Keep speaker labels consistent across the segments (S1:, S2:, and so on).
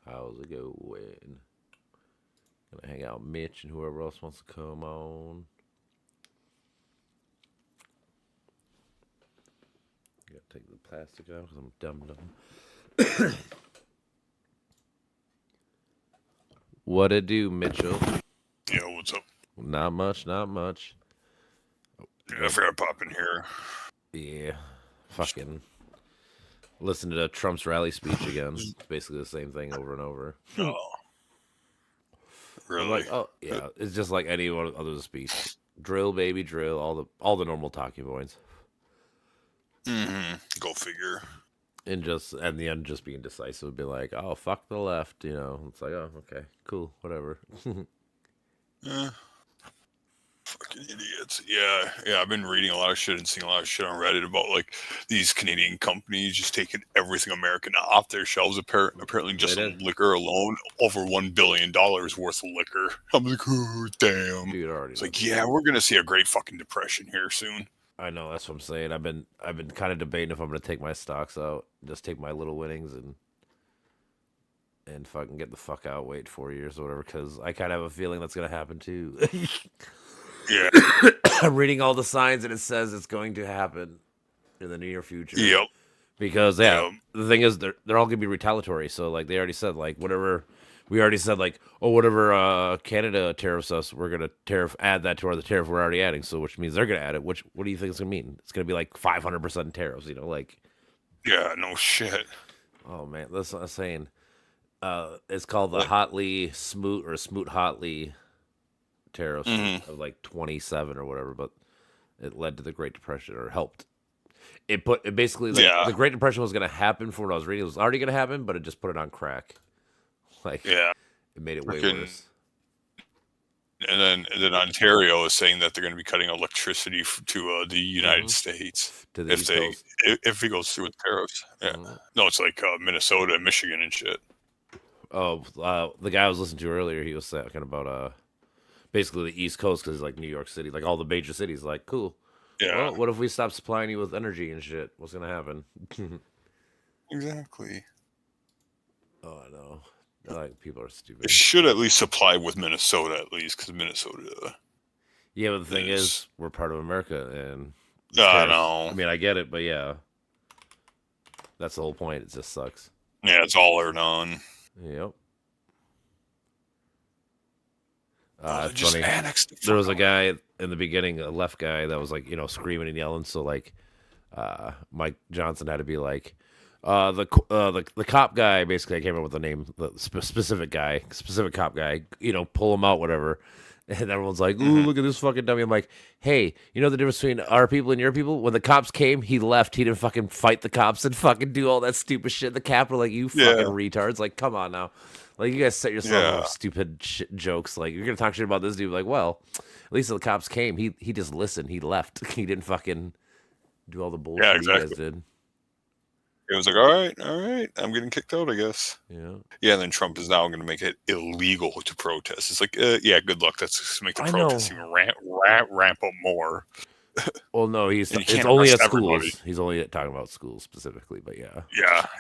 S1: How's it going? Gonna hang out with Mitch and whoever else wants to come on. Gotta take the plastic out because I'm dumb. What it do, Mitchell?
S2: Yo, what's up?
S1: Not much, not much.
S2: Yeah, I forgot to pop in here.
S1: Yeah, fucking listen to Trump's rally speech again. It's basically the same thing over and over.
S2: Oh,
S1: I'm
S2: really?
S1: like, oh yeah, it's just like any one other speech. Drill, baby, drill. All the normal talking points.
S2: Go figure.
S1: And just at the end, just being decisive, be like, "Oh, fuck the left," you know. It's like, "Oh, okay, cool, whatever."
S2: Fucking idiots. Yeah. I've been reading a lot of shit and seeing a lot of shit on Reddit about like these Canadian companies just taking everything American off their shelves. Apparently, just
S1: They
S2: on
S1: did.
S2: liquor alone, over $1 billion worth of liquor. I'm like, oh damn.
S1: Dude, already.
S2: It's like, yeah, we're gonna see a great fucking depression here soon.
S1: I know that's what I'm saying. I've been kind of debating if I'm gonna take my stocks out, just take my little winnings and fucking get the fuck out, wait 4 years or whatever, because I kind of have a feeling that's gonna happen too.
S2: Yeah.
S1: I'm reading all the signs and it says it's going to happen in the near future.
S2: Yep.
S1: Because
S2: Yep.
S1: the thing is they're all gonna be retaliatory. So like they already said, like whatever we already said, like, oh, whatever Canada tariffs us, we're gonna add that to the tariff we're already adding. So which means they're gonna add it. What do you think it's gonna mean? It's gonna be like 500% tariffs. You know, like,
S2: Yeah. No shit.
S1: oh man, that's what I'm saying. It's called the
S2: Like,
S1: Hotly Smoot or Smoot Hotly tariffs
S2: mhm.
S1: of like 27 or whatever, but it led to the Great Depression or helped. It basically, like,
S2: Yeah.
S1: the Great Depression was gonna happen from what I was reading. It was already gonna happen, but it just put it on crack. Like,
S2: Yeah.
S1: it made it way
S2: Freaking.
S1: worse.
S2: And then Ontario is saying that they're going to be cutting electricity to the United States
S1: To the East Coast.
S2: if it goes through with tariffs. Yeah. No, it's like Minnesota and Michigan and shit.
S1: Oh, the guy I was listening to earlier, he was talking about basically the East Coast because like New York City, like all the major cities, like, cool.
S2: Yeah.
S1: Well, what if we stop supplying you with energy and shit? What's gonna happen?
S2: Exactly.
S1: Oh, I know. Like, people are stupid.
S2: It should at least supply with Minnesota at least because Minnesota.
S1: Yeah, but the thing is, we're part of America, and
S2: I know.
S1: I mean, I get it, but yeah, that's the whole point. It just sucks.
S2: Yeah, it's all or none.
S1: Yep. It's
S2: just
S1: funny.
S2: annexed.
S1: There was a guy in the beginning, a left guy, that was like, screaming and yelling. So like, Mike Johnson had to be like, the cop guy. Basically, I came up with the name, the specific cop guy. Pull him out, whatever. And everyone's like, "Ooh, look at this fucking dummy." I'm like, "Hey, you know the difference between our people and your people? When the cops came, he left. He didn't fucking fight the cops and fucking do all that stupid shit in the Capitol. Like, you fucking retards. Like, come on now. Like, you guys set yourself up stupid shit jokes. Like, you're gonna talk shit about this dude. Like, well, at least the cops came. He just listened. He left. He didn't fucking do all the bullshit you guys did."
S2: It was like, all right, I'm getting kicked out, I guess.
S1: Yeah.
S2: Yeah, and then Trump is now going to make it illegal to protest. It's like, yeah, good luck. That's just make the protests even ramp up more.
S1: Well, no, it's only at schools. Everybody. He's only talking about schools specifically, but yeah.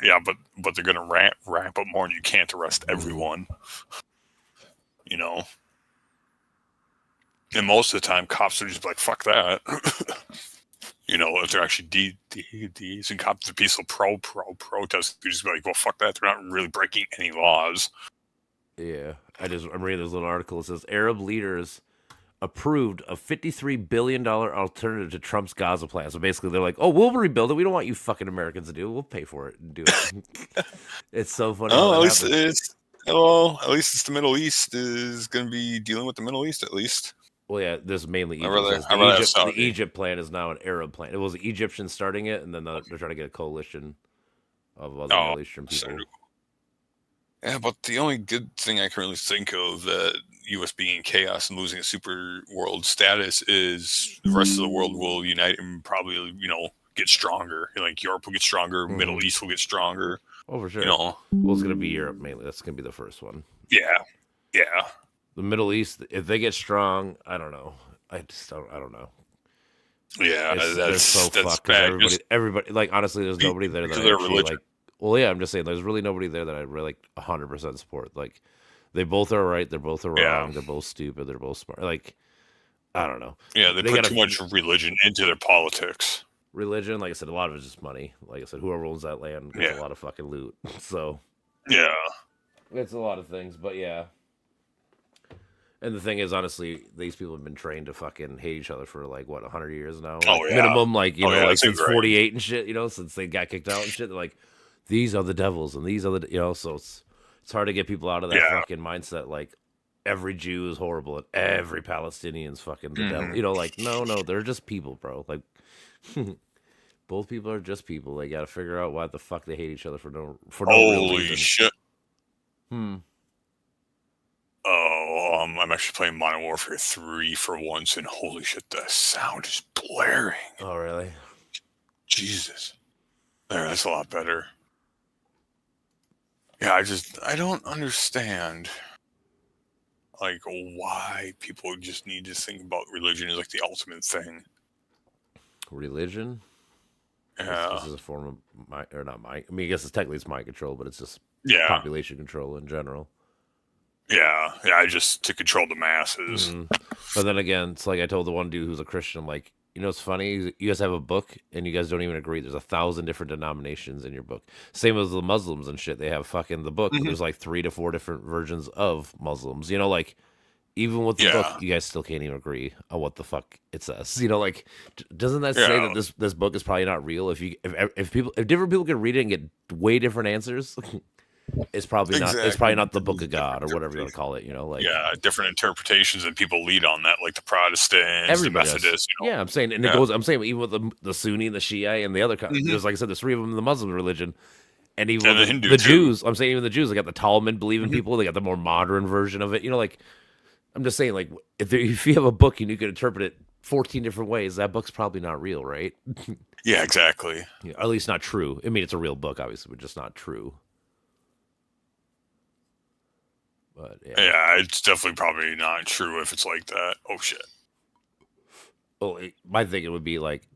S2: Yeah, but they're going to ramp up more, and you can't arrest everyone. You know? And most of the time, cops are just like, fuck that. If they're actually decent cops, are peaceful protest, you just be like, well, fuck that. They're not really breaking any laws.
S1: Yeah. I'm reading this little article. It says Arab leaders approved a $53 billion alternative to Trump's Gaza plan. So basically, they're like, oh, we'll rebuild it. We don't want you fucking Americans to do it. We'll pay for it and do it. It's so funny.
S2: Oh, at least it's the Middle East is going to be dealing with the Middle East, at least.
S1: Well, yeah, this is mainly Egypt. The Egypt plan is now an Arab plan. It was the Egyptians starting it, and then they're trying to get a coalition of other Middle Eastern people.
S2: Yeah, but the only good thing I can really think of that U.S. being in chaos and losing a super world status is the rest of the world will unite and probably, get stronger. Like, Europe will get stronger, Middle East will get stronger.
S1: Oh, for sure. Well, it's going to be Europe mainly. That's going to be the first one.
S2: Yeah.
S1: The Middle East, if they get strong, I don't know. I don't know.
S2: Yeah,
S1: they're so fucked. Everybody, like, honestly, there's nobody there that actually, like, Well, yeah, I'm just saying, there's really nobody there that I really like 100% support. Like, they both are right, they're both are
S2: Yeah.
S1: wrong, they're both stupid, they're both smart. Like, I don't know.
S2: Yeah, they
S1: They
S2: put
S1: got
S2: too much religion into their politics.
S1: religion. Like I said, a lot of it's just money. Like I said, whoever owns that land gets a
S2: Yeah.
S1: lot of fucking loot. So
S2: Yeah.
S1: it's a lot of things, but yeah. And the thing is, honestly, these people have been trained to fucking hate each other for like what 100 years now,
S2: Oh
S1: like
S2: yeah.
S1: minimum, like
S2: Oh yeah.
S1: like
S2: It's
S1: since
S2: ingrained.
S1: 48 and shit, since they got kicked out and shit. They're like, these are the devils and these are the, so it's hard to get people out of that
S2: Yeah.
S1: fucking mindset. Like every Jew is horrible and every Palestinian's fucking the devil.
S2: Mhm.
S1: Like no, they're just people, bro. Like both people are just people. They got to figure out why the fuck they hate each other for no real
S2: Holy
S1: reason.
S2: shit.
S1: Hmm.
S2: Oh, I'm actually playing Modern Warfare 3 for once, and holy shit, the sound is blaring.
S1: Oh really?
S2: Jesus. There, that's a lot better. Yeah, I don't understand, like, why people just need to think about religion as like the ultimate thing.
S1: Religion.
S2: Yeah.
S1: This is a form of mind, or not mind. I mean, I guess it's mind control, but it's just
S2: Yeah.
S1: population control in general.
S2: Yeah. Yeah. Just to control the masses.
S1: Mhm. But then again, it's like I told the one dude who's a Christian, I'm like, it's funny. You guys have a book and you guys don't even agree. There's 1,000 different denominations in your book. Same as the Muslims and shit. They have fucking the book, but
S2: Mhm.
S1: there's like 3 to 4 different versions of Muslims. Like even with the
S2: Yeah.
S1: book, you guys still can't even agree on what the fuck it says. Like, doesn't that say
S2: Yeah.
S1: that this book is probably not real? If different people can read it and get way different answers, it's probably not. It's probably not the book of God or whatever you want to call it. Like,
S2: Yeah, different interpretations, and people lead on that, like the Protestants, the
S1: everybody does.
S2: Methodists.
S1: Yeah, I'm saying, and
S2: Yeah.
S1: it goes. I'm saying even with the Sunni, the Shia, and the other.
S2: Mhm.
S1: There's like I said, there's 3 of them in the Muslim religion, and even
S2: And
S1: with
S2: the Hindu,
S1: the
S2: too.
S1: Jews. I'm saying even the Jews, they got the Talmud believing
S2: Mhm.
S1: people. They got the more modern version of it. Like, I'm just saying, like, if you have a book and you can interpret it 14 different ways, that book's probably not real, right?
S2: Yeah, exactly.
S1: Or at least not true. I mean, it's a real book, obviously, but just not true. But yeah.
S2: Yeah, it's definitely probably not true if it's like that. Oh shit.
S1: Well, my thinking would be like,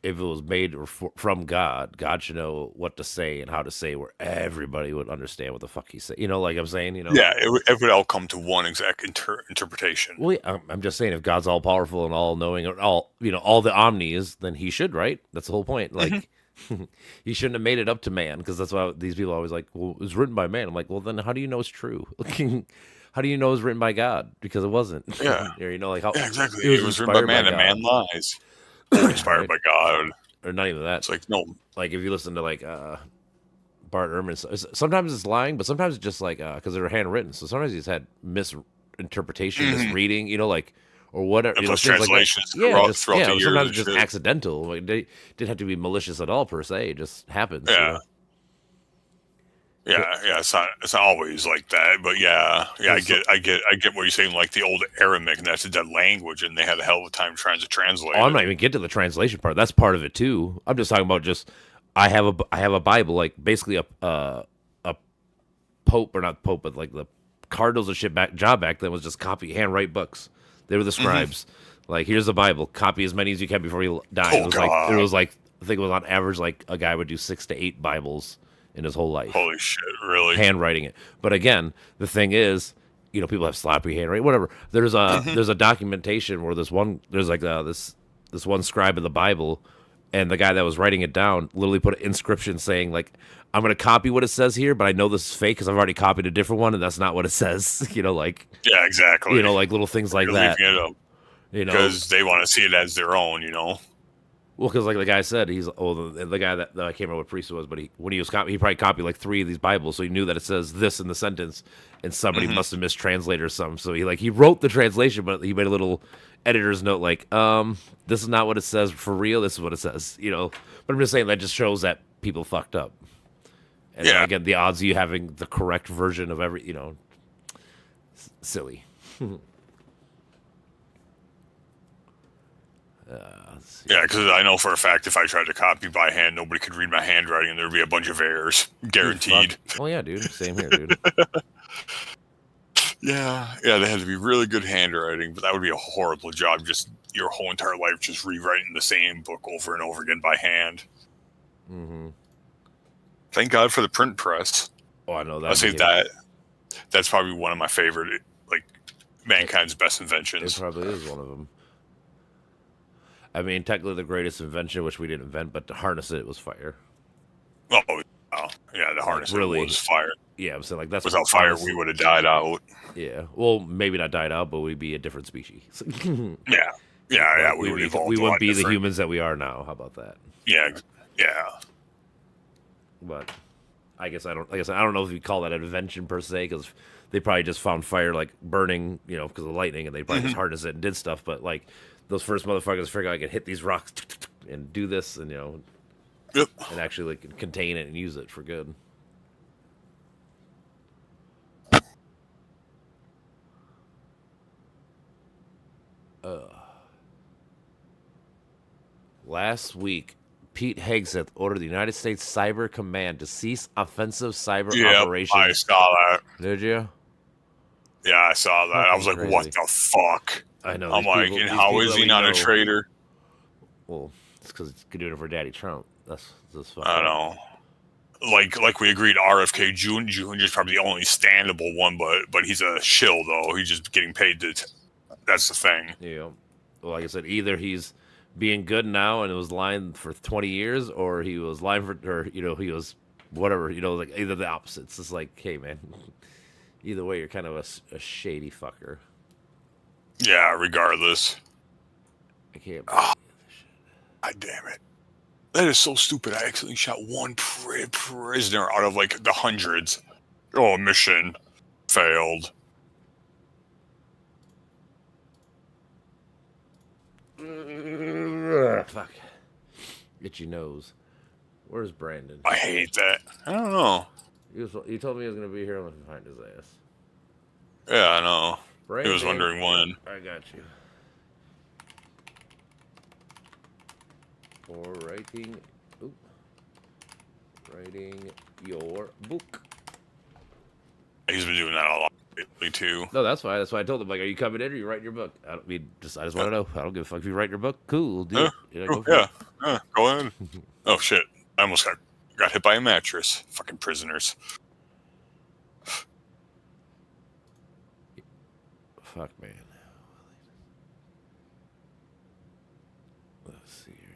S1: if it was made from God, God should know what to say and how to say where everybody would understand what the fuck he's saying. Like I'm saying,
S2: Yeah, it would all come to one exact interpretation.
S1: Well, yeah, I'm just saying, if God's all powerful and all knowing, or all the omnis, then he should, right? That's the whole point. Like, he shouldn't have made it up to man, because that's why these people are always like, well, it was written by man. I'm like, well, then how do you know it's true? How do you know it was written by God? Because it wasn't.
S2: Yeah.
S1: Or, like how
S2: Yeah, exactly.
S1: it
S2: It was written by man, and man lies. Inspired by God.
S1: Or not even that.
S2: It's like, no.
S1: Like if you listen to like Bart Ehrman, sometimes it's lying, but sometimes it's just like because they're handwritten. So sometimes he's had misinterpretation, misreading, like, or whatever.
S2: And plus
S1: things
S2: translations
S1: like that.
S2: throughout the years
S1: sometimes
S2: and
S1: it's just
S2: shit.
S1: accidental. Like, they didn't have to be malicious at all per se. It just happens.
S2: Yeah. Yeah, it's not always like that, but yeah, I get what you're saying. Like the old Aramaic, and that's a dead language, and they had a hell of a time trying to translate.
S1: Oh, I'm not even getting to the translation part. That's part of it too. I'm just talking about I have a Bible, like basically a pope, or not pope, but like the cardinals and shit job back then was just handwrite books. They were the scribes. Like, here's the Bible. Copy as many as you can before you die.
S2: Oh, God.
S1: It was like I think it was on average like a guy would do 6 to 8 Bibles in his whole life.
S2: Holy shit, really?
S1: Handwriting it. But again, the thing is, people have sloppy handwriting, whatever. There's a documentation where there's like this one scribe in the Bible, and the guy that was writing it down literally put an inscription saying like, I'm going to copy what it says here, but I know this is fake because I've already copied a different one, and that's not what it says. Like,
S2: Yeah, exactly.
S1: like little things like that.
S2: Leaving it up because they want to see it as their own,
S1: Well, because like the guy said, he's the guy that I can't remember what priest it was, but when he was he probably copied like 3 of these Bibles, so he knew that it says this in the sentence, and somebody must have mistranslated or something. So he wrote the translation, but he made a little editor's note like, this is not what it says for real. This is what it says, But I'm just saying that just shows that people fucked up. And then again, the odds of you having the correct version of every, silly.
S2: Yeah, because I know for a fact if I tried to copy by hand, nobody could read my handwriting, and there'd be a bunch of errors, guaranteed.
S1: Oh yeah, dude. Same here, dude.
S2: Yeah, they had to be really good handwriting, but that would be a horrible job. Just your whole entire life, just rewriting the same book over and over again by hand.
S1: Mm-hmm.
S2: Thank God for the print press.
S1: Oh, I know that.
S2: I'll say that's probably one of my favorite, like, mankind's best inventions.
S1: It probably is one of them. I mean, technically the greatest invention, which we didn't invent, but to harness it was fire.
S2: Oh, yeah, the harness
S1: really,
S2: was fire.
S1: Yeah, I'm saying like that's
S2: without fire we would have died out.
S1: Yeah, well, maybe not died out, but we'd be a different species.
S2: yeah,
S1: we wouldn't be the humans that we are now. How about that?
S2: Yeah.
S1: But I guess I don't know if you call that an invention per se, because they probably just found fire like burning, because of lightning, and they probably just harnessed it and did stuff. But like those first motherfuckers figured out I could hit these rocks and do this, and
S2: Yep.
S1: and actually like contain it and use it for good. Last week, Pete Hegseth ordered the United States Cyber Command to cease offensive cyber operations.
S2: I saw that.
S1: Did you?
S2: Yeah, I saw that.
S1: Fucking
S2: I was like,
S1: crazy.
S2: what the fuck?
S1: I know.
S2: I'm like, and how is he not a traitor?
S1: Well, it's because he's doing it for Daddy Trump. That's fucking.
S2: I know. Like we agreed, RFK Jr. is probably the only standable one, but he's a shill though. He's just getting paid to. That's the thing.
S1: Yeah. Well, like I said, either he's being good now and it was lying for 20 years, or he was lying for, or he was whatever. Like either the opposites. It's like, hey man, either way, you're kind of a shady fucker.
S2: Yeah. Regardless.
S1: I can't.
S2: God damn it. That is so stupid. I accidentally shot one prisoner out of like the hundreds. Oh, mission failed.
S1: Fuck. Itchy nose. Where's Brandon?
S2: I hate that. I don't know.
S1: You told me he was going to be here. I'm going to find his ass.
S2: Yeah, I know.
S1: Brandon,
S2: He was wondering when.
S1: I got you. For writing your book.
S2: He's been doing that a lot lately too.
S1: No, that's fine. That's why I told him, like, are you coming in or are you writing your book? I just want to know. I don't give a fuck if you write your book. Cool, dude. Go
S2: ahead. Oh shit! I almost got hit by a mattress. Fucking prisoners.
S1: Fuck, man. Let's see here.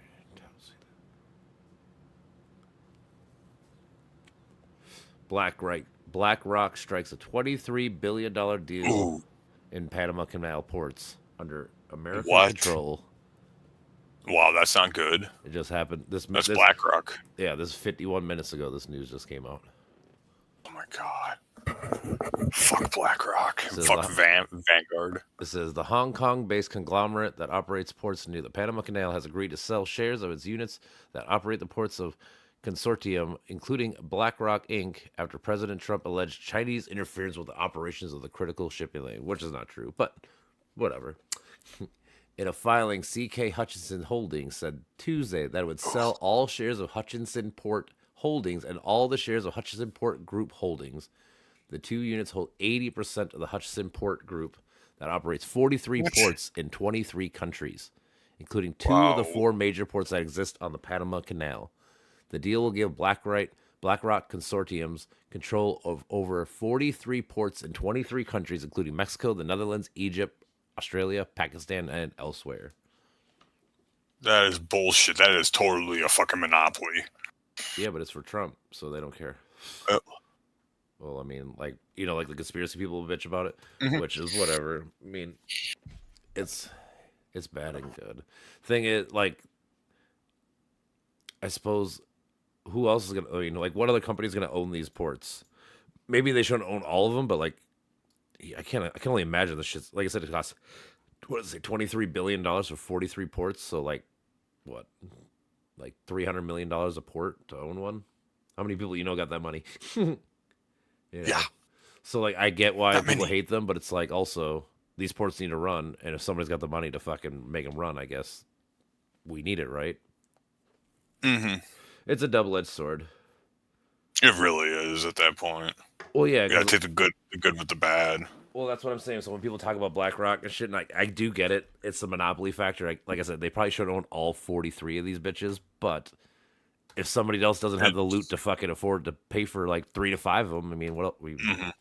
S1: BlackRock strikes a $23 billion deal in Panama Canal ports under American control.
S2: Wow, that's not good.
S1: It just happened. That's
S2: BlackRock.
S1: Yeah, this is 51 minutes ago. This news just came out.
S2: Oh my god. Fuck BlackRock. Fuck Vanguard.
S1: It says the Hong Kong-based conglomerate that operates ports near the Panama Canal has agreed to sell shares of its units that operate the ports of consortium, including BlackRock Inc., after President Trump alleged Chinese interference with the operations of the critical shipping lane, which is not true, but whatever. In a filing, CK Hutchison Holdings said Tuesday that it would sell all shares of Hutchison Port Holdings and all the shares of Hutchison Port Group Holdings. The two units hold 80% of the Hutchison Port Group that operates 43 ports in 23 countries, including two of the four major ports that exist on the Panama Canal. The deal will give BlackRock consortiums control of over 43 ports in 23 countries, including Mexico, the Netherlands, Egypt, Australia, Pakistan, and elsewhere.
S2: That is bullshit. That is totally a fucking monopoly.
S1: Yeah, but it's for Trump, so they don't care. Well, I mean, like the conspiracy people bitch about it, which is whatever. I mean, it's bad and good. Thing is, like, I suppose, who else is gonna? What other company is gonna own these ports? Maybe they shouldn't own all of them, but like, I can only imagine the shit. Like I said, it costs $23 billion for 43 ports. So like, what? Like $300 million a port to own one? How many people got that money?
S2: Yeah.
S1: So like, I get why people hate them, but it's like also these ports need to run, and if somebody's got the money to fucking make them run, I guess we need it, right?
S2: Mm-hmm.
S1: It's a double-edged sword.
S2: It really is at that point.
S1: Well, yeah,
S2: you gotta take the good with the bad.
S1: Well, that's what I'm saying. So when people talk about BlackRock and shit, and I do get it. It's the monopoly factor. Like I said, they probably should own all 43 of these bitches, but if somebody else doesn't have the loot
S2: It's-
S1: to fucking afford to pay for like 3 to 5 of them, I mean, what else?
S2: mhm.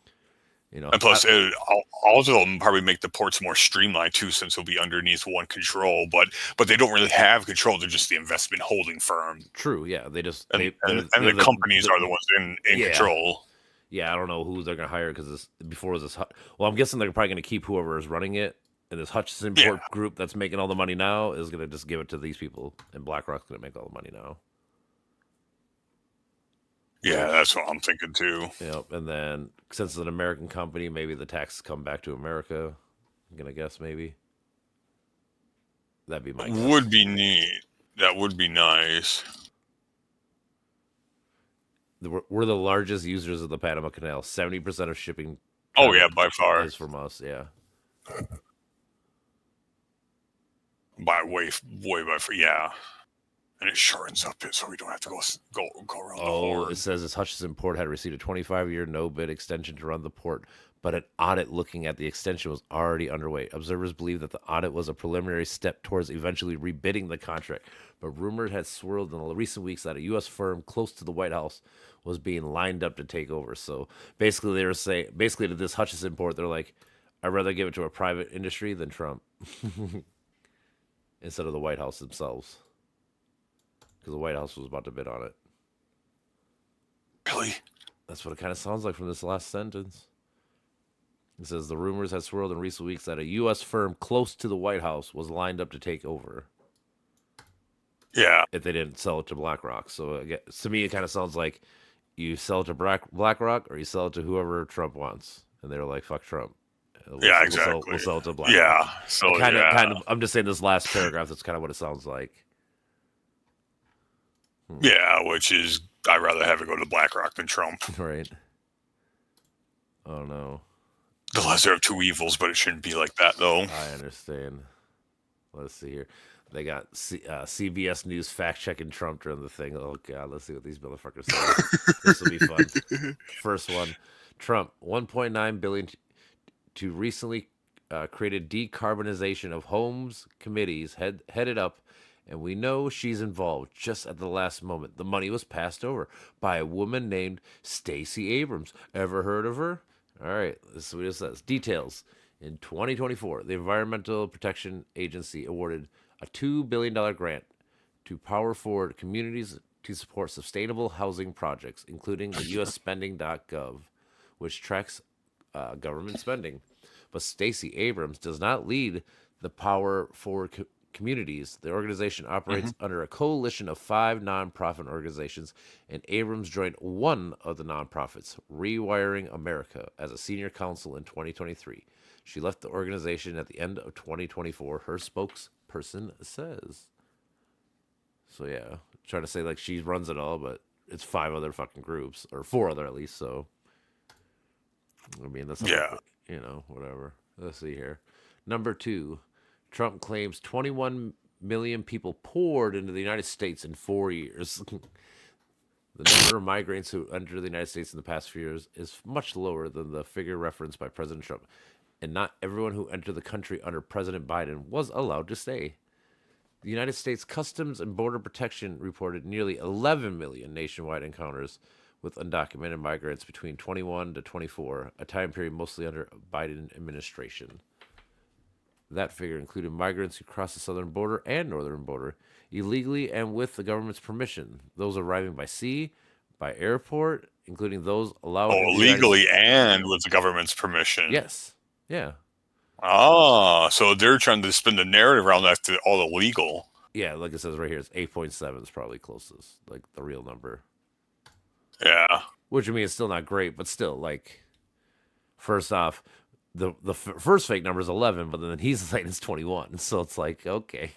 S1: You know,
S2: And plus, all of them probably make the ports more streamlined too, since they'll be underneath one control. But they don't really have control; they're just the investment holding firm,
S1: true. Yeah, they just
S2: and and
S1: they're
S2: the companies are the ones in
S1: yeah.
S2: control.
S1: Yeah, I don't know who they're gonna hire because before it was this. Well, I'm guessing they're probably gonna keep whoever is running it, and this Hutchison
S2: Yeah,
S1: Port group that's making all the money now is gonna just give it to these people, and BlackRock's gonna make all the money now.
S2: yeah,
S1: Which,
S2: that's what I'm thinking too.
S1: and then since it's an American company, maybe the taxes come back to America. I'm gonna guess maybe that'd be my guess.
S2: Would be neat. That would be nice.
S1: We're the largest users of the Panama Canal. 70% of shipping
S2: Oh
S1: travel
S2: yeah, by far,
S1: is from us. Yeah.
S2: by way by far. Yeah, and it shortens up it so we don't have to go around the
S1: Oh,
S2: horn.
S1: it says this Hutchison Port had received a 25-year no-bid extension to run the port, but an audit looking at the extension was already underway. Observers believe that the audit was a preliminary step towards eventually rebidding the contract, but rumor had swirled in the recent weeks that a U.S. firm close to the White House was being lined up to take over. So basically, they were saying, basically to this Hutchison Port, they're like, I'd rather give it to a private industry than Trump instead of the White House themselves, because the White House was about to bid on it.
S2: Really?
S1: That's what it kind of sounds like from this last sentence. It says the rumors had swirled in recent weeks that a U.S. firm close to the White House was lined up to take over
S2: Yeah,
S1: if they didn't sell it to BlackRock. So to me, it kind of sounds like you sell it to BlackRock or you sell it to whoever Trump wants, and they're like, "Fuck Trump."
S2: yeah,
S1: We'll
S2: exactly.
S1: sell it to BlackRock.
S2: Yeah. So
S1: Kind of. I'm just saying this last paragraph. That's kind of what it sounds like.
S2: yeah, which is I'd rather have it go to BlackRock than Trump.
S1: Right. Oh no.
S2: The lesser of two evils, but it shouldn't be like that though.
S1: I understand. Let's see here. They got CBS News fact checking Trump during the thing. Oh god, let's see what these motherfuckers say. This will be fun. First one, Trump 1.9 billion to recently created decarbonization of homes committees headed up, and we know she's involved. Just at the last moment, the money was passed over by a woman named Stacey Abrams. Ever heard of her? All right, this is what it says. Details. In 2024, the Environmental Protection Agency awarded a $2 billion grant to power forward communities to support sustainable housing projects, including the USspending.gov, which tracks government spending. But Stacey Abrams does not lead the Power Forward Communities. The organization operates under a coalition of 5 nonprofit organizations, and Abrams joined one of the nonprofits, Rewiring America, as a senior counsel in 2023. She left the organization at the end of 2024, her spokesperson says. So yeah, trying to say like she runs it all, but it's 5 other fucking groups, or 4 other at least. So I mean, that's
S2: Yeah.
S1: whatever. Let's see here. Number 2, Trump claims 21 million people poured into the United States in 4 years. The number of migrants who entered the United States in the past few years is much lower than the figure referenced by President Trump, and not everyone who entered the country under President Biden was allowed to stay. The United States Customs and Border Protection reported nearly 11 million nationwide encounters with undocumented migrants between 21 to 24, a time period mostly under Biden administration. That figure included migrants who crossed the southern border and northern border illegally and with the government's permission, those arriving by sea, by airport, including those allowed
S2: Oh,
S1: in the
S2: legally and with the government's permission.
S1: Yes. Yeah.
S2: Ah, so they're trying to spin the narrative around that to all illegal.
S1: Yeah, like it says right here, it's 8.7 is probably closest, like the real number.
S2: Yeah.
S1: Which I mean, it's still not great, but still, like, first off, the first fake number is 11, but then he's saying it's 21. So it's like, okay,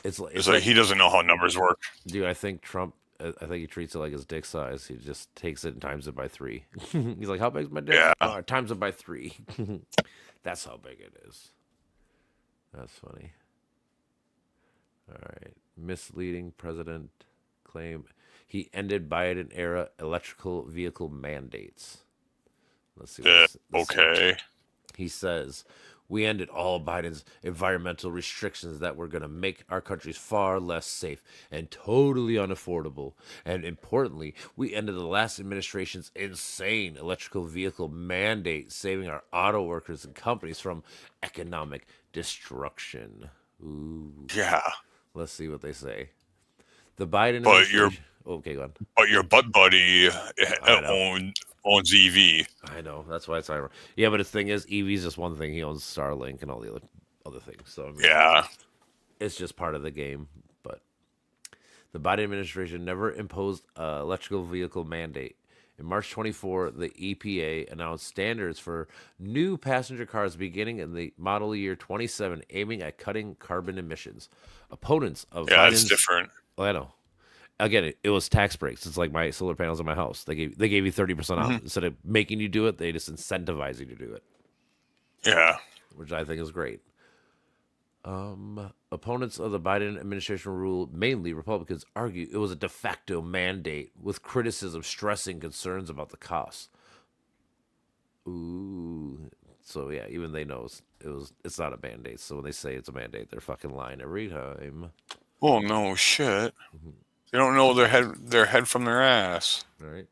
S1: it's
S2: like he doesn't know how numbers work.
S1: dude. I think Trump. I think he treats it like his dick size. He just takes it and times it by 3. He's like, "How big's my dick?"
S2: Yeah.
S1: Times it by 3. That's how big it is. That's funny. All right, misleading president claim he ended Biden era electrical vehicle mandates. Let's see.
S2: Okay.
S1: He says, We ended all Biden's environmental restrictions that were going to make our countries far less safe and totally unaffordable. And importantly, we ended the last administration's insane electrical vehicle mandate, saving our auto workers and companies from economic destruction. Ooh,
S2: Yeah,
S1: let's see what they say. The Biden
S2: but your
S1: administration. Okay, go on.
S2: but your butt buddy
S1: I know.
S2: owns EV.
S1: I know. That's why it's ironic. Yeah, but the thing is, EV's just one thing. He owns Starlink and all the other things. So I mean,
S2: Yeah,
S1: it's just part of the game. But the Biden administration never imposed an electrical vehicle mandate. In March 24, the EPA announced standards for new passenger cars beginning in the model year 27, aiming at cutting carbon emissions. Opponents of
S2: yeah, it's
S1: Biden's,
S2: different.
S1: I know. Again, it was tax breaks. It's like my solar panels in my house. They gave you 30% off
S2: Hmm.
S1: instead of making you do it. They just incentivize you to do it,
S2: Yeah,
S1: which I think is great. Opponents of the Biden administration rule, mainly Republicans, argue it was a de facto mandate, with criticism stressing concerns about the costs. Ooh, so yeah, even they know it's not a mandate. So when they say it's a mandate, they're fucking lying every time.
S2: oh no shit. They don't know their head from their ass.
S1: All right.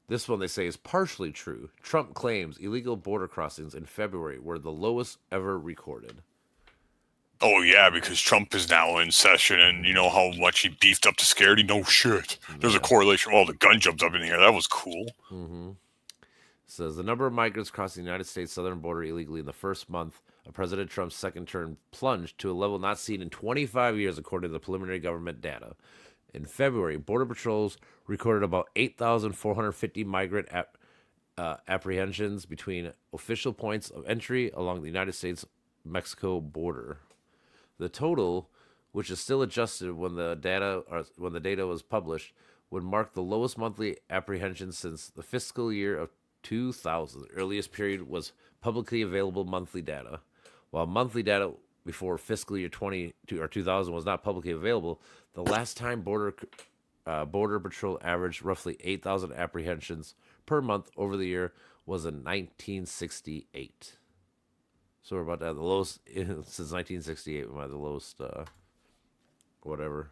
S1: This one they say is partially true. Trump claims illegal border crossings in February were the lowest ever recorded.
S2: Oh yeah, because Trump is now in session, and you know how much he beefed up the security. No shit. There's a
S1: Yeah.
S2: correlation. Oh, the gun jumped up in the air. That was cool.
S1: Mm-hmm. Says the number of migrants crossing the United States southern border illegally in the first month of President Trump's second term plunged to a level not seen in 25 years, according to the preliminary government data. In February, Border Patrols recorded about 8,450 migrant apprehensions between official points of entry along the United States-Mexico border. The total, which is still adjusted when the data was published, would mark the lowest monthly apprehension since the fiscal year of 2000. The earliest period was publicly available monthly data, while monthly data before fiscal year 22 or 2000 was not publicly available. The last time Border Patrol averaged roughly 8,000 apprehensions per month over the year was in 1968. So we're about to have the lowest since 1968. We might have the lowest, whatever.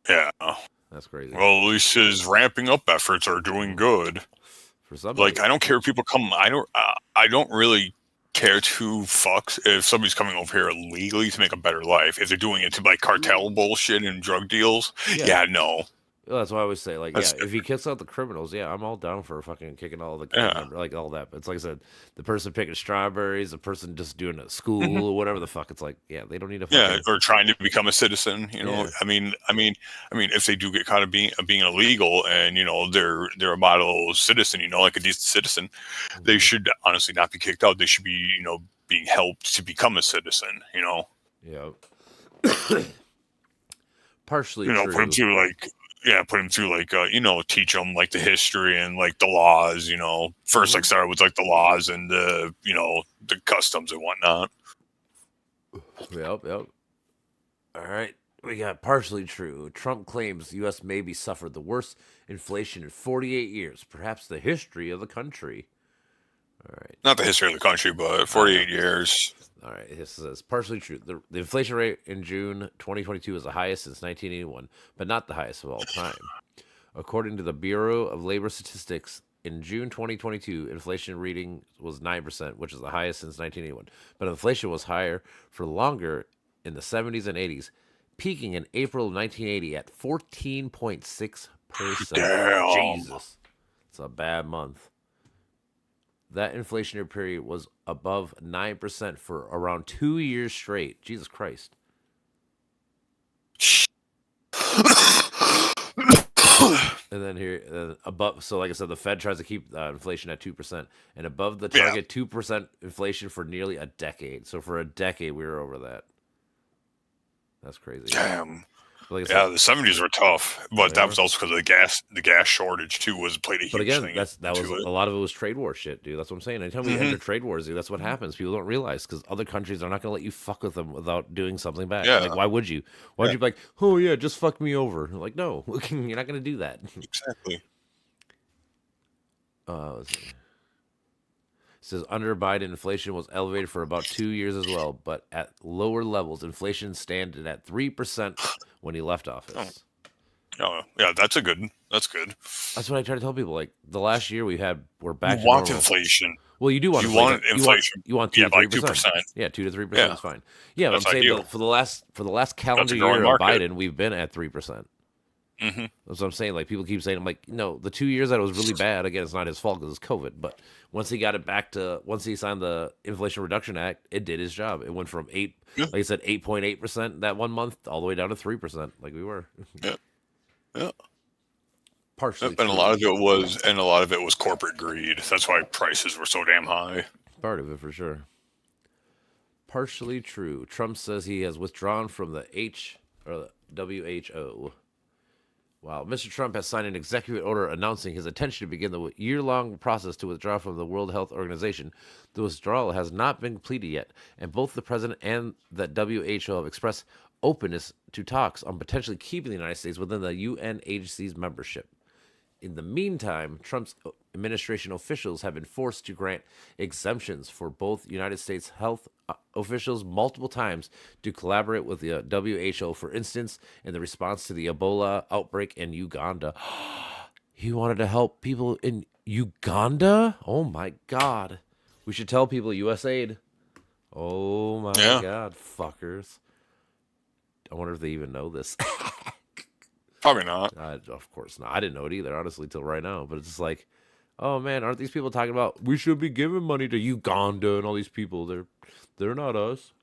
S2: Yeah.
S1: That's crazy.
S2: Well, at least his ramping up efforts are doing good.
S1: For some,
S2: Like, I don't care if people come. I don't really care two fucks if somebody's coming over here illegally to make a better life. If they're doing it to like cartel bullshit and drug deals, yeah, no.
S1: Well, that's why I always say, like,
S2: That's
S1: yeah, if he kicks out the criminals, yeah, I'm all down for fucking kicking all the
S2: Yeah.
S1: like all that. But it's like I said, the person picking strawberries, the person just doing it at school,
S2: Mhm.
S1: or whatever the fuck. It's like, yeah, they don't need a
S2: Yeah,
S1: fucking
S2: or trying to become a citizen. You know,
S1: Yeah.
S2: I mean, if they do get caught of being illegal, and you know they're a model citizen, you know, like a decent citizen, they should honestly not be kicked out. They should be, you know, being helped to become a citizen. You know,
S1: yeah, partially
S2: you know,
S1: true.
S2: put them through like. Yeah, put them through like you know, teach them like the history and like the laws. You know, first like start with like the laws and the you know the customs and whatnot.
S1: Yep. All right. We got partially true. Trump claims U.S. maybe suffered the worst inflation in 48 years, perhaps the history of the country. All right.
S2: Not the history of the country, but 48 years.
S1: All right. This is partially true. The inflation rate in June 2022 is the highest since 1981, but not the highest of all time. According to the Bureau of Labor Statistics, in June 2022, inflation reading was 9%, which is the highest since 1981. But inflation was higher for longer in the 70s and 80s, peaking in April of 1980 at 14.6%.
S2: Damn.
S1: Jesus. It's a bad month. That inflationary period was above 9% for around 2 years straight. Jesus Christ. And then here, above, so like I said, the Fed tries to keep inflation at 2% and above the
S2: Yeah.
S1: target 2% inflation for nearly a decade. So for a decade, we were over that. That's crazy.
S2: Damn.
S1: Like I
S2: Yeah,
S1: said,
S2: the 70s were tough, but
S1: They
S2: that
S1: were.
S2: was also because of the gas shortage too played a huge
S1: but again,
S2: thing
S1: that was
S2: into it.
S1: a lot of it was trade war shit, dude. That's what I'm saying. Anytime we enter trade wars, dude, that's what happens. People don't realize because other countries are not going to let you fuck with them without doing something back.
S2: Yeah.
S1: Like, why would you? Why would
S2: Yeah.
S1: you be like, oh yeah, just fuck me over? Like, no, you're not going to do that.
S2: Exactly.
S1: Let's see. says under Biden, inflation was elevated for about 2 years as well, but at lower levels. Inflation standing at 3% when he left office.
S2: Oh, yeah, that's good.
S1: That's what I try to tell people. Like the last year we're back
S2: You
S1: to
S2: want
S1: normal.
S2: inflation.
S1: Well, you do want
S2: You
S1: inflation.
S2: want inflation.
S1: You want 2
S2: Yeah,
S1: to 3%.
S2: like 2%.
S1: Yeah, 2 to 3%
S2: Yeah.
S1: is fine. Yeah, but I'm
S2: That's
S1: saying
S2: ideal.
S1: though, for the last calendar
S2: growing
S1: year of
S2: market.
S1: Biden, we've been at 3%.
S2: Mm-hmm.
S1: That's what I'm saying. Like people keep saying, I'm like, no, the 2 years that it was really bad. Again, it's not his fault because it's COVID. But once he got it back to, once he signed the Inflation Reduction Act, it did his job. It went from like I said, 8.8% that 1 month, all the way down to 3%, like we were.
S2: Yeah. Yeah.
S1: Partially,
S2: And a lot of it was corporate greed. That's why prices were so damn high.
S1: part of it for sure. Partially true. Trump says he has withdrawn from the WHO. Wow. Mr. Trump has signed an executive order announcing his intention to begin the year-long process to withdraw from the World Health Organization. The withdrawal has not been completed yet, and both the president and the WHO have expressed openness to talks on potentially keeping the United States within the UN agency's membership. In the meantime, Trump's administration officials have been forced to grant exemptions for both United States health officials multiple times to collaborate with the WHO, for instance, in the response to the Ebola outbreak in Uganda. He wanted to help people in Uganda? Oh my God. We should tell people USAID. Oh my God, fuckers. I wonder if they even know this.
S2: Probably not.
S1: Of course not. I didn't know it either, honestly, till right now. But it's just like, oh man, aren't these people talking about we should be giving money to Uganda and all these people? They're not us.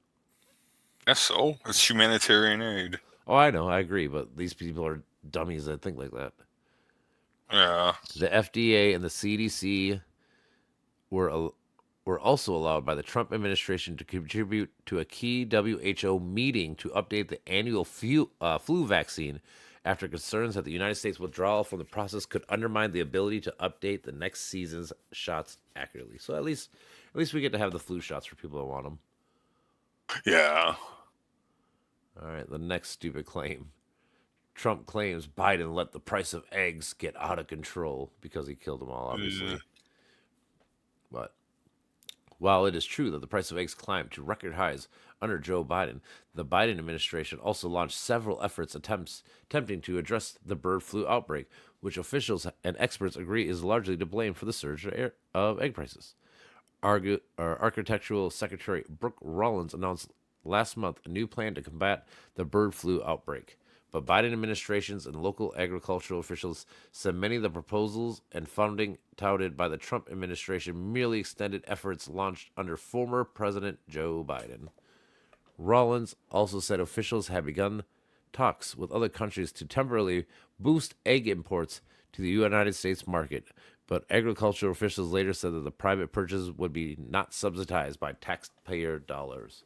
S2: Yes, so it's humanitarian aid.
S1: Oh, I know, I agree, but these people are dummies that think like that.
S2: Yeah.
S1: The FDA and the CDC were also allowed by the Trump administration to contribute to a key WHO meeting to update the annual flu vaccine, after concerns that the United States withdrawal from the process could undermine the ability to update the next season's shots accurately. So at least we get to have the flu shots for people that want them.
S2: Yeah.
S1: All right, the next stupid claim. Trump claims Biden let the price of eggs get out of control because he killed them all, obviously. But while it is true that the price of eggs climbed to record highs under Joe Biden, the Biden administration also launched several efforts attempting to address the bird flu outbreak, which officials and experts agree is largely to blame for the surge of egg prices. Architectural Secretary Brooke Rollins announced last month a new plan to combat the bird flu outbreak. But Biden administrations and local agricultural officials said many of the proposals and funding touted by the Trump administration merely extended efforts launched under former President Joe Biden. Rollins also said officials had begun talks with other countries to temporarily boost egg imports to the United States market, but agricultural officials later said that the private purchase would be not subsidized by taxpayer dollars.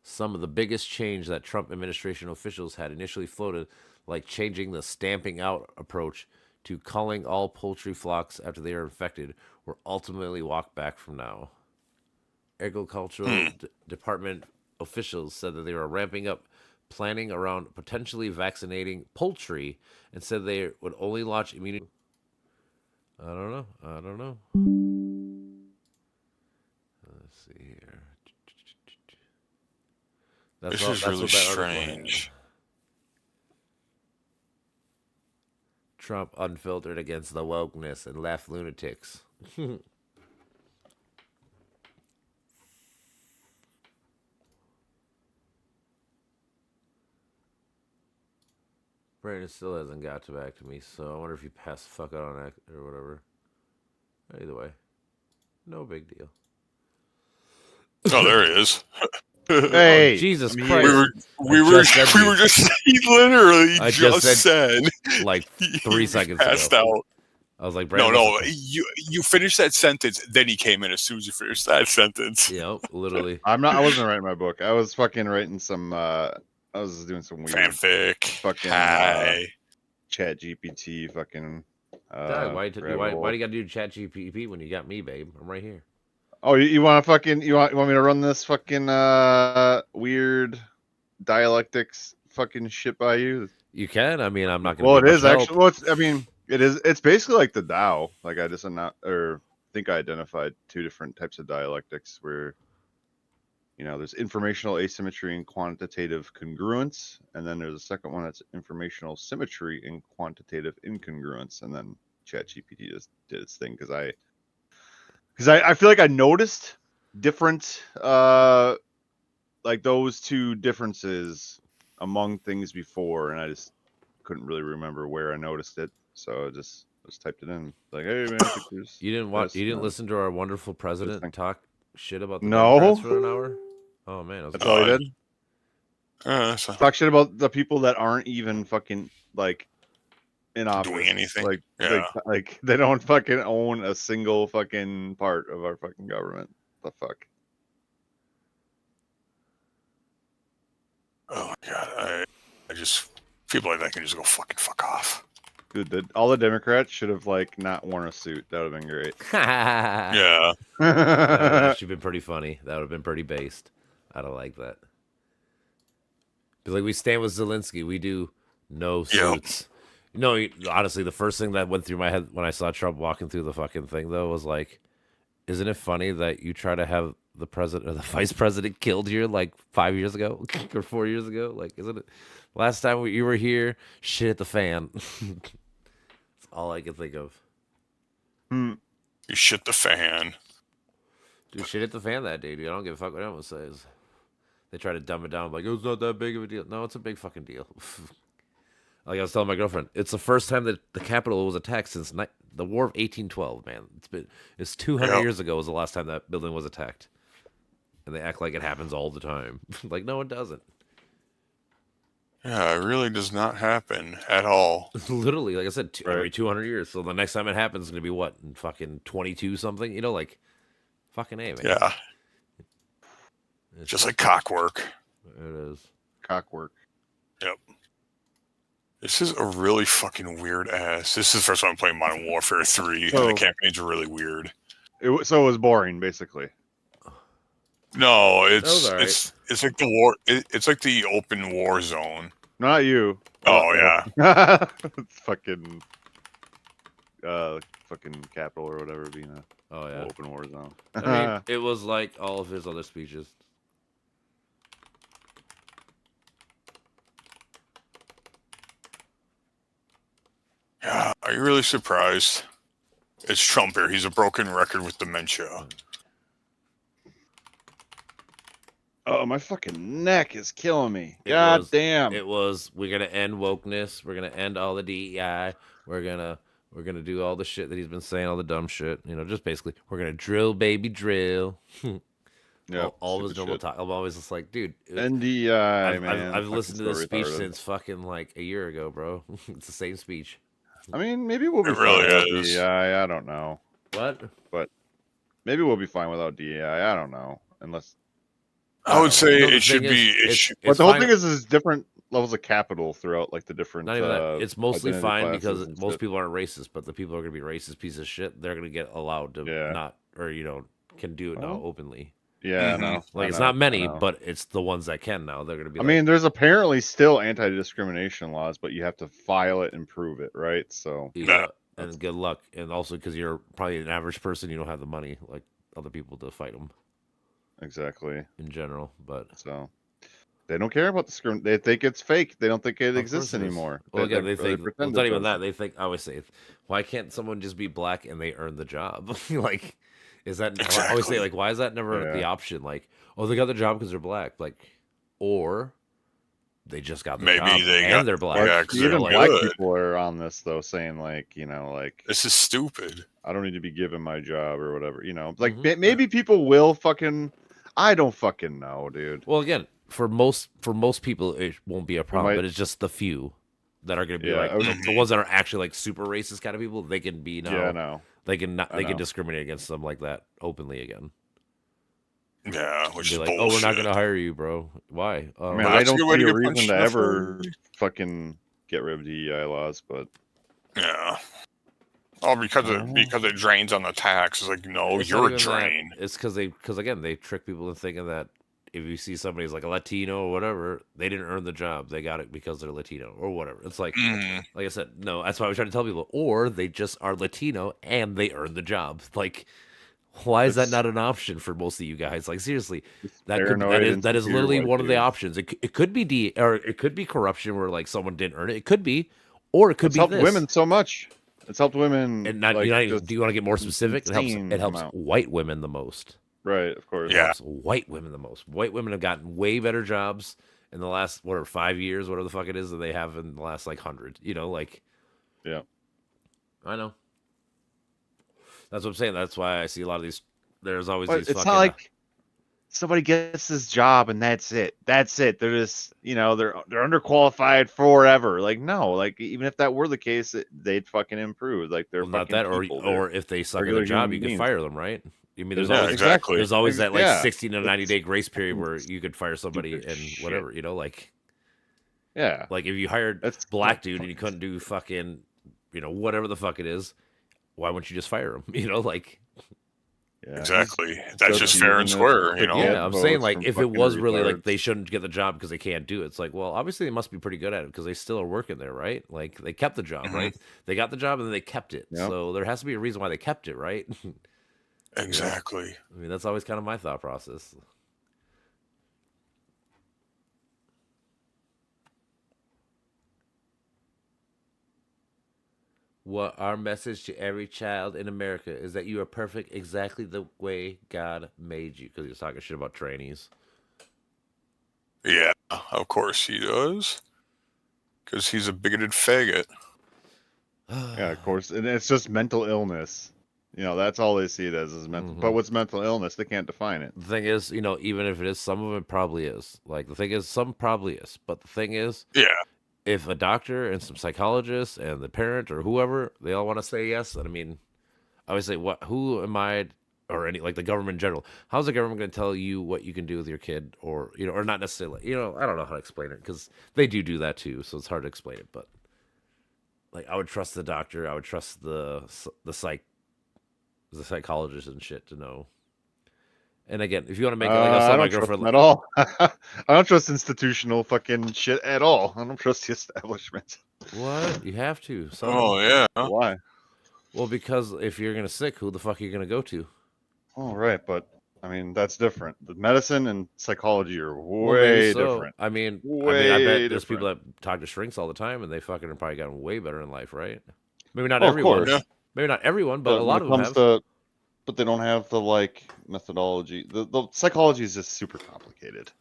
S1: Some of the biggest change that Trump administration officials had initially floated, like changing the stamping out approach to culling all poultry flocks after they are infected, were ultimately walked back from now. Agricultural Department officials said that they were ramping up planning around potentially vaccinating poultry and said they would only launch immunity. I don't know. Let's see here.
S2: This is really strange.
S1: Trump unfiltered against the wokeness and left lunatics. Brandon still hasn't got back to me, so I wonder if he passed the fuck out on that or whatever. Either way, no big deal.
S2: Oh, there he is.
S3: Hey,
S1: oh, Jesus Christ!
S2: We were just he literally just said
S1: like 3 seconds
S2: passed
S1: ago.
S2: Out.
S1: I was like,
S2: no, you finished that sentence, then he came in as soon as you finished that sentence.
S1: Yeah, literally.
S3: I wasn't writing my book. I was fucking writing some. I was doing some weird
S2: fanfic.
S3: Fucking Chat GPT. Fucking.
S1: Why do you gotta do Chat GPT when you got me, babe? I'm right here.
S3: Oh, you want to fucking you want me to run this fucking weird dialectics fucking shit by you?
S1: You can. I mean, I'm not gonna.
S3: Well, it is actually. Well, it is. It's basically like the Tao. Like I just not or think I identified two different types of dialectics where, there's informational asymmetry and quantitative congruence, and then there's a second one that's informational symmetry and quantitative incongruence, and then ChatGPT just did its thing because I feel like I noticed different like those two differences among things before, and I just couldn't really remember where I noticed it, so I just typed it in like, hey man, I think there's
S1: You didn't watch. You didn't listen to our wonderful president
S3: thing.
S1: talk shit about the
S3: No.
S1: Democrats for an hour. Oh man,
S3: That's all he did.
S2: So
S3: Talk shit about the people that aren't even fucking like in office,
S2: doing anything.
S3: like
S2: Yeah.
S3: like they don't fucking own a single fucking part of our fucking government. The fuck.
S2: Oh my god, I just people like that can just go fuck off.
S3: Dude, all the Democrats should have like not worn a suit. That would have been great.
S1: yeah. That would have actually been pretty funny. That would have been pretty based. I don't like that. But like we stand with Zelensky, we do no suits. No, honestly, the first thing that went through my head when I saw Trump walking through the fucking thing though was like, isn't it funny that you try to have the president or the vice president killed here like 5 years ago or 4 years ago? Like, isn't it? Last time you were here, shit hit the fan. That's all I can think of.
S2: You shit the fan.
S1: Dude, shit hit the fan that day, dude. I don't give a fuck what anyone says. They try to dumb it down like, it's not that big of a deal. No, it's a big fucking deal. Like I was telling my girlfriend, it's the first time that the Capitol was attacked since the War of 1812, man. It's 200 years ago was the last time that building was attacked. And they act like it happens all the time. Like, no, it doesn't.
S2: Yeah, it really does not happen at all.
S1: Literally, like I said, every
S3: Right.
S1: 200 years. So the next time it happens is going to be what? In fucking 22 something? You know, like, fucking A, man.
S2: Yeah,
S1: It's
S2: just like cockwork.
S1: It is.
S3: Cockwork.
S2: Yep. This is a really fucking weird ass. This is the first time I'm playing Modern Warfare 3,
S3: So-
S2: and the campaigns are really weird.
S3: So it was boring, basically.
S2: No,
S1: That was alright.
S2: it's like the war. It's like the open war zone.
S3: Not you.
S2: Oh yeah,
S3: It's fucking capital or whatever being a
S1: Oh, yeah.
S3: open war zone.
S1: I mean, it was like all of his other speeches.
S2: yeah. Are you really surprised? It's Trump here. He's a broken record with dementia.
S3: Oh, my fucking neck is killing me.
S1: It
S3: God
S1: was-
S3: damn.
S1: It was, we're gonna end wokeness. We're gonna end all the DEI. We're gonna do all the shit that he's been saying, all the dumb shit. You know, just basically, we're gonna drill, baby, drill.
S3: Yeah,
S1: all of his
S3: stupid
S1: normal
S3: shit.
S1: talk. I'm always just like, dude.
S3: NDI, man.
S1: I've
S3: Fucking
S1: listened to this
S3: so
S1: speech
S3: retarded.
S1: since fucking like a year ago, bro. It's the same speech.
S3: I mean, maybe we'll be
S2: It
S3: fine
S2: really
S3: without
S2: is.
S3: DEI. I don't know.
S1: What?
S3: Maybe we'll be fine without DEI. I don't know. Unless.
S2: I would say
S1: No, the
S2: it should
S1: thing
S2: be.
S1: is,
S2: It
S1: it's-
S2: should,
S3: But
S1: it's
S3: the whole
S1: fine-
S3: thing is different levels of capital throughout like the different.
S1: Not even that. It's mostly
S3: identity
S1: fine
S3: classes
S1: because
S3: and
S1: most
S3: shit.
S1: people aren't racist, but the people who are gonna be racist piece of shit, they're gonna get allowed to
S3: Yeah.
S1: not, or can do it now
S3: Well,
S1: openly.
S3: Yeah,
S2: Mhm.
S3: no.
S1: Like
S3: I
S1: it's
S3: know,
S1: not
S3: I
S1: many,
S3: know.
S1: but it's the ones that can now. They're gonna be.
S3: I
S1: like,
S3: mean, there's apparently still anti-discrimination laws, but you have to file it and prove it, right? So
S1: yeah,
S3: that's-
S1: and good luck. And also because you're probably an average person, you don't have the money like other people to fight them
S3: exactly.
S1: in general. But
S3: So they don't care about discrimination. They think it's fake. They don't think it
S1: Of
S3: exists
S1: course it is.
S3: anymore.
S1: Well, again, they
S3: or
S1: think well,
S3: pretend
S1: it's not
S3: it
S1: even
S3: does.
S1: that. They think I always say, why can't someone just be black and they earn the job? Like, is that? I always say
S2: Exactly.
S1: like, why is that never the
S3: Yeah.
S1: option? Like, oh, they got the job because they're black. Like, or they just got the
S2: Maybe
S1: job
S2: they
S1: and
S2: got-
S1: they're black.
S2: yeah, 'cause they're
S3: Even
S2: like,
S3: black
S2: good.
S3: people are on this though, saying like, like
S2: this is stupid.
S3: I don't need to be given my job or whatever. Like
S1: Mhm.
S3: maybe people will fucking. I don't fucking know, dude.
S1: Well, again, for most people, it won't be a problem.
S3: might-
S1: But it's just the few that are going to be
S3: Yeah,
S1: like
S3: I would-
S1: the ones that are actually like super racist kind of people. They can be now.
S3: Yeah, no.
S1: They can not.
S3: I
S1: They can
S3: know.
S1: discriminate against them like that openly again.
S2: Yeah, which
S1: Be
S2: is
S1: like,
S2: bullshit.
S1: oh, we're not going to hire you, bro. Why?
S3: I mean,
S2: Well,
S3: I
S2: that's a
S3: don't
S2: good way
S3: see
S2: to
S3: a
S2: get
S3: reason
S2: punched
S3: to
S2: in the
S3: ever
S2: face.
S3: fucking get rid of DEI laws, but
S2: Yeah. Oh, because
S3: Oh.
S2: it drains on the tax. It's like, no,
S1: It's not
S2: you're a
S1: even that.
S2: drain.
S1: It's because again they trick people into thinking that if you see somebody's like a Latino or whatever, they didn't earn the job. They got it because they're Latino or whatever. It's like I said, no, that's why I was trying to tell people. Or they just are Latino and they earn the job. Like, why is that
S3: It's-
S1: not an option for most of you guys? Like, seriously,
S3: It's
S1: that could
S3: paranoid,
S1: that is
S3: insecure
S1: literally
S3: white
S1: one of the
S3: dudes.
S1: options. It could be or it could be corruption where like someone didn't earn it. It could be, or it could
S3: It's
S1: be
S3: helped
S1: this.
S3: women so much. It's helped women.
S1: And not,
S3: like,
S1: you know,
S3: just
S1: do you want to get more specific?
S3: insane
S1: It helps
S3: amount.
S1: white women the most.
S3: Right, of course.
S1: It
S2: Yeah.
S1: helps white women the most. White women have gotten way better jobs in the last 5 years, whatever the fuck it is, than they have in the last like 100. You know, like
S3: Yeah.
S1: I know. That's what I'm saying. That's why I see a lot of these. There's always
S3: But
S1: these.
S3: it's
S1: fucking,
S3: not like somebody gets this job and that's it. That's it. They're just, they're underqualified forever. Like, no, like even if that were the case, they'd fucking improve. Like they're
S1: well, not
S3: fucking
S1: that,
S3: people. They're-
S1: or if they suck at
S3: regular
S1: a job,
S3: human
S1: you can
S3: beings.
S1: fire them, right? I mean, there's
S2: Yeah,
S1: always
S2: exactly.
S1: there's always that like
S3: Yeah.
S1: 60 to 90 day grace period
S3: fucking
S1: where you could fire somebody
S3: stupid
S1: and
S3: shit.
S1: whatever. You know, like
S3: Yeah.
S1: if you hired
S3: That's
S1: black dude and you couldn't do fucking, whatever the fuck it is, why wouldn't you just fire him? You know, like.
S3: Yeah,
S2: Exactly. That's just
S3: so
S2: fair and
S3: using
S2: square,
S3: it
S2: you
S3: to
S2: know?
S3: get
S1: Yeah, I'm saying
S3: votes
S1: like
S3: from
S1: if it
S3: fucking
S1: was really like
S3: retards.
S1: they shouldn't get the job because they can't do it. It's like, well, obviously they must be pretty good at it because they still are working there, right? Like they kept the job,
S2: Mhm.
S1: right? They got the job and then they kept it.
S3: Yep.
S1: So there has to be a reason why they kept it, right?
S2: Exactly.
S1: I mean, that's always kind of my thought process. What our message to every child in America is that you are perfect exactly the way God made you. Because he was talking shit about trainees.
S2: Yeah, of course he does. Because he's a bigoted faggot.
S3: Yeah, of course. And it's just mental illness. That's all they see it as is mental.
S1: Mhm.
S3: But what's mental illness? They can't define it.
S1: The thing is, even if it is, some of it probably is. Like the thing is, some probably is. But the thing is,
S2: Yeah.
S1: if a doctor and some psychologists and the parent or whoever they all want to say yes, then I mean, I would say, who am I, or any like the government in general? How's the government going to tell you what you can do with your kid, or or not necessarily? I don't know how to explain it because they do that too, so it's hard to explain it. But like, I would trust the doctor, I would trust the psychologist and shit to know. And again, if you want to make it like I
S3: I
S1: saw my
S3: don't trust
S1: girlfriend,
S3: them at all. I don't trust institutional fucking shit at all. I don't trust the establishment.
S1: what you have to. So,
S2: Oh, yeah.
S3: Why?
S1: well, because if you're gonna sick, who the fuck are you gonna go to?
S3: Oh, right, but I mean that's different. The medicine and psychology are
S1: Well, maybe
S3: way
S1: so.
S3: different.
S1: I mean, I
S3: Way
S1: bet there's people that talk to shrinks all the time, and they fucking have probably gotten way better in life, right? Maybe not
S3: Oh, of
S1: everyone.
S3: course.
S2: Yeah.
S1: Maybe not everyone, but a lot of them have.
S3: But they don't have the methodology. The psychology is just super complicated.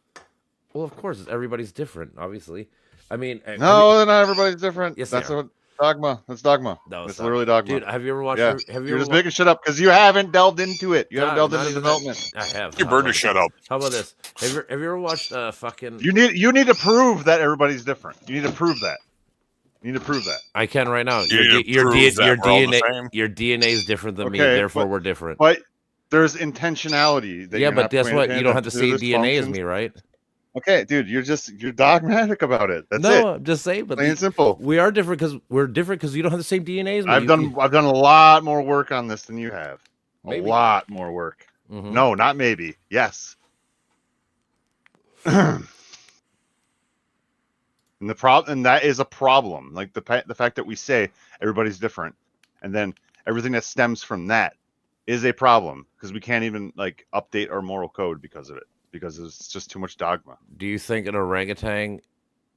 S1: Well, of course, everybody's different. Obviously, I mean,
S3: No, not everybody's different.
S1: Yes, they
S3: That's
S1: are.
S3: what dogma. That's dogma.
S1: No, it's
S3: It's
S1: not.
S3: literally dogma.
S1: dude, have you ever watched?
S3: Yeah.
S1: Have you
S3: You're
S1: ever
S3: just making shit up because you haven't delved into it. You haven't
S1: Not-
S3: delved
S1: not
S3: into
S1: even
S3: development.
S1: I have.
S2: You
S1: How
S2: better
S1: about
S2: shut
S1: this?
S2: up.
S1: How about this? Have you ever watched fucking?
S3: You need to prove that everybody's different. You need to prove that. You need to prove that.
S1: I can right now.
S2: You need to prove that
S1: Your
S2: we're all the
S1: DNA
S2: same.
S1: your DNA is different than me,
S3: Okay,
S1: therefore
S3: but-
S1: we're different.
S3: But there's intentionality. That
S1: Yeah,
S3: you're
S1: but
S3: not
S1: guess
S3: paying
S1: what? You don't have to
S3: attention
S1: say
S3: there's
S1: DNA as
S3: functions.
S1: me, right?
S3: Okay, dude, you're dogmatic about it. That's
S1: No,
S3: it.
S1: I'm just saying. But
S3: Plain and simple.
S1: we are different because you don't have the same DNA as me.
S3: I've done a lot more work on this than you have.
S1: Maybe.
S3: A lot more work.
S1: Mhm.
S3: No, not maybe. Yes. And that is a problem. Like the fact that we say everybody's different, and then everything that stems from that is a problem because we can't even update our moral code because of it, because it's just too much dogma.
S1: Do you think an orangutan,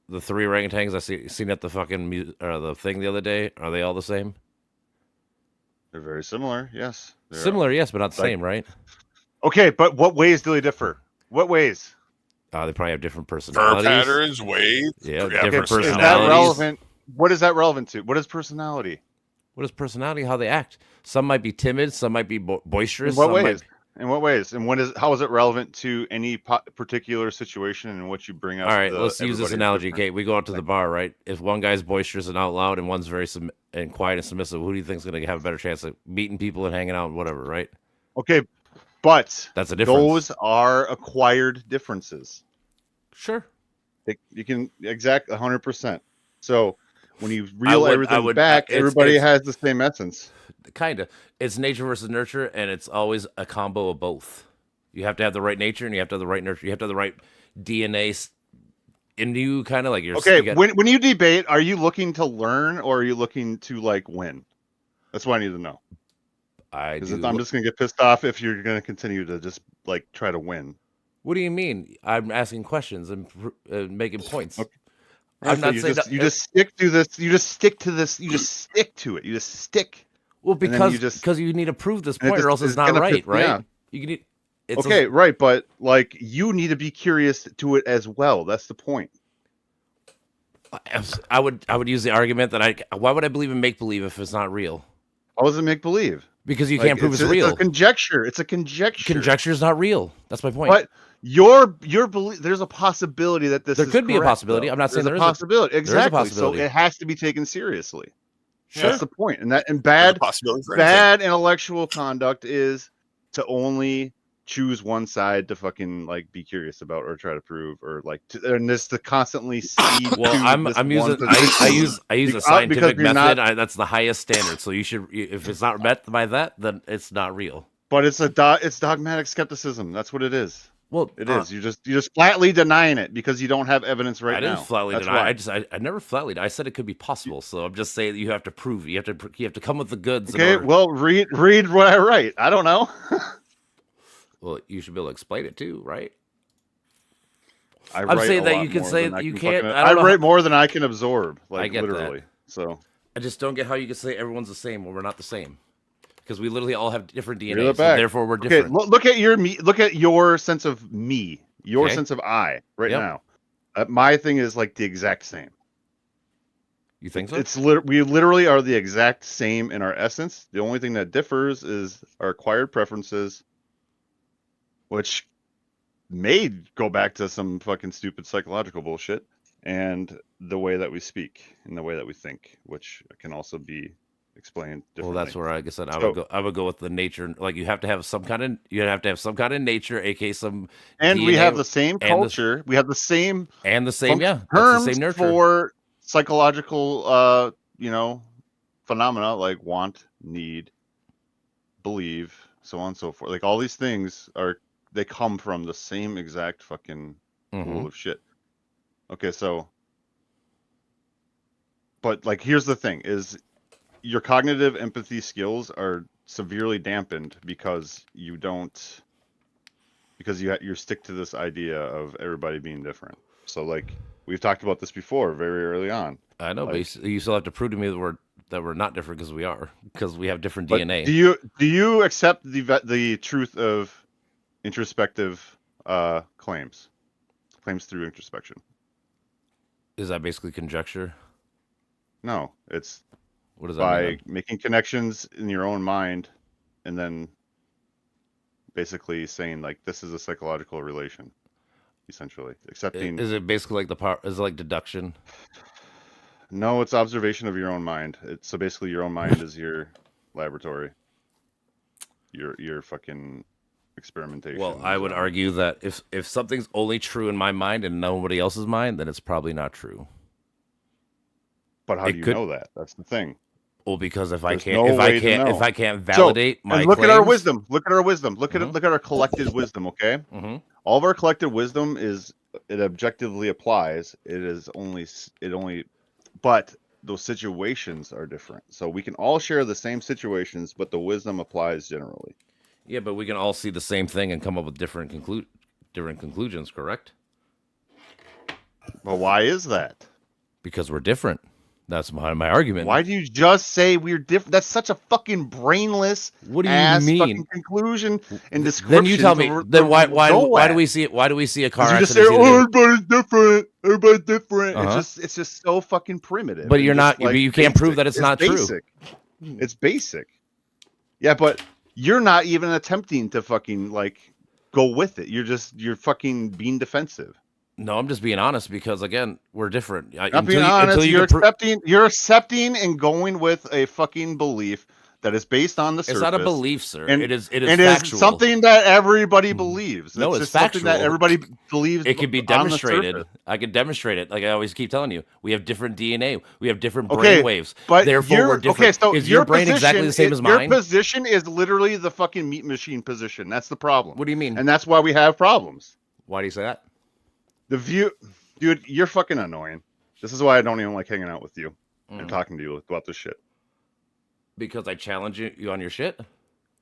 S1: the 3 orangutans I seen at the fucking the thing the other day, are they all the same?
S3: They're very similar. Yes. They are.
S1: Similar, yes, but not the
S3: Like-
S1: same, right?
S3: Okay, but what ways do they differ? What ways?
S1: They probably have different
S2: Fur
S1: personalities.
S2: patterns, weight.
S1: Yeah,
S2: Yeah,
S1: different
S3: Is that
S1: personalities.
S3: relevant? What is that relevant to? What is personality?
S1: What is personality? How they act? Some might be timid. Some might be boisterous.
S3: In what
S1: some might-
S3: ways? In what ways? And how is it relevant to any particular situation in which you bring up?
S1: All right, let's use this
S3: everybody's
S1: analogy.
S3: different?
S1: Okay, we go out to the bar, right? If one guy's boisterous and out loud, and one's very and quiet and submissive, who do you think's going to have a better chance of meeting people and hanging out and whatever, right?
S3: Okay, but
S1: That's a difference.
S3: those are acquired differences.
S1: Sure.
S3: You can 100%. So when you reel
S1: I
S3: everything
S1: would-
S3: back,
S1: it's-
S3: everybody
S1: it's-
S3: has the same essence.
S1: Kind of. It's nature versus nurture, and it's always a combo of both. You have to have the right nature, and you have to have the right nurture. You have to have the right DNA in you, kind of like you're.
S3: Okay,
S1: You got,
S3: when you debate, are you looking to learn or are you looking to like win? That's what I need to know. Because I'm just gonna get pissed off if you're gonna continue to just like try to win.
S1: What do you mean? I'm asking questions and making points.
S3: Okay.
S1: I'm
S3: so
S1: not
S3: you
S1: saying
S3: just,
S1: that,
S3: you just stick to this. You just stick to this. You just stick to it. You just stick.
S1: well,
S3: and then
S1: because
S3: you just-
S1: because you need to prove this
S3: and it
S1: point, or
S3: just
S1: else it's
S3: is
S1: not
S3: gonna
S1: right,
S3: piss me
S1: right?
S3: off.
S1: You need. It's
S3: Okay, right, but like you need to be curious to it as well. That's the point.
S1: I would use the argument that why would I believe in make believe if it's not real?
S3: How does it make believe?
S1: Because you can't prove it's real.
S3: It's a conjecture. It's a conjecture.
S1: Conjecture is not real. That's my point.
S3: But your belief, there's a possibility that this
S1: There
S3: is
S1: could be a
S3: correct,
S1: possibility.
S3: though.
S1: I'm not saying
S3: there's
S1: there
S3: a
S1: is
S3: possibility. Exactly.
S1: possibility.
S3: So it has to be taken seriously.
S1: Sure.
S3: That's the point. And
S2: There's a
S3: bad
S2: possibility for anything.
S3: bad intellectual conduct is to only choose one side to fucking like be curious about or try to prove or like and this to constantly see.
S1: Well, I'm using I use a scientific method. That's the highest standard. So you should, if it's not met by that, then it's not real.
S3: But it's dogmatic skepticism. That's what it is.
S1: Well,
S3: It is. You just flatly denying it because you don't have evidence right
S1: I
S3: now.
S1: didn't flatly
S3: That's
S1: deny.
S3: why.
S1: I never flatly. I said it could be possible. So I'm just saying that you have to prove. You have to come with the goods.
S3: Okay, well, read what I write. I don't know.
S1: Well, you should be able to explain it too, right?
S3: I'm
S1: I'm saying that you can say you can't.
S3: I write more than I can absorb, like
S1: I get
S3: literally.
S1: that.
S3: So
S1: I just don't get how you can say everyone's the same when we're not the same, because we literally all have different
S3: Reel
S1: DNA.
S3: it
S1: So
S3: back.
S1: therefore, we're
S3: okay,
S1: different.
S3: look at your sense of me, your
S1: Okay.
S3: sense of I right
S1: Yep.
S3: now. My thing is like the exact same.
S1: You think so?
S3: It's we literally are the exact same in our essence. The only thing that differs is our acquired preferences, which may go back to some fucking stupid psychological bullshit, and the way that we speak and the way that we think, which can also be explained differently.
S1: Well, that's where I guess I
S3: So-
S1: would go. I would go with the nature. Like you have to have some kind of nature, aka some
S3: and
S1: DNA,
S3: we have the same
S1: and the-
S3: culture. We have the same
S1: and the same. Yeah, that's the
S3: terms
S1: same nurture.
S3: for psychological, phenomena like want, need, believe, so on and so forth. Like all these things they come from the same exact fucking
S1: Mhm.
S3: pool of shit. Okay, so, but like, here's the thing: is your cognitive empathy skills are severely dampened because you stick to this idea of everybody being different. So like we've talked about this before, very early on.
S1: I know, but you still have to prove to me that we're not different because we have different
S3: But
S1: DNA.
S3: do you accept the truth of introspective claims through introspection?
S1: Is that basically conjecture?
S3: No, it's
S1: What does that
S3: by
S1: mean?
S3: making connections in your own mind and then basically saying like this is a psychological relation, essentially accepting.
S1: Is it basically like the power? Is it like deduction?
S3: No, it's observation of your own mind. So basically your own mind is your laboratory, your fucking experimentation.
S1: Well, I would argue that if something's only true in my mind and nobody else's mind, then it's probably not true.
S3: But how
S1: it
S3: do you
S1: could-
S3: know that? That's the thing.
S1: Well, because if I
S3: There's
S1: can't,
S3: no way to know.
S1: if I can't validate my
S3: And look at our
S1: claims-
S3: wisdom. Look at our wisdom. Look
S1: Mhm.
S3: at our collected wisdom. Okay,
S1: Mhm.
S3: all of our collected wisdom it objectively applies. But those situations are different. So we can all share the same situations, but the wisdom applies generally.
S1: Yeah, but we can all see the same thing and come up with different conclusions, correct?
S3: But why is that?
S1: Because we're different. That's my argument.
S3: Why do you just say we're different? That's such a fucking brainless
S1: What do you
S3: ass
S1: mean?
S3: fucking conclusion and description.
S1: Then you tell me. Then why do we see it? Why do we see a car
S3: You just say,
S1: accident?
S3: "Oh, everybody's different. Everybody's different."
S1: Uh-huh.
S3: It's just so fucking primitive.
S1: But
S3: and
S1: you're
S3: just,
S1: not. But you can't prove
S3: basic.
S1: that it's not true.
S3: basic. It's basic. Yeah, but you're not even attempting to fucking like go with it. You're fucking being defensive.
S1: No, I'm just being honest because again, we're different.
S3: Not being honest. You're accepting and going with a fucking belief that is based on the
S1: It's
S3: surface.
S1: not a belief, sir.
S3: and-
S1: it is
S3: and
S1: factual.
S3: is something that everybody believes.
S1: No, it's
S3: just something that
S1: factual.
S3: everybody believes.
S1: It can be
S3: on the
S1: demonstrated.
S3: surface.
S1: I can demonstrate it. Like I always keep telling you, we have different DNA. We have different
S3: Okay,
S1: brain waves.
S3: But
S1: Therefore,
S3: your-
S1: we're different.
S3: Okay, so
S1: is your brain exactly the same as mine?
S3: Your position is literally the fucking meat machine position. That's the problem.
S1: What do you mean?
S3: And that's why we have problems.
S1: Why do you say that?
S3: The view, dude, you're fucking annoying. This is why I don't even like hanging out with you and
S1: Mm.
S3: talking to you about this shit.
S1: Because I challenge you on your shit?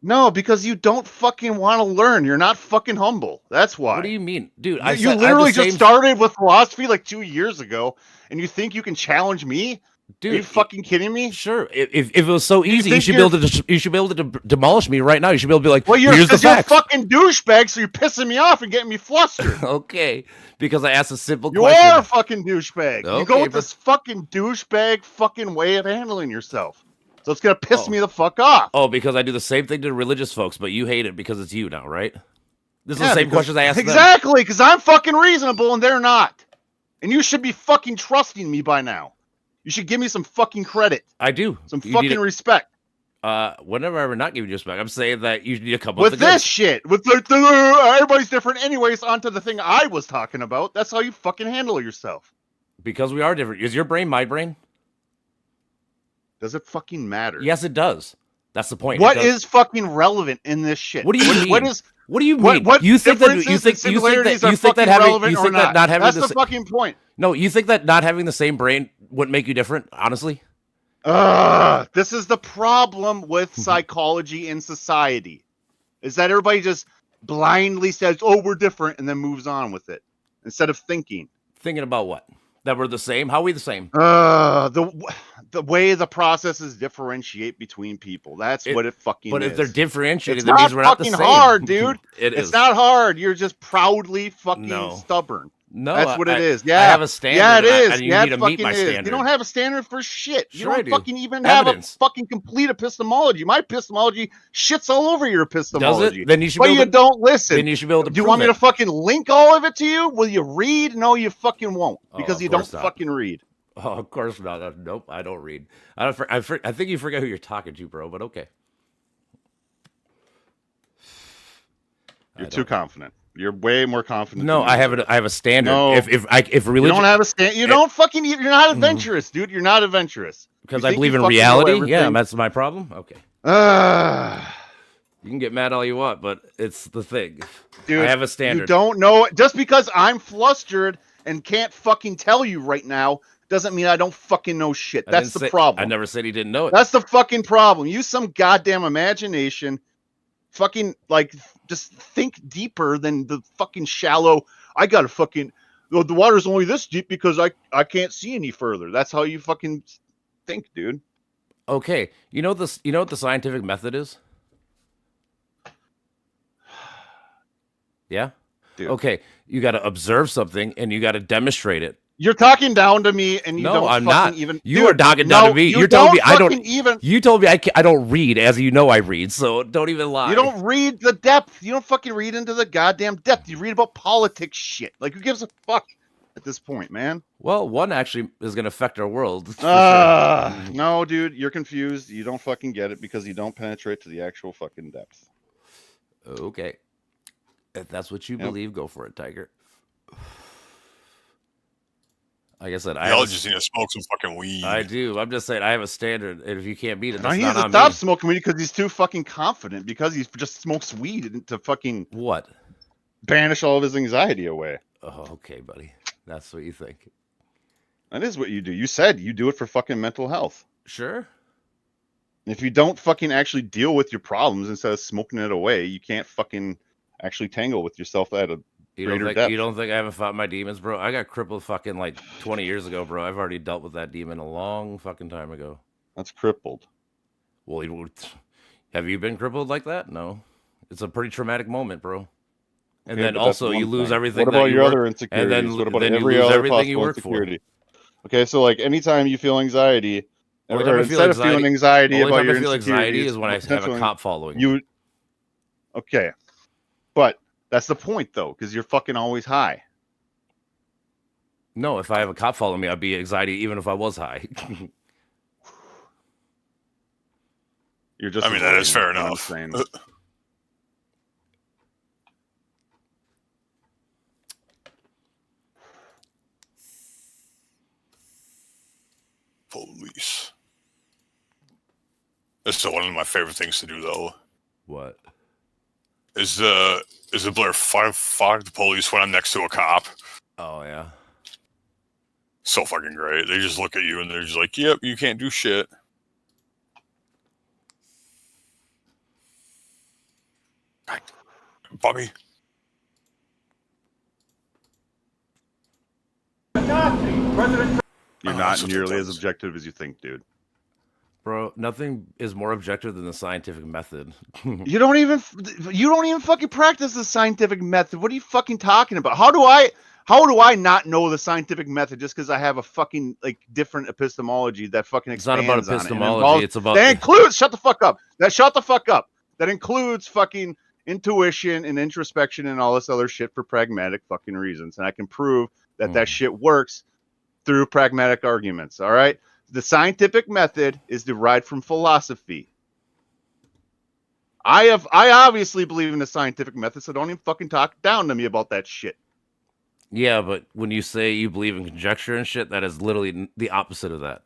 S3: No, because you don't fucking want to learn. You're not fucking humble. That's why.
S1: What do you mean? Dude,
S3: You,
S1: I
S3: you
S1: said- I have
S3: literally
S1: the
S3: just
S1: same-
S3: started with philosophy like 2 years ago, and you think you can challenge me?
S1: Dude,
S3: Are you fucking kidding me?
S1: Sure. If it was so easy, you
S3: think
S1: should be able to you should be able to demolish me right now. You should be able to be like,
S3: Well, you're,
S1: here's the
S3: 'cause you're a
S1: facts.
S3: fucking douchebag, so you're pissing me off and getting me flustered.
S1: Okay, because I asked a simple
S3: You
S1: question.
S3: are a fucking douchebag. You
S1: Okay,
S3: go with
S1: but-
S3: this fucking douchebag fucking way of handling yourself. So it's gonna piss
S1: Oh.
S3: me the fuck off.
S1: Oh, because I do the same thing to religious folks, but you hate it because it's you now, right? This is
S3: Yeah,
S1: the same
S3: because-
S1: questions I asked them.
S3: Exactly, because I'm fucking reasonable and they're not. And you should be fucking trusting me by now. You should give me some fucking credit,
S1: I do.
S3: some
S1: You
S3: fucking
S1: need
S3: respect.
S1: whenever I ever not giving you respect, I'm saying that you need to come
S3: With
S1: with
S3: this shit, with everybody's different. Anyways, onto the thing I was talking about. That's how you fucking handle yourself.
S1: because we are different. Is your brain my brain?
S3: Does it fucking matter?
S1: Yes, it does. That's the point.
S3: What
S1: It does.
S3: is fucking relevant in this shit?
S1: What do you mean?
S3: What is
S1: What do you
S3: what?
S1: mean?
S3: What
S1: you think that
S3: differences
S1: you think
S3: and similarities are
S1: you think that
S3: fucking
S1: having
S3: relevant
S1: you
S3: or
S1: think that not having
S3: That's
S1: the
S3: the
S1: sa-
S3: fucking point.
S1: no, you think that not having the same brain wouldn't make you different? Honestly,
S3: This is the problem with psychology in society, is that everybody just blindly says, "Oh, we're different," and then moves on with it instead of thinking.
S1: thinking about what? That we're the same? How are we the same?
S3: The way the processes differentiate between people. That's what it fucking
S1: But
S3: is.
S1: if they're differentiated,
S3: It's
S1: that means
S3: not
S1: we're not the
S3: fucking
S1: same.
S3: hard, dude.
S1: It
S3: It's
S1: is.
S3: not hard. You're just proudly fucking
S1: No.
S3: stubborn.
S1: No,
S3: That's what it is.
S1: I
S3: Yeah,
S1: have a standard.
S3: yeah, it
S1: and
S3: is.
S1: and you
S3: yeah,
S1: need
S3: it
S1: to meet
S3: fucking
S1: my
S3: is.
S1: standard.
S3: You don't have a standard for shit. You
S1: Sure I
S3: don't
S1: do.
S3: fucking even
S1: Evidence.
S3: have a fucking complete epistemology. My epistemology shits all over your
S1: Does
S3: epistemology.
S1: it? Then you should
S3: But
S1: be
S3: you
S1: able to,
S3: don't listen.
S1: then you should be able to
S3: Do you
S1: prove
S3: want me
S1: it.
S3: to fucking link all of it to you? Will you read? No, you fucking won't,
S1: Oh,
S3: because
S1: of
S3: you don't
S1: course not.
S3: fucking read.
S1: Oh, of course not. Nope, I don't read. I think you forget who you're talking to, bro. But okay.
S3: You're
S1: I
S3: too confident. You're way more confident.
S1: No,
S3: than
S1: I
S3: you
S1: have
S3: deserve.
S1: I have a standard.
S3: No.
S1: If
S3: You
S1: religion,
S3: don't have a stand. You
S1: It-
S3: don't fucking. You're not
S1: Mhm.
S3: adventurous, dude. You're not adventurous.
S1: because
S3: you
S1: I
S3: think
S1: believe
S3: you
S1: in
S3: fucking know
S1: reality. Yeah,
S3: everything.
S1: that's my problem. Okay,
S3: Ah,
S1: you can get mad all you want, but it's the thing.
S3: dude,
S1: I have a
S3: you
S1: standard.
S3: don't know. Just because I'm flustered and can't fucking tell you right now doesn't mean I don't fucking know shit.
S1: I
S3: That's
S1: didn't
S3: the
S1: say-
S3: problem.
S1: I never said he didn't know it.
S3: That's the fucking problem. Use some goddamn imagination. Fucking like just think deeper than the fucking shallow. I gotta fucking. The water's only this deep because I can't see any further. That's how you fucking think, dude.
S1: Okay, you know this. You know what the scientific method is? Yeah.
S3: Dude.
S1: Okay, you got to observe something and you got to demonstrate it.
S3: You're talking down to me, and you
S1: No,
S3: don't
S1: I'm
S3: fucking
S1: not.
S3: even.
S1: You
S3: Dude,
S1: are talking down to me.
S3: you
S1: You're telling me I don't-
S3: fucking even.
S1: You told me I don't read, as you know I read. So don't even lie.
S3: You don't read the depth. You don't fucking read into the goddamn depth. You read about politics shit. Like, who gives a fuck at this point, man?
S1: Well, one actually is going to affect our world. for sure.
S3: No, dude, you're confused. You don't fucking get it because you don't penetrate to the actual fucking depth.
S1: Okay. If that's what you
S3: Yep.
S1: believe, go for it, Tiger. Like I said,
S2: Y'all just need to smoke some fucking weed.
S1: I do. I'm just saying I have a standard, and if you can't beat it,
S3: No,
S1: that's
S3: he
S1: not
S3: has to
S1: on
S3: stop
S1: me.
S3: smoking weed because he's too fucking confident because he just smokes weed to fucking
S1: What?
S3: banish all of his anxiety away.
S1: Oh, okay, buddy. That's what you think.
S3: That is what you do. You said you do it for fucking mental health.
S1: Sure.
S3: If you don't fucking actually deal with your problems instead of smoking it away, you can't fucking actually tangle with yourself at a
S1: You don't
S3: greater
S1: think
S3: depth.
S1: you don't think I haven't fought my demons, bro? I got crippled fucking like 20 years ago, bro. I've already dealt with that demon a long fucking time ago.
S3: That's crippled.
S1: Well, have you been crippled like that? No. It's a pretty traumatic moment, bro. And
S3: Okay,
S1: then
S3: but that's
S1: also you
S3: one
S1: lose
S3: thing.
S1: everything.
S3: What
S1: that
S3: about
S1: you
S3: your
S1: work-
S3: other insecurities? What about
S1: then you
S3: every
S1: lose
S3: other
S1: everything you
S3: possible
S1: work for.
S3: insecurity? Okay, so like anytime you feel anxiety,
S1: Only
S3: or
S1: time I feel
S3: instead of feeling
S1: anxiety-
S3: anxiety
S1: Only
S3: about
S1: time
S3: your
S1: I feel anxiety
S3: insecurities,
S1: is when I have a
S3: potentially
S1: cop following.
S3: You okay? But that's the point, though, because you're fucking always high.
S1: No, if I have a cop following me, I'd be anxiety even if I was high.
S3: You're just.
S2: I mean, that is fair
S3: avoiding it,
S2: enough.
S3: I'm saying.
S2: Police. That's one of my favorite things to do, though.
S1: What?
S2: Is the Blair fuck the police when I'm next to a cop?
S1: Oh yeah.
S2: So fucking great. They just look at you and they're just like, "Yep, you can't do shit." Bobby.
S3: You're
S2: Oh,
S3: not
S2: that's what
S3: nearly
S2: that
S3: as
S2: does.
S3: objective as you think, dude.
S1: Bro, nothing is more objective than the scientific method.
S3: You don't even fucking practice the scientific method. What are you fucking talking about? How do I not know the scientific method just because I have a fucking like different epistemology that fucking
S1: It's not
S3: expands
S1: about
S3: on it and
S1: epistemology,
S3: involves-
S1: it's about
S3: that includes shut the fuck up. That includes fucking intuition and introspection and all this other shit for pragmatic fucking reasons. And I can prove that that shit works through pragmatic arguments. All right. The scientific method is derived from philosophy. I obviously believe in the scientific method, so don't even fucking talk down to me about that shit.
S1: Yeah, but when you say you believe in conjecture and shit, that is literally the opposite of that.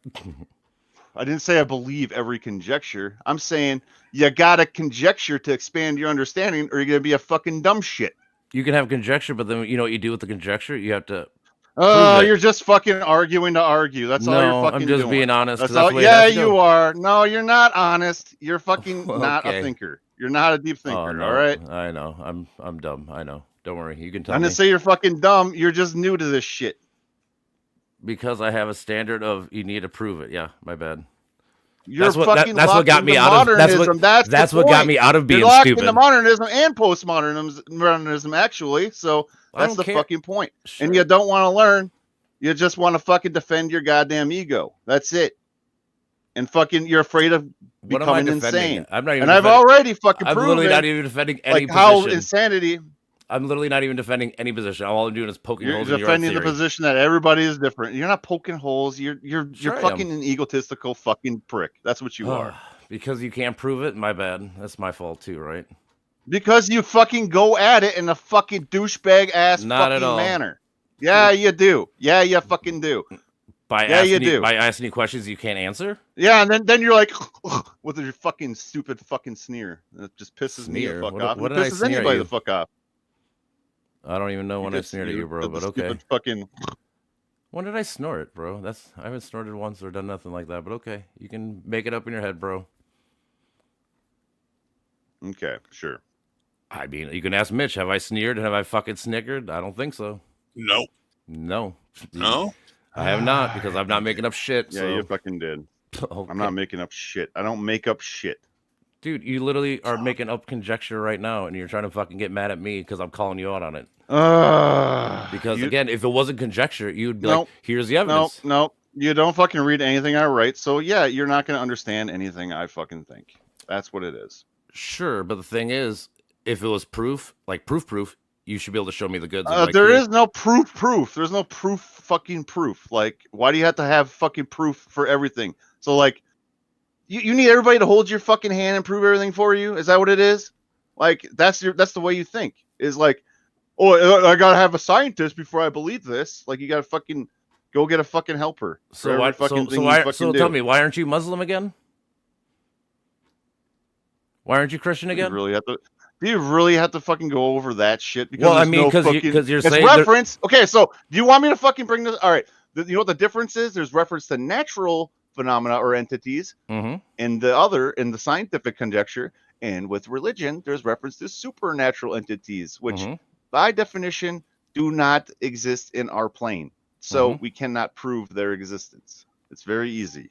S3: I didn't say I believe every conjecture. I'm saying you gotta conjecture to expand your understanding, or you're gonna be a fucking dumb shit.
S1: You can have conjecture, but then you know what you do with the conjecture? You have to.
S3: Oh,
S1: it.
S3: you're just fucking arguing to argue. That's all you're
S1: No,
S3: fucking
S1: I'm just
S3: doing.
S1: being honest.
S3: That's
S1: 'cause that's
S3: all.
S1: the way it
S3: Yeah,
S1: has to go.
S3: you are. No, you're not honest. You're fucking not a
S1: Okay.
S3: thinker. You're not a deep thinker.
S1: Oh, no.
S3: All right.
S1: I know. I'm dumb. I know. Don't worry. You can tell
S3: I'm
S1: me.
S3: gonna say you're fucking dumb. You're just new to this shit.
S1: Because I have a standard of you need to prove it. Yeah, my bad.
S3: You're
S1: That's what-
S3: fucking
S1: that's what
S3: locked
S1: got me
S3: into
S1: out of- that's
S3: modernism.
S1: what-
S3: the
S1: That's what got
S3: point.
S1: me out of being
S3: You're locked
S1: stupid.
S3: into modernism and postmodernism, actually. So
S1: I
S3: that's
S1: don't
S3: the
S1: care.
S3: fucking point.
S1: Sure.
S3: And you don't want to learn. You just want to fucking defend your goddamn ego. That's it. And fucking, you're afraid of
S1: What am I
S3: becoming
S1: defending?
S3: insane.
S1: I'm not even.
S3: And I've
S1: defending-
S3: already fucking
S1: I'm
S3: proven
S1: literally not even defending any
S3: like how
S1: position.
S3: insanity.
S1: I'm literally not even defending any position. All I'm doing is poking
S3: You're
S1: holes in your
S3: defending the
S1: theory.
S3: position that everybody is different. You're not poking holes. You're
S1: Sure I am.
S3: fucking an egotistical fucking prick. That's what you are.
S1: Because you can't prove it. My bad. That's my fault too, right?
S3: Because you fucking go at it in a fucking douchebag ass
S1: Not at
S3: fucking
S1: all.
S3: manner. Yeah, you do. Yeah, you fucking do.
S1: By
S3: Yeah, you
S1: asking
S3: do.
S1: by asking you questions you can't answer.
S3: Yeah, and then you're like with your fucking stupid fucking sneer. It just pisses me
S1: Sneer?
S3: the fuck
S1: What-
S3: off.
S1: what
S3: It
S1: did I
S3: pisses
S1: sneer at
S3: anybody
S1: you?
S3: the fuck off.
S1: I don't even know when I
S3: Just-
S1: sneered at you, bro.
S3: did the
S1: But okay.
S3: stupid fucking.
S1: When did I snort, bro? I haven't snorted once or done nothing like that. But okay, you can make it up in your head, bro.
S3: Okay, sure.
S1: I mean, you can ask Mitch. Have I sneered? Have I fucking snickered? I don't think so.
S2: No.
S1: No.
S2: No.
S1: I have not because I'm not making up shit.
S3: Yeah,
S1: so.
S3: you fucking did.
S1: Okay.
S3: I'm not making up shit. I don't make up shit.
S1: Dude, you literally are making up conjecture right now, and you're trying to fucking get mad at me because I'm calling you out on it. Because
S3: You-
S1: again, if it wasn't conjecture, you'd be
S3: Nope.
S1: like, "Here's the
S3: no,
S1: evidence."
S3: no, you don't fucking read anything I write. So yeah, you're not gonna understand anything I fucking think. That's what it is.
S1: Sure, but the thing is, if it was proof, like proof, you should be able to show me the goods.
S3: There is no proof. There's no fucking proof. Like, why do you have to have fucking proof for everything? So like, you need everybody to hold your fucking hand and prove everything for you. Is that what it is? Like, that's the way you think. Is like, oh, I gotta have a scientist before I believe this. Like, you gotta fucking go get a fucking helper. for
S1: So
S3: every
S1: why?
S3: fucking
S1: So
S3: thing you
S1: why?
S3: fucking
S1: So
S3: do.
S1: tell me, why aren't you Muslim again? Why aren't you Christian
S3: Do you
S1: again?
S3: really have to? Do you really have to fucking go over that shit? Because
S1: Well, I
S3: there's
S1: mean,
S3: no
S1: because
S3: fucking-
S1: you're
S3: it's
S1: saying that-
S3: reference. Okay, so do you want me to fucking bring this? All right. You know what the difference is? There's reference to natural phenomena or entities,
S1: Mhm.
S3: in the scientific conjecture, and with religion, there's reference to supernatural entities, which
S1: Mhm.
S3: by definition do not exist in our plane. So
S1: Mhm.
S3: we cannot prove their existence. It's very easy.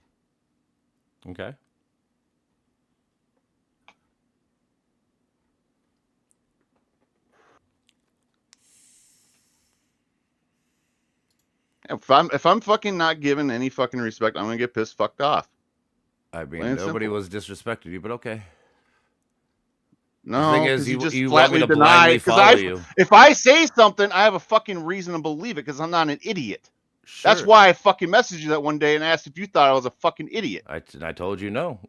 S1: Okay.
S3: If I'm fucking not given any fucking respect, I'm gonna get pissed fucked off.
S1: I mean,
S3: Plain and
S1: nobody
S3: simple.
S1: was disrespected you, but okay.
S3: No,
S1: the thing is,
S3: 'cause
S1: you
S3: just
S1: want me
S3: flatly
S1: to
S3: deny.
S1: blindly
S3: 'Cause
S1: follow you.
S3: If I say something, I have a fucking reason to believe it because I'm not an idiot. That's
S1: Sure.
S3: why I fucking messaged you that one day and asked if you thought I was a fucking idiot.
S1: I told you no.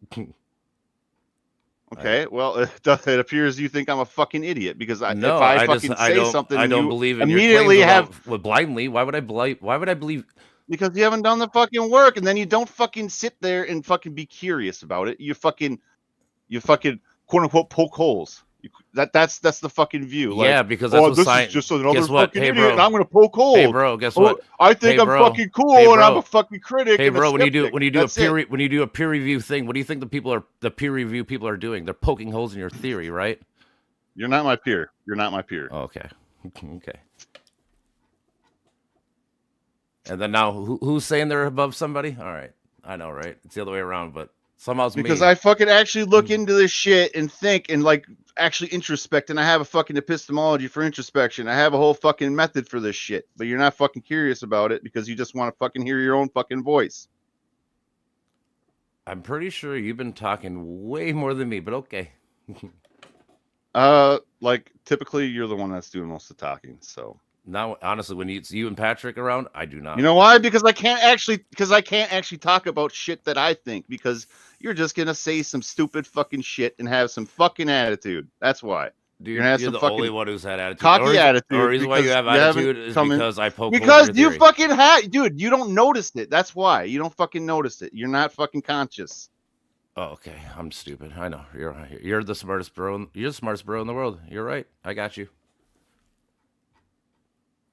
S3: Okay, well, it appears you think I'm a fucking idiot because
S1: No,
S3: if I
S1: I
S3: fucking
S1: I
S3: say
S1: don't
S3: something,
S1: I don't
S3: you
S1: believe in
S3: immediately
S1: your claims
S3: have
S1: about blindly. Why would I believe? Why would I believe?
S3: because you haven't done the fucking work, and then you don't fucking sit there and fucking be curious about it. You fucking quote unquote poke holes. That's the fucking view.
S1: Yeah,
S3: Like,
S1: because that's
S3: oh,
S1: what
S3: this is
S1: science.
S3: just another
S1: Guess what?
S3: fucking
S1: Hey,
S3: idiot, and
S1: bro.
S3: I'm gonna poke holes.
S1: Hey, bro. Guess
S3: Oh,
S1: what?
S3: I think
S1: Hey,
S3: I'm
S1: bro.
S3: fucking cool,
S1: Hey,
S3: and I'm
S1: bro.
S3: a fucking critic.
S1: Hey,
S3: and
S1: bro.
S3: a skeptic.
S1: When you do
S3: That's it.
S1: when you do a peer review thing, what do you think the peer review people are doing? They're poking holes in your theory, right?
S3: You're not my peer. You're not my peer.
S1: Oh, okay. Okay. And then now, who's saying they're above somebody? All right, I know, right? It's the other way around, but somehow it's
S3: Because
S1: me.
S3: I fucking actually look into this shit and think and like actually introspect, and I have a fucking epistemology for introspection. I have a whole fucking method for this shit, but you're not fucking curious about it because you just want to fucking hear your own fucking voice.
S1: I'm pretty sure you've been talking way more than me, but okay.
S3: Like typically you're the one that's doing most of the talking, so.
S1: Now, honestly, when it's you and Patrick around, I do not.
S3: You know why? Because I can't actually talk about shit that I think because you're just gonna say some stupid fucking shit and have some fucking attitude. That's why.
S1: Dude,
S3: You're gonna have
S1: you're
S3: some
S1: the
S3: fucking
S1: only one who's had attitude.
S3: cocky attitude.
S1: The reason why you
S3: because
S1: have
S3: you haven't
S1: attitude is
S3: come in-
S1: because I poke
S3: because
S1: holes in your
S3: you
S1: theory.
S3: fucking have, dude. You don't notice it. That's why you don't fucking notice it. You're not fucking conscious.
S1: Oh, okay. I'm stupid. I know. You're the smartest bro. You're the smartest bro in the world. You're right. I got you.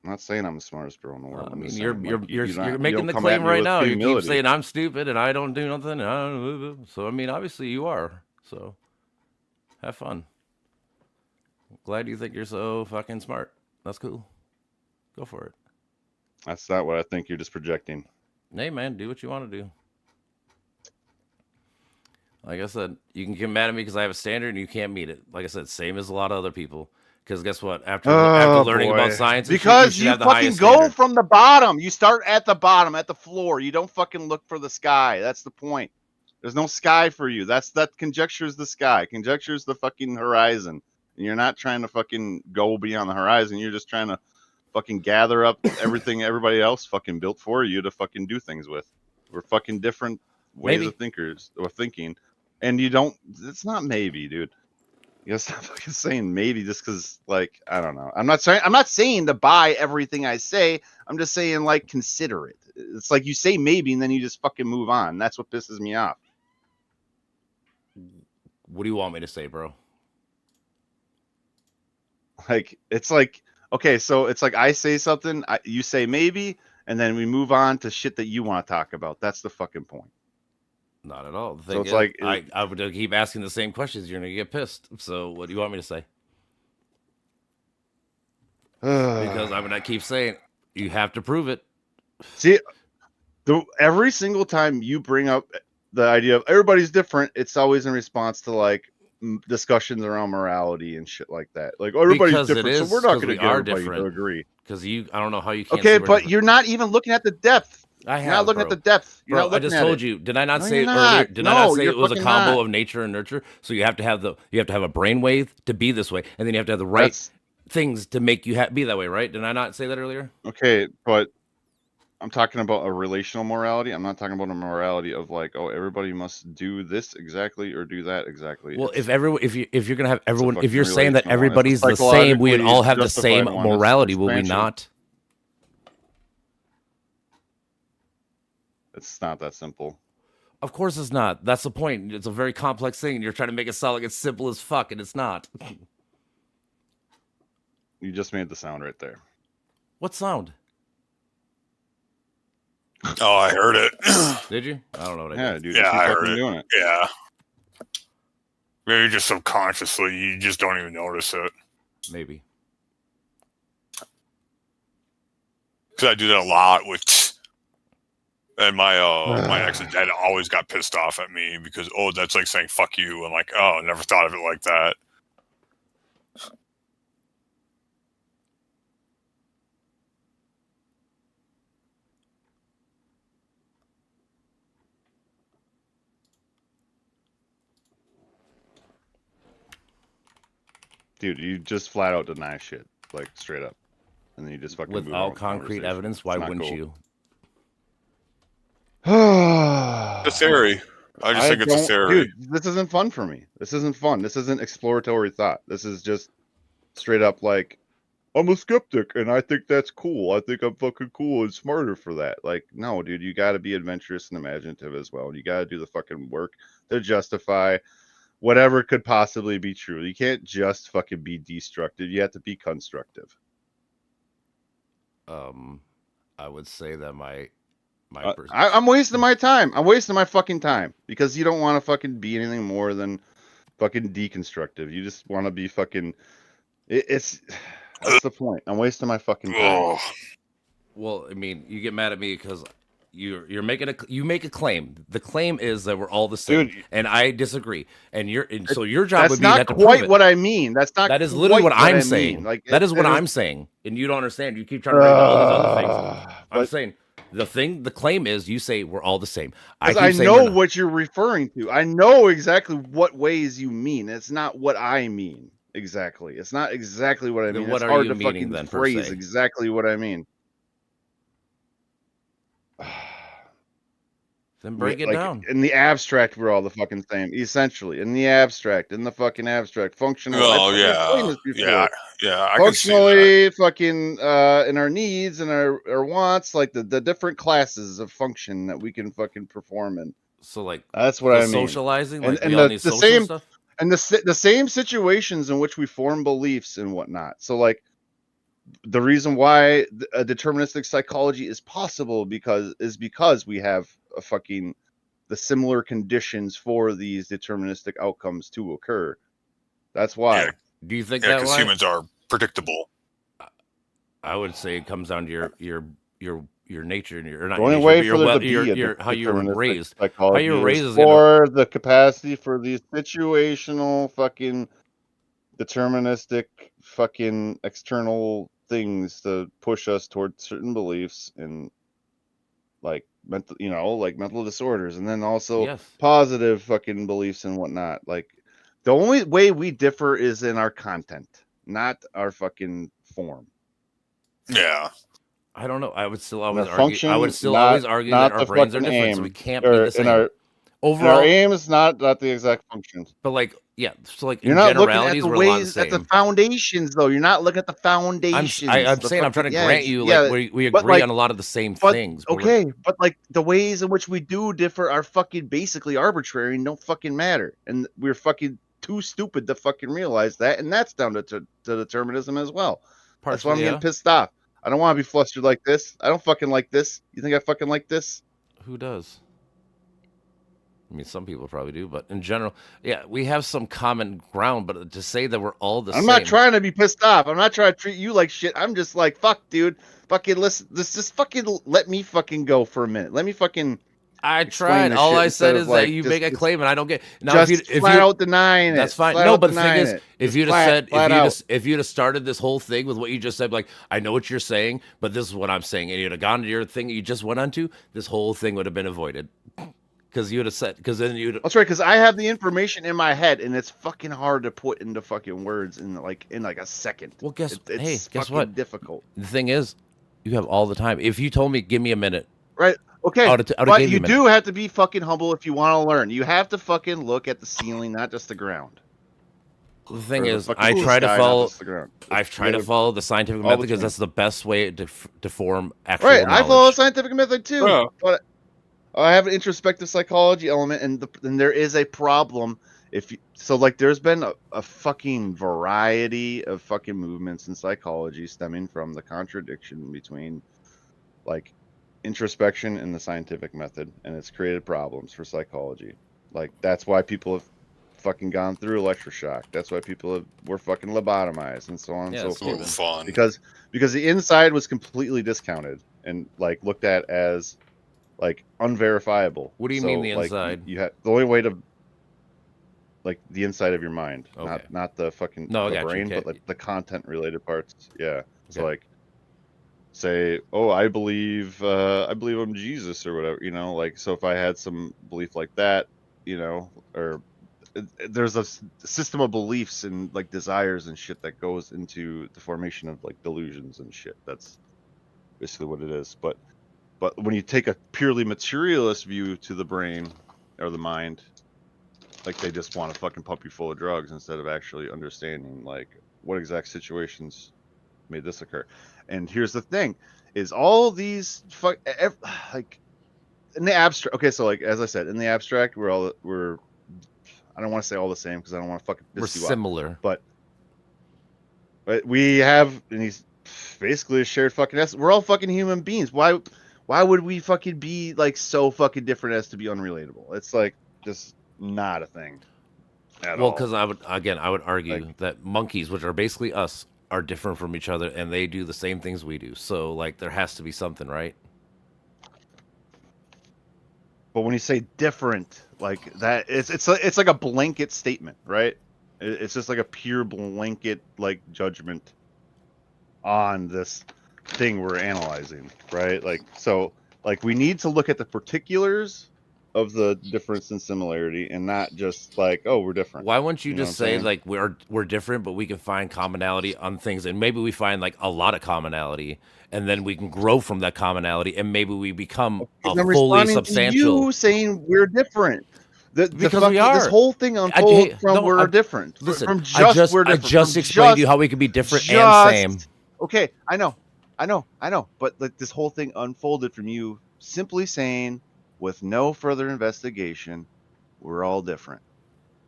S3: I'm not saying I'm the smartest bro in the world.
S1: I
S3: I'm
S1: mean,
S3: just
S1: you're
S3: saying,
S1: you're
S3: like,
S1: you're
S3: you
S1: you're
S3: don't
S1: making the
S3: come at
S1: claim
S3: me
S1: right
S3: with
S1: now. You keep
S3: humility.
S1: saying I'm stupid and I don't do nothing. So I mean, obviously you are. So have fun. Glad you think you're so fucking smart. That's cool. Go for it.
S3: That's not what I think. You're just projecting.
S1: Hey man, do what you want to do. Like I said, you can get mad at me because I have a standard and you can't meet it. Like I said, same as a lot of other people. Because guess what? After learning about science, and
S3: because
S1: shit, you,
S3: you
S1: have the
S3: fucking
S1: highest
S3: go
S1: standard.
S3: from the bottom. You start at the bottom, at the floor. You don't fucking look for the sky. That's the point. There's no sky for you. That conjecture is the sky. Conjecture is the fucking horizon. And you're not trying to fucking go beyond the horizon. You're just trying to fucking gather up everything everybody else fucking built for you to fucking do things with. We're fucking different ways of thinking. And you don't. It's not maybe, dude. You gotta stop fucking saying maybe just because, like, I don't know. I'm not saying to buy everything I say. I'm just saying, like, consider it. It's like you say maybe and then you just fucking move on. That's what pisses me off.
S1: What do you want me to say, bro?
S3: Like, it's like, okay, so it's like I say something, you say maybe, and then we move on to shit that you want to talk about. That's the fucking point.
S1: Not at all. The
S3: So
S1: thing
S3: it's
S1: is,
S3: like
S1: I would keep asking the same questions. You're gonna get pissed. So what do you want me to say? Because I'm gonna keep saying you have to prove it.
S3: See, every single time you bring up the idea of everybody's different, it's always in response to like discussions around morality and shit like that. Like, oh, everybody's
S1: Because it
S3: different,
S1: is,
S3: so we're not
S1: 'cause
S3: going
S1: we
S3: to get
S1: are
S3: everybody
S1: different.
S3: to agree.
S1: Because I don't know how you can't.
S3: Okay,
S1: see we're
S3: but
S1: different.
S3: you're not even looking at the depth.
S1: I
S3: You're
S1: have,
S3: not looking
S1: bro.
S3: at the depth. You're
S1: Bro,
S3: not
S1: I
S3: looking
S1: just
S3: at
S1: told
S3: it.
S1: you. Did I not
S3: No,
S1: say
S3: you're
S1: earlier?
S3: not.
S1: Did I not
S3: No,
S1: say
S3: you're
S1: it was a
S3: fucking
S1: combo
S3: not.
S1: of nature and nurture? So you have to have a brainwave to be this way, and then you have to have the right things to make you be that way, right? Did I not say that earlier?
S3: Okay, but I'm talking about a relational morality. I'm not talking about a morality of like, oh, everybody must do this exactly or do that exactly.
S1: Well, if you're gonna have everyone, if
S3: fucking
S1: you're saying that
S3: relational one. It's a
S1: everybody's the same, we would all have the same
S3: psychologically justified one. It's
S1: morality, will we
S3: expansion.
S1: not?
S3: It's not that simple.
S1: Of course it's not. That's the point. It's a very complex thing. You're trying to make it sound like it's simple as fuck, and it's not.
S3: You just made the sound right there.
S1: What sound?
S2: Oh, I heard it.
S1: Did you? I don't know what I
S3: Yeah,
S1: did.
S3: dude.
S2: Yeah,
S3: you keep
S2: I
S3: fucking
S2: heard it.
S3: doing it.
S2: Yeah. Maybe just subconsciously, you just don't even notice it.
S1: Maybe.
S2: Because I do that a lot with. And my my ex and dad always got pissed off at me because, oh, that's like saying fuck you. I'm like, oh, never thought of it like that.
S3: Dude, you just flat out deny shit, like straight up, and then you just fucking move on
S1: Without
S3: with the
S1: concrete
S3: conversation.
S1: evidence, why
S3: It's not
S1: wouldn't
S3: cool.
S1: you?
S2: The theory. I just think it's a
S3: don't,
S2: theory.
S3: dude. This isn't fun for me. This isn't fun. This isn't exploratory thought. This is just straight up like, I'm a skeptic and I think that's cool. I think I'm fucking cool and smarter for that. Like, no, dude, you got to be adventurous and imaginative as well. You got to do the fucking work to justify whatever could possibly be true. You can't just fucking be destructive. You have to be constructive.
S1: I would say that my
S3: I'm wasting my time. I'm wasting my fucking time because you don't want to fucking be anything more than fucking deconstructive. You just want to be fucking. It's that's the point. I'm wasting my fucking time.
S2: Oh,
S1: well, I mean, you get mad at me because you make a claim. The claim is that we're all the same,
S3: Dude,
S1: and I disagree. And so your job
S3: That's
S1: would be
S3: not
S1: that to prove
S3: quite
S1: it.
S3: what I mean. That's not.
S1: That is literally what
S3: quite
S1: I'm
S3: I
S1: saying.
S3: mean. Like
S1: that is what I'm saying, and you don't understand. You keep trying to bring up all these other things. I'm saying the claim is you say we're all the same.
S3: I
S1: keep saying
S3: know what you're referring to. I know exactly what ways you mean. It's not what I mean exactly. It's not exactly what I
S1: Then
S3: mean.
S1: what
S3: It's
S1: are
S3: hard
S1: you
S3: to
S1: meaning
S3: fucking
S1: then, per
S3: phrase
S1: se?
S3: exactly what I mean.
S1: Then break it
S3: Like,
S1: down.
S3: in the abstract, we're all the fucking same. Essentially, in the abstract, in the fucking abstract, functional.
S2: oh
S3: I've explained this before.
S2: yeah. I can see that.
S3: Functionally, fucking, in our needs and our wants, like the different classes of function that we can fucking perform in.
S1: So like
S3: That's what
S1: the
S3: I mean.
S1: socializing, like
S3: And
S1: we all need
S3: the
S1: social
S3: same
S1: stuff.
S3: and the same situations in which we form beliefs and whatnot. So like the reason why a deterministic psychology is possible because we have a fucking the similar conditions for these deterministic outcomes to occur. That's why.
S2: Yeah.
S1: Do you think
S2: Yeah,
S1: that
S2: because
S1: way?
S2: humans are predictable.
S1: I would say it comes down to your nature and your not
S3: The
S1: your
S3: only
S1: nature,
S3: way
S1: but your
S3: for there
S1: well,
S3: to be
S1: your how you were
S3: deterministic
S1: raised.
S3: psychology
S1: you were raised
S3: is
S1: is gonna
S3: for the capacity for these situational fucking deterministic fucking external things to push us towards certain beliefs and like mental, like mental disorders, and then also
S1: yes.
S3: positive fucking beliefs and whatnot. Like the only way we differ is in our content, not our fucking form.
S2: Yeah.
S1: I don't know. I would still
S3: And
S1: always
S3: our
S1: argue.
S3: function,
S1: I would still
S3: not
S1: always argue that our
S3: the
S1: brains are
S3: fucking
S1: different, so we
S3: aim,
S1: can't be
S3: or
S1: the same.
S3: and our
S1: Overall,
S3: aim is not the exact functions.
S1: but like yeah, so like
S3: You're
S1: in
S3: not looking at
S1: generalities,
S3: the
S1: we're a lot the
S3: ways, at the
S1: same.
S3: foundations, though. You're not looking at the foundations.
S1: I'm
S3: the
S1: saying I'm trying
S3: fucking
S1: to grant you
S3: yeah.
S1: like we
S3: But
S1: agree
S3: like,
S1: on a lot of the same
S3: but
S1: things. But we're-
S3: okay, but like the ways in which we do differ are fucking basically arbitrary and don't fucking matter, and we're fucking too stupid to fucking realize that, and that's down to determinism as well. That's why I'm
S1: partially,
S3: getting pissed off. I don't want to be flustered like this. I don't fucking like this. You think I fucking like this?
S1: Who does? I mean, some people probably do, but in general, yeah, we have some common ground. But to say that we're all the
S3: I'm
S1: same,
S3: not trying to be pissed off. I'm not trying to treat you like shit. I'm just like, fuck, dude. Fucking listen. Just fucking let me fucking go for a minute. Let me fucking.
S1: I
S3: explain
S1: tried.
S3: this
S1: All
S3: shit
S1: I
S3: instead
S1: said
S3: of,
S1: is
S3: like,
S1: that you
S3: just-
S1: make a
S3: just-
S1: claim, and I don't get. Now,
S3: Just
S1: if
S3: flat
S1: you
S3: out denying it.
S1: that's fine.
S3: Flat
S1: No,
S3: out
S1: but the thing
S3: denying
S1: is,
S3: it.
S1: if
S3: Just
S1: you'd have
S3: flat-
S1: said,
S3: flat out.
S1: if you'd have started this whole thing with what you just said, like, I know what you're saying, but this is what I'm saying, and you'd have gone to your thing you just went onto, this whole thing would have been avoided. Because you'd have said, because then you'd.
S3: That's right, because I have the information in my head, and it's fucking hard to put into fucking words in like a second.
S1: Well, guess.
S3: It's
S1: Hey, guess
S3: fucking
S1: what?
S3: difficult.
S1: The thing is, you have all the time. If you told me, give me a minute.
S3: Right? Okay,
S1: I would've
S3: but
S1: gave you
S3: you
S1: a minute.
S3: do have to be fucking humble if you want to learn. You have to fucking look at the ceiling, not just the ground.
S1: The thing
S3: Or the
S1: is,
S3: fucking
S1: I try to
S3: sky, not
S1: follow.
S3: just the ground.
S1: I've tried to
S3: gotta-
S1: follow the scientific
S3: all
S1: method
S3: the
S1: because
S3: time.
S1: that's the best way to form actual
S3: Right, I follow
S1: knowledge.
S3: scientific method too,
S2: Yeah.
S3: but I have an introspective psychology element, and there is a problem. Like, there's been a fucking variety of fucking movements in psychology stemming from the contradiction between like introspection and the scientific method, and it's created problems for psychology. Like, that's why people have fucking gone through electroshock. That's why people were fucking lobotomized and so on and
S1: Yeah,
S3: so
S1: it's
S2: Ooh,
S3: forth.
S2: fun.
S3: Because the inside was completely discounted and like looked at as like unverifiable.
S1: What do you mean the
S3: like,
S1: inside?
S3: you had the only way to like the inside of your mind,
S1: Okay.
S3: not the fucking
S1: No, I
S3: the
S1: got you.
S3: brain,
S1: Okay.
S3: but like the content related parts. Yeah. So
S1: Okay.
S3: like, say, oh, I believe I'm Jesus or whatever. Like, so if I had some belief like that, or there's a system of beliefs and like desires and shit that goes into the formation of like delusions and shit. That's basically what it is. But when you take a purely materialist view to the brain or the mind. Like they just want to fucking pump you full of drugs instead of actually understanding like what exact situations made this occur. And here's the thing: is all these like in the abstract. Okay, so like as I said, in the abstract, we're I don't want to say all the same because I don't want to fucking
S1: We're
S3: piss you off.
S1: similar.
S3: But we have, and he's basically a shared fucking essence. We're all fucking human beings. Why would we fucking be like so fucking different as to be unrelatable? It's like just not a thing at
S1: Well,
S3: all.
S1: because I would argue that monkeys, which are basically us, are different from each other, and they do the same things we do. So like, there has to be something, right?
S3: But when you say different, like that, it's like a blanket statement, right? It's just like a pure blanket like judgment on this thing we're analyzing, right? Like so, like we need to look at the particulars of the difference and similarity, and not just like, oh, we're different.
S1: Why wouldn't you
S3: know
S1: just
S3: what I'm
S1: say
S3: saying?
S1: like we're different, but we can find commonality on things, and maybe we find like a lot of commonality, and then we can grow from that commonality, and maybe we become a
S3: I'm
S1: fully
S3: responding to
S1: substantial.
S3: you saying we're different.
S1: Because we are.
S3: This whole thing unfolds from
S1: no,
S3: we're different.
S1: Listen,
S3: From just we're
S1: I
S3: different.
S1: just
S3: from
S1: explained to you
S3: just-
S1: how we could be different and
S3: just-
S1: same.
S3: Okay, I know. But like this whole thing unfolded from you simply saying, with no further investigation, we're all different.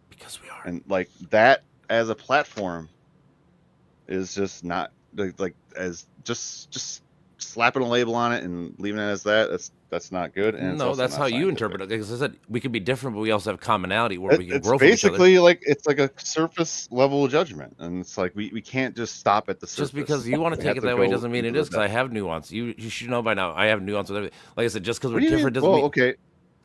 S1: Because we are.
S3: And like that as a platform is just not like as just slapping a label on it and leaving it as that. That's not good. And it's
S1: No,
S3: also
S1: that's
S3: not
S1: how you
S3: scientific.
S1: interpret it. Because I said we could be different, but we also have commonality where we can
S3: It's
S1: grow from each other.
S3: basically like it's like a surface level judgment, and it's like we can't just stop at the surface.
S1: Just because you want to
S3: We
S1: take
S3: have
S1: it that way
S3: go
S1: doesn't mean it
S3: into the
S1: is. Because I have nuance. You should know by now. I have nuance with everything. Like I said, just because we're
S3: What do you
S1: different
S3: mean?
S1: doesn't
S3: Well,
S1: mean.
S3: okay.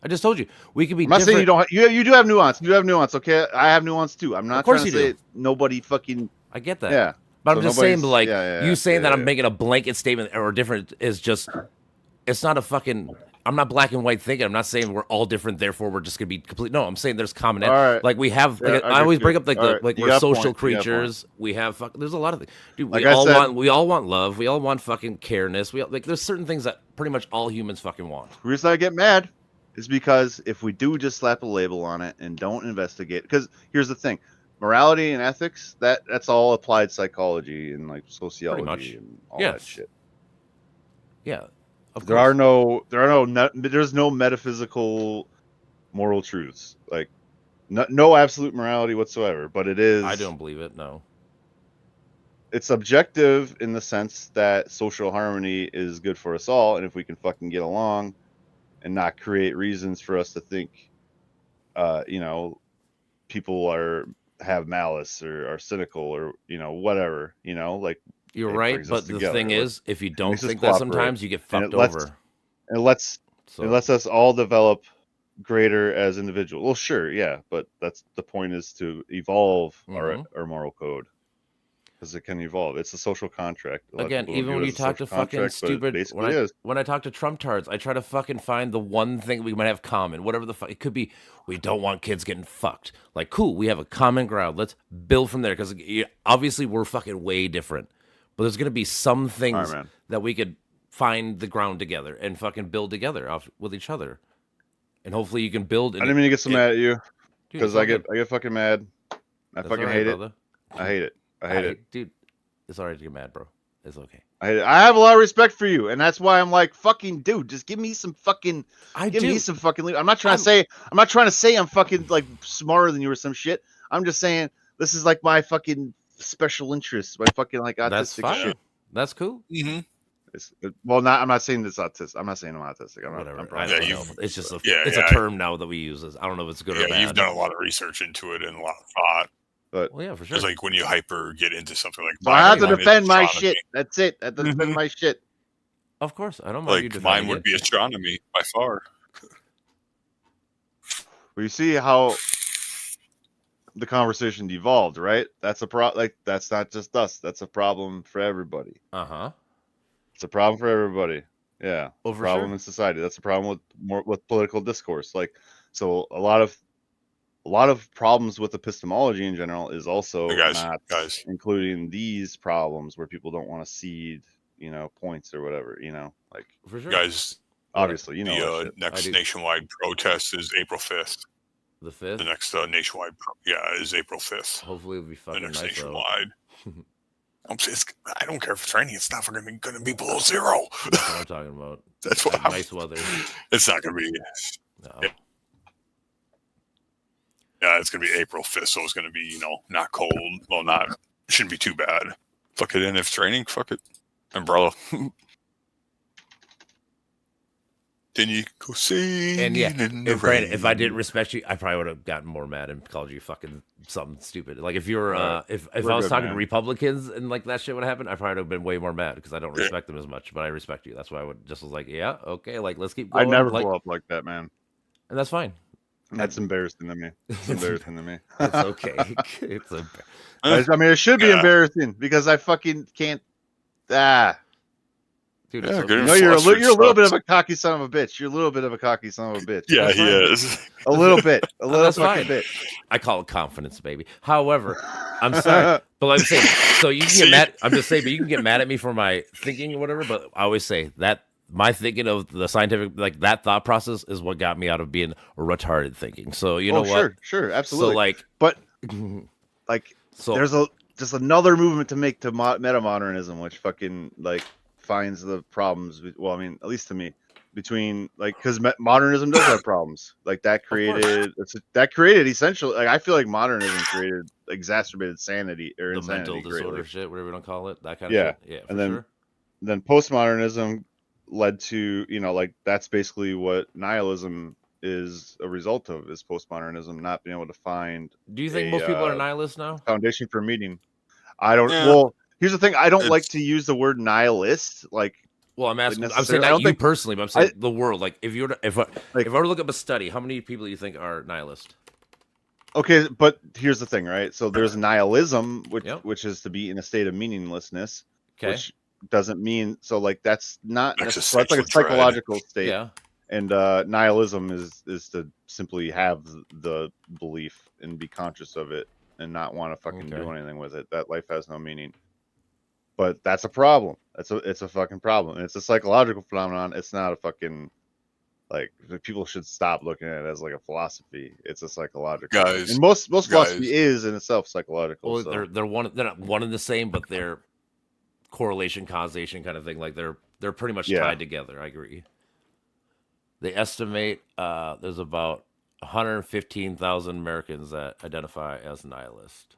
S1: I just told you we could be
S3: I'm not
S1: different.
S3: saying you don't. You do have nuance. You have nuance. Okay, I have nuance too. I'm not
S1: course
S3: trying to
S1: you
S3: say
S1: do.
S3: nobody fucking.
S1: I get that.
S3: Yeah.
S1: But
S3: So
S1: I'm just saying,
S3: nobody's-
S1: like
S3: yeah,
S1: you saying that I'm
S3: yeah.
S1: making a blanket statement or different is just. It's not a fucking. I'm not black and white thinking. I'm not saying we're all different, therefore we're just gonna be complete. No, I'm saying there's commonality.
S3: All right.
S1: Like we have.
S3: Yeah,
S1: Like,
S3: I
S1: I always
S3: get
S1: bring
S3: you.
S1: up like
S3: All
S1: the
S3: right.
S1: like
S3: You
S1: we're
S3: got a
S1: social
S3: point. You got a point.
S1: creatures. We have. There's a lot of things. Dude,
S3: Like
S1: we
S3: I
S1: all
S3: said-
S1: want. We all want love. We all want fucking careness. We all, like. There's certain things that pretty much all humans fucking want.
S3: The reason I get mad is because if we do just slap a label on it and don't investigate, because here's the thing, morality and ethics, that's all applied psychology and like sociology
S1: much.
S3: and all that
S1: Yes.
S3: shit.
S1: Yeah. Of
S3: There's no metaphysical moral truths, like no absolute morality whatsoever. But it is.
S1: I don't believe it. No.
S3: It's objective in the sense that social harmony is good for us all, and if we can fucking get along and not create reasons for us to think people have malice or are cynical or whatever, like
S1: You're
S3: it
S1: right,
S3: brings
S1: but
S3: us
S1: the
S3: together.
S1: thing is, if you don't
S3: makes us
S1: think that,
S3: cooperate,
S1: sometimes you get
S3: and
S1: fucked
S3: it lets-
S1: over.
S3: it lets
S1: So
S3: it lets us all develop greater as individuals. Well, sure, yeah, but that's the point, is to evolve
S1: Mhm.
S3: our moral code, because it can evolve. It's a social contract. A lot of
S1: again,
S3: people don't
S1: even
S3: view
S1: when
S3: it
S1: you
S3: as a
S1: talk to
S3: social
S1: fucking
S3: contract, but it
S1: stupid,
S3: basically is.
S1: when I talk to Trump tards, I try to fucking find the one thing we might have common. Whatever the fuck it could be, we don't want kids getting fucked. Like, cool, we have a common ground. Let's build from there, because obviously we're fucking way different. But there's gonna be some things
S3: man.
S1: that we could find the ground together and fucking build together with each other, and hopefully you can build.
S3: I didn't mean to get so mad at you,
S1: Dude,
S3: because
S1: it's all
S3: I
S1: good.
S3: get fucking mad. I
S1: That's
S3: fucking
S1: all right,
S3: hate it.
S1: brother.
S3: I hate it. I hate it.
S1: Dude. It's alright to get mad, bro. It's okay.
S3: I hate it. I have a lot of respect for you, and that's why I'm like, fucking dude, just give me some fucking
S1: Give
S3: me some fucking. I'm not trying to say I'm fucking like smarter than you or some shit. I'm just saying this is like my fucking special interest, my fucking like autistic
S1: That's fine.
S3: shit.
S1: That's cool.
S2: Mm-hmm.
S3: I'm not saying it's autistic. I'm not saying I'm autistic.
S1: Whatever.
S3: I'm
S1: I
S3: probably
S1: don't
S2: Yeah,
S1: know.
S2: you've-
S1: It's just
S2: yeah,
S1: a term now that we use. I don't know if it's good or
S2: Yeah,
S1: bad.
S2: you've done a lot of research into it and a lot of thought.
S3: but
S1: Well, yeah, for sure.
S2: Because like when you hyper get into something like
S3: so I have to
S2: mine,
S3: defend my
S2: astronomy.
S3: shit. That's it. I have to defend
S2: Mhm.
S3: my shit.
S1: Of course, I don't mind you
S2: Like
S1: defending
S2: mine would
S1: it.
S2: be astronomy by far.
S3: Well, you see how the conversation devolved, right? That's a Like that's not just us. That's a problem for everybody.
S1: Uh-huh.
S3: It's a problem for everybody. Yeah.
S1: Oh, for
S3: Problem
S1: sure.
S3: in society. That's a problem with political discourse. Like, so a lot of problems with epistemology in general is also
S2: Hey,
S3: not
S2: guys.
S3: including these problems where people don't want to cede, points or whatever, like
S1: For sure.
S2: Guys,
S3: Obviously, you know that
S2: The
S3: shit.
S2: next
S1: do.
S2: nationwide protest is April 5th.
S1: The 5th.
S2: The next nationwide, is April 5th.
S1: Hopefully, it'll be
S2: The
S1: fucking
S2: next
S1: nice out.
S2: nationwide. I don't care if it's raining. It's not going to be below 0.
S1: That's what I'm talking about.
S2: That's what I'm,
S1: Nice weather.
S2: It's not going to be.
S1: No.
S2: Yeah, it's going to be April 5th, so it's going to be, not cold. Well, shouldn't be too bad. Fuck it in. If it's raining, fuck it. Umbrella. Then you go singing.
S1: And yeah,
S2: in the
S1: Brandon, if I
S2: rain.
S1: didn't respect you, I probably would have gotten more mad and called you fucking something stupid. Like if you were,
S3: Right.
S1: if
S3: We're
S1: I was
S3: good,
S1: talking to
S3: man.
S1: Republicans and like that shit would happen, I probably would have been way more mad because I don't
S2: Yeah.
S1: respect them as much. But I respect you. That's why I would just was like, yeah, okay, like let's keep
S3: I
S1: going.
S3: never
S1: like,
S3: blow up like that, man.
S1: and that's fine.
S3: That's embarrassing to me. It's embarrassing to me.
S1: It's okay. It's a
S3: I mean, it should be
S2: Yeah.
S3: embarrassing because I fucking can't.
S1: dude.
S2: Yeah,
S1: It's
S2: good
S1: okay.
S3: No, you're a
S2: Flustered
S3: little bit
S2: sucks.
S3: of a cocky son of a bitch. You're a little bit of a cocky son of a bitch.
S2: Yeah,
S1: That's
S2: he
S1: fine.
S2: is.
S3: A little bit. A little
S1: That's
S3: fucking
S1: fine.
S3: bit.
S1: I call it confidence, baby. However, I'm sorry, but like I'm saying, so you can get
S2: See?
S1: mad. I'm just saying, but you can get mad at me for my thinking or whatever. But I always say that my thinking of the scientific, like that thought process, is what got me out of being retarded thinking. So you know what?
S3: Sure, absolutely.
S1: So like,
S3: But like,
S1: so
S3: there's just another movement to make to metamodernism, which fucking like finds the problems. Well, I mean, at least to me, between like because modernism does have problems. Like that created essentially. Like I feel like modernism created exacerbated sanity or
S1: the
S3: insanity
S1: mental disorder
S3: greatly.
S1: shit, whatever you want to call it, that kind
S3: Yeah,
S1: of shit. Yeah, for
S3: and then
S1: sure.
S3: Then postmodernism led to like that's basically what nihilism is a result of, is postmodernism not being able to find
S1: Do you think
S3: a,
S1: most people are nihilists now?
S3: foundation for meaning. I don't.
S2: Yeah.
S3: Well, here's the thing. I don't like
S2: It's-
S3: to use the word nihilist. Like,
S1: Well, I'm asking. I'm saying
S3: necessarily- I
S1: not
S3: don't
S1: you
S3: think-
S1: personally, but I'm saying the world. Like, if you were to, if I
S3: Like-
S1: were to look up a study, how many people do you think are nihilist?
S3: okay, but here's the thing, right? So there's nihilism,
S1: Yep.
S3: which is to be in a state of meaninglessness,
S1: Okay.
S3: which doesn't mean so. Like that's not that's like a
S2: Existential dread.
S3: psychological state.
S1: Yeah.
S3: And nihilism is to simply have the belief and be conscious of it and not want to fucking do
S1: Okay.
S3: anything with it. That life has no meaning. But that's a problem. It's a fucking problem. And it's a psychological phenomenon. It's not a fucking like people should stop looking at it as like a philosophy. It's a psychological.
S2: Guys,
S3: and most philosophy
S2: guys.
S3: is in itself psychological.
S1: Well,
S3: so.
S1: they're not one and the same, but they're correlation causation kind of thing. Like they're pretty much
S3: Yeah.
S1: tied together. I agree. They estimate there's about 115,000 Americans that identify as nihilist.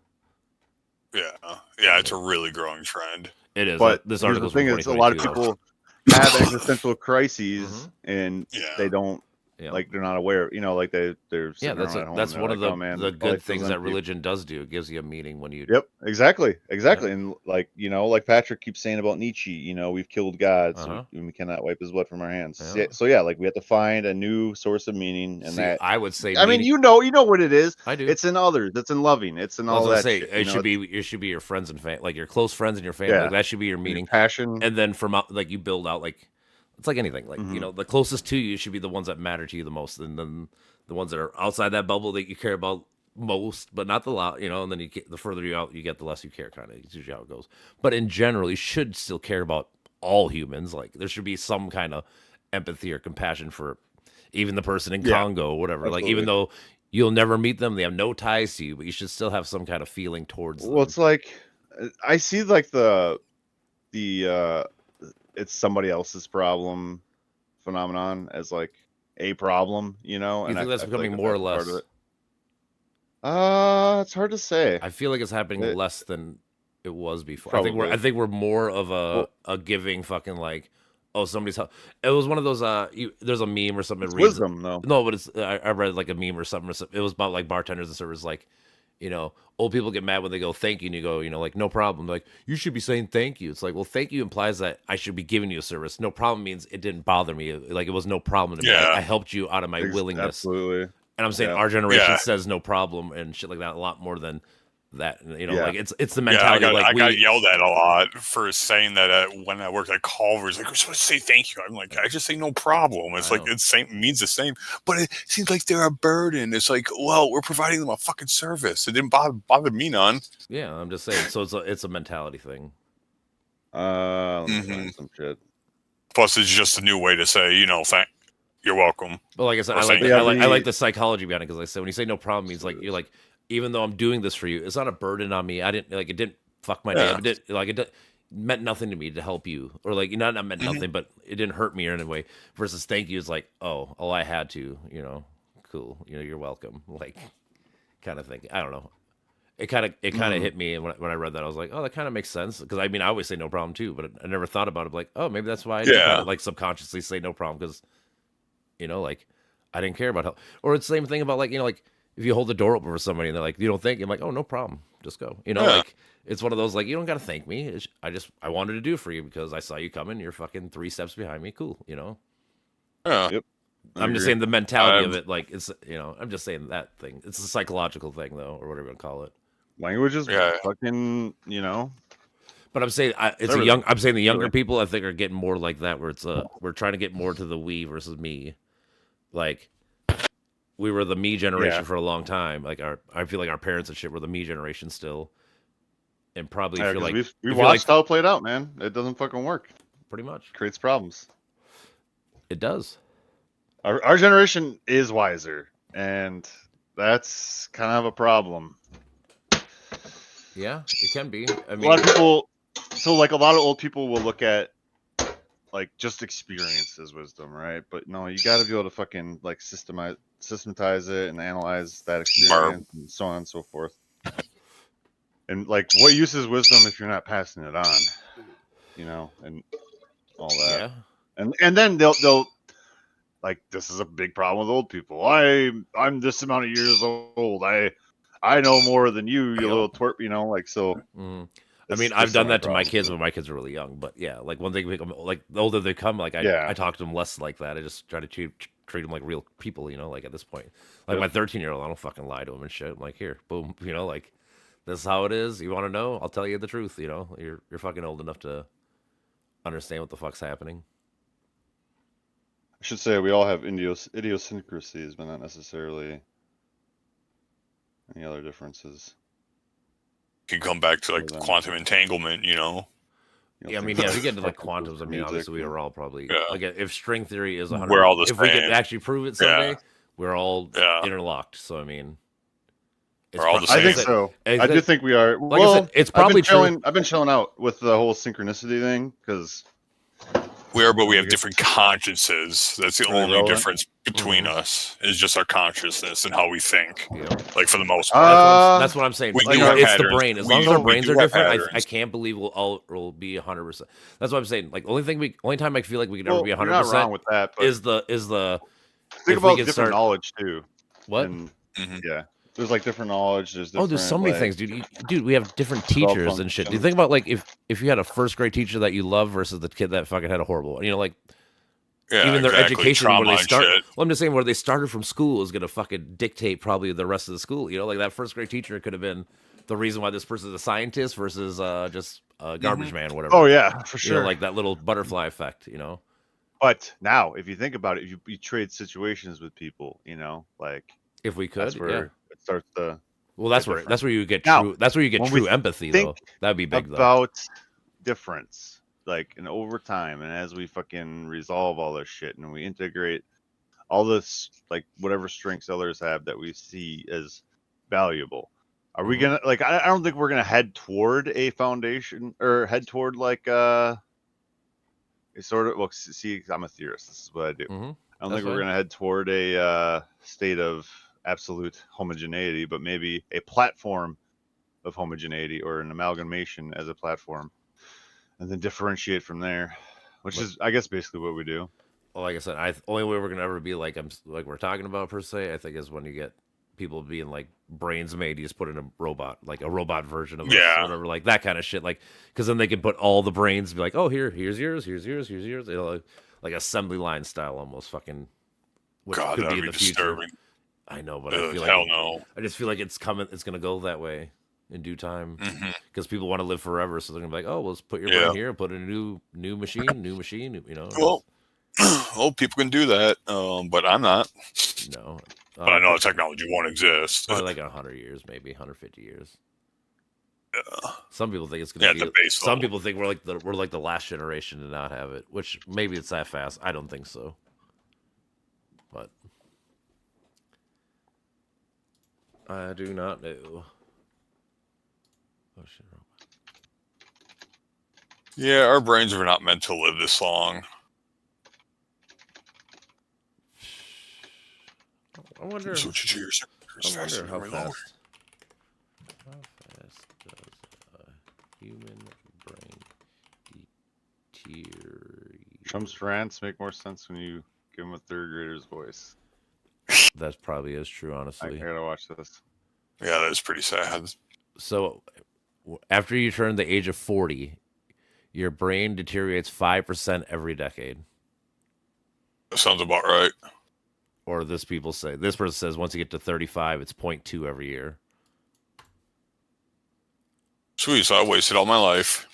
S2: Yeah, it's a really growing trend.
S1: It is.
S3: But
S1: This
S3: here's the
S1: article's
S3: thing
S1: from
S3: is a lot of
S1: 2022, though.
S3: people have existential crises
S1: Mhm.
S3: and
S2: Yeah.
S3: they don't
S1: Yeah.
S3: like they're not aware. Like they're
S1: Yeah,
S3: sitting
S1: that's
S3: around at home
S1: that's
S3: and they're
S1: one of
S3: like,
S1: the
S3: "Oh, man,
S1: the
S3: life
S1: good
S3: is
S1: things that
S3: empty."
S1: religion does do. It gives you a meaning when you.
S3: Yep, exactly. And like like Patrick keeps saying about Nietzsche, we've killed God, so
S1: Uh-huh.
S3: we cannot wipe his blood from our hands.
S1: Yeah.
S3: So yeah, like we have to find a new source of meaning, and
S1: See,
S3: that
S1: I would say.
S3: I mean,
S1: meaning-
S3: you know what it is.
S1: I do.
S3: It's in others. It's in loving. It's in
S1: I was
S3: all
S1: gonna
S3: that.
S1: say
S3: shit,
S1: it should be your friends and family, like your close friends and your family.
S3: Yeah.
S1: Like, that should be your
S3: your
S1: meaning.
S3: passion.
S1: And then from out, like you build out, like it's like anything. Like
S3: Mhm.
S1: the closest to you should be the ones that matter to you the most, and then the ones that are outside that bubble that you care about most, but not the lot. And then the further you out you get, the less you care. Kind of, it's usually how it goes. But in general, you should still care about all humans. Like there should be some kind of empathy or compassion for even the person in
S3: Yeah,
S1: Congo or whatever. Like even
S3: absolutely.
S1: though you'll never meet them, they have no ties to you, but you should still have some kind of feeling towards them.
S3: Well, it's like I see like the it's somebody else's problem phenomenon as like a problem,
S1: You
S3: and
S1: think that's
S3: I feel
S1: becoming
S3: like
S1: more or
S3: that's part
S1: less?
S3: of it. It's hard to say.
S1: I feel like it's happening
S3: It-
S1: less than it was before.
S3: Probably.
S1: I think we're more of a giving fucking like, oh, somebody's help. It was one of those there's a meme or something.
S3: It's
S1: that reads-
S3: wisdom, though.
S1: No, but it's I read like a meme or something. It was about like bartenders and servers. Like, old people get mad when they go thank you, and you go, like no problem. They're like, you should be saying thank you. It's like, well, thank you implies that I should be giving you a service. No problem means it didn't bother me. Like it was no problem to me.
S2: Yeah.
S1: I helped you out of my willingness.
S3: Absolutely.
S1: And I'm saying
S3: Yeah.
S1: our generation
S2: Yeah.
S1: says no problem and shit like that a lot more than that.
S3: Yeah.
S1: Like it's the
S2: Yeah,
S1: mentality.
S2: I got yelled at a lot for saying that when I worked at Culver's. Like, we're supposed to say thank you. I'm like, I just say no problem. It's
S1: I
S2: like
S1: know.
S2: it's means the same, but it seems like they're a burden. It's like, well, we're providing them a fucking service. It didn't bother me none.
S1: Yeah, I'm just saying. So it's a mentality thing.
S3: Let me
S2: Mhm.
S3: find some shit.
S2: Plus, it's just a new way to say, you're welcome.
S1: But like I said,
S2: Or
S1: I like
S2: saying-
S1: I like the psychology behind it because like I said, when you say no problem, means like you're like, even though I'm doing this for you, it's not a burden on me. I didn't like it didn't fuck my day.
S2: Yeah.
S1: It did like it meant nothing to me to help you, or like not meant nothing, but it didn't hurt me in any way. Versus thank you is like, oh, I had to, cool, you're welcome, like kind of thing. I don't know. It kind of hit me, and when I read that, I was like, oh, that kind of makes sense. Because I mean, I always say no problem too, but I never thought about it. Like, oh, maybe that's why I did kind of like subconsciously say no problem because, like I didn't care about help. Or it's the same thing about like like if you hold the door open for somebody and they're like, you don't thank, I'm like, oh, no problem, just go. Like it's one of those like you don't got to thank me. I wanted to do for you because I saw you coming. You're fucking 3 steps behind me. Cool,
S2: Yeah.
S3: Yep.
S1: I'm just saying the mentality of it, like it's I'm just saying that thing. It's a psychological thing though, or whatever you want to call it.
S3: Language is fucking,
S1: But I'm saying I'm saying the younger people I think are getting more like that, where it's we're trying to get more to the we versus me. Like we were the me generation for a long time. Like I feel like our parents and shit were the me generation still, and probably feel like
S3: we watched how it played out, man. It doesn't fucking work.
S1: Pretty much
S3: Creates problems.
S1: It does.
S3: Our generation is wiser, and that's kind of a problem.
S1: Yeah, it can be. I mean,
S3: a lot of people, so like a lot of old people will look at like just experience as wisdom, right? But no, you got to be able to fucking like systematize it and analyze that experience and so on and so forth. And like, what use is wisdom if you're not passing it on? And all that.
S1: Yeah.
S3: And then they'll like, this is a big problem with old people. I'm this amount of years old. I know more than you little twerp, like so.
S1: I mean, I've done that to my kids when my kids are really young, but yeah, like one thing like the older they come, like I talk to them less like that. I just try to treat them like real people, like at this point, like my 13-year-old, I don't fucking lie to him and shit. I'm like, here, boom, like this is how it is. You want to know? I'll tell you the truth. You're fucking old enough to understand what the fuck's happening.
S3: I should say we all have idiosyncrasies, but not necessarily any other differences.
S2: Can come back to like quantum entanglement,
S1: Yeah, I mean, if we get into like quantums, I mean, obviously we are all probably like if string theory is 100,
S2: we're all the
S1: if
S2: same.
S1: we can actually prove it someday, we're all interlocked. So I mean,
S2: we're all the same.
S3: I think so. I do think we are.
S1: Like I said, it's probably true.
S3: I've been chilling out with the whole synchronicity thing because
S2: we are, but we have different consciences. That's the only difference between us is just our consciousness and how we think.
S1: Yeah.
S2: Like for the most part,
S1: that's what I'm saying.
S2: We
S1: Like,
S2: do have
S1: it's
S2: patterns.
S1: the brain. As
S2: We
S1: long as
S2: know
S1: our
S2: we
S1: brains
S2: do
S1: are
S2: have
S1: different, I
S2: patterns.
S1: can't believe we'll be 100%. That's what I'm saying. Like only time I feel like we can ever be
S3: you're not wrong
S1: 100%
S3: with that. But
S1: is the
S3: think about different knowledge too.
S1: What?
S3: And, yeah. There's like different knowledge. There's
S1: so many things, dude. Dude, we have different teachers and shit. Do you think about like if you had a first grade teacher that you love versus the kid that fucking had a horrible, like even their education where they start. Well, I'm just saying where they started from school is gonna fucking dictate probably the rest of the school. Like that first grade teacher could have been the reason why this person's a scientist versus just a garbage man, whatever.
S3: Oh yeah, for sure.
S1: Like that little butterfly effect,
S3: But now, if you think about it, you trade situations with people, like
S1: if we could,
S3: that's where it starts to.
S1: Well, that's where you get true. That's where you get true empathy, though. That'd be big.
S3: About difference, like, and over time, and as we fucking resolve all this shit, and we integrate all this, like, whatever strengths others have that we see as valuable. Are we gonna like? I don't think we're gonna head toward a foundation or head toward like sort of. Well, see, I'm a theorist. This is what I do. I don't think we're gonna head toward a state of absolute homogeneity, but maybe a platform of homogeneity or an amalgamation as a platform, and then differentiate from there, which is, I guess, basically what we do.
S1: Well, like I said, only way we're gonna ever be like we're talking about per se, I think, is when you get people being like brains made, you just put in a robot, like a robot version of us, whatever, like that kind of shit, like because then they can put all the brains, be like, oh, here's yours, here's yours, like assembly line style almost, fucking.
S2: Which God, could be in the disturbing.
S1: Future. I know, but I feel
S2: hell no.
S1: I just feel like it's coming. It's gonna go that way in due time because people want to live forever, so they're gonna be like, oh, let's put your brain here, put in a new machine.
S2: Well, people can do that, but I'm not.
S1: No.
S2: But I know the technology won't exist.
S1: Probably like in 100 years, maybe 150 years. Some people think it's
S2: Yeah,
S1: gonna
S2: the
S1: be.
S2: base
S1: Some
S2: level.
S1: people think we're like the last generation to not have it, which maybe it's that fast. I don't think so. But I do not know. Oh shit.
S2: Yeah, our brains were not meant to live this long.
S1: I wonder.
S2: Switch it to your
S1: I
S2: faster
S1: wonder how
S2: than my lower.
S1: fast. How fast does a human brain deteriorate?
S3: Trump's rants make more sense when you give him a third grader's voice.
S1: That probably is true,
S3: I
S1: honestly.
S3: gotta watch this.
S2: Yeah, that's pretty sad.
S1: So, after you turn the age of 40, your brain deteriorates 5% every decade.
S2: That sounds about right.
S1: Or this person says once you get to 35, it's 0.2 every year.
S2: Sweet, so I wasted all my life.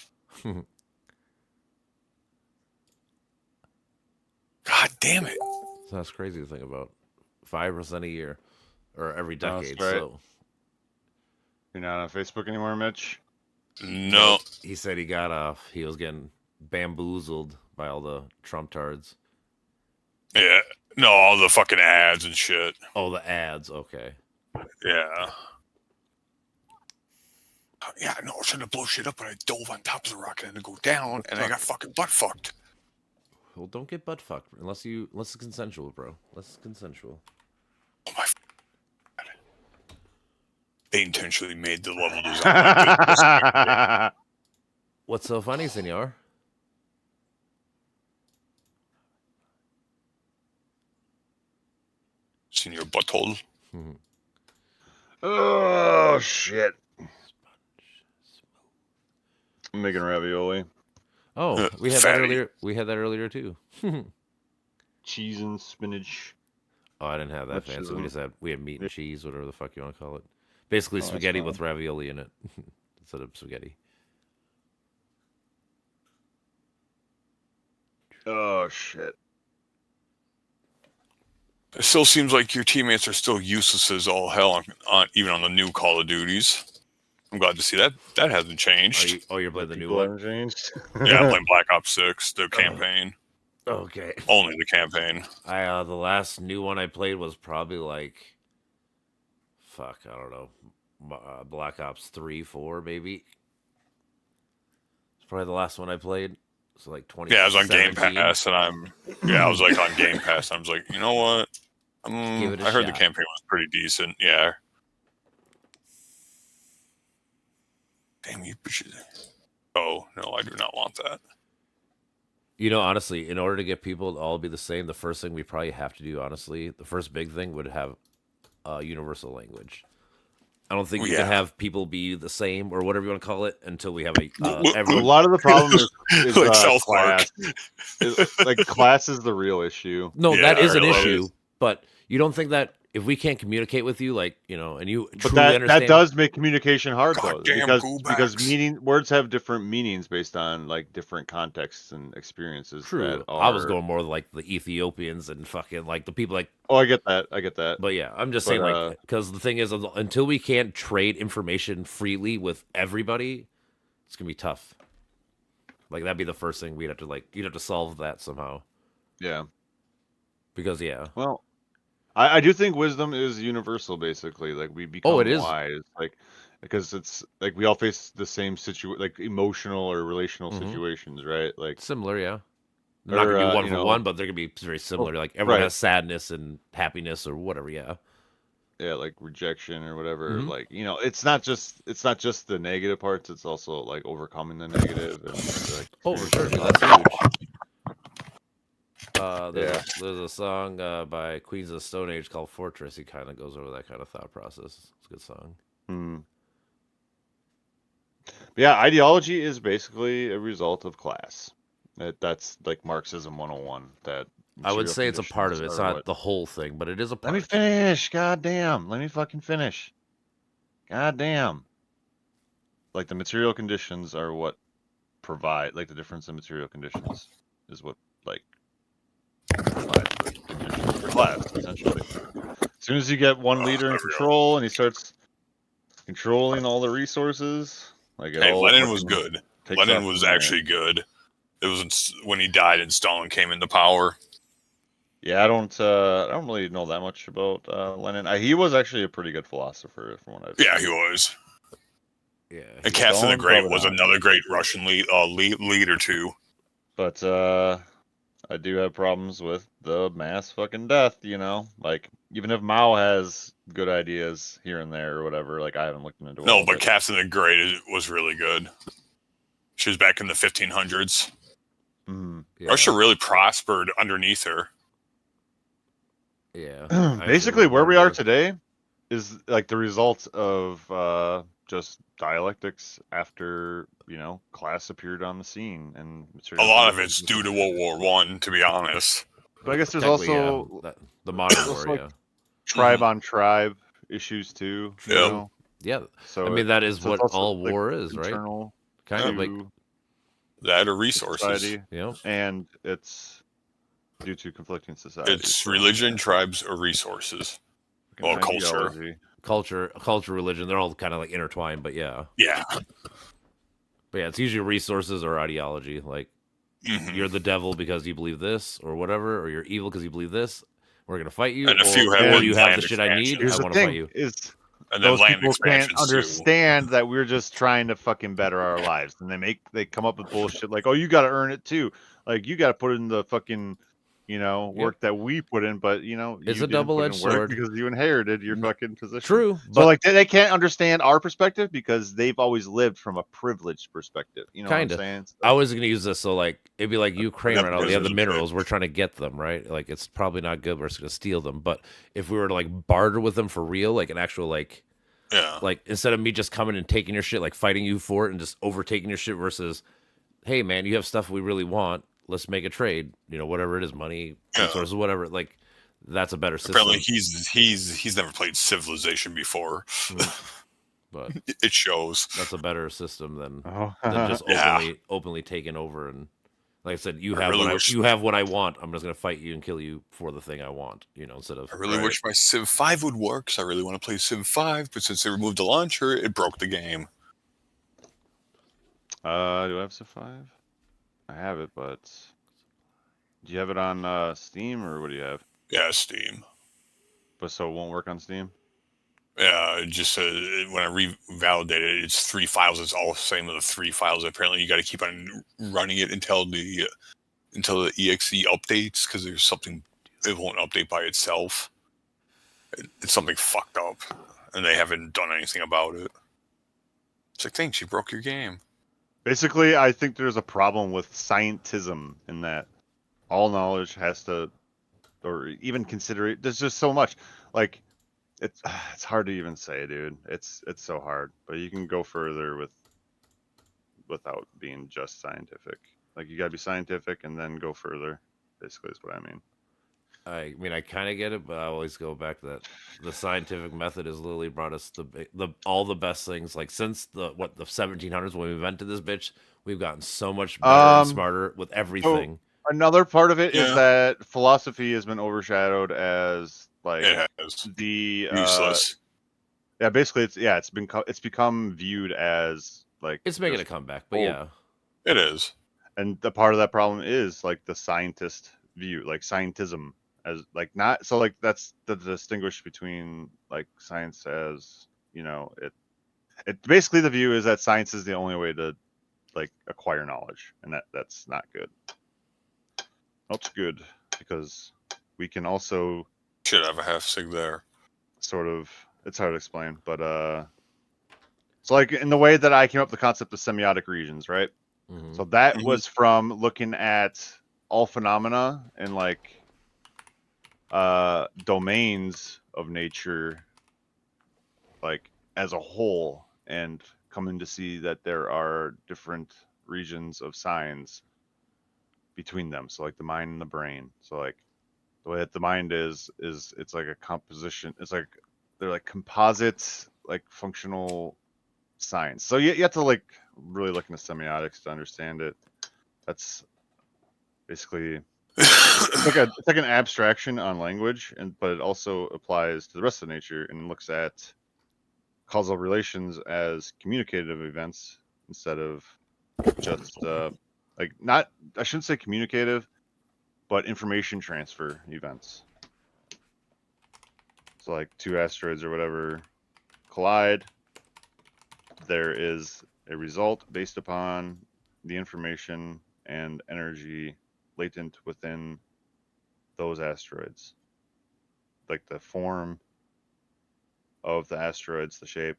S2: God damn it.
S1: So that's crazy to think about. 5% a year, or every
S3: No, that's
S1: decade.
S3: right.
S1: So
S3: You're not on Facebook anymore, Mitch?
S2: No.
S1: he said he was getting bamboozled by all the Trump tards.
S2: Yeah. No, all the fucking ads and shit.
S1: Oh, the ads. Okay.
S2: Yeah. Yeah, no, I was trying to blow shit up, but I dove on top of the rocket and it go down, and I got fucking butt fucked.
S1: Well, don't get butt fucked unless it's consensual, bro. Unless it's consensual.
S2: Oh my God. They intentionally made the level design.
S1: What's so funny, senor?
S2: It's in your butthole.
S3: Oh, shit. I'm making ravioli.
S1: Oh, we had that
S2: Fatty.
S1: earlier. We had that earlier too.
S3: Cheese and spinach.
S1: Oh, I didn't have that
S3: Which
S1: fancy.
S3: is
S1: We had meat and cheese, whatever the fuck you want to call it. Basically,
S3: that's
S1: spaghetti
S3: fine.
S1: with ravioli in it instead of spaghetti.
S3: Oh, shit.
S2: It still seems like your teammates are still useless as all hell, even on the new Call of Duties. I'm glad to see that hasn't changed.
S1: You're playing the new
S3: People
S1: one.
S3: haven't changed.
S2: Yeah, I'm playing Black Ops 6, the campaign.
S1: Okay.
S2: Only the campaign.
S1: The last new one I played was probably like, fuck, I don't know, Black Ops 3, 4, maybe. It's probably the last one I played. So like 20.
S2: Yeah, I was on Game Pass, and I was like on Game Pass. And I was like, you know what?
S1: Give it a
S2: I heard the
S1: shot.
S2: campaign was pretty decent. Yeah. Damn you bitches. Oh, no, I do not want that.
S1: You know, honestly, in order to get people to all be the same, the first thing we probably have to do, honestly, the first big thing would have a universal language. I don't think we can have people be the same or whatever you want to call it until we have
S3: A
S1: everyone.
S3: lot of the problem is
S2: Like South
S3: class.
S2: Park.
S3: Like class is the real issue.
S1: No,
S2: Yeah,
S1: that is an
S2: really
S1: issue.
S2: is.
S1: But you don't think that if we can't communicate with you, like, you know, and you
S3: But
S1: truly
S3: that
S1: understand,
S3: does make communication hard though,
S2: Goddamn
S3: because
S2: Goobacks.
S3: words have different meanings based on like different contexts and experiences.
S1: true.
S3: That
S1: I was
S3: are-
S1: going more like the Ethiopians and fucking like the people like.
S3: Oh, I get that.
S1: But yeah, I'm just
S3: But,
S1: saying like because the thing is, until we can't trade information freely with everybody, it's gonna be tough. Like that'd be the first thing we'd have to you'd have to solve that somehow.
S3: Yeah.
S1: Because yeah,
S3: Well, I do think wisdom is universal. Basically, like we become
S1: it is.
S3: wise, like because it's like we all face the same like emotional or relational
S1: Mhm.
S3: situations, right? Like
S1: similar, yeah. They're not gonna be one for one, but they're gonna be very similar. Like everyone
S3: right.
S1: has sadness and happiness or whatever. Yeah.
S3: yeah, like rejection or whatever.
S1: Mhm.
S3: Like it's not just the negative parts. It's also like overcoming the negative. And, like,
S1: Oh, for sure, dude,
S3: experiencing
S1: that's huge. There's a song by Queens of the Stone Age called Fortress. He kind of goes over that kind of thought process. It's a good song.
S3: Hmm. Yeah, ideology is basically a result of class. That's like Marxism 101. That
S1: I would
S3: material
S1: say it's a part of it.
S3: conditions
S1: It's
S3: are
S1: not
S3: what-
S1: the whole thing, but it is a part.
S3: Let me finish. God damn. Let me fucking finish. God damn. Like the material conditions are what provide, like the difference in material conditions is what like provides the conditions for class, essentially. As soon as you get one leader in control and he starts controlling all the resources, Like
S2: Hey,
S3: all
S2: Lenin was
S3: fucking
S2: good.
S3: takes
S2: Lenin
S3: off
S2: was
S3: from there.
S2: actually good. It was when he died and Stalin came into power.
S3: Yeah, I don't really know that much about Lenin. He was actually a pretty good philosopher, from what I've
S2: Yeah,
S3: seen.
S2: he was.
S1: Yeah.
S2: And Catherine the
S3: Stalin,
S2: Great
S3: probably
S2: was
S3: not.
S2: another great Russian leader too.
S3: But I do have problems with the mass fucking death. You know, like even if Mao has good ideas here and there or whatever, like I haven't looked into all
S2: No,
S3: of
S2: but
S3: it.
S2: Catherine the Great was really good. She was back in the 1500s.
S3: Mhm.
S1: Yeah.
S2: Russia really prospered underneath her.
S1: Yeah. I actually
S3: Basically, where we are
S1: remember-
S3: today is like the result of just dialectics after class appeared on the scene and
S2: A
S3: material
S2: lot of
S3: conditions
S2: it's
S3: and
S2: due to
S3: stuff.
S2: World War One, to be honest.
S3: But I guess there's
S1: technically,
S3: also
S1: the modern
S3: there's
S1: war.
S3: also, like,
S1: Yeah.
S3: tribe on tribe issues too. You
S2: Yeah.
S3: know,
S1: Yeah.
S3: so
S1: I mean, that is
S3: so it's
S1: what
S3: also,
S1: all
S3: like,
S1: war is, right?
S3: internal
S1: Kind of like,
S3: to
S2: That or
S3: the
S2: resources.
S3: society,
S1: you know,
S3: and it's due to conflicting societies.
S2: It's
S3: so,
S2: religion, tribes, or resources.
S3: fucking
S2: Or culture.
S3: ideology.
S1: culture, religion. They're all kind of like intertwined, but yeah.
S2: Yeah.
S1: But yeah, it's usually resources or ideology. Like,
S2: Mhm.
S1: you're the devil because you believe this or whatever, or you're evil because you believe this. We're gonna fight you,
S2: And a few
S1: or
S2: have
S1: you have
S2: land
S1: the shit I need.
S2: expansions.
S3: Here's
S1: I
S3: the
S1: want to fight
S3: thing:
S1: you.
S3: is
S2: And then
S3: those
S2: land
S3: people can't
S2: expansions too.
S3: understand that we're just trying to fucking better our lives, and they come up with bullshit like, "Oh, you got to earn it too. Like you got to put in the fucking work that we put in, but
S1: It's
S3: you
S1: a
S3: didn't put in
S1: double-edged
S3: work
S1: sword.
S3: because you inherited your fucking position."
S1: True,
S3: So
S1: but
S3: like they can't understand our perspective because they've always lived from a privileged perspective. You know what I'm
S1: kinda.
S3: saying?
S1: I was gonna use this, so like it'd be like Ukraine right now. They have the
S2: Nepotism.
S1: minerals. We're trying to get them, right? Like it's probably not good. We're just gonna steal them. But if we were to like barter with them for real, like an actual
S2: Yeah.
S1: like instead of me just coming and taking your shit, like fighting you for it and just overtaking your shit versus, hey man, you have stuff we really want. Let's make a trade. Whatever it is, money,
S2: Yeah.
S1: resources, whatever. Like that's a better system.
S2: Apparently he's never played Civilization before.
S1: But
S2: It shows.
S1: that's a better system than
S3: Oh.
S1: just
S2: Yeah.
S1: openly taking over. And like I said, you
S2: I
S1: have
S2: really
S1: what
S2: wish-
S1: you have what I want. I'm just gonna fight you and kill you for the thing I want. Instead of
S2: I really
S3: Right.
S2: wish my Civ 5 would work, because I really want to play Civ 5, but since they removed the launcher, it broke the game.
S3: Do I have Civ 5? I have it, but do you have it on Steam or what do you have?
S2: Yeah, Steam.
S3: But so it won't work on Steam?
S2: Yeah, it just when I revalidated it, it's 3 files. It's all the same with the 3 files. Apparently, you got to keep on running it until the exe updates, because there's something it won't update by itself. It's something fucked up, and they haven't done anything about it. It's like, thanks, you broke your game.
S3: Basically, I think there's a problem with scientism in that all knowledge has to, or even consider it. There's just so much. Like, it's hard to even say, dude. It's so hard. But you can go further without being just scientific. Like, you gotta be scientific and then go further. Basically, is what I mean.
S1: I mean, I kind of get it, but I always go back to that. The scientific method has literally brought us all the best things. Like since the 1700s when we invented this bitch, we've gotten so much better and smarter with everything.
S3: Another part of it is
S2: Yeah.
S3: that philosophy has been overshadowed as like
S2: It has.
S3: the
S2: Useless.
S3: yeah, basically it's become viewed as like
S1: It's making a
S3: just
S1: comeback, but
S3: old.
S1: yeah,
S2: It is.
S3: And the part of that problem is like the scientist view, like scientism as like not so like that's the distinguish between like science as it basically the view is that science is the only way to like acquire knowledge, and that's not good. Not good, because we can also
S2: Should have a half sig there.
S3: sort of, it's hard to explain, but so like in the way that I came up with the concept of semiotic regions, right?
S1: Mhm.
S3: So that
S2: Mhm.
S3: was from looking at all phenomena and like domains of nature like as a whole, and coming to see that there are different regions of signs between them. So like the mind and the brain. So like the way that the mind is it's like a composition. It's like they're like composites, like functional signs. So you have to like really look into semiotics to understand it. That's basically it's like an abstraction on language, but it also applies to the rest of nature and looks at causal relations as communicative events instead of just like not, I shouldn't say communicative, but information transfer events. So like two asteroids or whatever collide, there is a result based upon the information and energy latent within those asteroids, like the form of the asteroids, the shape,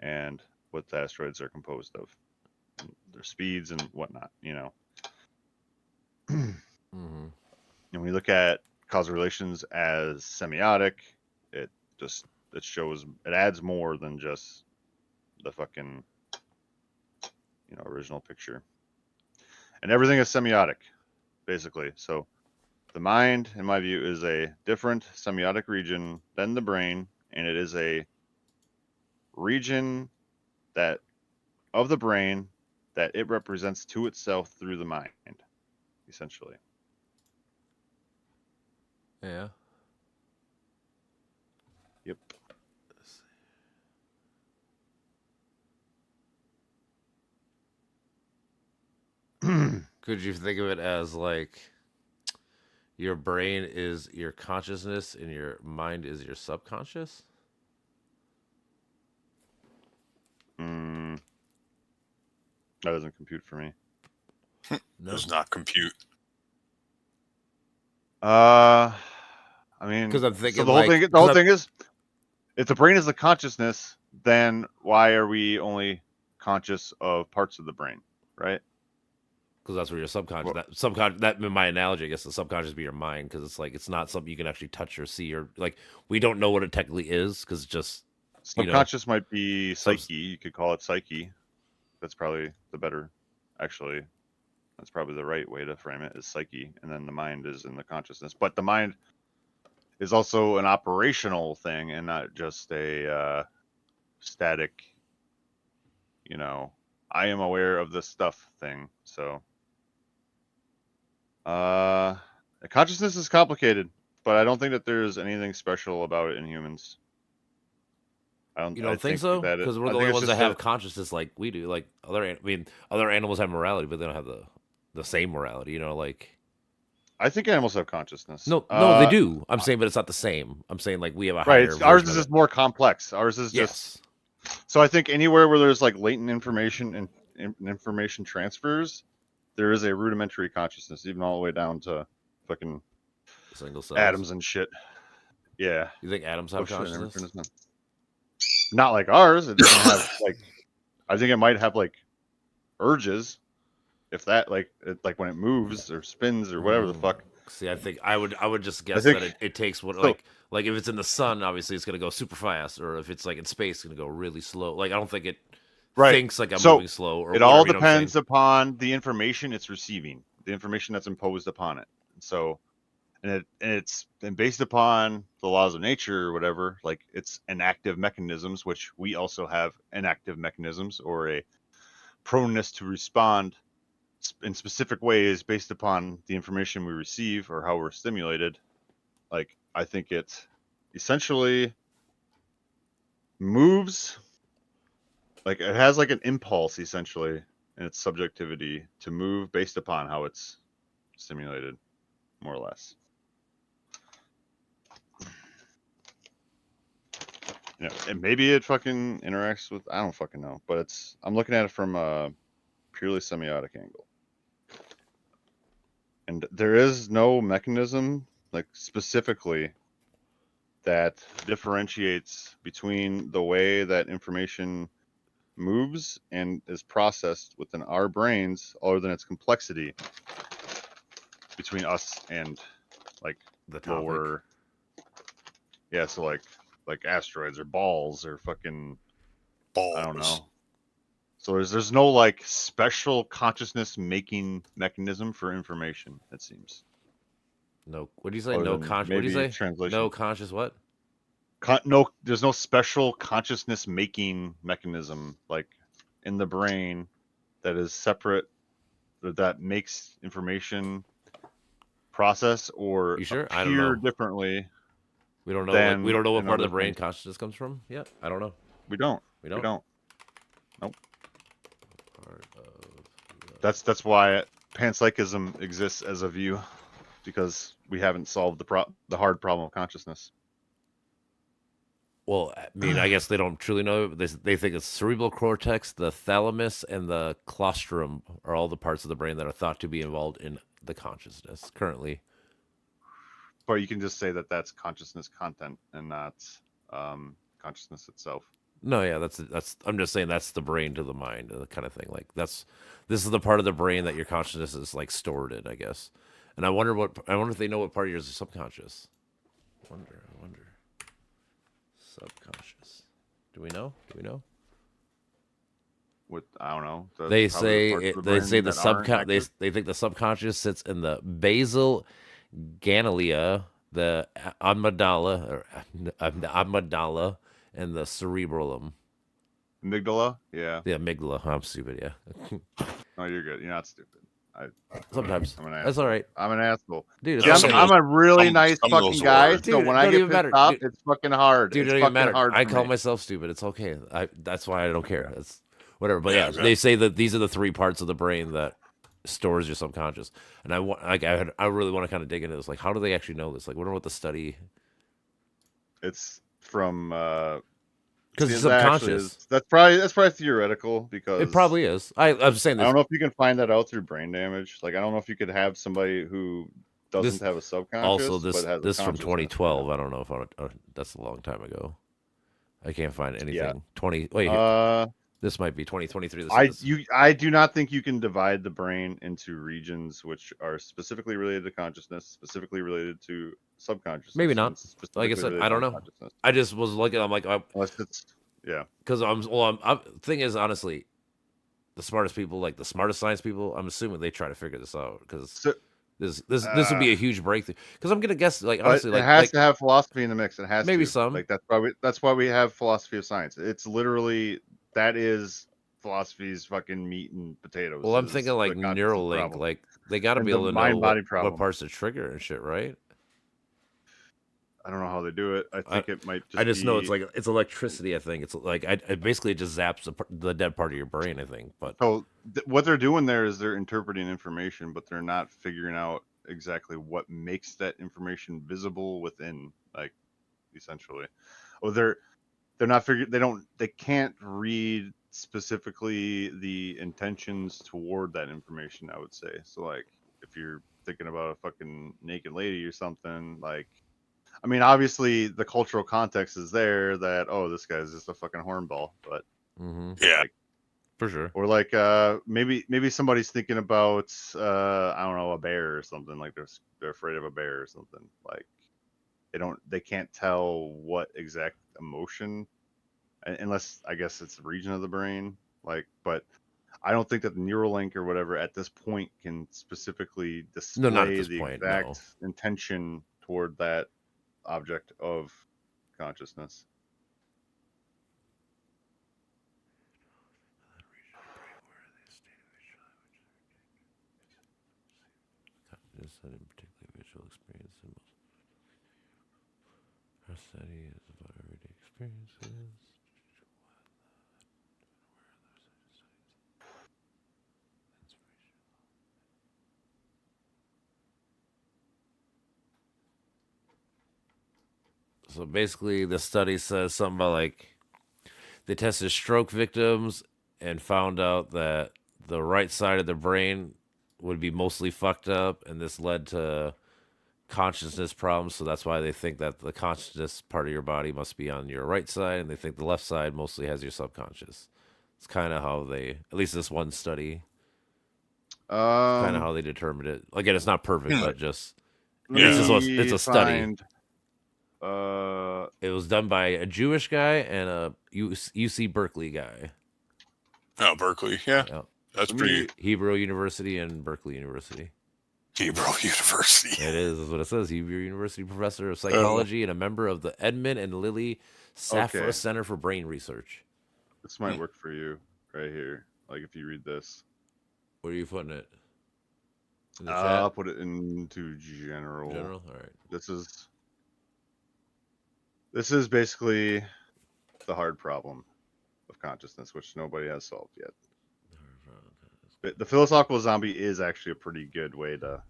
S3: and what the asteroids are composed of, their speeds and whatnot, you know.
S1: Mm-hmm.
S3: And we look at causal relations as semiotic, it shows, it adds more than just the fucking, you know, original picture. And everything is semiotic, basically. So the mind, in my view, is a different semiotic region than the brain, and it is a region that of the brain that it represents to itself through the mind, essentially.
S1: Yeah.
S3: Yep.
S1: Could you think of it as like your brain is your consciousness and your mind is your subconscious?
S3: That doesn't compute for me.
S1: No.
S2: Does not compute.
S3: I mean,
S1: 'Cause I'm
S3: so
S1: thinking,
S3: the whole
S1: like-
S3: thing, the
S1: 'cause
S3: whole
S1: I'm-
S3: thing is, if the brain is the consciousness, then why are we only conscious of parts of the brain, right?
S1: Because that's where your subconscious,
S3: Well-
S1: that in my analogy, I guess the subconscious be your mind, because it's like it's not something you can actually touch or see, or like we don't know what it technically is, because it's just you know,
S3: Subconscious might be
S1: Subs-
S3: psyche. You could call it psyche. That's probably the better, actually. That's probably the right way to frame it, is psyche, and then the mind is in the consciousness. But the mind is also an operational thing and not just a static, you know, I am aware of this stuff thing. So consciousness is complicated, but I don't think that there's anything special about it in humans.
S1: you don't think so?
S3: that
S1: Because we're
S3: I
S1: the
S3: think
S1: only
S3: it's
S1: ones that
S3: just
S1: have consciousness like we do. Like other animals have morality, but they don't have the same morality. You know, like
S3: I think animals have consciousness.
S1: no, they do. I'm saying, but it's not the same. I'm saying like we have a
S3: Right.
S1: higher.
S3: Ours
S1: version
S3: is
S1: of
S3: just
S1: it.
S3: more complex. Ours is just.
S1: Yes.
S3: So I think anywhere where there's like latent information and information transfers, there is a rudimentary consciousness, even all the way down to fucking
S1: Single cells.
S3: atoms and shit. Yeah.
S1: You think atoms
S3: Oh,
S1: have
S3: shit, I never
S1: consciousness?
S3: turned this on. Not like ours. It doesn't have like. I think it might have like urges, if that like when it moves or spins or whatever the fuck.
S1: See, I think I would just guess
S3: think-
S1: that it takes what
S3: so-
S1: like if it's in the sun, obviously it's gonna go super fast, or if it's like in space, it's gonna go really slow. Like I don't think it
S3: Right.
S1: thinks like I'm
S3: So,
S1: moving slow. Or
S3: It all
S1: whatever, you know what I'm
S3: depends upon the information it's receiving, the information that's imposed upon it. So, and based upon the laws of nature or whatever, like it's inactive mechanisms, which we also have inactive mechanisms, or a proneness to respond in specific ways based upon the information we receive or how we're stimulated. Like I think it essentially moves, like it has like an impulse essentially in its subjectivity to move based upon how it's stimulated, more or less. You know, and maybe it fucking interacts with, I don't fucking know, but I'm looking at it from a purely semiotic angle. And there is no mechanism, like specifically, that differentiates between the way that information moves and is processed within our brains, other than its complexity between us and like
S1: the topic.
S3: lower. Yeah, so like asteroids or balls or fucking
S2: Balls.
S3: I don't know. So there's no like special consciousness making mechanism for information, it seems.
S1: No, what do you say?
S3: Other
S1: No
S3: than
S1: conscious. What do you
S3: maybe
S1: say?
S3: translation.
S1: No conscious what?
S3: No, there's no special consciousness making mechanism like in the brain that is separate, that makes information process or
S1: You sure? I don't
S3: appear
S1: know.
S3: We
S1: don't know.
S3: than
S1: We don't know what
S3: in
S1: part of the
S3: other
S1: brain
S3: things.
S1: consciousness comes from. Yeah, I don't know.
S3: don't.
S1: We don't.
S3: We don't. Nope.
S1: part of the...
S3: That's why panpsychism exists as a view, because we haven't solved the hard problem of consciousness.
S1: Well, I mean, I guess they don't truly know. They think it's cerebral cortex, the thalamus, and the claustrum are all the parts of the brain that are thought to be involved in the consciousness currently.
S3: But you can just say that that's consciousness content and not consciousness itself.
S1: No, yeah, that's. I'm just saying that's the brain to the mind, kind of thing. Like this is the part of the brain that your consciousness is like stored in, I guess. And I wonder if they know what part of yours is subconscious. I wonder. Subconscious. Do we know?
S3: With I don't know. That's
S1: They
S3: probably
S1: say
S3: the parts of the
S1: they
S3: brain
S1: say the
S3: that aren't active.
S1: they think the subconscious sits in the basal ganglia, the amygdala, and the cerebellum.
S3: Amygdala. Yeah.
S1: The amygdala. I'm stupid. Yeah.
S3: No, you're good. You're not stupid.
S1: Sometimes
S3: I'm an asshole.
S1: that's all right,
S3: I'm an asshole.
S1: dude.
S3: See,
S1: It's
S2: Some
S1: okay.
S3: I'm a really
S2: some-
S3: nice
S2: some of
S3: fucking
S2: those
S3: guy.
S2: words.
S3: So
S1: Dude,
S3: when
S1: it
S3: I
S1: don't
S3: get
S1: even
S3: pissed
S1: matter.
S3: off,
S1: Dude,
S3: it's fucking hard.
S1: Dude,
S3: it's
S1: it don't even
S3: fucking
S1: matter.
S3: hard.
S1: I
S3: for
S1: call
S3: me.
S1: myself stupid. It's okay. That's why I don't care. It's whatever. But
S2: Yeah,
S1: yeah, they say that these are the three parts of the brain that stores your subconscious. And I really want to kind of dig into this. Like, how do they actually know this? Like, wonder what the study,
S3: It's from
S1: because
S3: see,
S1: it's
S3: that actually
S1: subconscious.
S3: is- that's probably theoretical because
S1: It probably is. I'm just saying
S3: I
S1: this.
S3: don't know if you can find that out through brain damage. Like I don't know if you could have somebody who doesn't
S1: This-
S3: have a subconscious.
S1: Also,
S3: but has a
S1: this from
S3: consciousness.
S1: 2012. I don't know if that's a long time ago. I can't find anything.
S3: Yeah.
S1: 20. Wait, this might be 2023.
S3: I do not think you can divide the brain into regions which are specifically related to consciousness, specifically related to subconsciousness.
S1: Maybe not.
S3: and
S1: Like I
S3: specifically
S1: said,
S3: related
S1: I
S3: to
S1: don't know.
S3: unconsciousness.
S1: I just was looking. I'm like,
S3: Unless it's yeah.
S1: because thing is, honestly, the smartest people, like the smartest science people, I'm assuming they try to figure this out because
S3: So,
S1: this would be a huge breakthrough. Because I'm gonna guess, like
S3: but
S1: honestly,
S3: it
S1: like
S3: has to have philosophy in the mix. It has
S1: maybe
S3: to.
S1: some.
S3: Like that's why we have philosophy of science. It's literally that is philosophy's fucking meat and potatoes.
S1: well, I'm
S3: is
S1: thinking like
S3: the consciousness
S1: Neuralink,
S3: problem.
S1: like they got to
S3: And
S1: be
S3: the
S1: able to know
S3: mind-body
S1: what
S3: problem.
S1: parts to trigger and shit, right?
S3: I don't know how they do it. I think it might just
S1: I just know it's
S3: be-
S1: like it's electricity. I think it's like it basically just zaps the dead part of your brain. I think, but
S3: So what they're doing there is they're interpreting information, but they're not figuring out exactly what makes that information visible within, like, essentially. Or they're not figuring. They can't read specifically the intentions toward that information. I would say so. Like, if you're thinking about a fucking naked lady or something, like, I mean, obviously the cultural context is there that this guy's just a fucking hornball, but
S2: Yeah.
S3: like,
S1: for sure.
S3: or like maybe somebody's thinking about I don't know, a bear or something, like they're afraid of a bear or something, like they can't tell what exact emotion unless I guess it's the region of the brain, like, but I don't think that the Neuralink or whatever at this point can specifically display
S1: No, not at this
S3: the
S1: point,
S3: exact
S1: no.
S3: intention toward that object of consciousness.
S1: In particular visual experience symbols. Our study is about everyday experiences. So basically, the study says something about like they tested stroke victims and found out that the right side of the brain would be mostly fucked up, and this led to consciousness problems. So that's why they think that the consciousness part of your body must be on your right side, and they think the left side mostly has your subconscious. It's kind of how they, at least this one study, kind of how they determined it. Again, it's not perfect, but just it's a study. It was done by a Jewish guy and a UC Berkeley guy.
S2: Oh, Berkeley. Yeah. That's pretty.
S1: Hebrew University and Berkeley University.
S2: Hebrew University.
S1: It is what it says. Hebrew University professor of psychology and a member of the Edmund and Lily Safra Center for Brain Research.
S3: This might work for you right here. Like if you read this.
S1: Where are you putting it? In the chat?
S3: I'll put it into general.
S1: General? All right.
S3: This is basically the hard problem of consciousness, which nobody has solved yet. The philosophical zombie is actually a pretty good way to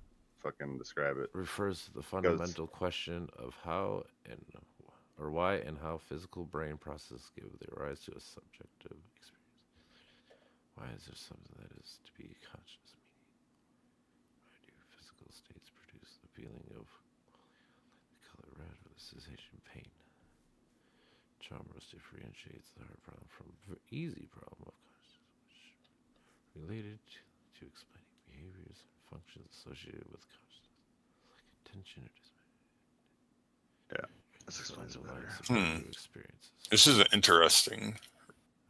S3: fucking describe it.
S1: refers to the fundamental question of how and or why and how physical brain processes give rise to a subjective experience. Why is there something that is to be conscious meaning? Why do physical states produce the feeling of the color red or the sensation pain? Chalmers differentiates the hard problem from easy problem of consciousness, which related to explaining behaviors and functions associated with consciousness, like attention or
S3: Yeah, this explains it better.
S1: experiences.
S2: This is an interesting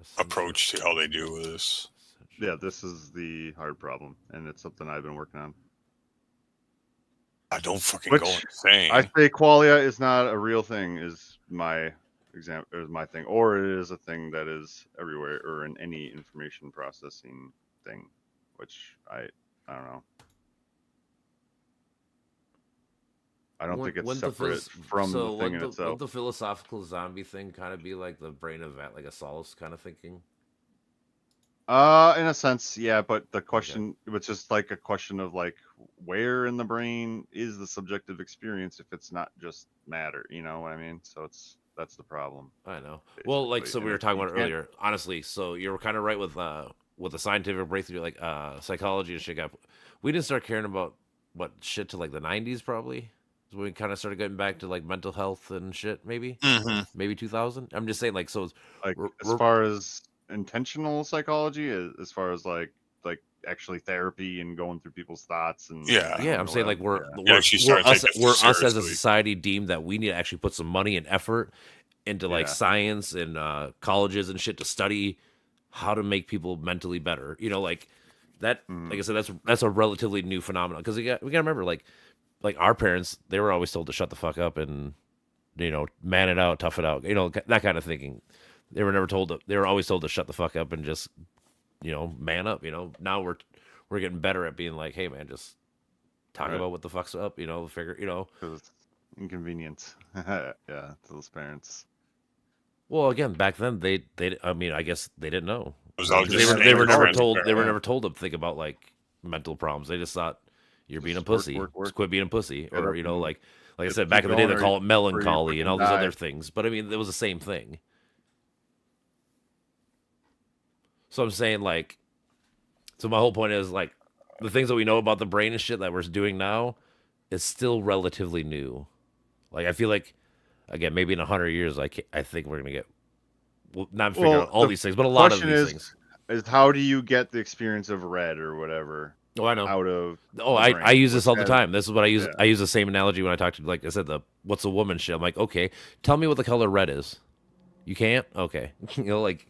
S1: Essential-
S2: approach to how they deal with this.
S1: essential-
S3: Yeah, this is the hard problem, and it's something I've been working on.
S2: I don't fucking
S3: Which
S2: go insane.
S3: I say qualia is not a real thing. Is my thing, or it is a thing that is everywhere or in any information processing thing, which I don't know. I don't think it's
S1: Wouldn't the
S3: separate
S1: philos-
S3: from
S1: so
S3: the thing in
S1: wouldn't
S3: itself.
S1: Wouldn't the philosophical zombie thing kind of be like the brain of like a solace kind of thinking?
S3: In a sense, yeah, but the question it was just like a question of like where in the brain is the subjective experience if it's not just matter, you know what I mean? So that's the problem.
S1: I know. Well, like
S3: Basically,
S1: so we
S3: and
S1: were
S3: if
S1: talking
S3: you
S1: about
S3: can't-
S1: earlier. Honestly, so you were kind of right with the scientific breakthrough, like psychology and shit. We didn't start caring about what shit to like the '90s probably. So we kind of started getting back to like mental health and shit. Maybe maybe 2000. I'm just saying like so.
S3: Like
S1: we're-
S3: as
S1: we're-
S3: far as intentional psychology, as far as like actually therapy and going through people's thoughts and
S2: Yeah.
S1: Yeah, I'm saying like
S3: whatever,
S1: we're
S2: actually
S1: we're
S2: started
S1: us,
S2: taking
S1: we're
S2: this
S1: us as a
S2: seriously.
S1: society deemed that we need to actually put some money and effort into like
S3: Yeah.
S1: science and colleges and shit to study how to make people mentally better. You know, like that.
S3: Mhm.
S1: Like I said, that's a relatively new phenomenon because we got to remember like our parents, they were always told to shut the fuck up and man it out, tough it out. That kind of thinking. They were never told to. They were always told to shut the fuck up and just man up. Now we're getting better at being like, hey man, just talk
S3: Right.
S1: about what the fuck's up. Figure.
S3: 'cause it's inconvenient. Yeah, to those parents.
S1: Well, again, back then they I mean, I guess they didn't know.
S2: It was all
S1: 'Cause
S2: just
S1: they were
S2: standard
S1: never told. They
S2: transparent.
S1: were never told to think about like mental problems. They just thought you're being a
S3: Just work,
S1: pussy.
S3: work, work.
S1: Just quit being a pussy,
S3: Get
S1: or
S3: up and
S1: like I
S3: get-
S1: said back
S3: keep
S1: in the day,
S3: going
S1: they
S3: or
S1: call it melancholy
S3: freaking
S1: and all these
S3: die.
S1: other things. But I mean, it was the same thing. So I'm saying like, so my whole point is like, the things that we know about the brain and shit that we're doing now is still relatively new. Like I feel like, again, maybe in 100 years, I think we're gonna get, well, not figure
S3: Well,
S1: out all
S3: the
S1: these things, but a lot of
S3: question
S1: these
S3: is-
S1: things.
S3: Is how do you get the experience of red or whatever
S1: Oh, I know.
S3: out of
S1: Oh,
S3: the
S1: I
S3: brain,
S1: use this
S3: which
S1: all the
S3: has-
S1: time. This is what I use.
S3: yeah.
S1: I use the same analogy when I talk to, like I said, the what's a woman shit. I'm like, okay, tell me what the color red is. You can't? Okay. Like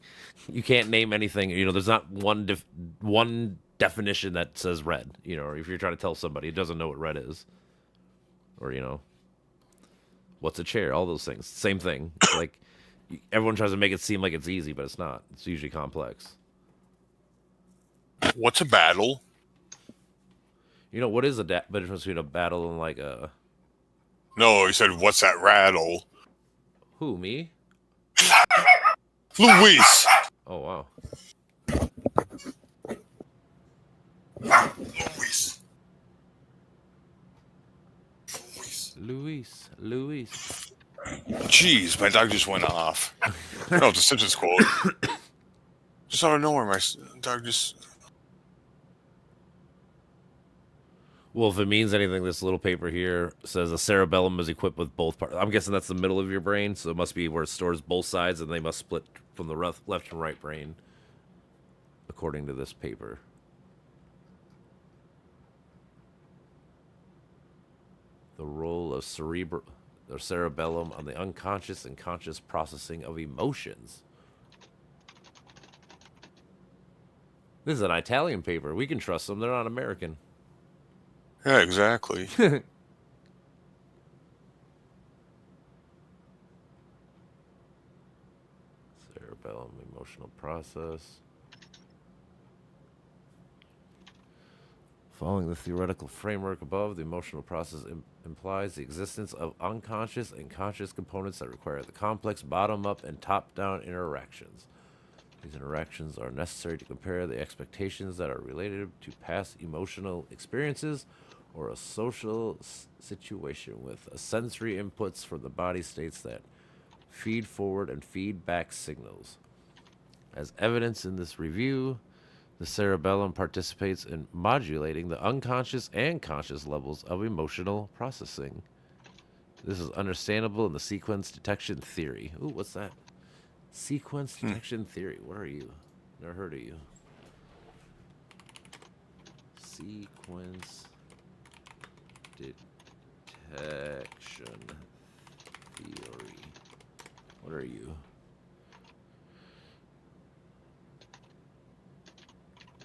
S1: you can't name anything. There's not one definition that says red. Or if you're trying to tell somebody, it doesn't know what red is. Or what's a chair? All those things. Same thing. It's like everyone tries to make it seem like it's easy, but it's not. It's usually complex.
S2: What's a battle?
S1: What is the difference between a battle and like a
S2: No, he said, "What's that rattle?"
S1: who? Me?
S2: Luis.
S1: Oh wow.
S2: Luis.
S1: Luis.
S2: Jeez, my dog just went off. No, it's a Simpsons quote. Just out of nowhere, my dog just.
S1: Well, if it means anything, this little paper here says a cerebellum is equipped with both parts. I'm guessing that's the middle of your brain, so it must be where it stores both sides, and they must split from the left and right brain, according to this paper. The role of cerebellum on the unconscious and conscious processing of emotions. This is an Italian paper. We can trust them. They're not American.
S2: Yeah, exactly.
S1: Cerebellum, emotional process. Following the theoretical framework above, the emotional process implies the existence of unconscious and conscious components that require the complex bottom-up and top-down interactions. These interactions are necessary to compare the expectations that are related to past emotional experiences or a social situation with sensory inputs from the body states that feed forward and feedback signals. As evidence in this review, the cerebellum participates in modulating the unconscious and conscious levels of emotional processing. This is understandable in the sequence detection theory. Ooh, what's that? Sequence detection theory. What are you? Never heard of you. Sequence detection theory. What are you?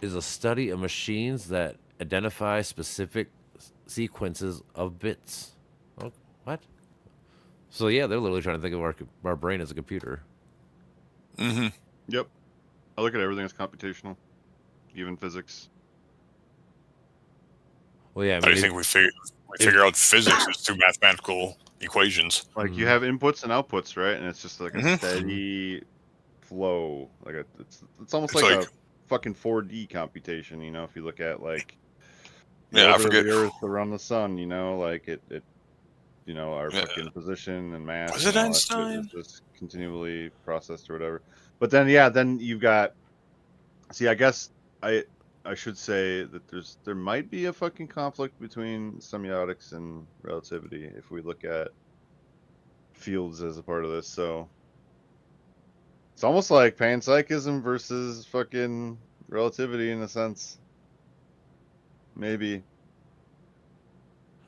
S1: Is a study of machines that identify specific sequences of bits. Oh, what? So yeah, they're literally trying to think of our brain as a computer.
S2: Mm-hmm.
S3: Yep. I look at everything as computational, even physics.
S1: Well, yeah, I
S2: I
S1: mean,
S2: think we figure out physics as two mathematical equations.
S3: Like you have inputs and outputs, right? And it's just like a
S2: Mhm.
S3: steady flow. Like it's almost
S2: It's
S3: like
S2: like-
S3: a fucking 4D computation. You know, if you look at like the
S2: Yeah, I
S3: orbit of
S2: forget.
S3: the Earth around the sun, you know, like it you know, our
S2: Yeah.
S3: fucking position and mass
S2: Was
S3: and
S2: it
S3: all that shit is
S2: Einstein?
S3: just continually processed or whatever. But then yeah, then you've got see, I guess I should say that there might be a fucking conflict between semiotics and relativity if we look at fields as a part of this. So it's almost like panpsychism versus fucking relativity in a sense. Maybe.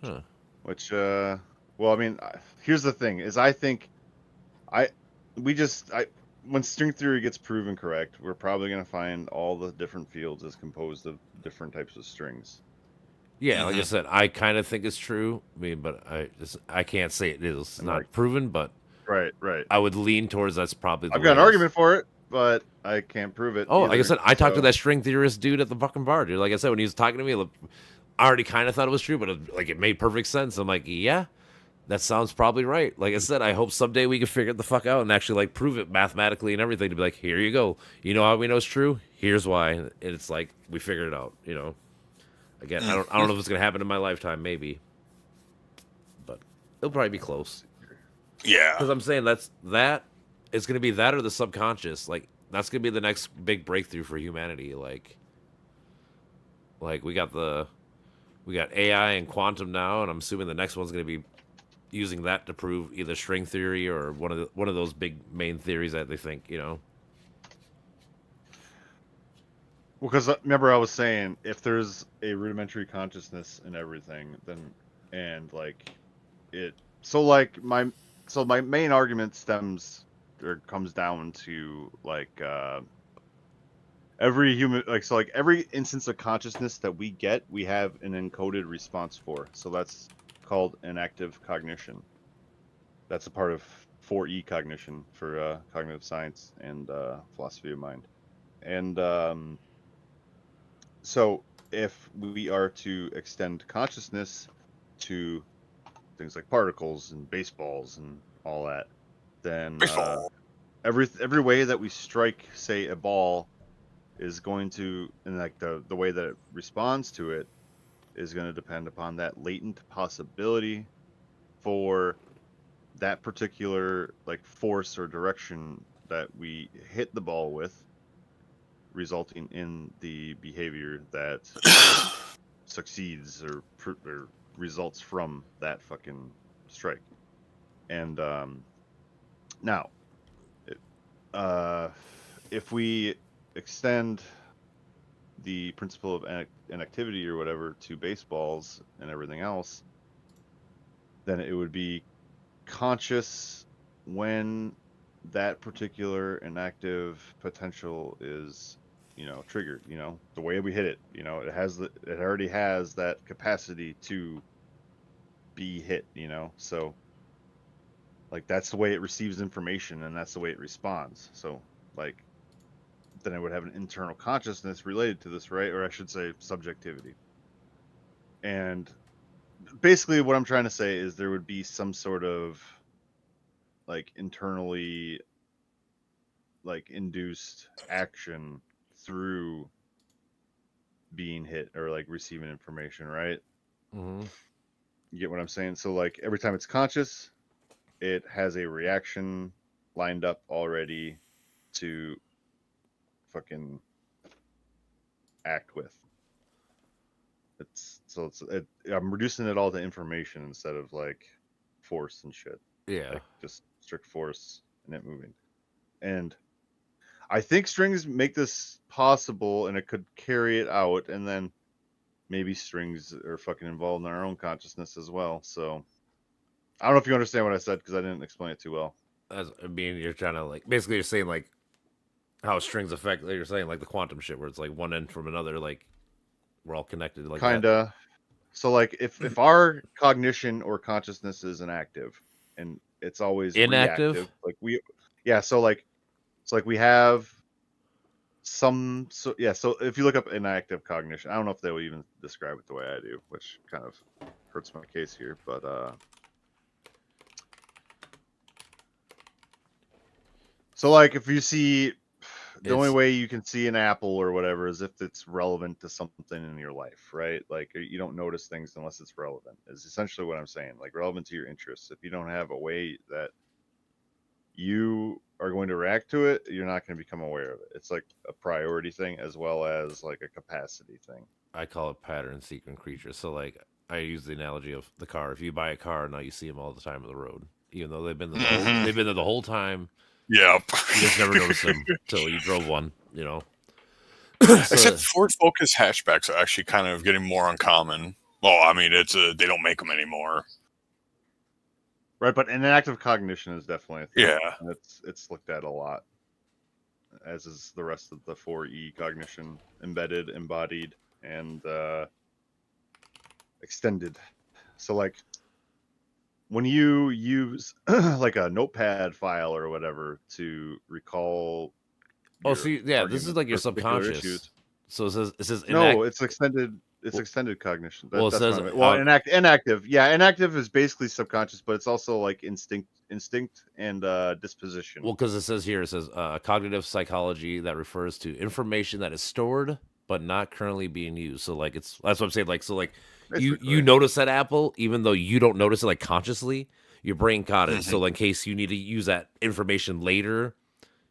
S1: Huh.
S3: Which well, I mean, here's the thing is I think I we just I when string theory gets proven correct, we're probably going to find all the different fields as composed of different types of strings.
S1: Yeah, like I
S2: Mhm.
S1: said, I kind of think it's true. I mean, but I can't say it is. It's
S3: And
S1: not
S3: like
S1: proven, but
S3: right.
S1: I would lean towards that's probably the
S3: I've
S1: way
S3: got
S1: it
S3: an
S1: is.
S3: argument for it, but I can't prove it
S1: Oh, like I
S3: either.
S1: said, I talked to
S3: So
S1: that string theorist dude at the fucking bar, dude. Like I said, when he was talking to me, I already kind of thought it was true, but it made perfect sense. I'm like, yeah, that sounds probably right. Like I said, I hope someday we can figure it the fuck out and actually like prove it mathematically and everything to be like, here you go. You know how we know it's true? Here's why. And it's like we figured it out. You know. Again, I don't know if it's gonna happen in my lifetime, maybe, but it'll probably be close.
S2: Yeah.
S1: Because I'm saying that it's gonna be that or the subconscious. Like that's gonna be the next big breakthrough for humanity. Like we got AI and quantum now, and I'm assuming the next one's gonna be using that to prove either string theory or one of those big main theories that they think. You know.
S3: well, because remember I was saying if there's a rudimentary consciousness in everything, then and like it so my main argument stems or comes down to like every human like every instance of consciousness that we get, we have an encoded response for. So that's called an active cognition. That's a part of 4E cognition for cognitive science and philosophy of mind. And so if we are to extend consciousness to things like particles and baseballs and all that, then
S2: Baseball.
S3: every way that we strike, say, a ball is going to, and like the way that it responds to it is going to depend upon that latent possibility for that particular like force or direction that we hit the ball with, resulting in the behavior that succeeds or results from that fucking strike. And now, uh, if we extend the principle of inactivity or whatever to baseballs and everything else, then it would be conscious when that particular inactive potential is, you know, triggered. You know, the way we hit it, you know, it already has that capacity to be hit. You know, so like that's the way it receives information and that's the way it responds. So like then it would have an internal consciousness related to this, right? Or I should say subjectivity. And basically what I'm trying to say is there would be some sort of like internally like induced action through being hit or like receiving information, right?
S1: Mm-hmm.
S3: You get what I'm saying? So like every time it's conscious, it has a reaction lined up already to fucking act with. I'm reducing it all to information instead of like force and shit.
S1: Yeah.
S3: Like just strict force and it moving. And I think strings make this possible, and it could carry it out, and then maybe strings are fucking involved in our own consciousness as well. So I don't know if you understand what I said because I didn't explain it too well.
S1: I mean, you're trying to like basically you're saying like how strings affect. Like you're saying like the quantum shit, where it's like one end from another, like we're all connected, like that.
S3: Kinda. So like if our cognition or consciousness is inactive and it's always
S1: Inactive?
S3: reactive, like so like we have some so if you look up inactive cognition, I don't know if they would even describe it the way I do, which kind of hurts my case here, but so like if you see the only way you can see an apple or whatever is if it's relevant to something in your life, right? Like you don't notice things unless it's relevant, is essentially what I'm saying. Like relevant to your interests. If you don't have a way that you are going to react to it, you're not going to become aware of it. It's like a priority thing as well as like a capacity thing.
S1: I call it pattern seeking creatures. So like I use the analogy of the car. If you buy a car now, you see them all the time on the road, even though they've been there they've been there the whole time.
S2: Yep.
S1: You just never noticed them until you drove one. You know.
S2: Except Ford Focus hatchbacks are actually kind of getting more uncommon. Well, I mean, they don't make them anymore.
S3: Right, but inactive cognition is definitely a thing.
S2: Yeah.
S3: And it's looked at a lot, as is the rest of the 4E cognition: embedded, embodied, and extended. So like when you use like a notepad file or whatever to recall.
S1: Oh, see, yeah, this is like your subconscious. So it says
S3: no, it's extended. It's extended cognition.
S1: Well, it says
S3: inactive. Yeah, inactive is basically subconscious, but it's also like instinct and disposition.
S1: Well, because it says cognitive psychology that refers to information that is stored but not currently being used. So like that's what I'm saying. Like so like you notice that apple even though you don't notice it like consciously, your brain caught it. So in case you need to use that information later,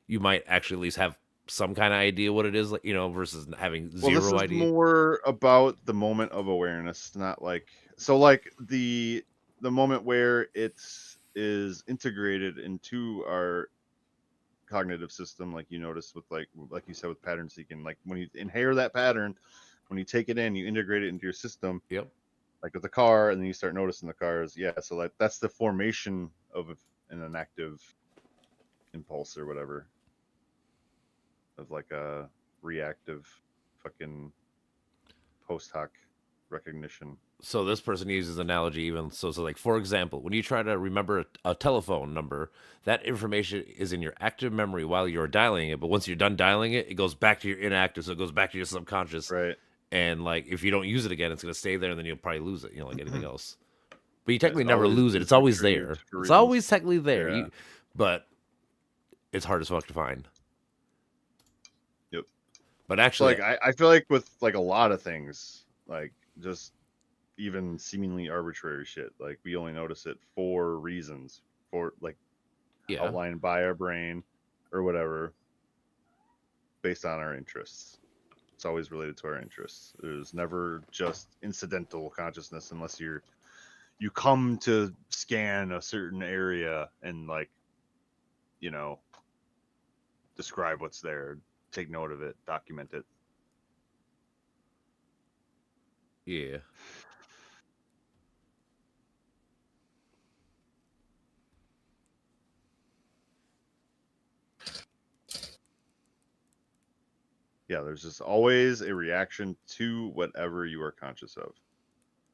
S1: you might actually at least have some kind of idea what it is, like, you know, versus having zero
S3: this is
S1: idea.
S3: More about the moment of awareness, not like so like the moment where it is integrated into our cognitive system, like you notice with like you said with pattern seeking, like when you inhere that pattern, when you take it in, you integrate it into your system.
S1: Yep.
S3: Like with the car, and then you start noticing the cars. Yeah, so like that's the formation of an active impulse or whatever, of like a reactive fucking post hoc recognition.
S1: So this person uses analogy even so like for example, when you try to remember a telephone number, that information is in your active memory while you're dialing it, but once you're done dialing it, it goes back to your inactive, so it goes back to your subconscious.
S3: Right.
S1: And like if you don't use it again, it's gonna stay there, and then you'll probably lose it, you know, like anything else. But you technically never lose it. It's always there. It's always technically there.
S3: Yeah.
S1: But it's hard as fuck to find.
S3: Yep.
S1: But actually,
S3: like I feel like with like a lot of things, like just even seemingly arbitrary shit, like we only notice it for reasons, for like outlined by our brain or whatever, based on our interests. It's always related to our interests. There's never just incidental consciousness unless you come to scan a certain area and like, you know, describe what's there, take note of it, document it.
S1: Yeah.
S3: Yeah, there's just always a reaction to whatever you are conscious of,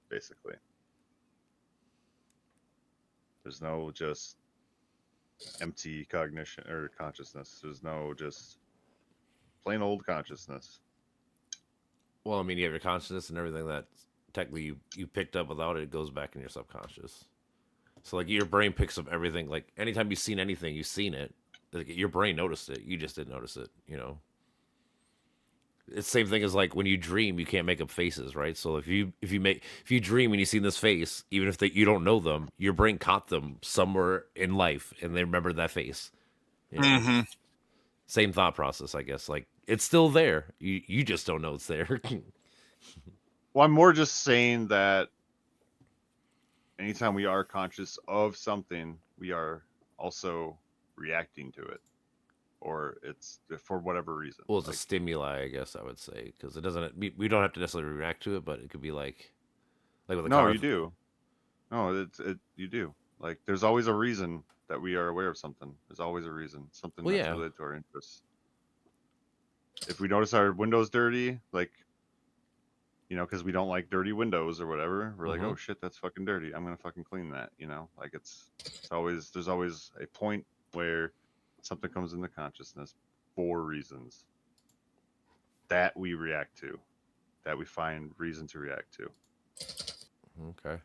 S3: basically. There's no just empty cognition or consciousness. There's no just plain old consciousness.
S1: Well, I mean, you have your consciousness and everything that technically you picked up without it, it goes back in your subconscious. So like your brain picks up everything. Like anytime you've seen anything, you've seen it. Like, your brain noticed it. You just didn't notice it. You know. It's the same thing as like when you dream, you can't make up faces, right? So if you dream and you see this face, even if you don't know them, your brain caught them somewhere in life, and they remember that face. You know,
S2: Hmm.
S1: same thought process, I guess. Like it's still there. You just don't know it's there.
S3: Well, I'm more just saying that anytime we are conscious of something, we are also reacting to it, or it's for whatever reason.
S1: Well, it's a
S3: Like,
S1: stimuli, I guess I would say, because it doesn't. We don't have to necessarily react to it, but it could be like with a
S3: no,
S1: car.
S3: you do. No, you do. Like, there's always a reason that we are aware of something. There's always a reason, something
S1: Well,
S3: that's
S1: yeah.
S3: related to our interests. If we notice our windows dirty, like, because we don't like dirty windows or whatever, we're like,
S1: Mhm.
S3: oh shit, that's fucking dirty. I'm gonna fucking clean that. Like it's always there's always a point where something comes into consciousness for reasons that we react to, that we find reason to react to,
S1: Okay.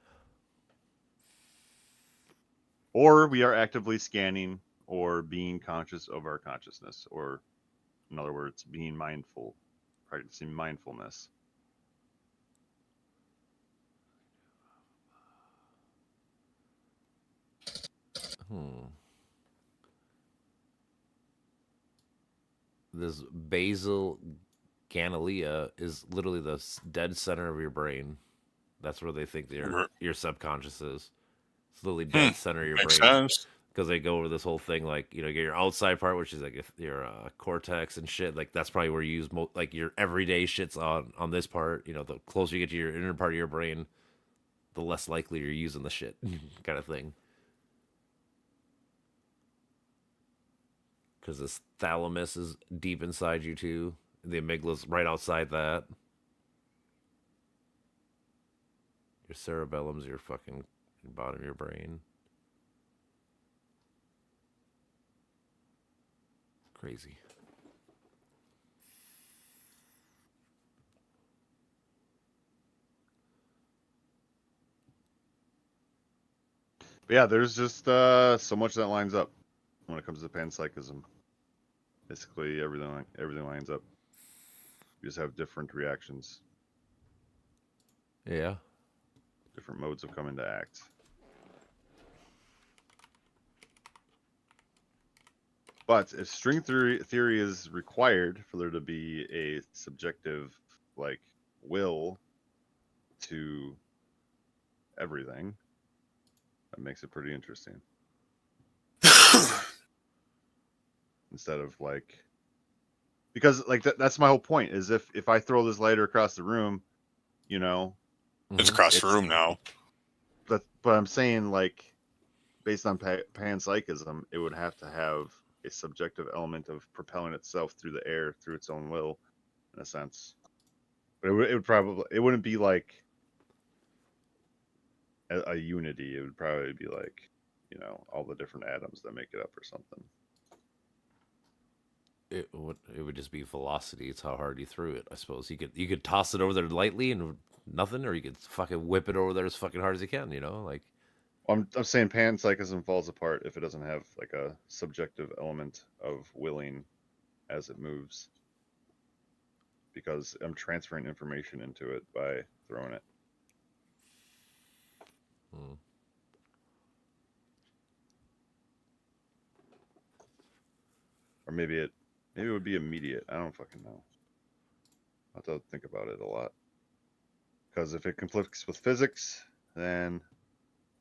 S3: or we are actively scanning or being conscious of our consciousness, or in other words, being mindful, practicing mindfulness.
S1: Hmm. This basal ganglia is literally the dead center of your brain. That's where they think your subconscious is. It's literally dead center of your
S2: Makes
S1: brain,
S2: sense.
S1: because they go over this whole thing, like, you get your outside part, which is like if your cortex and shit. Like that's probably where you use like your everyday shit's on this part. The closer you get to your inner part of your brain, the less likely you're using the shit, kind of thing. Because this thalamus is deep inside you too. The amygdala's right outside that. Your cerebellum's your fucking bottom of your brain. Crazy.
S3: But yeah, there's just so much that lines up when it comes to panpsychism. Basically, everything lines up. You just have different reactions,
S1: Yeah.
S3: different modes of coming to act. But if string theory is required for there to be a subjective, like, will to everything, that makes it pretty interesting. Instead of like, because like that's my whole point, is if I throw this lighter across the room, you know,
S2: It's across the room now.
S3: but I'm saying, like, based on panpsychism, it would have to have a subjective element of propelling itself through the air through its own will, in a sense. But it wouldn't be like a unity. It would probably be like, all the different atoms that make it up or something.
S1: It would just be velocity. It's how hard you threw it. I suppose you could toss it over there lightly and nothing, or you could fucking whip it over there as fucking hard as you can. Like.
S3: I'm saying panpsychism falls apart if it doesn't have like a subjective element of willing as it moves, because I'm transferring information into it by throwing it.
S1: Hmm.
S3: Or maybe it would be immediate. I don't fucking know. I have to think about it a lot. Because if it conflicts with physics, then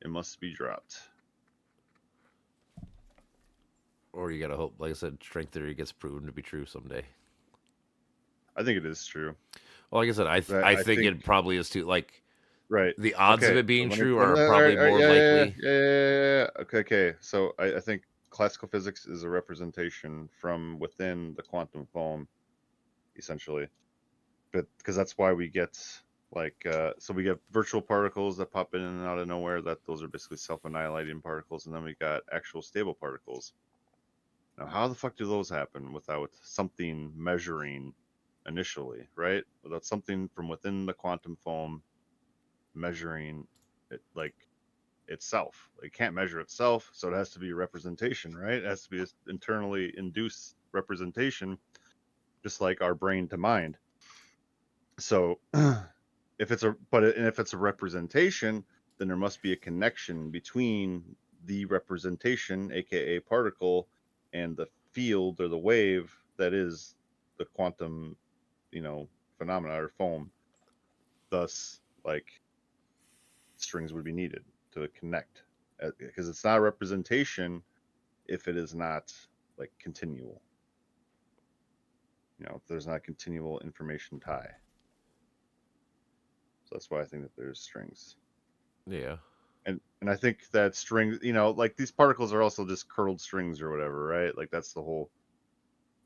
S3: it must be dropped.
S1: Or you gotta hope, like I said, string theory gets proven to be true someday.
S3: I think it is true.
S1: Well, like I said, I think it probably is too. Like,
S3: Right.
S1: the odds of
S3: Okay.
S1: it being
S3: Let
S1: true
S3: me,
S1: are
S3: all
S1: probably
S3: right,
S1: more
S3: yeah.
S1: likely.
S3: Okay. So I think classical physics is a representation from within the quantum foam, essentially. But because that's why we get so we get virtual particles that pop in and out of nowhere. Those are basically self-annihilating particles, and then we got actual stable particles. Now, how the fuck do those happen without something measuring initially, right? Without something from within the quantum foam measuring it, like itself. It can't measure itself, so it has to be a representation, right? It has to be an internally induced representation, just like our brain to mind. So if it's a representation, then there must be a connection between the representation, aka particle, and the field or the wave that is the quantum, phenomena or foam. Thus, like, strings would be needed to connect, because it's not a representation if it is not like continual. If there's not a continual information tie. So that's why I think that there's strings.
S1: Yeah.
S3: And I think that strings, like these particles are also just curled strings or whatever, right? Like that's the whole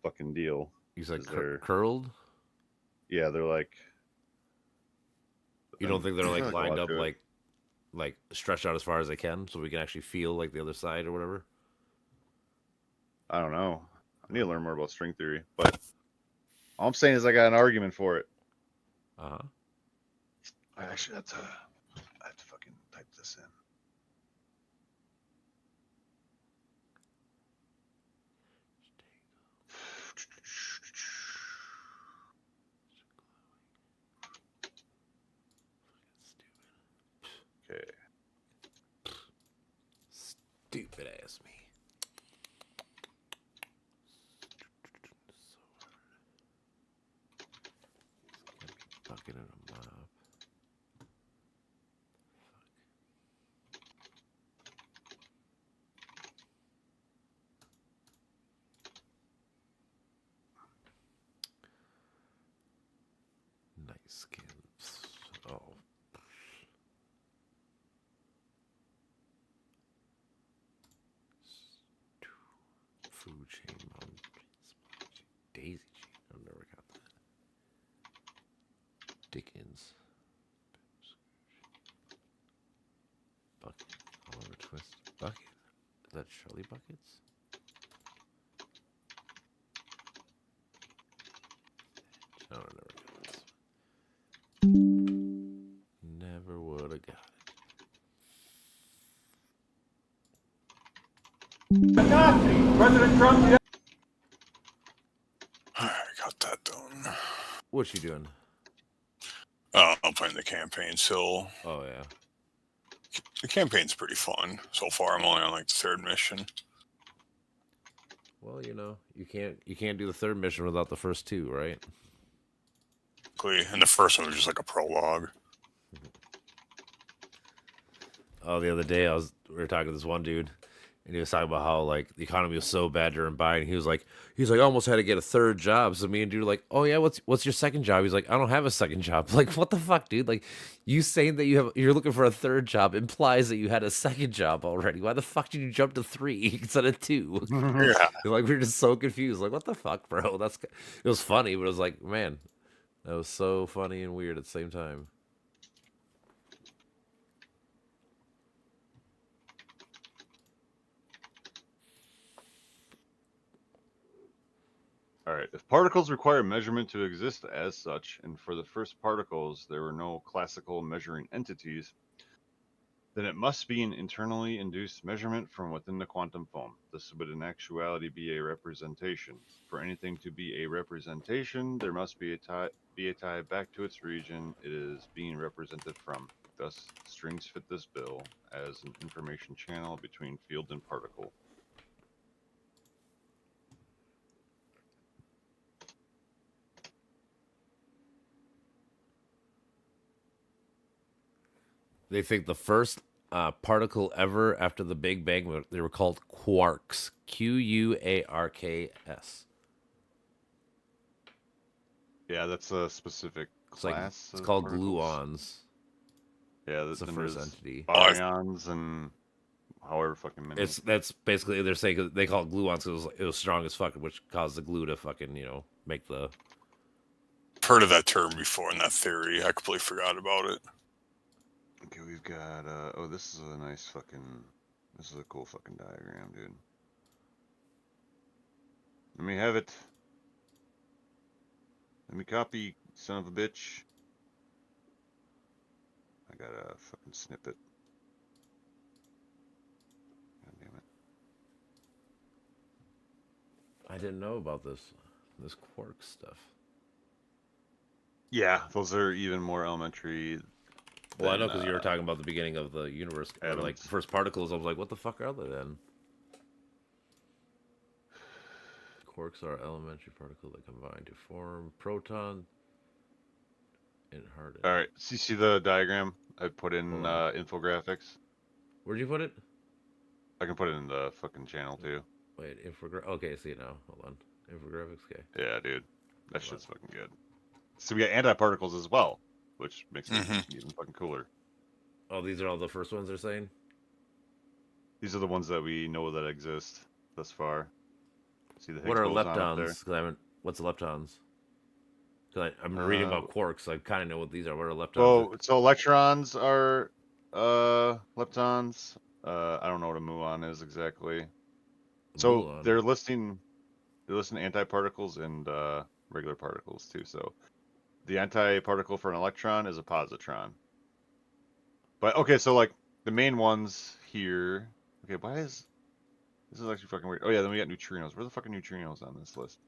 S3: fucking deal.
S1: He's like
S3: they're
S1: curled.
S3: Yeah, they're like.
S1: You don't think they're like
S3: a
S1: lined
S3: lot
S1: up
S3: to it.
S1: like stretched out as far as they can, so we can actually feel like the other side or whatever?
S3: I don't know. I need to learn more about string theory, but all I'm saying is I got an argument for it.
S1: Uh huh.
S3: I actually have to fucking type this in. Okay.
S1: Stupid ass me. Bucket in a mop. Nice skins. Oh. Food chain mountain. Daisy chain. I've never got that. Dickens. Bucket. Oliver Twist. Bucket. Is that Charlie Buckets? No, I never got this. Never would have got it.
S4: President Trump.
S2: I got that done.
S1: What you doing?
S2: I'm playing the campaign still.
S1: Oh yeah.
S2: The campaign's pretty fun so far. I'm only on like the third mission.
S1: Well, you can't do the third mission without the first two, right?
S2: And the first one was just like a prologue.
S1: Oh, the other day we were talking to this one dude, and he was talking about how like the economy was so bad during Biden. He was like, I almost had to get a third job. So me and dude were like, oh yeah, what's your second job? He's like, I don't have a second job. Like, what the fuck, dude? Like, you saying that you're looking for a third job implies that you had a second job already. Why the fuck did you jump to 3 instead of 2?
S2: Yeah.
S1: Like, we were just so confused. Like, what the fuck, bro? It was funny, but it was like, man, that was so funny and weird at the same time.
S3: All right. If particles require measurement to exist as such, and for the first particles there were no classical measuring entities, then it must be an internally induced measurement from within the quantum foam. This would in actuality be a representation. For anything to be a representation, there must be a tie back to its region it is being represented from. Thus, strings fit this bill as an information channel between field and particle.
S1: They think the first particle ever after the Big Bang, they were called quarks. Quarks.
S3: Yeah, that's a specific class.
S1: It's
S3: of
S1: called
S3: particles.
S1: gluons.
S3: Yeah,
S1: It's the first entity.
S3: Baryons and however fucking many.
S1: That's basically they're saying they call it gluons because it was strong as fuck, which caused the glue to fucking make the.
S2: Heard of that term before in that theory. I completely forgot about it.
S3: Okay, we've got this is a nice fucking. This is a cool fucking diagram, dude. Let me have it. Let me copy, son of a bitch. I got a fucking snippet.
S1: I didn't know about this quark stuff.
S3: Yeah, those are even more elementary.
S1: Well, I know
S3: than,
S1: because you were talking about the beginning of the universe, or like
S3: atoms.
S1: the first particles. I was like, what the fuck are they then? Quarks are elementary particles that combine to form proton and harden.
S3: All right, so you see the diagram I put in
S1: Hold on.
S3: infographics?
S1: Where'd you put it?
S3: I can put it in the fucking channel too.
S1: Wait, Okay, I see it now. Hold on. Infographics, okay.
S3: Yeah, dude, that
S1: Hold
S3: shit's fucking good. So we got antiparticles as well, which makes it even fucking cooler.
S1: Oh, these are all the first ones they're saying?
S3: These are the ones that we know that exist thus far. See the Higgs
S1: What are
S3: boson up there?
S1: leptons? Because I haven't. What's leptons? Because I'm reading about quarks, so I kind of know what these are. What are leptons?
S3: Oh, so electrons are leptons. I don't know what a muon is exactly. So
S1: Muon.
S3: they're listing antiparticles and regular particles too. So the antiparticle for an electron is a positron. But okay, so like the main ones here. Okay, why is this is actually fucking weird? Oh yeah, then we got neutrinos. Where the fuck are neutrinos on this list?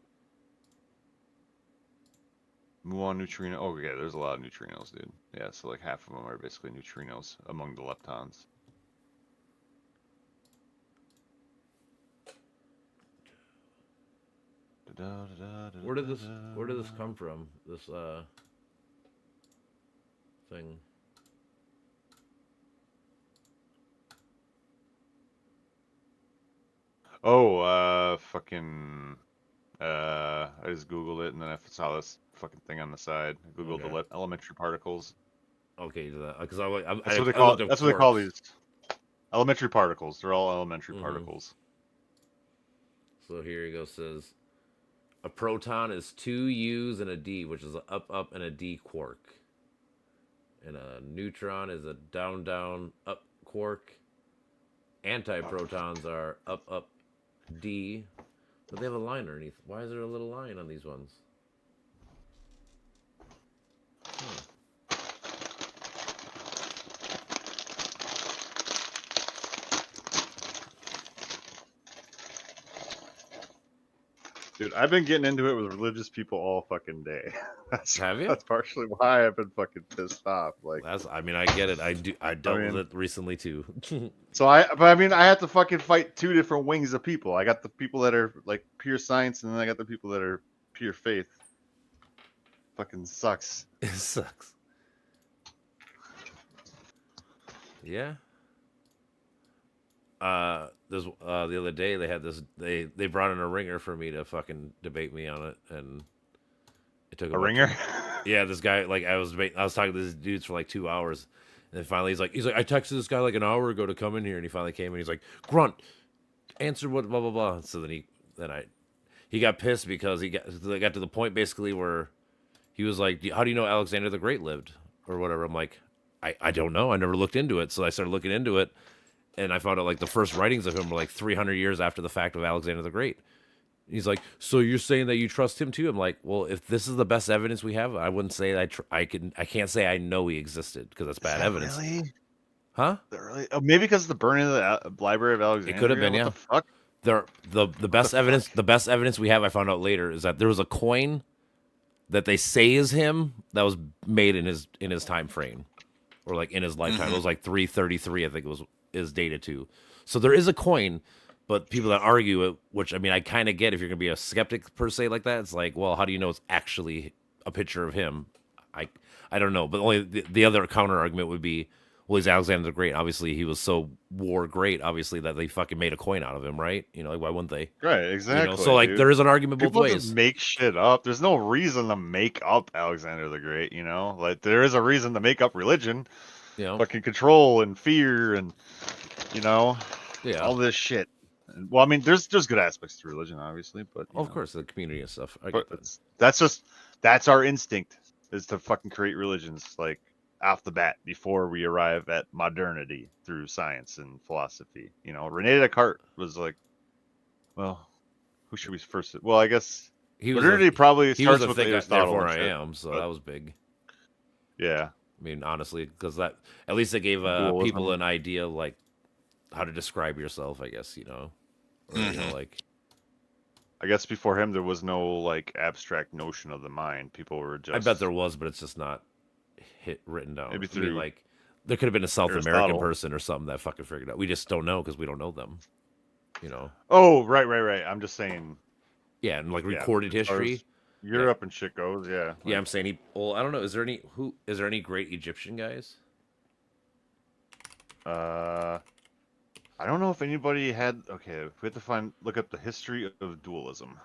S3: Muon neutrino. Oh, okay, there's a lot of neutrinos, dude. Yeah, so like half of them are basically neutrinos among the leptons.
S1: Where did this come from? This thing.
S3: Oh, fucking. I just googled it and then I saw this fucking thing on the side. I googled
S1: Okay.
S3: the elementary particles.
S1: Okay, because
S3: That's what they call. That's what they call these. Elementary particles. They're all elementary
S1: Mhm.
S3: particles.
S1: So here you go. Says a proton is 2 U's and a D, which is a up and a D quark. And a neutron is a down up quark. Antiprotons are up D, but they have a line underneath. Why is there a little line on these ones? Huh.
S3: Dude, I've been getting into it with religious people all fucking day.
S1: Have you?
S3: That's partially why I've been fucking pissed off. Like,
S1: I mean, I get it. I dealt with it recently too.
S3: but I mean, I have to fucking fight two different wings of people. I got the people that are like pure science, and then I got the people that are pure faith. Fucking sucks.
S1: It sucks. Yeah. There's the other day they had this. They brought in a ringer for me to fucking debate me on it, and it took
S3: A ringer?
S1: Yeah, this guy, like, I was talking to these dudes for like 2 hours, and then finally he's like, I texted this guy like an hour ago to come in here, and he finally came, and he's like, Grunt, answer what blah blah blah. So then he got pissed because they got to the point basically where he was like, how do you know Alexander the Great lived or whatever? I'm like, I don't know. I never looked into it. So I started looking into it, and I found out like the first writings of him were like 300 years after the fact of Alexander the Great. He's like, so you're saying that you trust him too? I'm like, well, if this is the best evidence we have, I wouldn't say I can't say I know he existed because that's bad evidence.
S3: Really?
S1: Huh?
S3: Really? Oh, maybe because of the burning of the Library of Alexandria.
S1: It could have been,
S3: What
S1: yeah.
S3: the fuck?
S1: The best evidence, the best evidence we have, I found out later, is that there was a coin that they say is him that was made in his time frame, or like in his lifetime. It was like 333, I think it was is dated to. So there is a coin. But people that argue it, which I mean, I kind of get if you're gonna be a skeptic per se like that. It's like, well, how do you know it's actually a picture of him? I don't know. But only the other counter argument would be, well, he's Alexander the Great. Obviously, he was so war great. Obviously, that they fucking made a coin out of him, right? You know, like, why wouldn't they?
S3: Right, exactly.
S1: You know? So like,
S3: dude.
S1: there is an argument both
S3: People
S1: ways.
S3: just make shit up. There's no reason to make up Alexander the Great. You know, like there is a reason to make up religion,
S1: You know,
S3: fucking control and fear and
S1: yeah.
S3: all this shit. Well, I mean, there's good aspects to religion, obviously, but
S1: Of course, the community and stuff. I
S3: but
S1: get that.
S3: that's our instinct is to fucking create religions like off the bat before we arrive at modernity through science and philosophy. You know, Rene Descartes was like, well, who should we first? Well, I guess modernity probably
S1: he was
S3: starts
S1: a
S3: with
S1: thing.
S3: Aristotle.
S1: Therefore,
S3: and
S1: I
S3: shit,
S1: am. So
S3: but-
S1: that was big.
S3: Yeah.
S1: I mean, honestly, because that at least it gave
S3: Dualism.
S1: people an idea like how to describe yourself. I guess you know, or, you know, like
S3: I guess before him there was no like abstract notion of the mind. People were just.
S1: I bet there was, but it's just not written down.
S3: Maybe
S1: I mean,
S3: through
S1: like there could have been a South American
S3: Aristotle.
S1: person or something that fucking figured it out. We just don't know because we don't know them. You know.
S3: Oh, right. I'm just saying.
S1: Yeah, and like
S3: Yeah,
S1: recorded
S3: as far as
S1: history.
S3: Europe and shit goes, yeah.
S1: Yeah, I'm saying he. Well, I don't know. Is there any great Egyptian guys?
S3: I don't know if anybody had. Okay, we have to look up the history of dualism.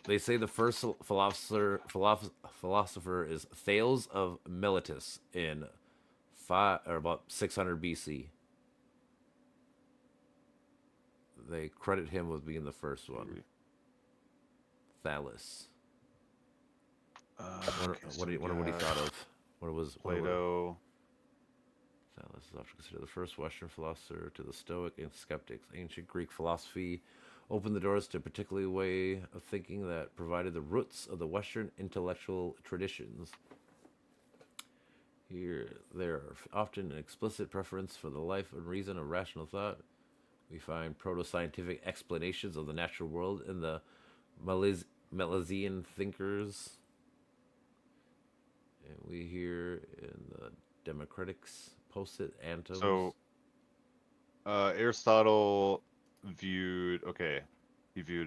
S1: They say the first philosopher is Thales of Miletus in about 600 BC. They credit him with being the first one. Thales. What do you thought of? What was
S3: Plato?
S1: Thales is often considered the first Western philosopher to the Stoic and skeptics. Ancient Greek philosophy opened the doors to a particular way of thinking that provided the roots of the Western intellectual traditions. Here, there are often an explicit preference for the life and reason of rational thought. We find proto-scientific explanations of the natural world in the Milesian thinkers. And we hear in the Democratics post-it Antos.
S3: So, Aristotle he viewed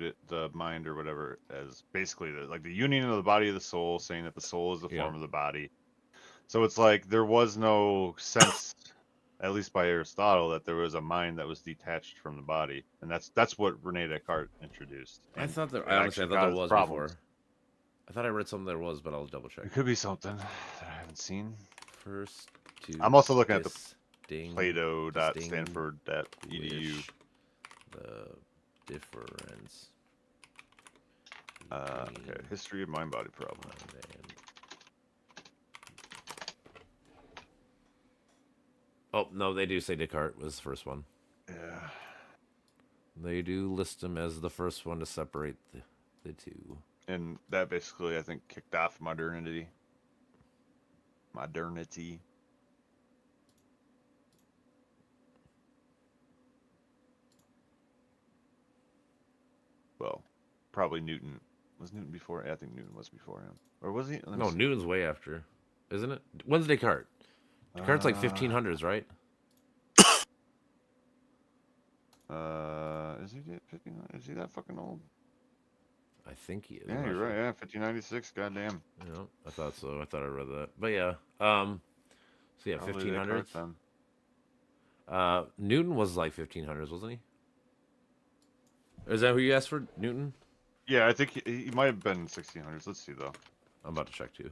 S3: it, the mind or whatever, as basically the union of the body of the soul, saying that the soul is the form of the body. So it's like there was no sense, at least by Aristotle, that there was a mind that was detached from the body, and that's what Rene Descartes introduced.
S1: I thought there
S3: caused
S1: was
S3: problems.
S1: before. I thought I read something there was, but I'll double check.
S3: It could be something that I haven't seen.
S1: First to
S3: I'm also looking at the Plato.stanford.edu.
S1: The difference.
S3: Okay, history of mind-body problem.
S1: Oh no, they do say Descartes was the first one.
S3: Yeah.
S1: They do list him as the first one to separate the two.
S3: And that basically, I think, kicked off modernity. Well, probably Newton. Was Newton before? I think Newton was before him. Or was he?
S1: No, Newton's way after. Isn't it? When's Descartes? Descartes like 1500s, right?
S3: Is he 15? Is he that fucking old?
S1: I think he is.
S3: Yeah, you're right. Yeah, 1596. Goddamn.
S1: Yeah, I thought so. I thought I read that. But yeah. So yeah,
S3: Probably
S1: 1500s.
S3: Descartes, then.
S1: Newton was like 1500s, wasn't he? Is that who you asked for, Newton?
S3: Yeah, I think he might have been 1600s. Let's see though.
S1: I'm about to check too.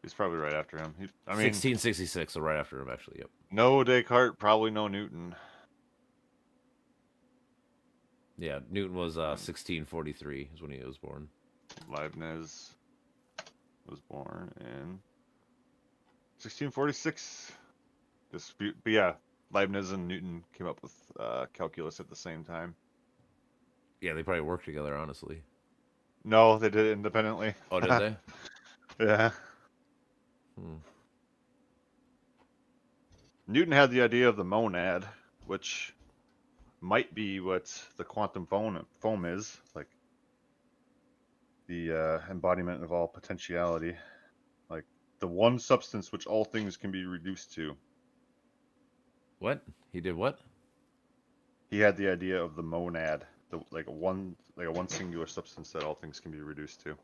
S3: He's probably right after him. I mean,
S1: 1666, so right after him, actually. Yep.
S3: no Descartes, probably no Newton.
S1: Yeah, Newton was 1643 is when he was born.
S3: Leibniz was born in 1646. But yeah, Leibniz and Newton came up with calculus at the same time.
S1: Yeah, they probably worked together, honestly.
S3: No, they did it independently.
S1: Oh, did they?
S3: Yeah. Newton had the idea of the monad, which might be what the quantum foam is, like the embodiment of all potentiality, like the one substance which all things can be reduced to.
S1: What? He did what?
S3: He had the idea of the monad, like a one singular substance that all things can be reduced to.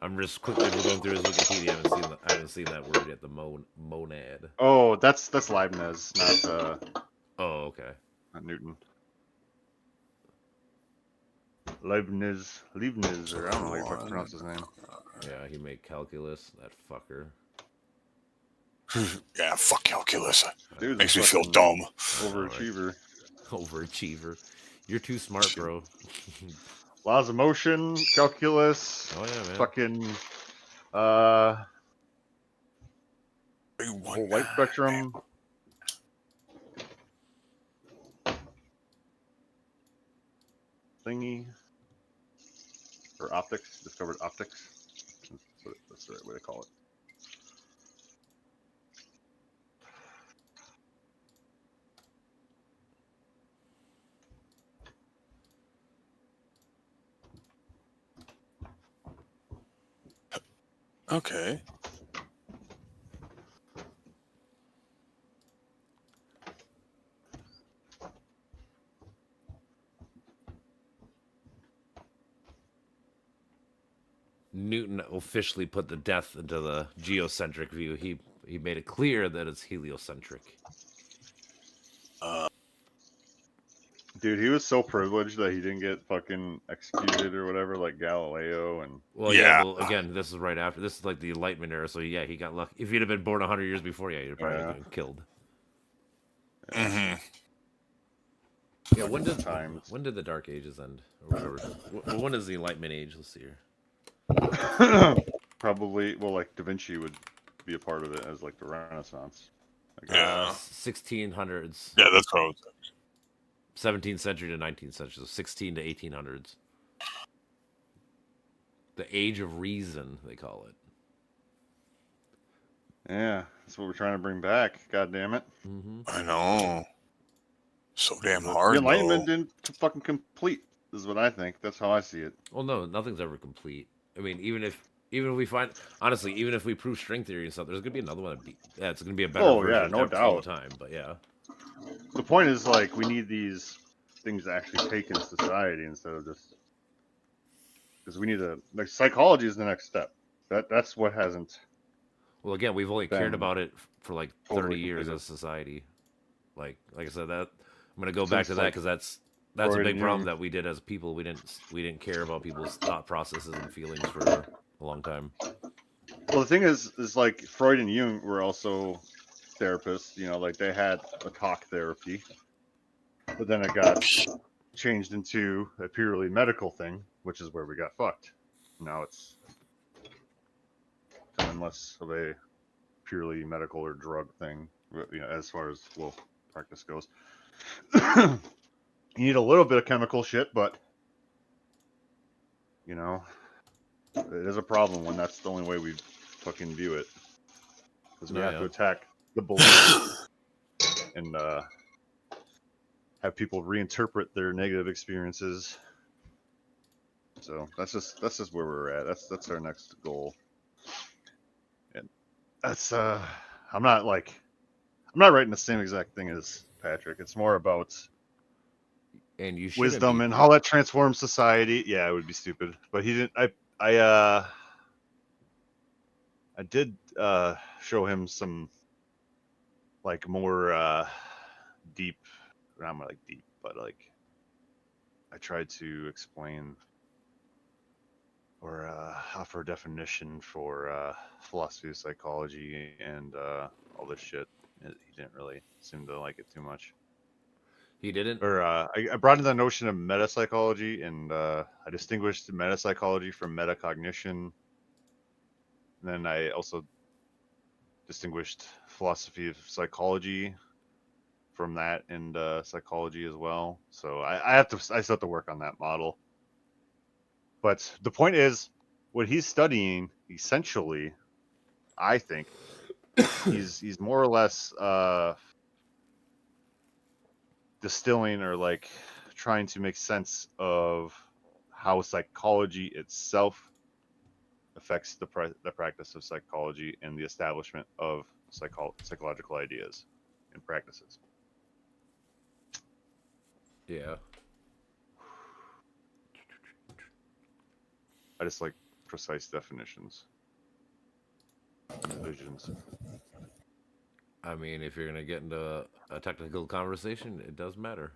S1: I'm just quickly going through his Wikipedia. I haven't seen that word yet. The monad.
S3: Oh, that's Leibniz, not
S1: Oh, okay.
S3: not Newton. Leibniz, or I don't know how you fucking pronounce his name.
S1: Yeah, he made calculus. That fucker.
S2: Yeah, fuck calculus.
S3: Dude's
S2: Makes
S3: a
S2: me feel
S3: fucking
S2: dumb.
S3: Overachiever.
S1: Overachiever. You're too smart, bro.
S3: Laws of motion, calculus.
S1: Oh yeah, man.
S3: Fucking whole light spectrum. Thingy. Or optics. Discovered optics. That's the right way to call it.
S2: Okay.
S1: Newton officially put the death into the geocentric view. He made it clear that it's heliocentric.
S3: Dude, he was so privileged that he didn't get fucking executed or whatever, like Galileo and.
S1: Well, yeah.
S2: Yeah.
S1: Well, again, this is right after. This is like the Enlightenment era. So yeah, he got lucky. If he'd have been born 100 years before, yeah, he'd probably
S3: Yeah.
S1: been killed.
S2: Hmm.
S1: Yeah. When did
S3: Times.
S1: the Dark Ages end? Or whatever. When is the Enlightenment age? Let's see here.
S3: Probably, well, like Da Vinci would be a part of it as like the Renaissance. I guess.
S2: Yeah.
S1: 1600s,
S2: Yeah, that's what I was.
S1: 17th century to 19th century, so 16 to 1800s. The Age of Reason, they call it.
S3: Yeah, that's what we're trying to bring back. God damn it!
S1: Mm-hmm.
S2: I know. So damn
S3: The
S2: hard.
S3: Enlightenment
S2: Though.
S3: didn't fucking complete. Is what I think. That's how I see it.
S1: Well, no, nothing's ever complete. I mean, even if we find, honestly, even if we prove string theory and stuff, there's gonna be another one. Yeah, it's gonna be a better
S3: Oh, yeah,
S1: version
S3: no
S1: all
S3: doubt.
S1: the time. But yeah,
S3: The point is, like, we need these things to actually take in society instead of just because we need to. Like, psychology is the next step. That's what hasn't.
S1: well, again, we've only cared
S3: Then
S1: about it for like 30
S3: totally
S1: years
S3: completed.
S1: as a society. Like I said, that I'm gonna go back
S3: Since,
S1: to that
S3: like,
S1: because that's a
S3: Freud
S1: big
S3: and
S1: problem
S3: Jung.
S1: that we did as people. We didn't care about people's thought processes and feelings for a long time.
S3: Well, the thing is like Freud and Jung were also therapists. You know, like they had a talk therapy, but then it got changed into a purely medical thing, which is where we got fucked. Now it's becoming less of a purely medical or drug thing, you know, as far as practice goes. You need a little bit of chemical shit, but you know, it is a problem when that's the only way we fucking view it, because we
S1: No,
S3: have
S1: yeah.
S3: to attack the belief and have people reinterpret their negative experiences. So that's just where we're at. That's our next goal. And that's I'm not writing the same exact thing as Patrick. It's more about
S1: And you should
S3: wisdom and how that transforms society. Yeah, it would be stupid. But he didn't. I did show him some like more deep, not like deep, but like I tried to explain or offer a definition for philosophy of psychology and all this shit. He didn't really seem to like it too much.
S1: He didn't.
S3: Or I brought in the notion of metapsychology, and I distinguished metapsychology from metacognition. And then I also distinguished philosophy of psychology from that and psychology as well. So I still have to work on that model. But the point is, what he's studying essentially, I think, he's more or less distilling or like trying to make sense of how psychology itself affects the practice of psychology and the establishment of psychological ideas and practices.
S1: Yeah.
S3: I just like precise definitions, visions.
S1: I mean, if you're gonna get into a technical conversation, it does matter.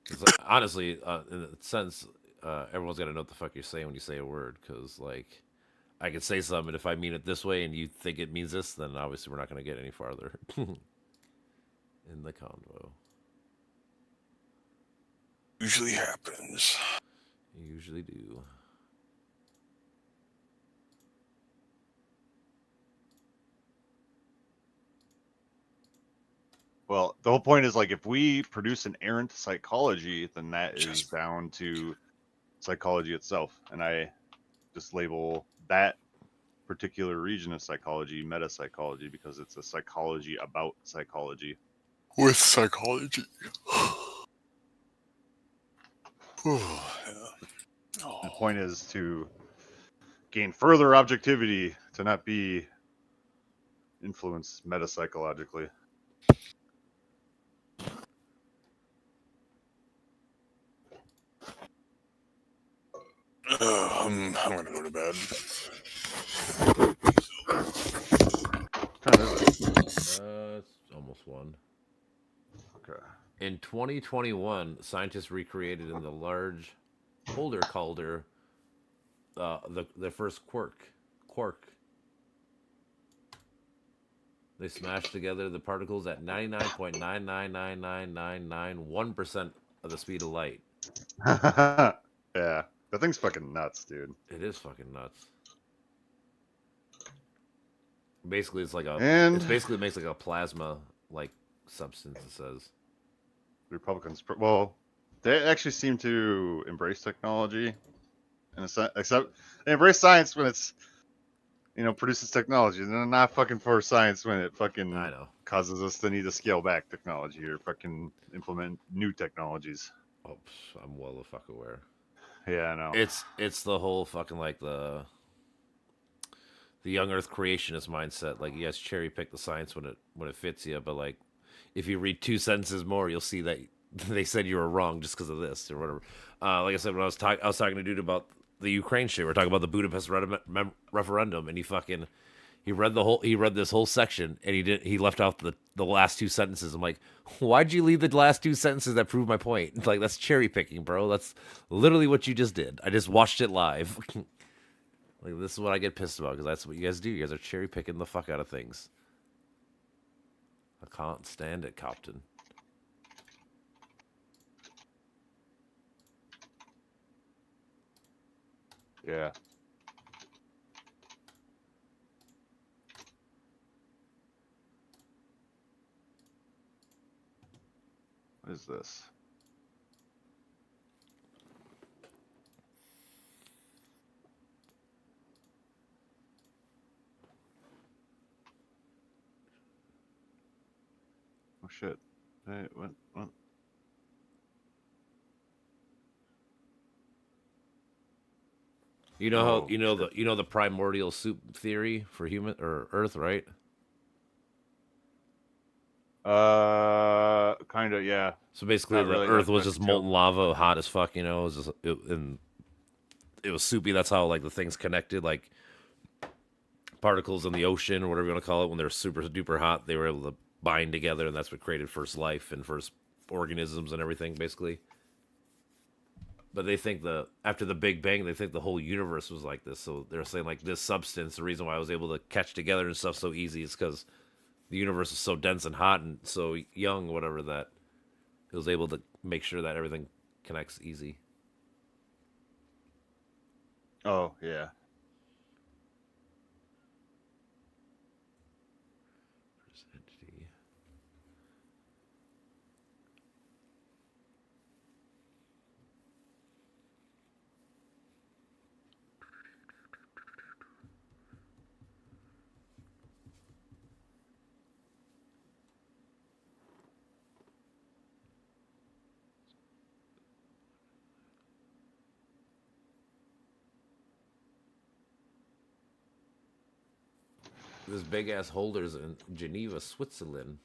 S1: 'Cause, honestly, in a sense, everyone's got to know what the fuck you're saying when you say a word. Because, like, I could say something, and if I mean it this way and you think it means this, then obviously we're not going to get any farther in the convo.
S2: Usually happens.
S1: You usually do.
S3: Well, the whole point is like if we produce an errant psychology, then that is
S2: Just-
S3: down to psychology itself, and I just label that particular region of psychology metapsychology because it's a psychology about psychology.
S2: With psychology.
S3: The point is to gain further objectivity to not be influenced metapsychologically.
S2: I'm gonna go to bed.
S3: What time is it?
S1: It's almost one.
S3: Okay.
S1: In 2021, scientists recreated in the Large Holder Calder the first quark. They smashed together the particles at 99.9999991% of the speed of light.
S3: Yeah, that thing's fucking nuts, dude.
S1: It is fucking nuts. Basically, it's like
S3: And
S1: it's basically makes like a plasma like substance. It says.
S3: Republicans, well, they actually seem to embrace technology, in a sense, except they embrace science when it's, produces technology. They're not fucking for science when it fucking
S1: I know.
S3: causes us to need to scale back technology or fucking implement new technologies.
S1: Oh, I'm well the fuck aware.
S3: Yeah, I know.
S1: It's the whole fucking like the young Earth creationist mindset. Like, yes, cherry pick the science when it fits you, but like if you read 2 sentences more, you'll see that they said you were wrong just because of this or whatever. Like I said, when I was talking to dude about the Ukraine shit. We're talking about the Budapest referendum, and he read this whole section, and he left out the last 2 sentences. I'm like, why'd you leave the last 2 sentences that prove my point? Like, that's cherry picking, bro. That's literally what you just did. I just watched it live. Like, this is what I get pissed about, because that's what you guys do. You guys are cherry picking the fuck out of things. I can't stand it, Captain.
S3: Yeah. What is this? Oh shit. Hey, what?
S1: You know how
S3: Oh,
S1: the primordial soup theory for human or Earth, right?
S3: Kind of, yeah.
S1: So basically,
S3: Not
S1: the
S3: really,
S1: Earth
S3: not
S1: was
S3: much
S1: just
S3: detail.
S1: molten lava, hot as fuck. It was just and it was soupy. That's how like the things connected, like particles in the ocean or whatever you want to call it. When they're super duper hot, they were able to bind together, and that's what created first life and first organisms and everything, basically. But they think after the Big Bang, they think the whole universe was like this. So they're saying like this substance, the reason why I was able to catch together and stuff so easy is because the universe is so dense and hot and so young, whatever, that it was able to make sure that everything connects easy.
S3: Oh, yeah.
S1: Entity. This big ass holders in Geneva, Switzerland.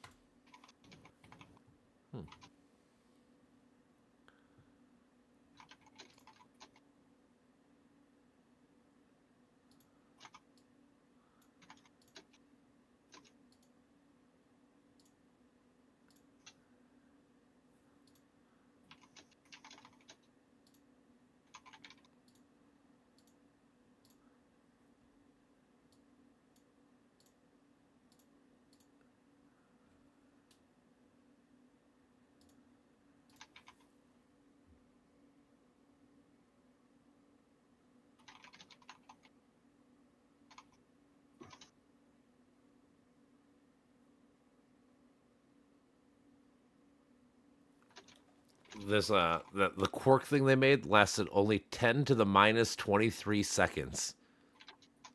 S1: This the quark thing they made lasted only 10 to the minus 23 seconds.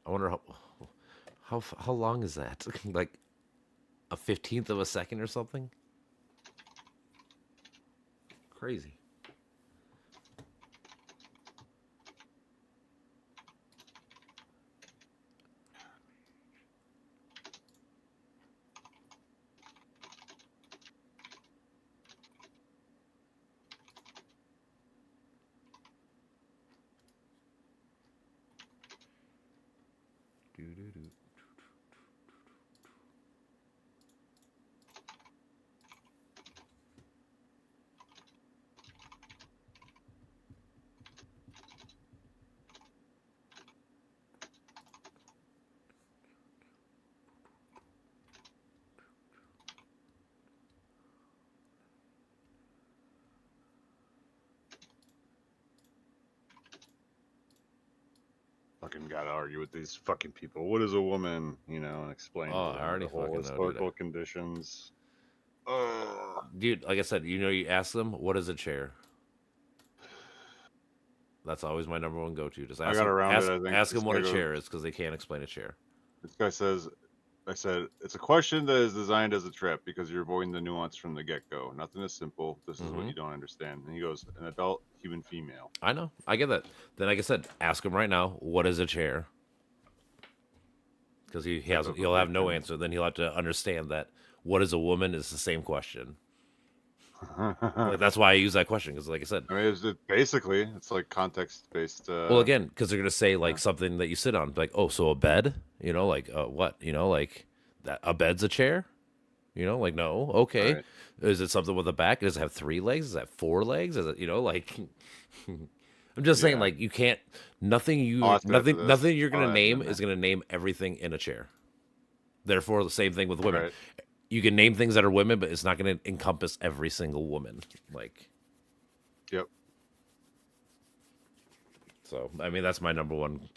S1: I wonder how long is that? Like a 15th of a second or something? Crazy. Doo-doo-doo.
S3: Fucking gotta argue with these fucking people. What is a woman? You know, and explain
S1: Oh,
S3: to
S1: I
S3: them
S1: already
S3: the whole
S1: fucking know, dude.
S3: historical conditions.
S1: Dude, like I said, you ask them, what is a chair? That's always my number one go-to. Just
S3: I
S1: ask
S3: got
S1: them,
S3: around it, I think.
S1: ask
S3: This
S1: them what a
S3: guy
S1: chair is because they can't explain a chair.
S3: This guy says, I said, it's a question that is designed as a trap because you're avoiding the nuance from the get-go. Nothing is simple. This is what
S1: Mhm.
S3: you don't understand. And he goes, an adult human female.
S1: I know. I get that. Then, like I said, ask him right now, what is a chair? Because he'll have no answer. Then he'll have to understand that what is a woman is the same question. Like, that's why I use that question because, like I said,
S3: I mean, basically, it's like context-based.
S1: well, again, because they're gonna say like something that you sit on, like, oh, so a bed, like what, like that a bed's a chair, like no, okay,
S3: Right.
S1: is it something with a back? Does it have 3 legs? Is that 4 legs? Is it, like, I'm just saying,
S3: Yeah.
S1: like, you can't, nothing
S3: I'll ask that after this.
S1: nothing you're
S3: I'll
S1: gonna
S3: ask
S1: name
S3: them
S1: is
S3: that.
S1: gonna name everything in a chair. Therefore, the same thing with women.
S3: Right.
S1: You can name things that are women, but it's not going to encompass every single woman. Like,
S3: Yep.
S1: so I mean, that's my number one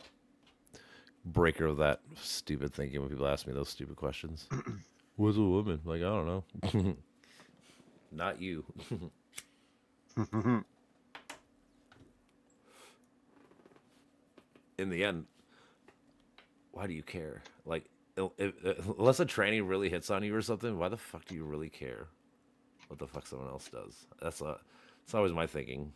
S1: breaker of that stupid thinking when people ask me those stupid questions. What's a woman? Like, I don't know. Not you. In the end, why do you care? Like, unless a tranny really hits on you or something, why the fuck do you really care what the fuck someone else does? That's always my thinking.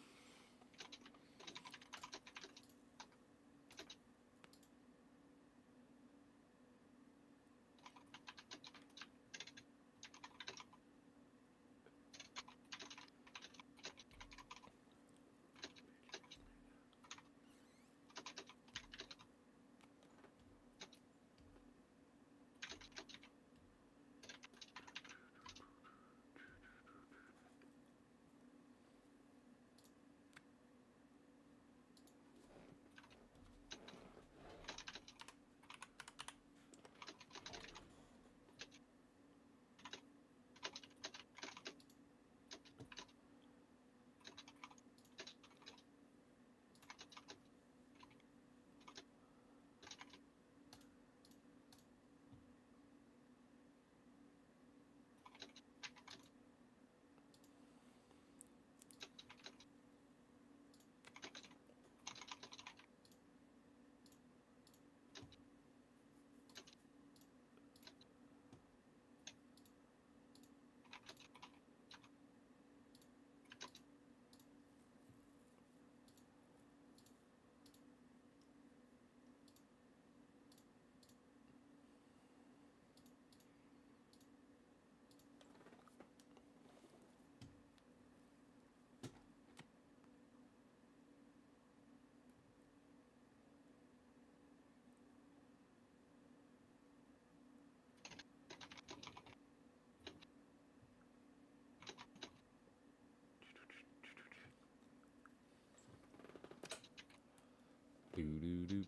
S1: Doo-doo-doo.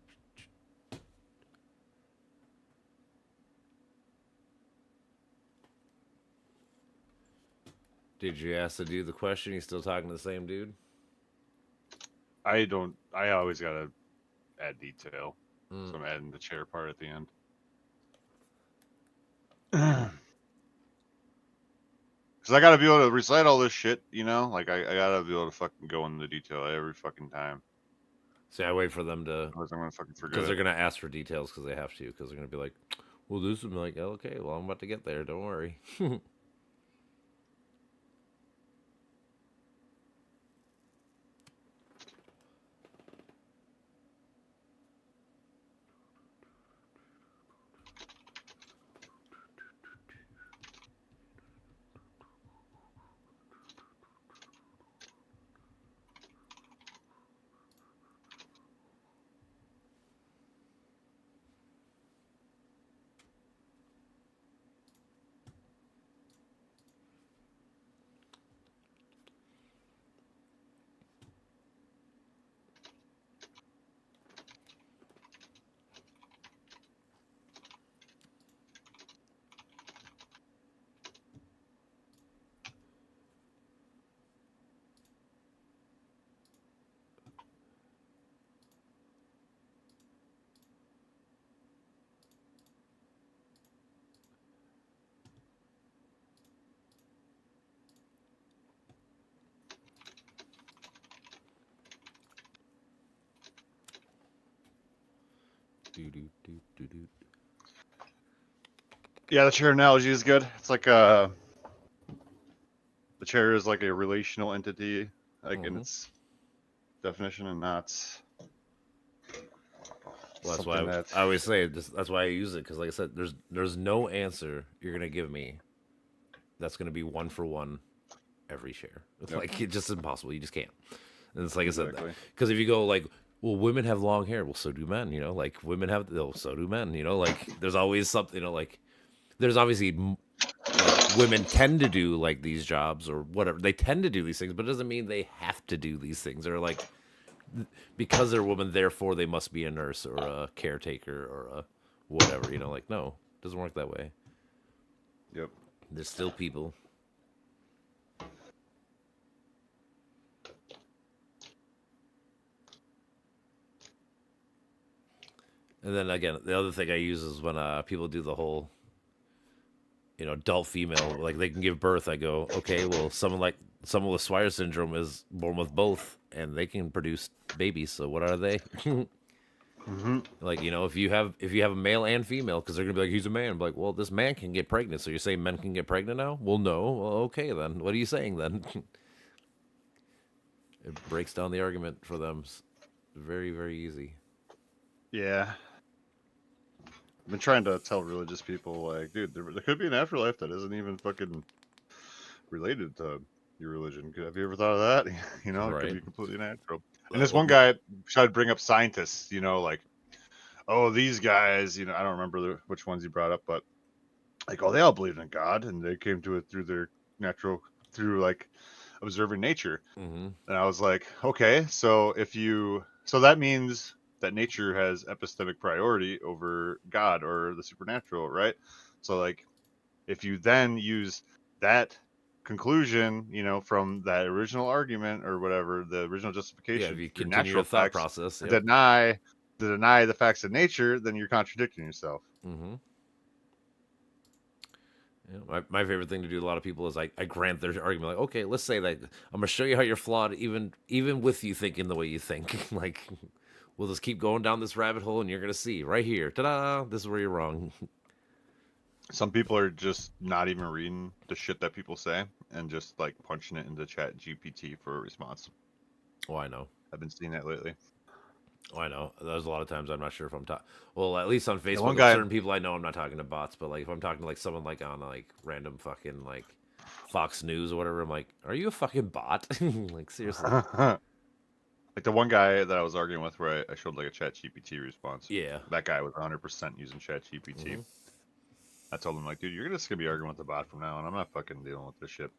S1: Did you ask the dude the question? You still talking to the same dude?
S3: I always gotta add detail.
S1: Mm.
S3: So I'm adding the chair part at the end. Because I gotta be able to recite all this shit, Like, I gotta be able to fucking go into detail every fucking time.
S1: See, I wait for them to,
S3: Otherwise, I'm gonna fucking forget
S1: because they're
S3: it.
S1: gonna ask for details because they have to, because they're gonna be like, well, this is like, okay, well, I'm about to get there. Don't worry. Do.
S3: Yeah, the chair analogy is good. It's like the chair is like a relational entity, like in
S1: Mhm.
S3: its definition, and not
S1: Well, that's
S3: something
S1: why
S3: that.
S1: I always say that's why I use it because, like I said, there's no answer you're gonna give me that's gonna be one for one every share. It's
S3: Yep.
S1: like it's just impossible. You just can't. And it's like I
S3: Exactly.
S1: said, because if you go like, well, women have long hair. Well, so do men. You know, like women have. Oh, so do men. You know, like there's always something. You know, like there's obviously like women tend to do like these jobs or whatever. They tend to do these things, but it doesn't mean they have to do these things. Or like because they're a woman, therefore they must be a nurse or a caretaker or a whatever. You know, like no, it doesn't work that way.
S3: Yep.
S1: There's still people. And then again, the other thing I use is when people do the whole, adult female, like they can give birth. I go, okay, well, someone with Swire syndrome is born with both, and they can produce babies. So what are they?
S3: Mm-hmm.
S1: Like if you have a male and female, because they're gonna be like, he's a man. I'm like, well, this man can get pregnant. So you're saying men can get pregnant now? Well, no. Well, okay then. What are you saying then? It breaks down the argument for them. Very, very easy.
S3: Yeah. I've been trying to tell religious people, like, dude, there could be an afterlife that isn't even fucking related to your religion. Have you ever thought of that? It could
S1: Right.
S3: be completely natural. And this one guy tried to bring up scientists, like, oh, these guys, I don't remember which ones he brought up, but like, oh, they all believed in God, and they came to it through like observing nature.
S1: Mm-hmm.
S3: And I was like, okay, so so that means that nature has epistemic priority over God or the supernatural, right? So like, if you then use that conclusion, from that original argument or whatever, the original
S1: Yeah,
S3: justification,
S1: if you
S3: your
S1: continue
S3: natural
S1: your thought
S3: facts,
S1: process.
S3: to
S1: Yep.
S3: deny the facts of nature, then you're contradicting yourself.
S1: Mm-hmm. Yeah, my favorite thing to do to a lot of people is I grant their argument. Like, okay, let's say that I'm gonna show you how you're flawed, even with you thinking the way you think. Like, we'll just keep going down this rabbit hole, and you're gonna see right here. Ta-da! This is where you're wrong.
S3: Some people are just not even reading the shit that people say and just like punching it into Chat GPT for a response.
S1: Oh, I know.
S3: I've been seeing that lately.
S1: Oh, I know. There's a lot of times I'm not sure if I'm talking. Well, at least on Facebook,
S3: one
S1: with
S3: guy-
S1: certain people I know I'm not talking to bots, but like if I'm talking to like someone like on like random fucking like Fox News or whatever, I'm like, are you a fucking bot? Like seriously.
S3: Like the one guy that I was arguing with where I showed like a Chat GPT response.
S1: Yeah.
S3: That guy was 100% using Chat GPT.
S1: Mhm.
S3: I told him like, dude, you're just gonna be arguing with the bot from now on. I'm not fucking dealing with this shit.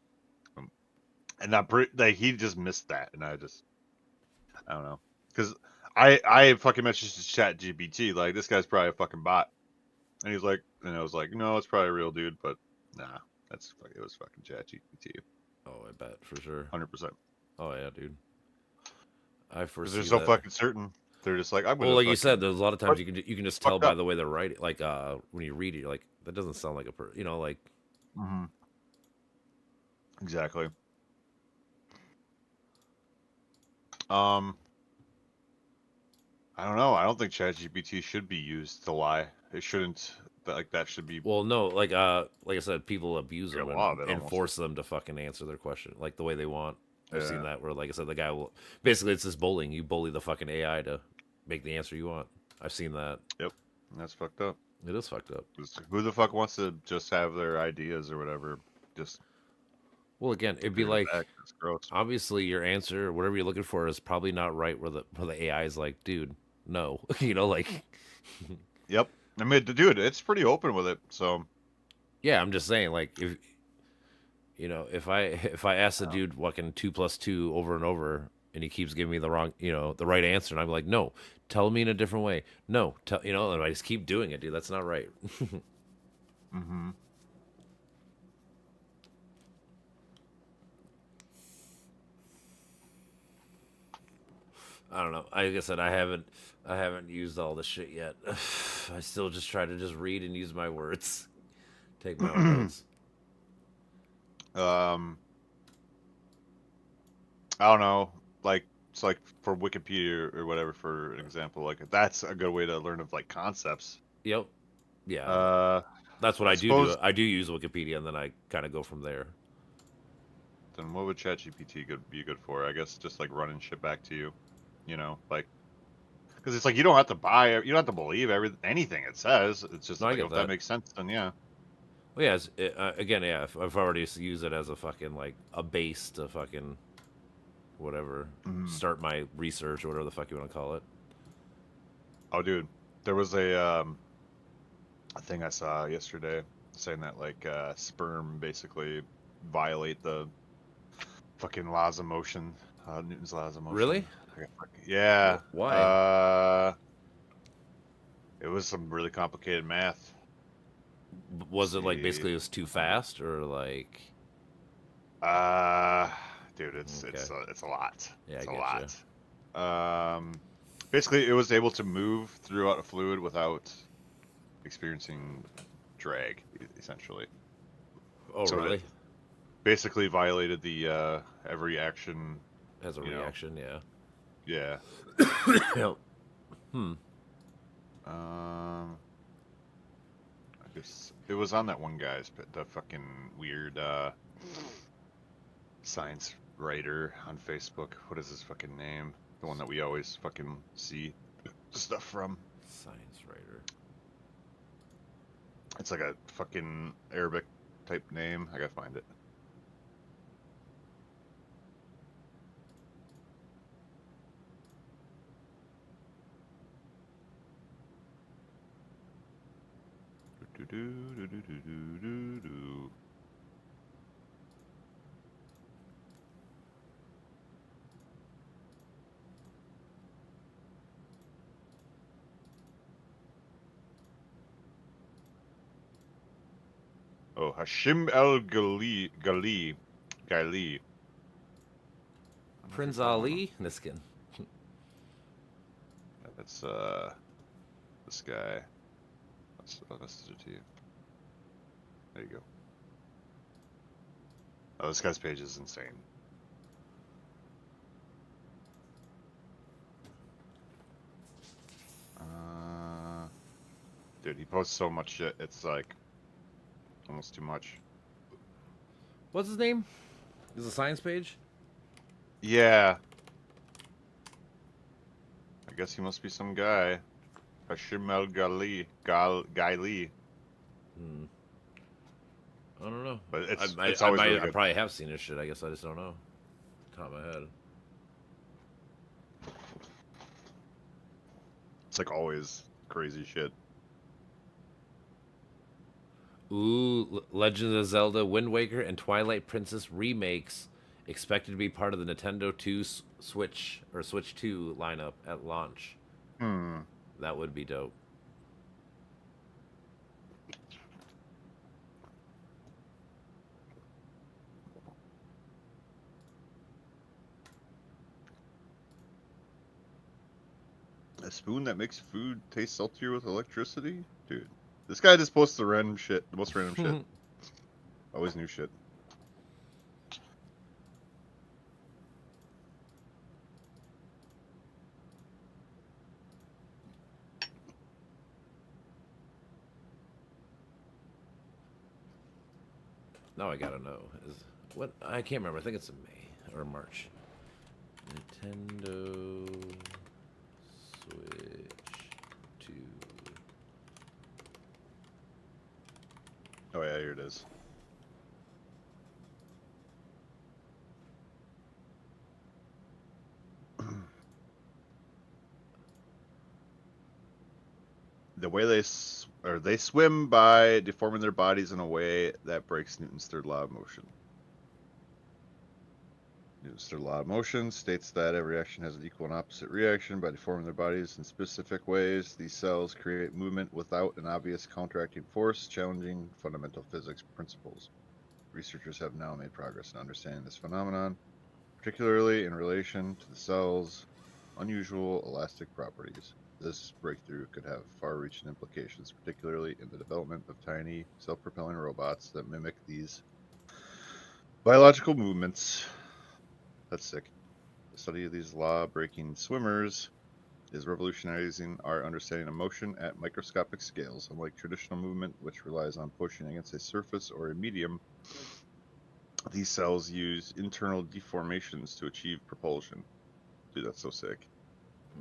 S3: And like he just missed that, and I don't know, because I fucking messaged to Chat GPT like, this guy's probably a fucking bot, and he's like, and I was like, no, it's probably a real dude, but nah, it was fucking Chat GPT,
S1: Oh, I bet for sure.
S3: 100%.
S1: Oh yeah, dude. I
S3: Because
S1: foresee
S3: they're so
S1: that.
S3: fucking certain. They're just like, I'm gonna.
S1: Well, like you
S3: fucking-
S1: said, there's a lot of times you can just tell
S3: fucked
S1: by
S3: up.
S1: the way they write it. Like when you read it, you're like, that doesn't sound like like.
S3: Mhm. Exactly. I don't know. I don't think ChatGPT should be used to lie. It shouldn't. Like that should be.
S1: Well, no, like I said, people abuse
S3: Like a
S1: them
S3: law of
S1: and
S3: it, almost.
S1: force them to fucking answer their question like the way they want. I've
S3: Yeah.
S1: seen that where, like I said, the guy will basically it's this bullying. You bully the fucking AI to make the answer you want. I've seen that.
S3: That's fucked up.
S1: It is fucked up.
S3: 'Cause who the fuck wants to just have their ideas or whatever? Just
S1: Well, again, it'd be
S3: give it
S1: like
S3: back? It's gross.
S1: obviously your answer, whatever you're looking for, is probably not right. Where the AI is like, dude, no, like.
S3: Yep. I mean, dude, it's pretty open with it. So
S1: Yeah, I'm just saying, like, if I ask the dude fucking 2 + 2 over and over, and he keeps giving me the wrong, the right answer, and I'm like, no, tell me in a different way. No, and I just keep doing it, dude. That's not right.
S3: Mm-hmm.
S1: I don't know. Like I said, I haven't used all this shit yet. I still just try to just read and use my words, take my own notes.
S3: I don't know. Like it's like for Wikipedia or whatever, for an example, like that's a good way to learn of like concepts.
S1: Yep. Yeah.
S3: Uh,
S1: That's what
S3: I
S1: I do.
S3: suppose
S1: I do use Wikipedia, and then I kind of go from there.
S3: then what would ChatGPT be good for? I guess just like running shit back to you, like because it's like you don't have to you don't have to believe anything it says. It's just
S1: No, I
S3: like
S1: get
S3: if that
S1: that.
S3: makes sense, then yeah.
S1: Well, yeah. Again, yeah. If I've already used it as a fucking like a base to fucking whatever
S3: Mhm.
S1: start my research or whatever the fuck you want to call it.
S3: Oh, dude, there was a thing I saw yesterday saying that like sperm basically violate the fucking laws of motion, Newton's laws of motion.
S1: Really?
S3: Yeah.
S1: Why?
S3: It was some really complicated math.
S1: Was it like
S3: See.
S1: basically it was too fast or like?
S3: Uh, Dude, it's
S1: Okay.
S3: it's a lot.
S1: Yeah,
S3: It's
S1: I
S3: a
S1: get
S3: lot. Basically, it was able to move throughout a fluid without experiencing drag, essentially.
S1: Oh,
S3: So
S1: really?
S3: it basically violated the every action.
S1: As a reaction, yeah.
S3: Yeah.
S1: Yep. Hmm.
S3: I guess it was on that one guy's, the fucking weird science writer on Facebook. What is his fucking name? The one that we always fucking see stuff from.
S1: Science writer.
S3: It's like a fucking Arabic type name. I gotta find it. Do-do-do-do-do-do-do-do. Oh, Hashim El Gali.
S1: Prince Ali Niskin.
S3: That's this guy. I'll message it to you. There you go. Oh, this guy's page is insane. Dude, he posts so much shit. It's like almost too much.
S1: What's his name? Is it a science page?
S3: Yeah. I guess he must be some guy. Hashim El Gali.
S1: Hmm. I don't know.
S3: But it's
S1: I
S3: always
S1: might,
S3: really
S1: I
S3: good.
S1: probably have seen his shit. I guess I just don't know. Top of my head.
S3: It's like always crazy shit.
S1: Ooh, Legend of Zelda, Wind Waker, and Twilight Princess remakes expected to be part of the Nintendo 2 Switch or Switch 2 lineup at launch.
S3: Hmm.
S1: That would be dope.
S3: A spoon that makes food taste saltier with electricity? Dude. This guy just posts the random shit. The most random shit. Always new shit.
S1: Now I gotta know. Is what I can't remember. I think it's in May or March. Nintendo Switch 2.
S3: Oh yeah, here it is. The way they swim by deforming their bodies in a way that breaks Newton's third law of motion. Newton's third law of motion states that every action has an equal and opposite reaction. By deforming their bodies in specific ways, these cells create movement without an obvious counteracting force, challenging fundamental physics principles. Researchers have now made progress in understanding this phenomenon, particularly in relation to the cell's unusual elastic properties. This breakthrough could have far-reaching implications, particularly in the development of tiny, self-propelling robots that mimic these biological movements. That's sick. The study of these law-breaking swimmers is revolutionizing our understanding of motion at microscopic scales. Unlike traditional movement, which relies on pushing against a surface or a medium, these cells use internal deformations to achieve propulsion. Dude, that's so sick.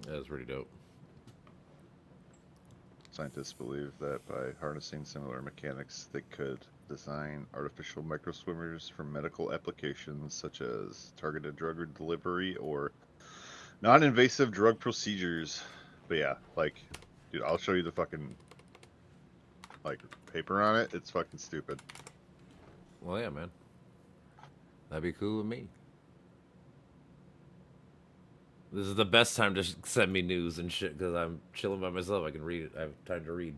S1: That's pretty dope.
S3: Scientists believe that by harnessing similar mechanics, they could design artificial microswimmers for medical applications such as targeted drug delivery or non-invasive drug procedures. But yeah, like, dude, I'll show you the fucking like paper on it. It's fucking stupid.
S1: Well, yeah, man. That'd be cool with me. This is the best time to send me news and shit because I'm chilling by myself. I can read it. I have time to read.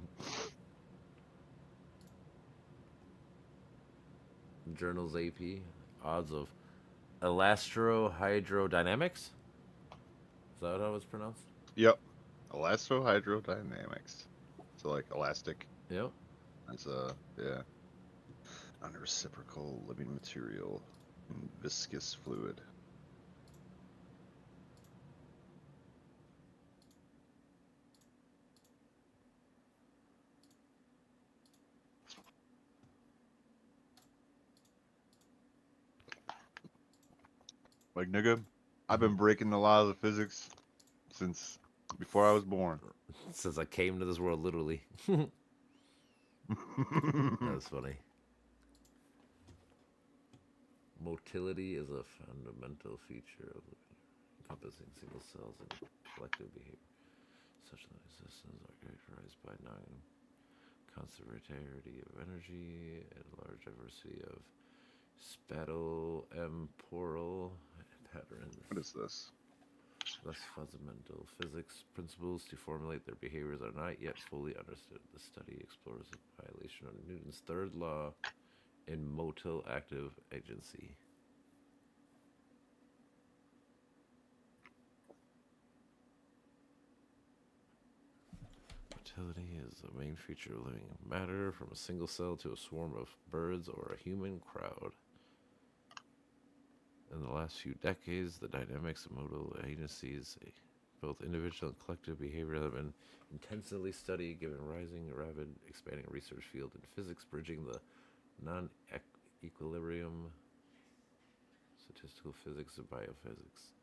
S1: Journals AP. Odds of elastrohydrodynamics? Is that how it's pronounced?
S3: Yep. Elastrohydrodynamics. So like elastic.
S1: Yep.
S3: That's yeah. Unreciprocal living material in viscous fluid. Like, nigga, I've been breaking the laws of physics since before I was born.
S1: Since I came to this world, literally. That's funny. Motility is a fundamental feature of encompassing single cells and collective behavior. Such systems are characterized by non-conservativity of energy and large diversity of spatiotemporal patterns.
S3: What is this?
S1: Thus, fundamental physics principles to formulate their behaviors are not yet fully understood. The study explores the violation of Newton's third law in motil active agency. Motility is the main feature of living matter, from a single cell to a swarm of birds or a human crowd. In the last few decades, the dynamics of modal agencies, both individual and collective behavior, have been intensively studied, giving rising, rapid, expanding research field in physics, bridging the non-equilibrium statistical physics of biophysics.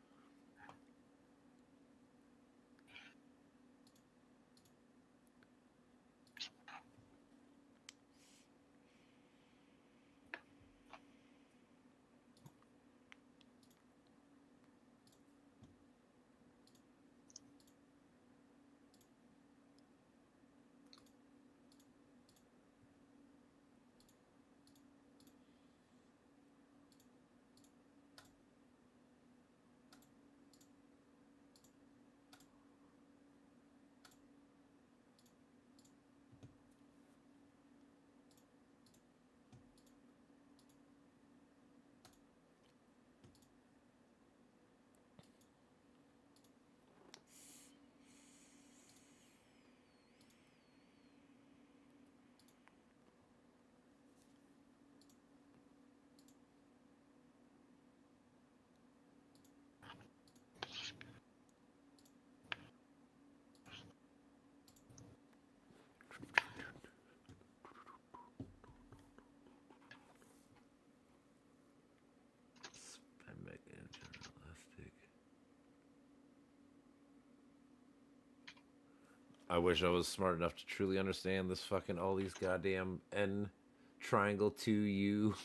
S1: I wish I was smart enough to truly understand this fucking all these goddamn N triangle 2U.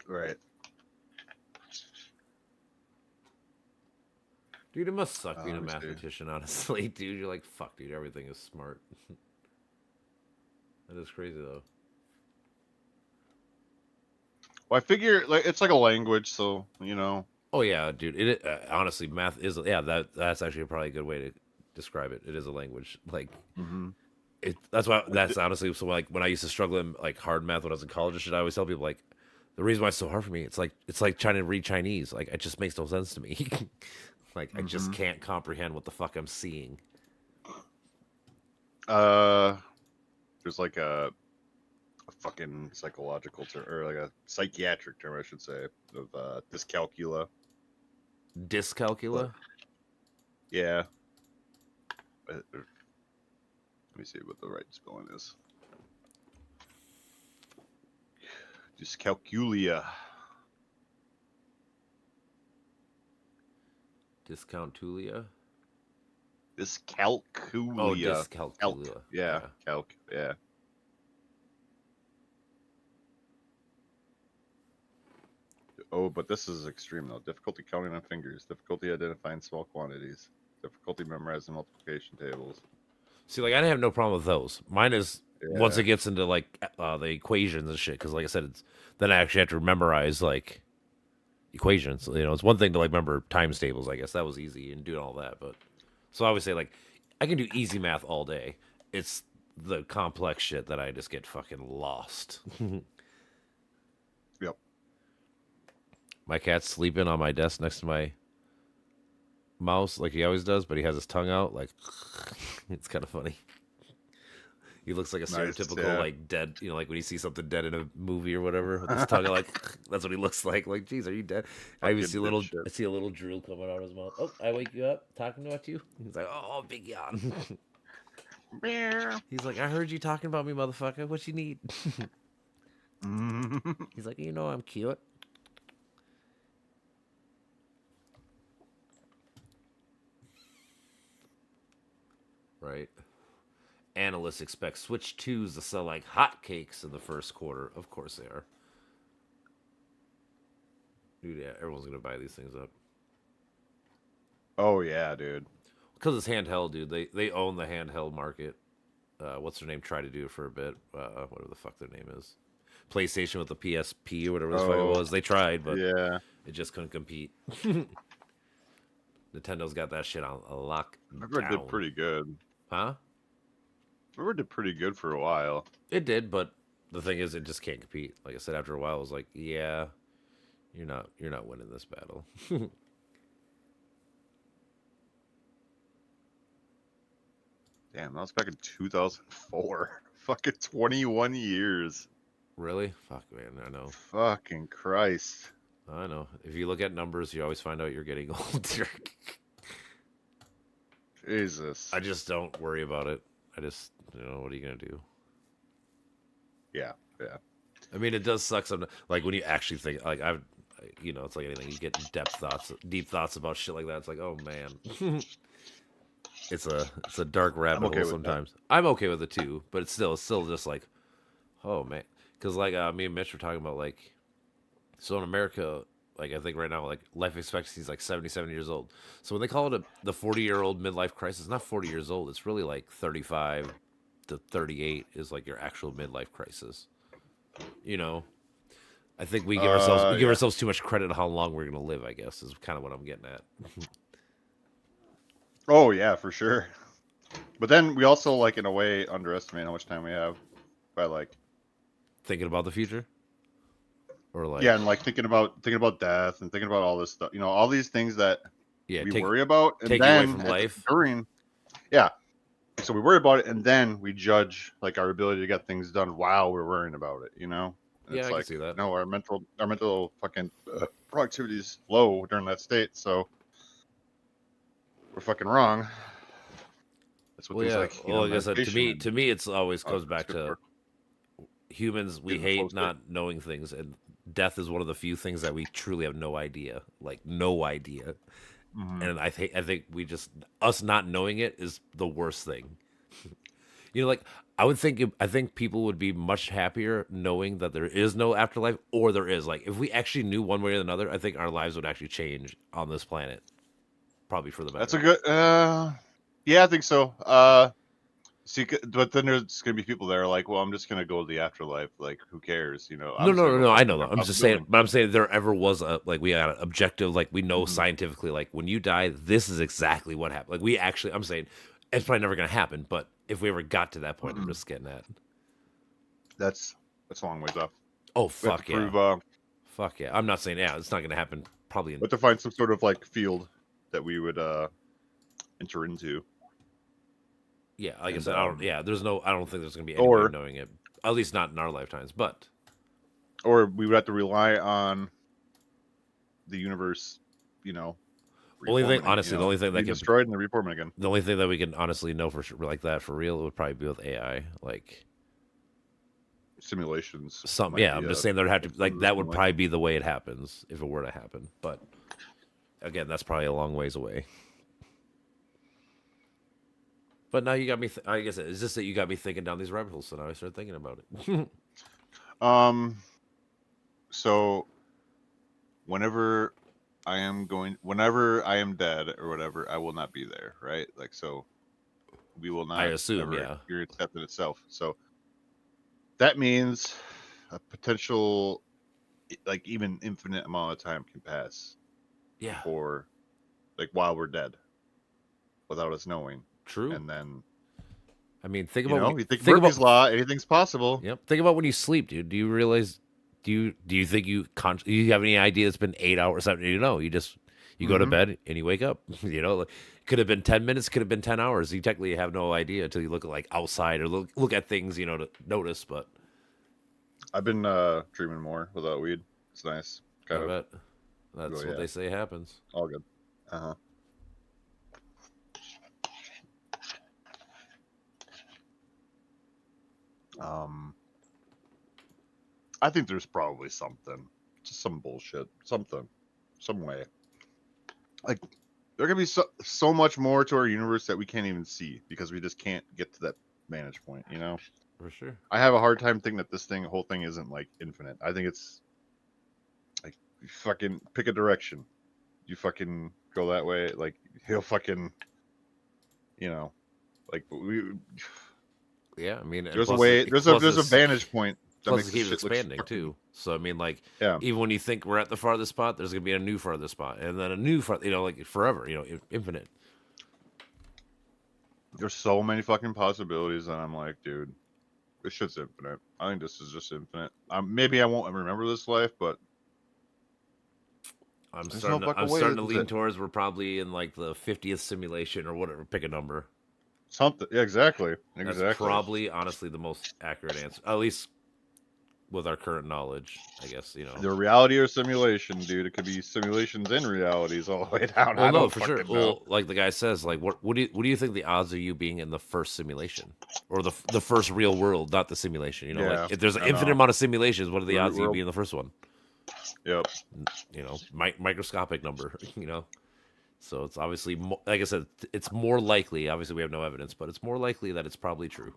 S3: Right.
S1: Dude, it must suck being a
S3: Let me see.
S1: mathematician, honestly. Dude, you're like, fuck, dude, everything is smart. That is crazy, though.
S3: Well, I figure like it's like a language, so you know.
S1: Oh, yeah, dude. It honestly, math is, yeah, that's actually probably a good way to describe it. It is a language. Like, that's honestly, so like when I used to struggle in like hard math when I was in college and shit, I always tell people like, the reason why it's so hard for me, it's like trying to read Chinese. Like, it just makes no sense to me. Like, I just can't comprehend what the fuck I'm seeing.
S3: There's like a fucking psychological term, or like a psychiatric term, I should say, of dyscalculia.
S1: Dyscalculia.
S3: Yeah. Let me see what the right spelling is. Dyscalculia.
S1: Discountulia.
S3: Dyscalculia.
S1: Oh,
S3: Calc.
S1: dyscalculia.
S3: Yeah. Calc. Yeah. Oh, but this is extreme though. Difficulty counting on fingers. Difficulty identifying small quantities. Difficulty memorizing multiplication tables.
S1: See, like I have no problem with those. Mine is once
S3: Yeah.
S1: it gets into like the equations and shit. Because like I said, it's then I actually have to memorize like equations. You know, it's one thing to like remember times tables. I guess that was easy and doing all that. But so I would say like I can do easy math all day. It's the complex shit that I just get fucking lost.
S3: Yep.
S1: My cat's sleeping on my desk next to my mouse like he always does, but he has his tongue out like it's kind of funny. He looks like a
S3: Nice,
S1: stereotypical
S3: yeah.
S1: like dead, you know, like when you see something dead in a movie or whatever with his tongue out, like that's what he looks like. Like, geez, are you dead? I even
S3: Fucking
S1: see a little,
S3: dipshit.
S1: I see a little drool coming out of his mouth. Oh, I wake you up talking about you. He's like, oh, big yawn. He's like, I heard you talking about me, motherfucker. What you need? He's like, you know, I'm cute. Right. Analysts expect Switch 2s to sell like hotcakes in the first quarter. Of course they are. Dude, yeah, everyone's gonna buy these things up
S3: Oh yeah, dude.
S1: because it's handheld, dude. They own the handheld market. What's their name? Tried to do it for a bit. Whatever the fuck their name is. PlayStation with the PSP or whatever the fuck it
S3: Oh,
S1: was. They tried, but
S3: Yeah.
S1: it just couldn't compete. Nintendo got that shit on a lock.
S3: Remember it did pretty good.
S1: Huh?
S3: Remember it did pretty good for a while.
S1: It did, but the thing is, it just can't compete. Like I said, after a while, I was like, yeah, you're not winning this battle.
S3: Damn, that was back in 2004. Fucking 21 years.
S1: Really? Fuck, man. I know.
S3: Fucking Christ.
S1: I know. If you look at numbers, you always find out you're getting older.
S3: Jesus.
S1: I just don't worry about it. I just, what are you gonna do?
S3: Yeah, yeah.
S1: I mean, it does suck sometimes. Like when you actually think, like it's like anything. You get deep thoughts about shit like that. It's like, oh man, it's a dark rabbit
S3: okay
S1: hole
S3: with
S1: sometimes. I'm okay with it too, but it's still just like, oh man, because like me and Mitch were talking about like, so in America, like I think right now, like life expectancy is like 77 years old. So when they call it the 40-year-old midlife crisis, it's not 40 years old. It's really like 35 to 38 is like your actual midlife crisis. You know, I think we give ourselves too much credit on how long we're gonna live. I guess is kind of what I'm getting at.
S3: Oh yeah, for sure. But then we also like in a way underestimate how much time we have by like
S1: Thinking about the future, or like
S3: yeah, and like thinking about death and thinking about all this stuff. You know, all these things that we worry about, and
S1: take you away
S3: then
S1: from life.
S3: Yeah. So we worry about it, and then we judge like our ability to get things done while we're worrying about it. You know? And
S1: Yeah,
S3: it's
S1: I
S3: like,
S1: can see that.
S3: No, our mental fucking productivity is low during that state, so we're fucking wrong. That's what
S1: Well,
S3: things
S1: yeah.
S3: like.
S1: Well, like I said,
S3: meditation
S1: to me, it's always
S3: and-
S1: goes back
S3: it's good
S1: to
S3: for-
S1: humans. We
S3: Getting the flow
S1: hate
S3: state.
S1: not knowing things, and death is one of the few things that we truly have no idea. Like no idea.
S3: Mhm.
S1: And I think we just us not knowing it is the worst thing. Like I think people would be much happier knowing that there is no afterlife, or there is. Like if we actually knew one way or another, I think our lives would actually change on this planet, probably for the better.
S3: That's a good. Yeah, I think so. See, but then there's gonna be people that are like, "Well, I'm just gonna go to the afterlife. Like, who cares?" You know?
S1: No. I know that. I'm just saying. But I'm saying if there ever was we got an objective. Like we know scientifically. Like when you die, this is exactly what happened. Like we actually. I'm saying it's probably never gonna happen. But if we ever got to that point, I'm just getting at.
S3: That's a long ways off.
S1: Oh
S3: We have
S1: fuck
S3: to
S1: yeah!
S3: prove,
S1: Fuck yeah! I'm not saying it's not gonna happen. Probably in
S3: we have to find some sort of like field that we would enter into.
S1: Yeah, like I
S3: And,
S1: said, I don't think there's gonna be any way
S3: or-
S1: of knowing it. At least not in our lifetimes. But
S3: Or we would have to rely on the universe, you know,
S1: Only thing,
S3: reforming,
S1: honestly, the only thing that
S3: be
S1: can
S3: destroyed and then reform it again.
S1: the only thing that we can honestly know for sure, like that for real, would probably be with AI. Like
S3: Simulations.
S1: some,
S3: might
S1: yeah,
S3: be,
S1: I'm just saying there had to
S3: some
S1: like
S3: of
S1: that
S3: the
S1: would
S3: simulation.
S1: probably be the way it happens if it were to happen. But again, that's probably a long ways away. But now you got me. I guess it's just that you got me thinking down these rabbit holes. So now I started thinking about it.
S3: So whenever whenever I am dead or whatever, I will not be there, right? Like, so we will not
S1: assume,
S3: ever
S1: yeah.
S3: experience death in itself. So that means a potential, like, even infinite amount of time can pass
S1: Yeah,
S3: for, like, while we're dead without us knowing.
S1: true.
S3: And then,
S1: I mean, think
S3: you
S1: about
S3: know,
S1: when
S3: you think
S1: think
S3: Murphy's
S1: about.
S3: Law, anything's possible.
S1: Yep. Think about when you sleep, dude. Do you realize? Do you think you have any idea it's been 8 hours? You know, you just you go to
S3: Mhm.
S1: bed and you wake up. You know, like, could have been 10 minutes, could have been 10 hours. You technically have no idea until you look at like outside or look at things, you know, to notice. But
S3: I've been dreaming more without weed. It's nice.
S1: I
S3: Kind of
S1: bet that's
S3: Oh,
S1: what
S3: yeah.
S1: they say happens.
S3: all good. Uh-huh. I think there's probably something, just some bullshit, something, some way. Like, there could be so much more to our universe that we can't even see because we just can't get to that vantage point. You know,
S1: For sure.
S3: I have a hard time thinking that this whole thing isn't like infinite. I think it's like, you fucking pick a direction, you fucking go that way. Like, he'll fucking, you know, like
S1: Yeah, I mean, and
S3: there's a
S1: plus
S3: way,
S1: it-
S3: there's
S1: plus
S3: a
S1: it's-
S3: vantage point that
S1: Plus,
S3: makes
S1: it
S3: this
S1: keeps
S3: shit look
S1: expanding
S3: fucking-
S1: too. So I mean, like,
S3: Yeah.
S1: even when you think we're at the farthest spot, there's gonna be a new farthest spot, and then a new you know, like forever, you know, infinite.
S3: There's so many fucking possibilities, and I'm like, dude, this shit's infinite. I think this is just infinite. Maybe I won't remember this life, but
S1: I'm
S3: There's
S1: starting
S3: no
S1: to,
S3: fucking
S1: I'm
S3: way,
S1: starting to
S3: is
S1: lean
S3: it?
S1: towards we're probably in like the 50th simulation or whatever. Pick a number.
S3: something. Yeah, exactly.
S1: That's
S3: Exactly.
S1: probably honestly the most accurate answer, at least with our current knowledge. I guess, you know.
S3: The reality or simulation, dude. It could be simulations and realities all the way down.
S1: Well,
S3: I
S1: no,
S3: don't
S1: for sure.
S3: fucking know.
S1: Well, like the guy says, like, what do you think the odds of you being in the first simulation or the first real world, not the simulation? You know,
S3: Yeah,
S1: like if there's an
S3: I
S1: infinite
S3: know.
S1: amount of simulations, what are the
S3: Real
S1: odds of you
S3: world.
S1: being in the first one?
S3: Yep.
S1: You know, microscopic number. You know, so it's obviously like I said, it's more likely. Obviously, we have no evidence, but it's more likely that it's probably true.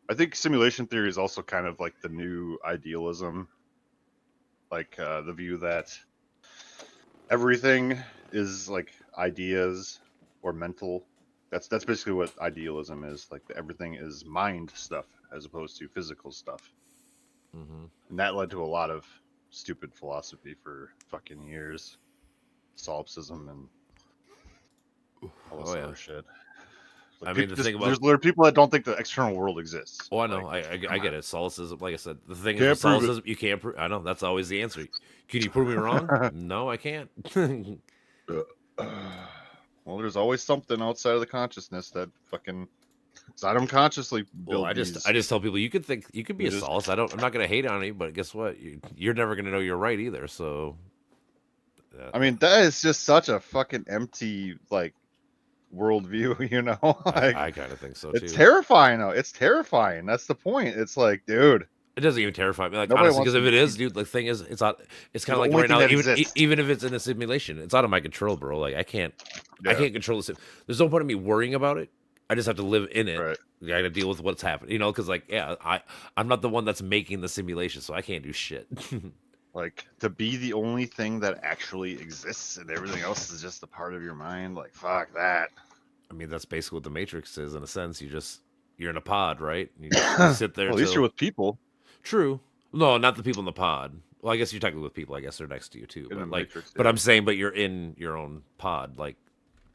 S3: I think simulation theory is also kind of like the new idealism, like the view that everything is like ideas or mental. That's basically what idealism is. Like, everything is mind stuff as opposed to physical stuff.
S1: Mm-hmm.
S3: And that led to a lot of stupid philosophy for fucking years. Solipsism and all this
S1: Oh, yeah.
S3: other shit.
S1: I mean, the thing about-
S3: there's literally people that don't think the external world exists.
S1: Oh, I know.
S3: Like,
S1: I
S3: come
S1: get
S3: on.
S1: it. Solipsism, like I said, the thing
S3: Can't
S1: is, with
S3: prove it.
S1: solipsism, you can't prove. I know that's always the answer. Can you prove me wrong? No, I can't.
S3: Well, there's always something outside of the consciousness that fucking. I don't consciously build
S1: Well, I just tell people you could be
S3: You
S1: a
S3: just-
S1: solace. I'm not gonna hate on you, but guess what? You're never gonna know you're right either. So,
S3: I mean, that is just such a fucking empty, like, worldview, you know? Like,
S1: I kind of think so too.
S3: it's terrifying, though. It's terrifying. That's the point. It's like, dude.
S1: It doesn't even terrify me, like,
S3: Nobody
S1: honestly,
S3: wants
S1: because if
S3: to
S1: it is,
S3: be-
S1: dude, the thing is, it's not. It's kind
S3: The
S1: of like
S3: only
S1: right now,
S3: thing that
S1: even
S3: exists.
S1: even if it's in a simulation, it's out of my control, bro. Like I can't control this. There's no point in me worrying about it. I just have to live in it.
S3: Right.
S1: I got to deal with what's happening, you know, because like, yeah, I'm not the one that's making the simulation, so I can't do shit.
S3: Like, to be the only thing that actually exists and everything else is just a part of your mind, like, fuck that.
S1: I mean, that's basically what the Matrix is in a sense. You're in a pod, right? You just sit there.
S3: Well, at least
S1: till-
S3: you're with people
S1: True. No, not the people in the pod. Well, I guess you're technically with people. I guess they're next to you too.
S3: in the
S1: But like,
S3: Matrix.
S1: but
S3: yeah.
S1: I'm saying, but you're in your own pod. Like,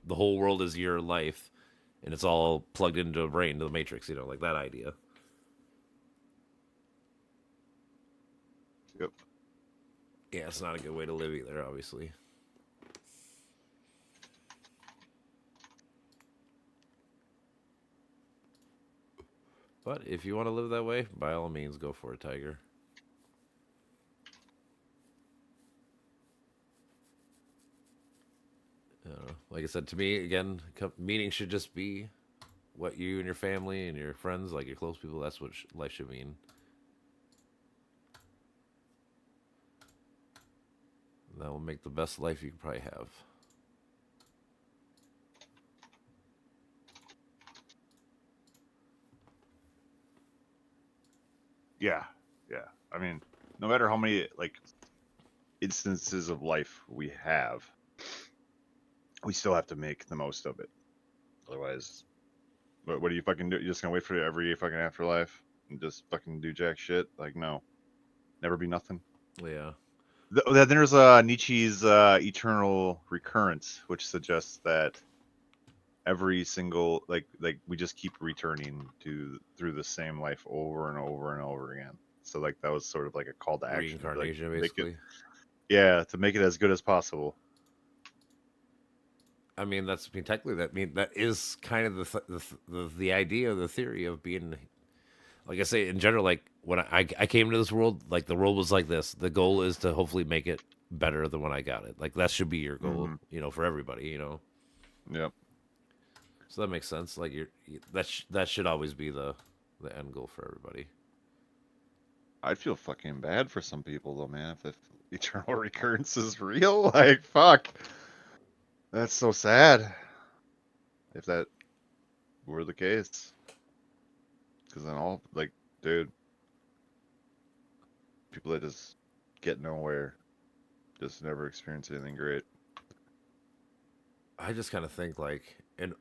S1: the whole world is your life, and it's all plugged into a brain, to the Matrix. You know, like that idea.
S3: Yep.
S1: Yeah, it's not a good way to live either, obviously. But if you want to live that way, by all means, go for it, Tiger. Like I said, to me, again, meaning should just be what you and your family and your friends, like your close people, that's what life should mean. That will make the best life you can probably have.
S3: Yeah, yeah. I mean, no matter how many like instances of life we have, we still have to make the most of it. Otherwise, what do you fucking do? You're just gonna wait for every fucking afterlife and just fucking do jack shit? Like, no, never be nothing.
S1: Yeah.
S3: Then there's Nietzsche's eternal recurrence, which suggests that every single like we just keep returning to through the same life over and over and over again. So like that was sort of like a call to action.
S1: Reincarnation,
S3: Like,
S1: basically.
S3: yeah, to make it as good as possible.
S1: I mean, technically that is kind of the idea, the theory of being, like I say in general. Like when I came into this world, like the world was like this. The goal is to hopefully make it better than when I got it. Like that should be your goal, for everybody,
S3: Yep.
S1: So that makes sense. Like that should always be the end goal for everybody.
S3: I'd feel fucking bad for some people though, man, if eternal recurrence is real. Like, fuck. That's so sad. If that were the case. Because then all, like, dude, people that just get nowhere, just never experience anything great.
S1: I just kind of think like, and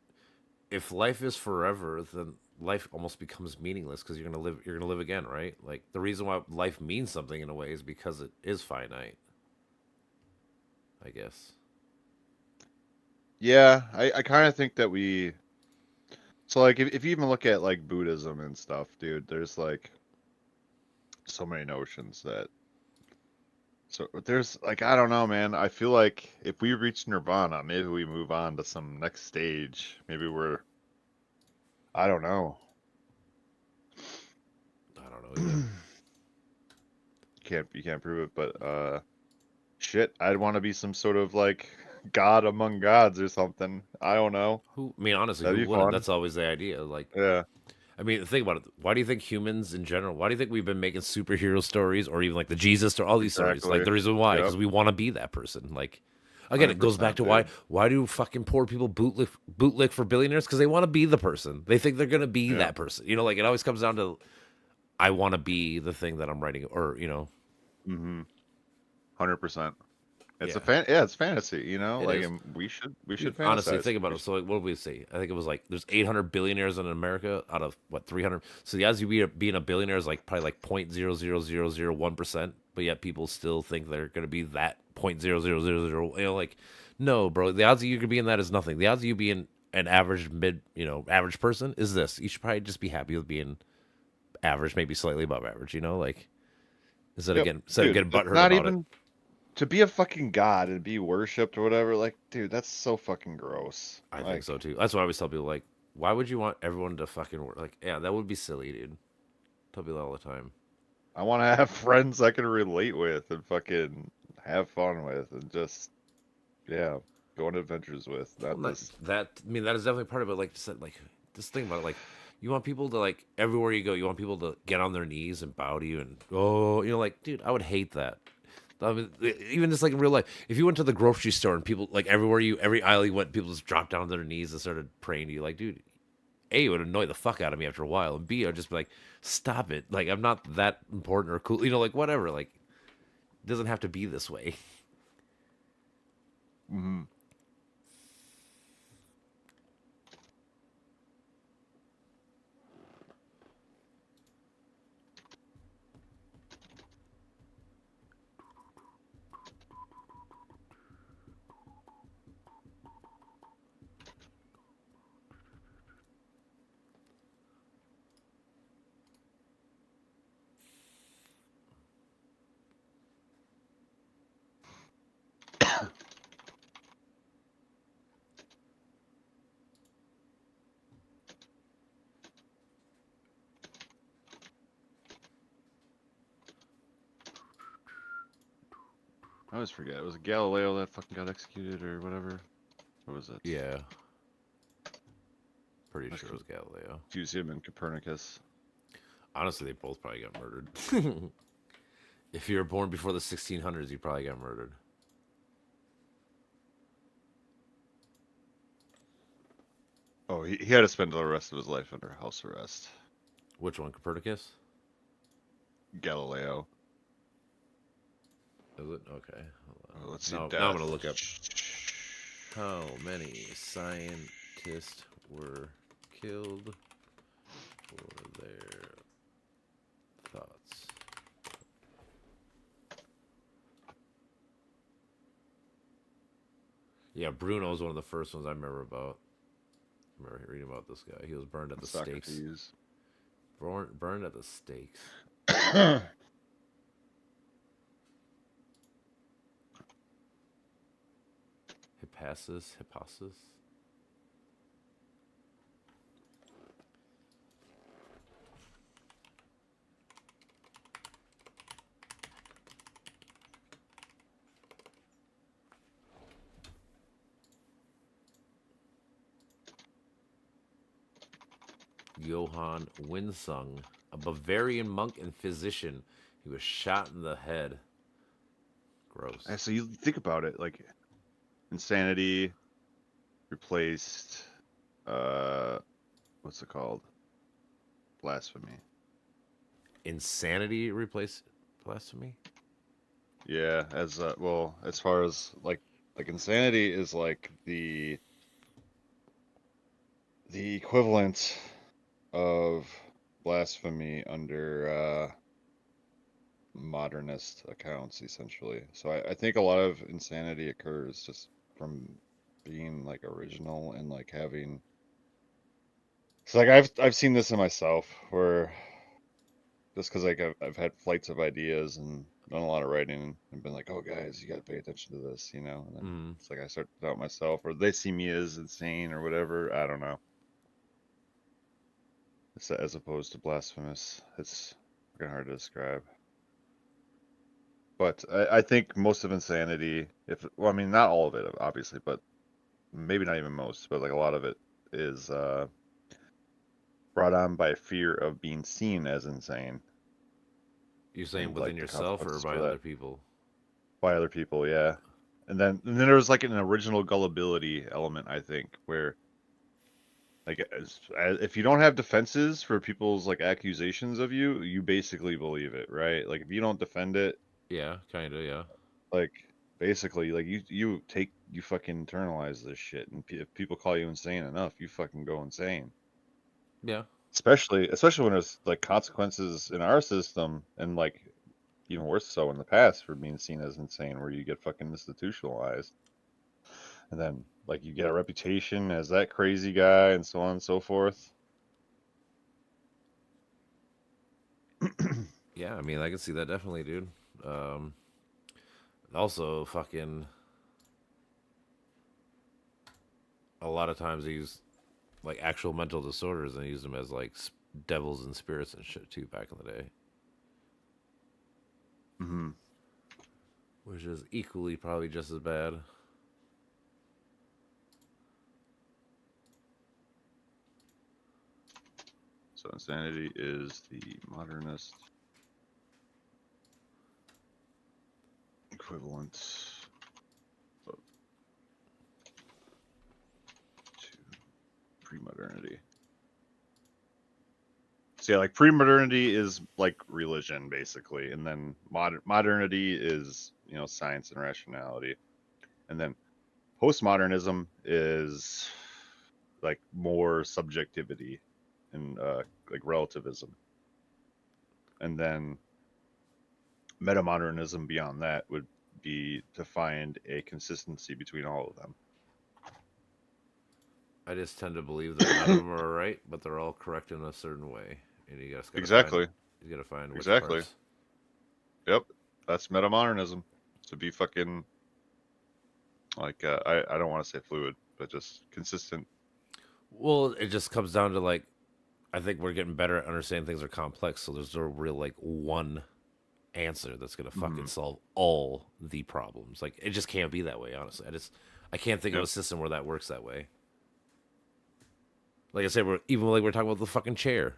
S1: if life is forever, then life almost becomes meaningless because you're gonna live again, right? Like the reason why life means something in a way is because it is finite. I guess.
S3: Yeah, I kind of think that we. So, like, if you even look at, like, Buddhism and stuff, dude, there's, like, so many notions that. So, there's, like, I don't know, man. I feel like if we reach nirvana, maybe we move on to some next stage. Maybe we're. I don't know.
S1: I don't know either.
S3: You can't prove it, but shit, I'd want to be some sort of like god among gods or something. I don't know.
S1: I mean, honestly,
S3: That'd
S1: who
S3: be
S1: wouldn't?
S3: fun.
S1: That's always the idea. Like,
S3: Yeah.
S1: I mean, think about it. Why do you think humans in general? Why do you think we've been making superhero stories or even like the Jesus or all these stories? Like
S3: Exactly.
S1: the reason why,
S3: Yep.
S1: because we want to be that person. Like, again, it goes back to
S3: 100%,
S1: why do fucking poor people bootlick for billionaires? Because they want to be the person. They think they're gonna be
S3: Yeah.
S1: that person. Like it always comes down to, I want to be the thing that I'm writing, or
S3: Mm-hmm. 100%. It's
S1: Yeah.
S3: it's fantasy,
S1: It
S3: like,
S1: is.
S3: and we should
S1: Dude,
S3: fantasize.
S1: honestly, think about it. So, like, what did we see? I think it was like there's 800 billionaires in America out of what 300. So the odds of you being a billionaire is like probably like 0.00001%. But yet people still think they're going to be that 0.00000. Like, no, bro. The odds of you could be in that is nothing. The odds of you being an average average person is this. You should probably just be happy with being average, maybe slightly above average. Like instead
S3: Yep.
S1: of
S3: Dude,
S1: getting
S3: it's
S1: butthurt
S3: not
S1: about
S3: even
S1: it.
S3: to be a fucking god and be worshipped or whatever. Like, dude, that's so fucking gross.
S1: I think
S3: Like,
S1: so too. That's why I always tell people, like, why would you want everyone to fucking work? Like, yeah, that would be silly, dude. Tell people that all the time.
S3: I want to have friends I can relate with and fucking have fun with and just, yeah, go on adventures with. Not
S1: Well,
S3: this.
S1: I mean, that is definitely part of it. Like, just think about it. Like, you want people to, like, everywhere you go, you want people to get on their knees and bow to you and, like, dude, I would hate that. I mean, even just like in real life, if you went to the grocery store and people, like, every aisle you went, people just dropped down to their knees and started praying to you, like, dude, A, it would annoy the fuck out of me after a while, and B, I'd just be like, stop it. Like, I'm not that important or cool, like, whatever. Like, it doesn't have to be this way.
S3: Mm-hmm. I always forget. It was Galileo that fucking got executed or whatever. What was it?
S1: Yeah. Pretty sure it was Galileo.
S3: Fuse him and Copernicus.
S1: Honestly, they both probably got murdered. If you were born before the 1600s, you probably got murdered.
S3: Oh, he had to spend the rest of his life under house arrest.
S1: Which one, Copernicus?
S3: Galileo.
S1: Is it? Okay. Hold on.
S3: Let's see.
S1: Now I'm gonna look up how many scientists were killed for their thoughts. Yeah, Bruno was one of the first ones I remember about. I remember reading about this guy. He was burned at the stakes.
S3: Socrates.
S1: Burned at the stakes. Hippasus. Johann Winsung, a Bavarian monk and physician. He was shot in the head. Gross.
S3: So you think about it, like insanity replaced what's it called? Blasphemy.
S1: Insanity replaced blasphemy?
S3: Yeah, as well, as far as like insanity is like the equivalent of blasphemy under modernist accounts, essentially. So I think a lot of insanity occurs just from being like original and like having. So like I've seen this in myself where just because like I've had flights of ideas and done a lot of writing and been like, oh guys, you got to pay attention to this, you know. And then it's like I start to doubt myself, or they see me as insane or whatever. I don't know. It's as opposed to blasphemous. It's kind of hard to describe. But I think most of insanity, I mean, not all of it, obviously, but maybe not even most, but like a lot of it is brought on by fear of being seen as insane.
S1: You're saying
S3: And,
S1: within
S3: like, the
S1: yourself or
S3: consequences
S1: by
S3: for
S1: other
S3: that.
S1: people?
S3: By other people, yeah. And then there was like an original gullibility element, I think, where like if you don't have defenses for people's like accusations of you, you basically believe it, right? Like if you don't defend it,
S1: Yeah, kind of, yeah.
S3: like basically like you fucking internalize this shit, and if people call you insane enough, you fucking go insane.
S1: Yeah.
S3: Especially when there's like consequences in our system, and like even worse so in the past for being seen as insane, where you get fucking institutionalized, and then like you get a reputation as that crazy guy, and so on and so forth.
S1: Yeah, I mean, I can see that definitely, dude. Also, fucking, a lot of times they use like actual mental disorders and use them as like devils and spirits and shit too back in the day,
S3: Mm-hmm.
S1: which is equally probably just as bad.
S3: So insanity is the modernist equivalent to pre-modernity. So yeah, like pre-modernity is like religion basically, and then modernity is, you know, science and rationality, and then postmodernism is like more subjectivity and like relativism, and then metamodernism beyond that would be to find a consistency between all of them.
S1: I just tend to believe that none of them are right, but they're all correct in a certain way, and you just gotta
S3: Exactly.
S1: you gotta find which
S3: Exactly.
S1: parts.
S3: Yep, that's metamodernism. To be fucking like I don't want to say fluid, but just consistent.
S1: Well, it just comes down to like, I think we're getting better at understanding things are complex, so there's no real like one answer that's gonna fucking solve all the problems. Like it just can't be that way, honestly. I can't think of
S3: Yep.
S1: a system where that works that way. Like I said, we're talking about the fucking chair.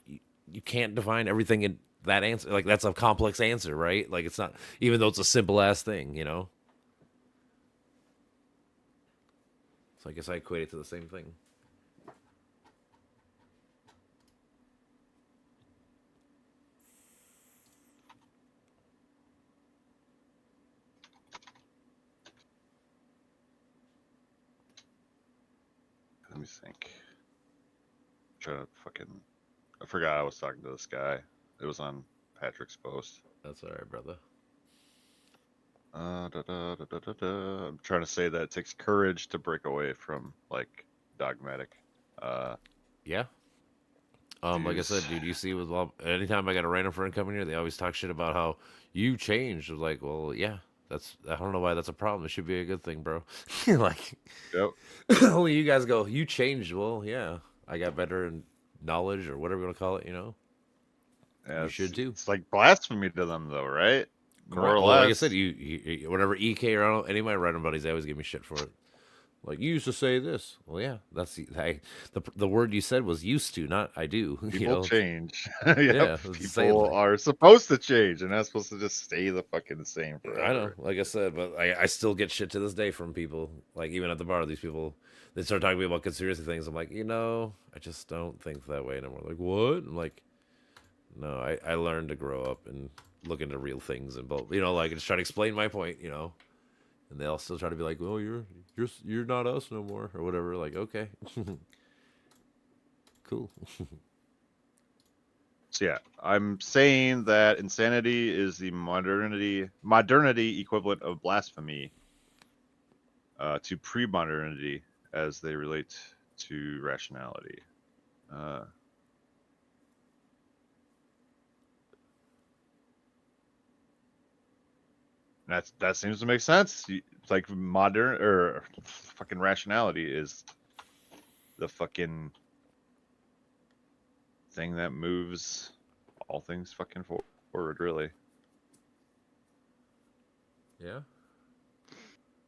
S1: You can't define everything in that answer. Like that's a complex answer, right? Like it's not, even though it's a simple ass thing, you know. So I guess I equate it to the same thing.
S3: Let me think. Trying to fucking. I forgot I was talking to this guy. It was on Patrick's post.
S1: That's all right, brother.
S3: I'm trying to say that it takes courage to break away from like dogmatic.
S1: Yeah. Like I said,
S3: Views.
S1: dude, you see, anytime I got a random friend coming here, they always talk shit about how you changed. I was like, well, yeah, I don't know why that's a problem. It should be a good thing, bro. Like,
S3: Yep.
S1: only you guys go, you changed. Well, yeah, I got better in knowledge or whatever you want to call it, you know?
S3: Yeah,
S1: You should too.
S3: It's like blasphemy to them, though, right? More or
S1: Well,
S3: less.
S1: like I said, whenever EK or I don't, any of my random buddies, they always give me shit for it. Like, you used to say this. Well, yeah, the word you said was used to, not I do.
S3: People
S1: you know?
S3: change.
S1: Yeah,
S3: Yep.
S1: it's the same
S3: People
S1: thing.
S3: are supposed to change, and not supposed to just stay the fucking same forever.
S1: I know, like I said, but I still get shit to this day from people. Like even at the bar, these people they start talking to me about conspiracy things. I'm like, I just don't think that way anymore. Like what? I'm like, no, I learned to grow up and look into real things and both, like just try to explain my point, and they all still try to be like, well, you're not us no more or whatever. Like okay, cool.
S3: So yeah, I'm saying that insanity is the modernity equivalent of blasphemy to pre-modernity as they relate to rationality. That seems to make sense. It's like modern or fucking rationality is the fucking thing that moves all things fucking forward, really.
S1: Yeah.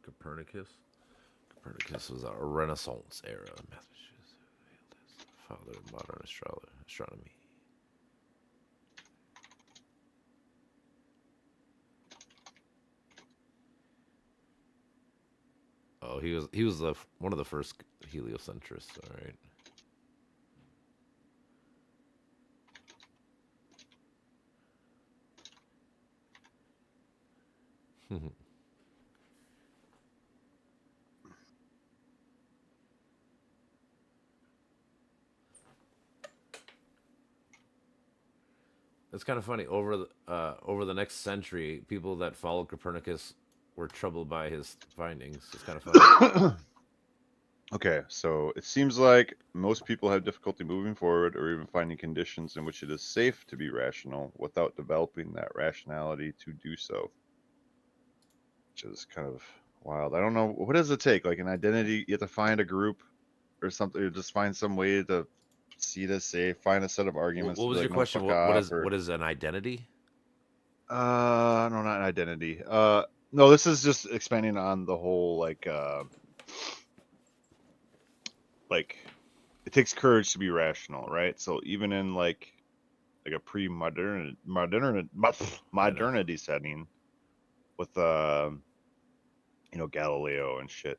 S1: Copernicus was a Renaissance era mathematician, father of modern astronomy. Oh, he was one of the first heliocentrists. All right. It's kind of funny. Over the next century, people that followed Copernicus were troubled by his findings. It's kind of funny.
S3: Okay, so it seems like most people have difficulty moving forward or even finding conditions in which it is safe to be rational without developing that rationality to do so. Which is kind of wild. I don't know. What does it take? Like an identity? You have to find a group or something, or just find some way to see this safe, find a set of arguments.
S1: What
S3: to
S1: was
S3: be
S1: your
S3: like, no,
S1: question?
S3: fuck
S1: What
S3: off, or-
S1: what is an identity?
S3: No, not an identity. No, this is just expanding on the whole like it takes courage to be rational, right? So even in like a modernity setting with Galileo and shit,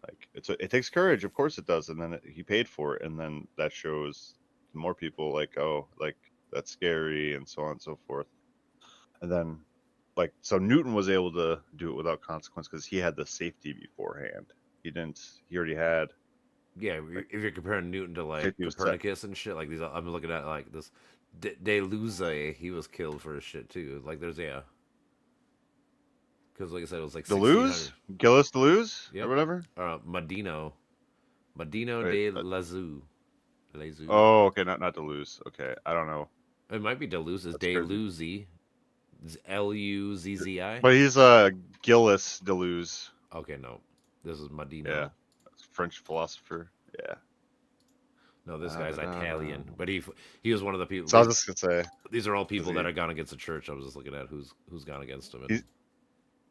S3: like it takes courage, of course it does, and then he paid for it, and then that shows more people like, oh, like that's scary and so on and so forth. And then so Newton was able to do it without consequence because he had the safety beforehand. He already had.
S1: Yeah, if you're comparing Newton to like
S3: Safety was set.
S1: Copernicus and shit, like these, I'm looking at like this Deleuze. He was killed for his shit too. Like there's because like I said, it was like
S3: Deleuze, Gilles Deleuze,
S1: Yep.
S3: or whatever.
S1: Medino
S3: Wait,
S1: de Lazou.
S3: Oh, okay, not Deleuze. Okay, I don't know.
S1: It might be Deleuze. It's
S3: That's crazy.
S1: Deleuze. Luzzi.
S3: But he's Gilles Deleuze.
S1: Okay, no, this is Medino.
S3: Yeah, French philosopher. Yeah.
S1: No, this guy's Italian, but he was one of the people.
S3: So I was just gonna say
S1: These are all people
S3: he-
S1: that have gone against the church. I was just looking at who's gone against him. And,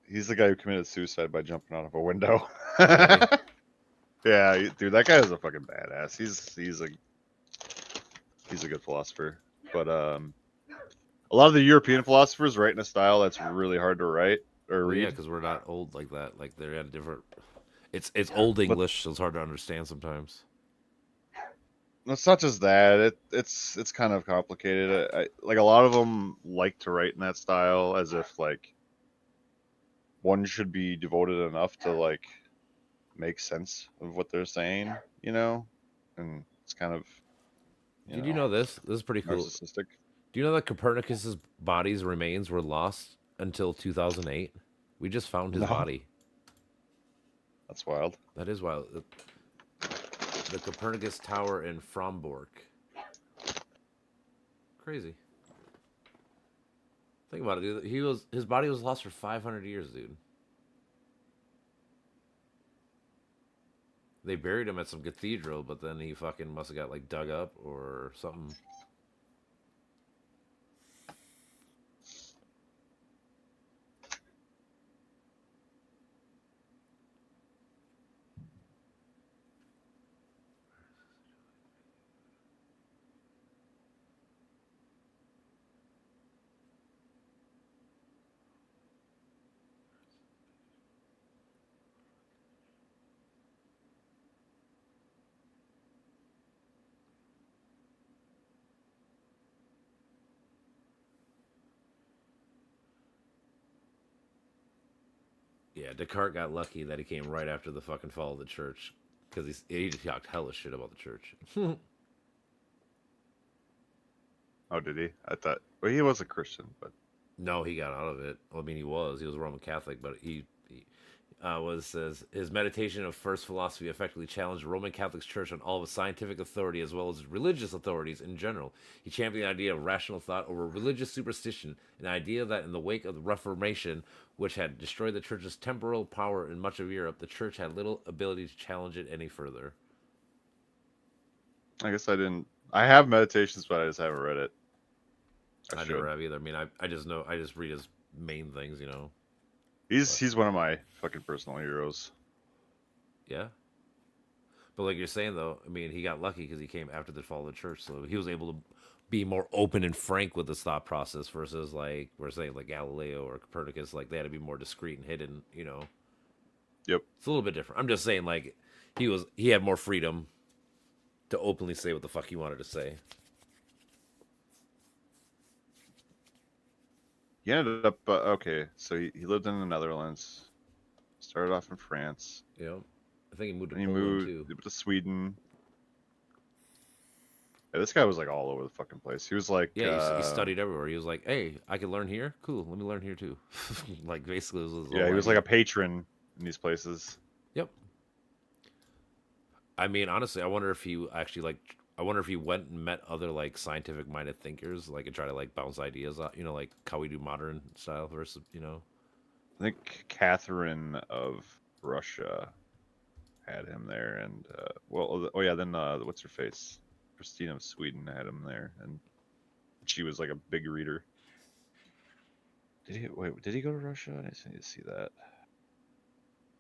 S3: He's the guy who committed suicide by jumping out of a window.
S1: Really?
S3: Yeah, dude, that guy is a fucking badass. He's a good philosopher. But a lot of the European philosophers write in a style that's really hard to write or
S1: Well, yeah,
S3: read.
S1: because we're not old like that. Like they're at a different. It's old English, so it's hard to understand sometimes.
S3: It's not just that. It's kind of complicated. Like a lot of them like to write in that style as if like one should be devoted enough to like make sense of what they're saying, you know? And it's kind of
S1: Did you know this? This is pretty cool.
S3: narcissistic.
S1: Do you know that Copernicus's body's remains were lost until 2008? We just found his
S3: No.
S1: body.
S3: That's wild.
S1: That is wild. The Copernicus Tower in Frombork. Crazy. Think about it, dude. His body was lost for 500 years, dude. They buried him at some cathedral, but then he fucking must have got like dug up or something. Yeah, Descartes got lucky that he came right after the fucking fall of the church, because he talked hella shit about the church.
S3: Oh, did he? I thought. Well, he was a Christian, but
S1: No, he got out of it. Well, I mean, he was Roman Catholic, but he says his meditation of first philosophy effectively challenged the Roman Catholic Church on all of its scientific authority as well as religious authorities in general. He championed the idea of rational thought over religious superstition, an idea that in the wake of the Reformation, which had destroyed the Church's temporal power in much of Europe, the Church had little ability to challenge it any further.
S3: I guess I didn't. I have meditations, but I just haven't read it.
S1: I
S3: should.
S1: never have either. I mean, I just know, I just read his main things, you know.
S3: He's one of my fucking personal heroes.
S1: Yeah. But like you're saying, though, I mean, he got lucky because he came after the fall of the church, so he was able to be more open and frank with his thought process versus, like, we're saying, like Galileo or Copernicus, like, they had to be more discreet and hidden, you know.
S3: Yep.
S1: It's a little bit different. I'm just saying, like, he had more freedom to openly say what the fuck he wanted to say.
S3: He ended up okay. So he lived in the Netherlands. Started off in France.
S1: You know, I think he moved to
S3: And he
S1: Poland
S3: moved
S1: too.
S3: to Sweden. Yeah, this guy was like all over the fucking place. He was like,
S1: Yeah, he studied everywhere. He was like, "Hey, I can learn here. Cool, let me learn here too." Like basically, was his
S3: yeah, he
S1: whole
S3: was like
S1: idea.
S3: a patron in these places.
S1: Yep. I mean, honestly, I wonder if he went and met other like scientific minded thinkers, like and try to like bounce ideas out, you know, like how we do modern style versus, you know.
S3: I think Catherine of Russia had him there, and oh yeah, then what's her face, Christina of Sweden had him there, and she was like a big reader. Did he go to Russia? I just need to see that.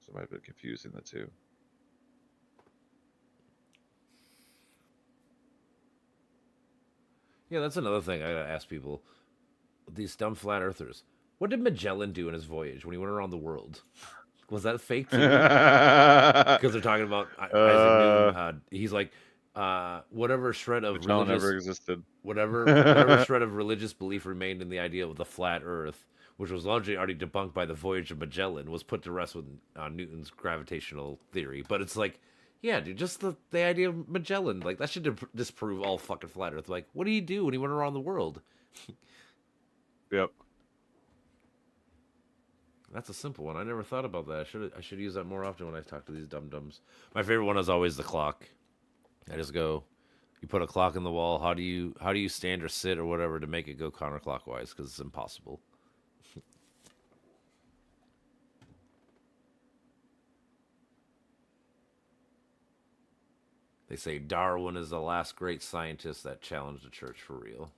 S3: So it might have been confusing the two.
S1: Yeah, that's another thing I gotta ask people. These dumb flat earthers. What did Magellan do in his voyage when he went around the world? Was that fake too? Because they're talking about Isaac Newton. He's like, whatever shred of
S3: Magellan
S1: religious,
S3: never existed.
S1: whatever shred of religious belief remained in the idea of the flat Earth, which was largely already debunked by the voyage of Magellan, was put to rest with Newton's gravitational theory. But it's like, yeah, dude, just the idea of Magellan, like that should disprove all fucking flat Earth. Like, what did he do when he went around the world?
S3: Yep.
S1: That's a simple one. I never thought about that. I should use that more often when I talk to these dum-dums. My favorite one is always the clock. I just go, you put a clock in the wall. How do you stand or sit or whatever to make it go counterclockwise? Because it's impossible. They say Darwin is the last great scientist that challenged the church for real.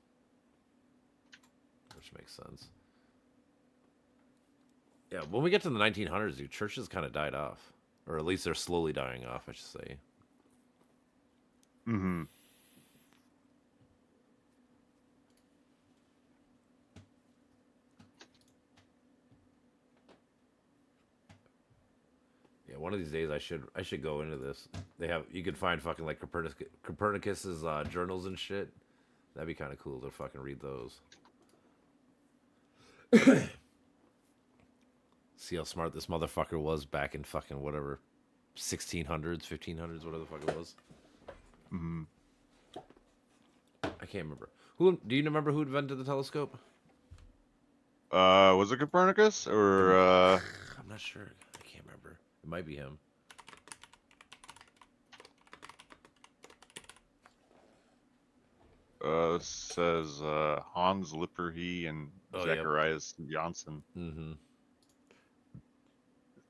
S1: Which makes sense. Yeah, when we get to the 1900s, dude, churches kind of died off, or at least they're slowly dying off, I should say.
S3: Mm-hmm.
S1: Yeah, one of these days I should go into this. You could find fucking like Copernicus's journals and shit. That'd be kind of cool to fucking read those. See how smart this motherfucker was back in fucking whatever 1600s, 1500s, whatever the fuck it was.
S3: Mm-hmm.
S1: I can't remember. Who do you remember who invented the telescope?
S3: Was it Copernicus or
S1: I'm not sure. I can't remember. It might be him.
S3: says Hans Lippershey and
S1: Oh, yep.
S3: Zacharias Janssen.
S1: Mm-hmm.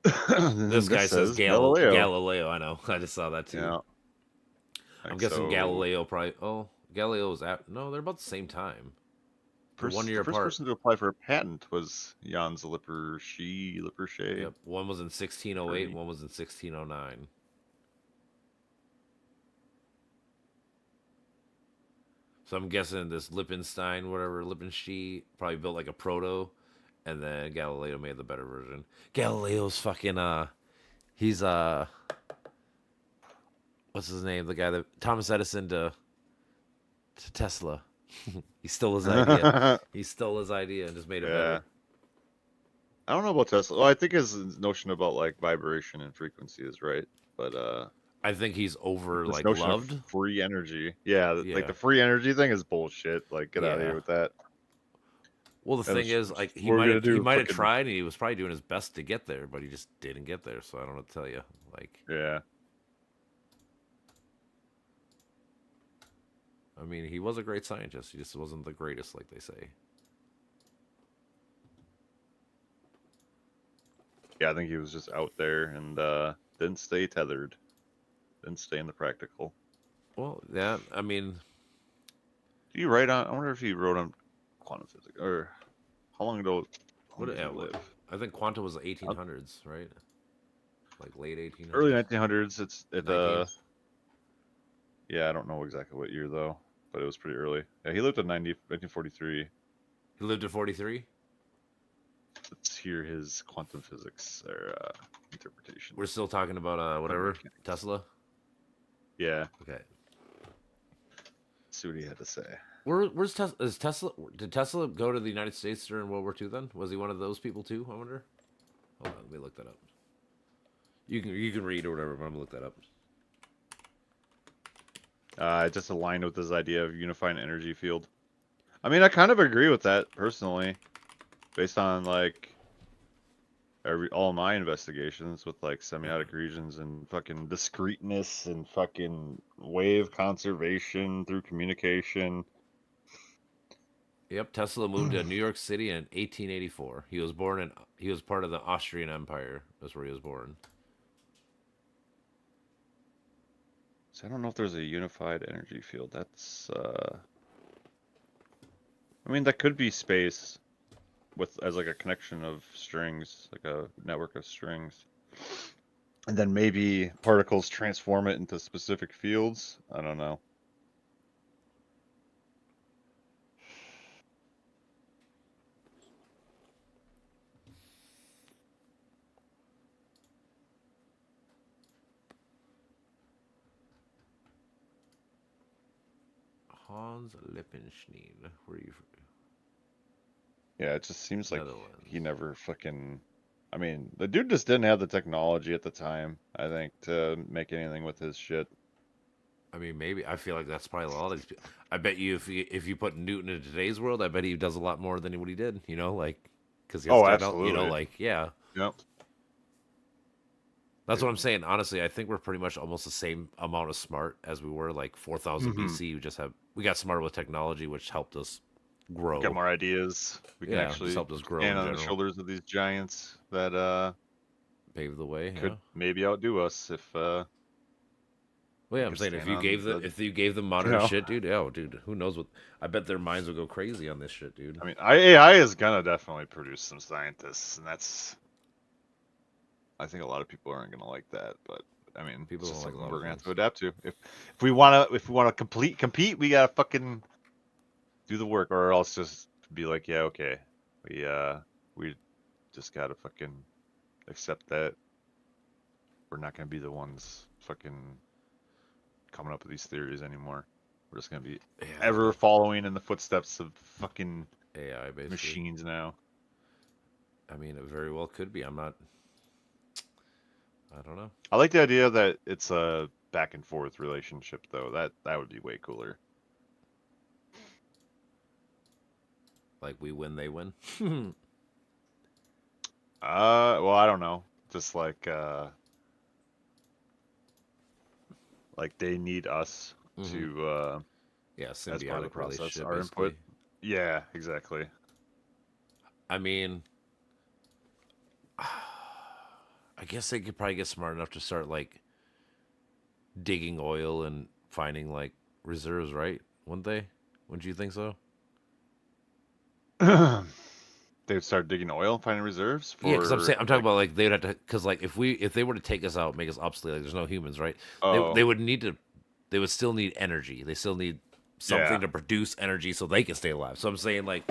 S3: This
S1: This guy says
S3: Galileo.
S1: Galileo. I know. I just saw that too.
S3: Yeah.
S1: I'm guessing Galileo probably. Oh, Galileo's at. No, they're about the same time. They're 1 year
S3: the first
S1: apart.
S3: person to apply for a patent was Hans Lippershey.
S1: Yep. One was in 1608.
S3: Great.
S1: One was in 1609. So I'm guessing this Lippenstein, whatever Lippenstein, probably built like a proto, and then Galileo made the better version. Galileo's fucking he's what's his name? The guy that Thomas Edison to Tesla. He stole his idea. He stole his idea and just made it better.
S3: I don't know about Tesla. Well, I think his notion about like vibration and frequency is right, but
S1: I think he's over
S3: this
S1: like
S3: notion
S1: loved.
S3: of free energy. Yeah,
S1: Yeah.
S3: like the free energy thing is bullshit. Like, get out of
S1: Yeah.
S3: here with that.
S1: Well, the
S3: That
S1: thing
S3: was
S1: is, like, he
S3: what we're
S1: might
S3: gonna
S1: have
S3: do,
S1: he might have
S3: fucking-
S1: tried, and he was probably doing his best to get there, but he just didn't get there. So I don't know what to tell you. Like,
S3: Yeah.
S1: I mean, he was a great scientist. He just wasn't the greatest, like they say.
S3: Yeah, I think he was just out there and didn't stay tethered. Didn't stay in the practical.
S1: Well, yeah, I mean,
S3: Did he write on? I wonder if he wrote on quantum physics or how long ago?
S1: what?
S3: did he
S1: Yeah,
S3: live?
S1: I think quantum was the 1800s, right? Like late 1800s.
S3: Early 1900s. It's
S1: 19th.
S3: Yeah, I don't know exactly what year though, but it was pretty early. Yeah, he lived in 1943.
S1: He lived to 43.
S3: Let's hear his quantum physics or interpretation.
S1: We're still talking about whatever
S3: mechanics.
S1: Tesla.
S3: Yeah,
S1: Okay.
S3: let's see what he had to say.
S1: Where's Tesla? Is Tesla? Did Tesla go to the United States during World War II? Then was he one of those people too? I wonder. Hold on, let me look that up. You can read or whatever, but I'm gonna look that up.
S3: It just aligned with his idea of unifying energy field. I mean, I kind of agree with that personally, based on like all my investigations with like semiotic regions and fucking discreteness and fucking wave conservation through communication.
S1: Yep, Tesla moved to New York City in 1884. He was part of the Austrian Empire. That's where he was born.
S3: So I don't know if there's a unified energy field. That's I mean, that could be space with as like a connection of strings, like a network of strings. And then maybe particles transform it into specific fields. I don't know.
S1: Hans Lippenstein. Where are you from?
S3: Yeah, it just seems like
S1: Netherlands.
S3: he never fucking. I mean, the dude just didn't have the technology at the time, I think, to make anything with his shit.
S1: I mean, maybe I feel like that's probably a lot of these people. I bet you if you put Newton in today's world, I bet he does a lot more than what he did. You know, like because he
S3: Oh,
S1: started out, you know,
S3: absolutely.
S1: like yeah.
S3: Yep.
S1: That's what I'm saying. Honestly, I think we're pretty much almost the same amount of smart as we were like 4000
S3: Mhm.
S1: BC. We got smarter with technology, which helped us grow.
S3: Got more ideas. We can
S1: Yeah,
S3: actually
S1: just helped us grow in
S3: stand on the
S1: general.
S3: shoulders of these giants that
S1: Pave the way.
S3: could
S1: Yeah.
S3: maybe outdo us if
S1: Well, yeah, I'm
S3: could
S1: saying if
S3: stand
S1: you
S3: on
S1: gave
S3: the-
S1: them modern
S3: know.
S1: shit, dude. Oh, dude, who knows what? I bet their minds would go crazy on this shit, dude.
S3: I mean, AI is gonna definitely produce some scientists, and that's I think a lot of people aren't gonna like that, but I mean,
S1: People
S3: it's just
S1: don't like a
S3: something
S1: lot
S3: we're
S1: of
S3: gonna have
S1: things.
S3: to adapt to. If we wanna compete, we gotta fucking do the work, or else just be like, yeah, okay, we just gotta fucking accept that we're not gonna be the ones fucking coming up with these theories anymore. We're just gonna be
S1: Yeah,
S3: ever following in the footsteps of fucking
S1: AI basically.
S3: machines now.
S1: I mean, it very well could be. I'm not. I don't know.
S3: I like the idea that it's a back and forth relationship, though. That would be way cooler.
S1: Like we win, they win.
S3: Well, I don't know. Just like they need us
S1: Mhm.
S3: to
S1: Yeah,
S3: as part of the
S1: symbiotic
S3: process,
S1: relationship.
S3: our
S1: Basically.
S3: input. Yeah, exactly.
S1: I mean, I guess they could probably get smart enough to start like digging oil and finding like reserves, right? Wouldn't they? Wouldn't you think so?
S3: They would start digging oil, finding reserves for
S1: Yeah, because I'm talking
S3: like,
S1: about like they'd have to, because like if they were to take us out, make us obsolete, like there's no humans, right? They
S3: oh
S1: would need to, they would still need energy. They still need something
S3: yeah,
S1: to produce energy so they can stay alive. So I'm saying like,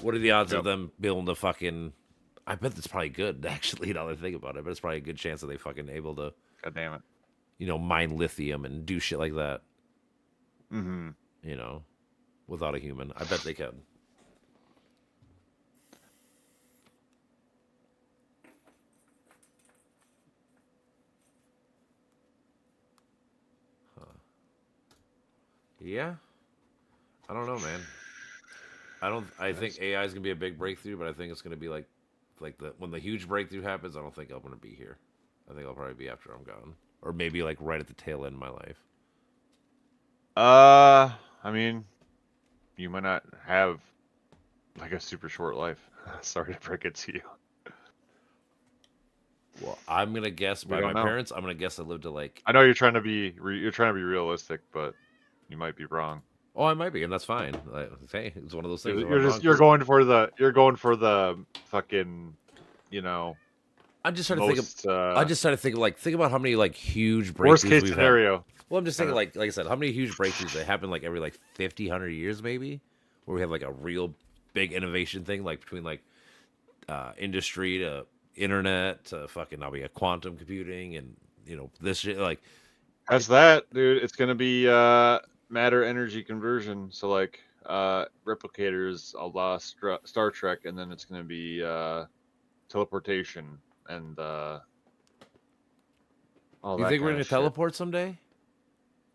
S1: what are the odds of
S3: yep.
S1: them being able to fucking? I bet that's probably good actually. Now that I think about it, but it's probably a good chance that they fucking able to,
S3: God damn it.
S1: mine lithium and do shit like that.
S3: Mm-hmm.
S1: Without a human, I bet they can. Yeah, I don't know, man. I don't. I think
S3: Yes.
S1: AI is gonna be a big breakthrough, but I think it's gonna be like the when the huge breakthrough happens. I don't think I'm gonna be here. I think I'll probably be after I'm gone, or maybe like right at the tail end of my life.
S3: I mean, you might not have like a super short life. Sorry to break it to you.
S1: Well, I'm gonna guess
S3: We
S1: by
S3: don't
S1: my
S3: know.
S1: parents. I'm gonna guess I lived to like.
S3: I know you're trying to be realistic, but you might be wrong.
S1: Oh, I might be, and that's fine. Like, hey, it's one of those things. If
S3: You're
S1: I'm wrong,
S3: you're
S1: cool.
S3: going for the fucking, you know,
S1: I'm just trying to think of.
S3: most
S1: I just try to think of like think about how many like huge
S3: worst
S1: breakthroughs
S3: case
S1: we've had.
S3: scenario.
S1: Well, I'm just thinking
S3: Kinda.
S1: like I said, how many huge breakthroughs that happen like every like 50, 100 years maybe, where we have like a real big innovation thing like between like industry to internet to fucking now we got quantum computing and this shit like
S3: That's that, dude. It's gonna be matter energy conversion. So like replicators a la Star Trek, and then it's gonna be teleportation and all
S1: you
S3: that
S1: think we're
S3: kind
S1: gonna
S3: of shit.
S1: teleport someday?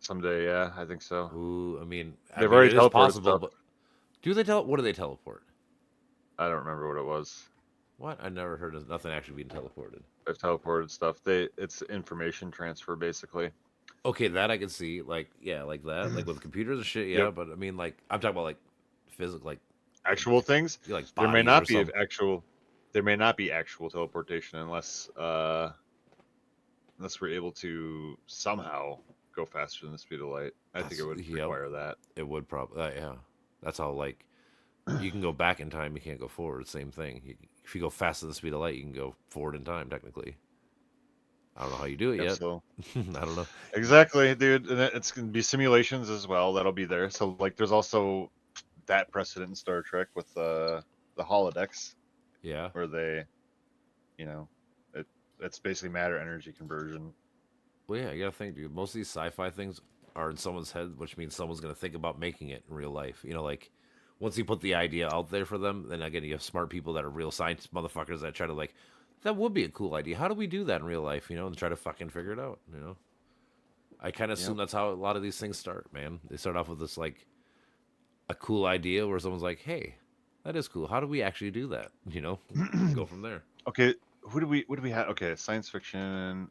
S3: Someday, yeah, I think so.
S1: Ooh, I
S3: They've
S1: mean
S3: already
S1: it is
S3: teleported
S1: possible,
S3: stuff.
S1: but what do they teleport?
S3: I don't remember what it was.
S1: What? I never heard of nothing actually being teleported.
S3: They've teleported stuff. It's information transfer basically.
S1: Okay, that I can see. Like, yeah, like that. Like with computers and shit, yeah,
S3: Yep.
S1: but I mean like I'm talking about like physical
S3: Actual things.
S1: like
S3: There may
S1: bodies or
S3: not be
S1: something.
S3: actual teleportation unless unless we're able to somehow go faster than the speed of light. I think it would
S1: Yep,
S3: require that.
S1: it would probably yeah. That's how like you can go back in time, you can't go forward. Same thing. If you go faster than the speed of light, you can go forward in time. Technically, I don't know how you do it
S3: Yep,
S1: yet.
S3: so
S1: I don't know.
S3: exactly, dude. And it's gonna be simulations as well. That'll be there. So like, there's also that precedent in Star Trek with the holodecks,
S1: Yeah.
S3: where they, you know, it's basically matter energy conversion.
S1: Well, yeah, you gotta think, dude. Most of these sci-fi things are in someone's head, which means someone's gonna think about making it in real life. Like once you put the idea out there for them, then again you have smart people that are real science motherfuckers that try to like, that would be a cool idea. How do we do that in real life? And try to fucking figure it out. I kind of assume
S3: Yep.
S1: that's how a lot of these things start, man. They start off with this like a cool idea where someone's like, "Hey, that is cool. How do we actually do that?" Go from there.
S3: Okay, what do we have? Okay, science fiction.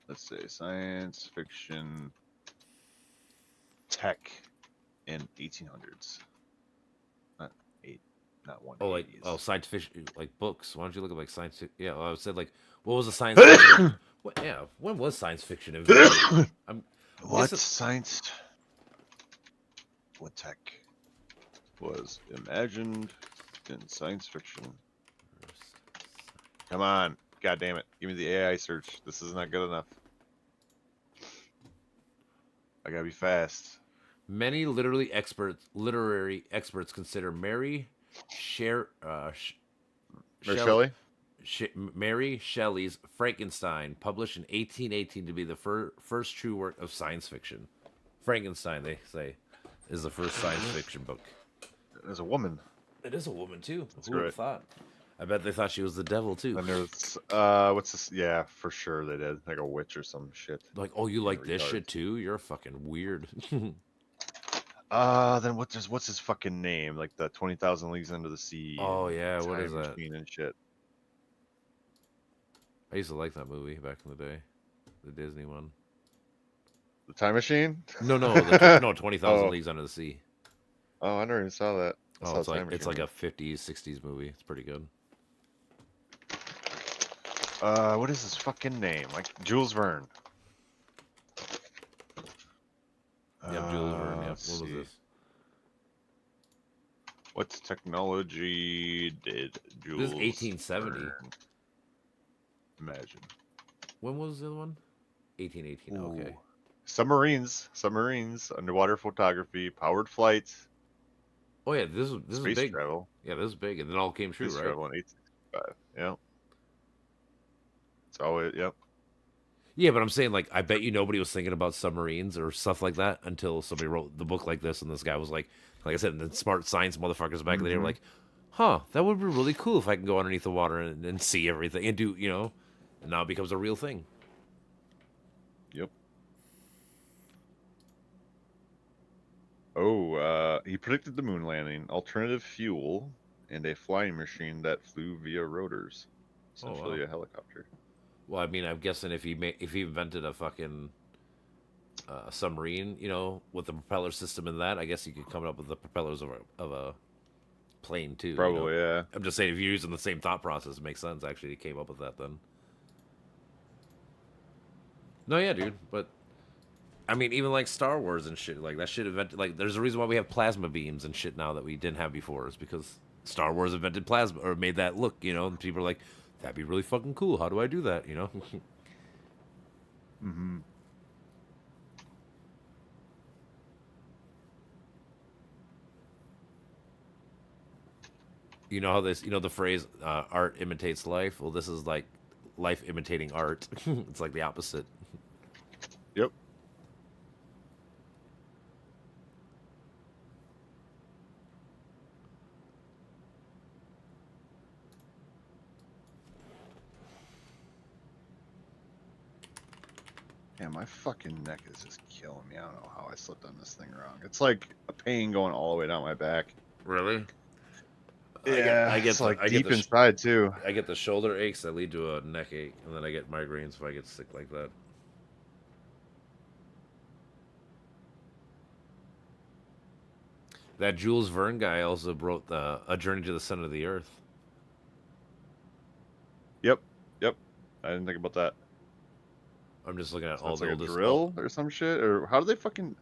S3: Let's say science fiction tech in 1800s. Not eight, not one.
S1: Oh, like science fiction, like books. Why don't you look at like science? Yeah, well, I said like, what was the science fiction? What, yeah, when was science fiction invented? I'm
S3: What
S1: guessing.
S3: science? What tech was imagined in science fiction? Come on, God damn it. Give me the AI search. This is not good enough. I gotta be fast.
S1: Many literary experts consider
S3: Mary
S1: Shelley,
S3: Shelley?
S1: Mary Shelley's Frankenstein, published in 1818, to be the first true work of science fiction. Frankenstein, they say, is the first science fiction book.
S3: There's a woman.
S1: It is a woman too.
S3: That's
S1: Who would
S3: great.
S1: have thought? I bet they thought she was the devil too.
S3: And there's what's this? Yeah, for sure they did. Like a witch or some shit.
S1: Like, oh, you like this
S3: retards.
S1: shit too? You're fucking weird.
S3: Then what's his fucking name? Like the 20,000 Leagues Under the Sea.
S1: Oh,
S3: and
S1: yeah, what is
S3: Time
S1: that?
S3: Machine and shit.
S1: I used to like that movie back in the day, the Disney one.
S3: The Time Machine?
S1: No, 20,000
S3: Oh.
S1: Leagues Under the Sea.
S3: Oh, I never even saw that. I
S1: Oh,
S3: saw
S1: it's
S3: Time
S1: like
S3: Machine.
S1: a 50s, 60s movie. It's pretty good.
S3: What is his fucking name? Like Jules Verne.
S1: Yep, Jules Verne. Yep. What
S3: let's
S1: was
S3: see.
S1: this?
S3: What technology did Jules
S1: 1870.
S3: Verne imagine?
S1: When was the other one? 1818. Okay.
S3: Ooh. Submarines, underwater photography, powered flights,
S1: Oh yeah, this is
S3: space
S1: big.
S3: travel.
S1: Yeah, this is big, and then all came true,
S3: Space
S1: right?
S3: travel in 1865. Yeah. It's always, yep.
S1: Yeah, but I'm saying, like, I bet you nobody was thinking about submarines or stuff like that until somebody wrote the book like this, and this guy was like I said, the smart science motherfuckers back in the day were like, huh, that would be really cool if I can go underneath the water and see everything and do, and now it becomes a real thing.
S3: Yep. Oh, he predicted the moon landing, alternative fuel, and a flying machine that flew via rotors.
S1: Oh, wow.
S3: Essentially a helicopter.
S1: Well, I mean, I'm guessing if he invented a fucking submarine, with the propeller system in that, I guess you could come up with the propellers of a plane too.
S3: Probably, yeah.
S1: I'm just saying, if you're using the same thought process, it makes sense. Actually, he came up with that then. No, yeah, dude. But I mean, even like Star Wars and shit, like that shit invented. Like, there's a reason why we have plasma beams and shit now that we didn't have before. Is because Star Wars invented plasma or made that look. And people are like, that'd be really fucking cool. How do I do that?
S3: Mm-hmm.
S1: You know how this, the phrase "art imitates life." Well, this is like life imitating art. It's like the opposite.
S3: Yep. Yeah, my fucking neck is just killing me. I don't know how I slipped on this thing wrong. It's like a pain going all the way down my back.
S1: Really?
S3: Yeah,
S1: I get
S3: it's
S1: the-
S3: like
S1: I get
S3: deep
S1: the sh-
S3: inside too.
S1: I get the shoulder aches that lead to a neck ache, and then I get migraines if I get sick like that. That Jules Verne guy also wrote A Journey to the Center of the Earth.
S3: Yep. I didn't think about that.
S1: I'm just looking at
S3: So
S1: all
S3: it's
S1: the
S3: like a
S1: oldest.
S3: drill or some shit, or how do they fucking?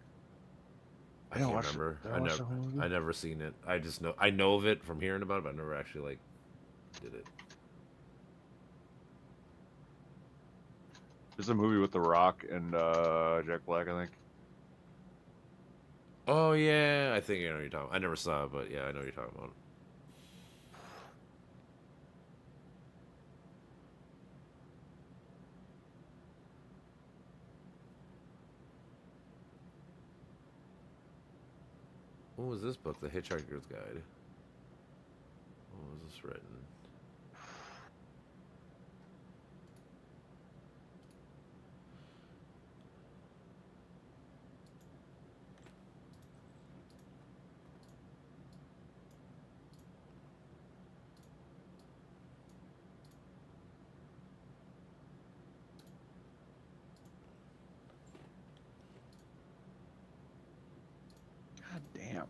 S1: I
S3: don't
S1: can't
S3: watch it.
S1: remember.
S3: Did I watch the whole movie?
S1: I never seen it. I know of it from hearing about it, but I never actually did it.
S3: There's a movie with The Rock and Jack Black, I think.
S1: Oh yeah, I think I know what you're talking. I never saw it, but yeah, I know what you're talking about. What was this book? The Hitchhiker's Guide. What was this written?
S3: God damn.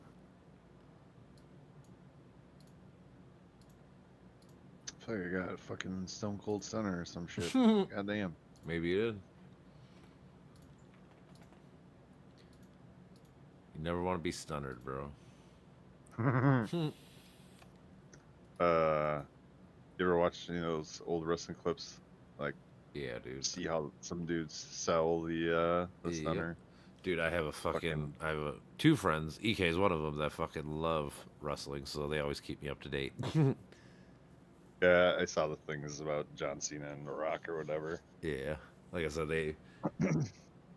S3: I feel like I got a fucking Stone Cold Stunner or some shit. God damn.
S1: Maybe you did. You never want to be stunnered, bro.
S3: You ever watch those old wrestling clips? Like
S1: Yeah, dude.
S3: see how some dudes sell the
S1: Yep.
S3: stunner.
S1: Dude, I have a I have two friends. EK is one of them that fucking love wrestling, so they always keep me up to date.
S3: Yeah, I saw the things about John Cena and The Rock or whatever.
S1: Yeah, like I said,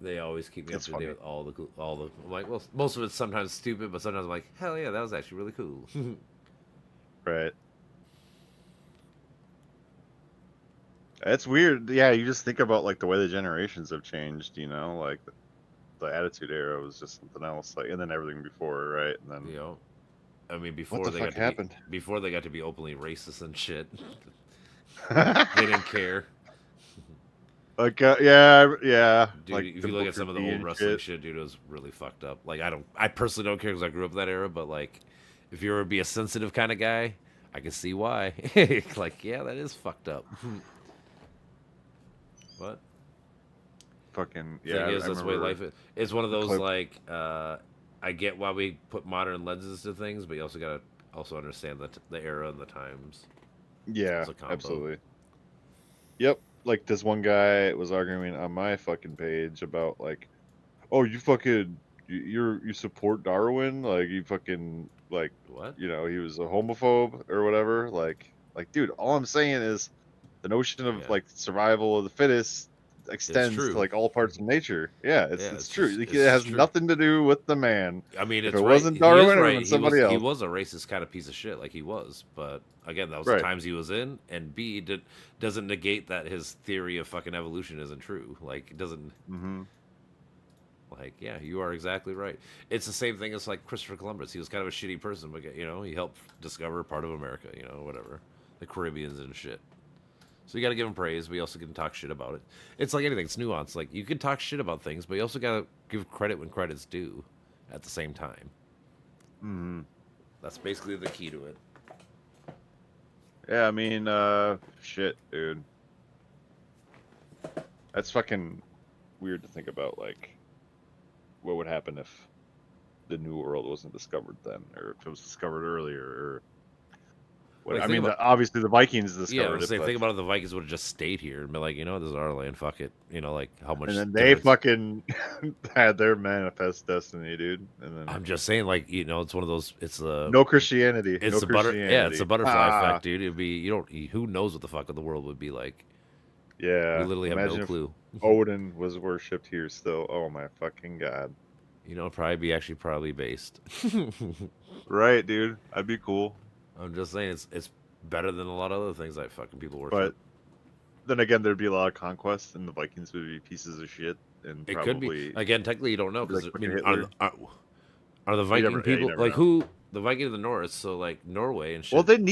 S1: they always keep me
S3: That's
S1: up to date
S3: funny.
S1: with all the. I'm like, well, most of it's sometimes stupid, but sometimes I'm like, hell yeah, that was actually really cool.
S3: Right. It's weird. Yeah, you just think about like the way the generations have changed, like the Attitude Era was just something else, like, and then everything before, right? And then
S1: You know, I mean,
S3: what the fuck happened?
S1: before they got to be openly racist and shit,
S3: Like,
S1: they didn't care.
S3: yeah,
S1: Dude,
S3: like
S1: if
S3: the
S1: you look at
S3: Booker
S1: some of the
S3: T
S1: old
S3: and
S1: wrestling
S3: shit.
S1: shit, dude, it was really fucked up. Like, I personally don't care because I grew up that era, but like, if you ever be a sensitive kind of guy, I can see why. Like, yeah, that is fucked up. But
S3: Fucking
S1: thing
S3: yeah,
S1: is,
S3: I
S1: that's the way
S3: remember
S1: life is. It's one of
S3: the
S1: those
S3: clip.
S1: like, I get why we put modern lenses to things, but you also gotta also understand the era and the times.
S3: Yeah,
S1: It's a combo.
S3: absolutely. Yep. Like this one guy was arguing on my fucking page about like, oh, you fucking you support Darwin, like you fucking like,
S1: What?
S3: he was a homophobe or whatever. Like, dude, all I'm saying is the notion of
S1: Yeah,
S3: like survival of the fittest
S1: it's
S3: extends to
S1: true.
S3: like all parts of nature. Yeah,
S1: Yeah,
S3: it's true. Like,
S1: it's
S3: it
S1: just
S3: has
S1: true.
S3: nothing to do with the man.
S1: I mean,
S3: If
S1: it's
S3: it
S1: right.
S3: wasn't
S1: He is
S3: Darwin, it would have
S1: right.
S3: been somebody
S1: He
S3: else.
S1: was a racist kind of piece of shit, like he was. But again, that was the
S3: Right.
S1: times he was in, and B doesn't negate that his theory of fucking evolution isn't true. Like it doesn't.
S3: Mm-hmm.
S1: Like, yeah, you are exactly right. It's the same thing as like Christopher Columbus. He was kind of a shitty person, but he helped discover part of America. Whatever, the Caribbeans and shit. So you got to give him praise, but you also can talk shit about it. It's like anything; it's nuanced. Like you can talk shit about things, but you also got to give credit when credit's due, at the same time.
S3: Mm-hmm.
S1: That's basically the key to it.
S3: Yeah, I mean, shit, dude. That's fucking weird to think about. Like, what would happen if the New World wasn't discovered then, or if it was discovered earlier, or what?
S1: Like
S3: I
S1: think
S3: mean,
S1: about
S3: obviously the Vikings
S1: yeah, I
S3: discovered
S1: was
S3: it,
S1: saying
S3: but
S1: think about if the Vikings would have just stayed here and been like, this is our land, fuck it. Like how
S3: and
S1: much
S3: then they
S1: difference.
S3: fucking had their manifest destiny, dude. And then
S1: I'm just saying, like it's one of those.
S3: no Christianity,
S1: It's
S3: no
S1: the butter. Yeah, it's
S3: Christianity.
S1: the butterfly
S3: Ah,
S1: effect, dude. It'd be you don't. Who knows what the fuck of the world would be like? We
S3: yeah.
S1: literally have no
S3: Imagine if
S1: clue.
S3: Odin was worshipped here still. Oh my fucking god.
S1: Probably based.
S3: Right, dude. That'd be cool.
S1: I'm just saying it's better than a lot of other things that fucking people
S3: But
S1: worship.
S3: then again, there'd be a lot of conquest, and the Vikings would be pieces of shit, and
S1: It could be
S3: probably
S1: again. Technically, you don't know
S3: be
S1: because
S3: like
S1: I
S3: fucking
S1: mean,
S3: Hitler.
S1: are the
S3: You never,
S1: Viking
S3: yeah, you
S1: people
S3: never
S1: like
S3: know.
S1: who the Viking of the North? So like Norway and
S3: Well,
S1: shit.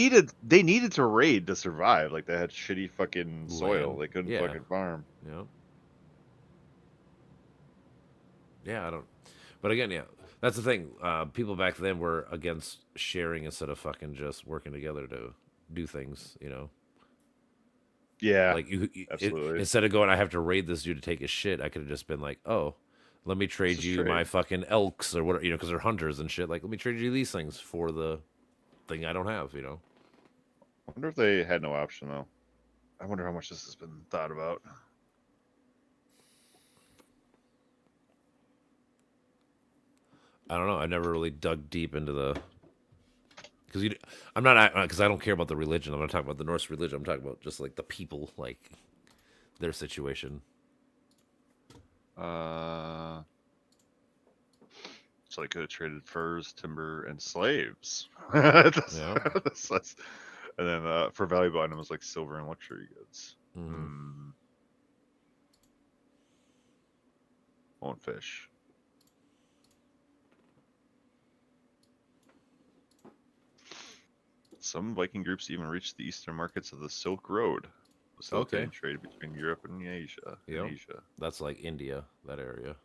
S3: they needed to raid to survive. Like they had shitty fucking soil.
S1: Land.
S3: They couldn't
S1: Yeah.
S3: fucking farm.
S1: Yeah, I don't. But again, yeah, that's the thing. People back then were against sharing instead of fucking just working together to do things.
S3: Yeah,
S1: Like
S3: absolutely.
S1: instead of going, I have to raid this dude to take his shit. I could have just been like, oh, let me
S3: Let's
S1: trade
S3: just
S1: you
S3: trade.
S1: my fucking elks or whatever, because they're hunters and shit. Like, let me trade you these things for the thing I don't have.
S3: I wonder if they had no option though. I wonder how much this has been thought about.
S1: I don't know. I never really dug deep into the because I'm not because I don't care about the religion. I'm not talking about the Norse religion. I'm talking about just like the people, like their situation.
S3: So they could have traded furs, timber, and slaves. That's-
S1: Yeah.
S3: that's- and then for valuable items like silver and luxury goods.
S1: Mhm.
S3: Oh, and fish. Some Viking groups even reached the eastern markets of the Silk Road, facilitating trade between Europe and Asia.
S1: Yep. That's like India, that area.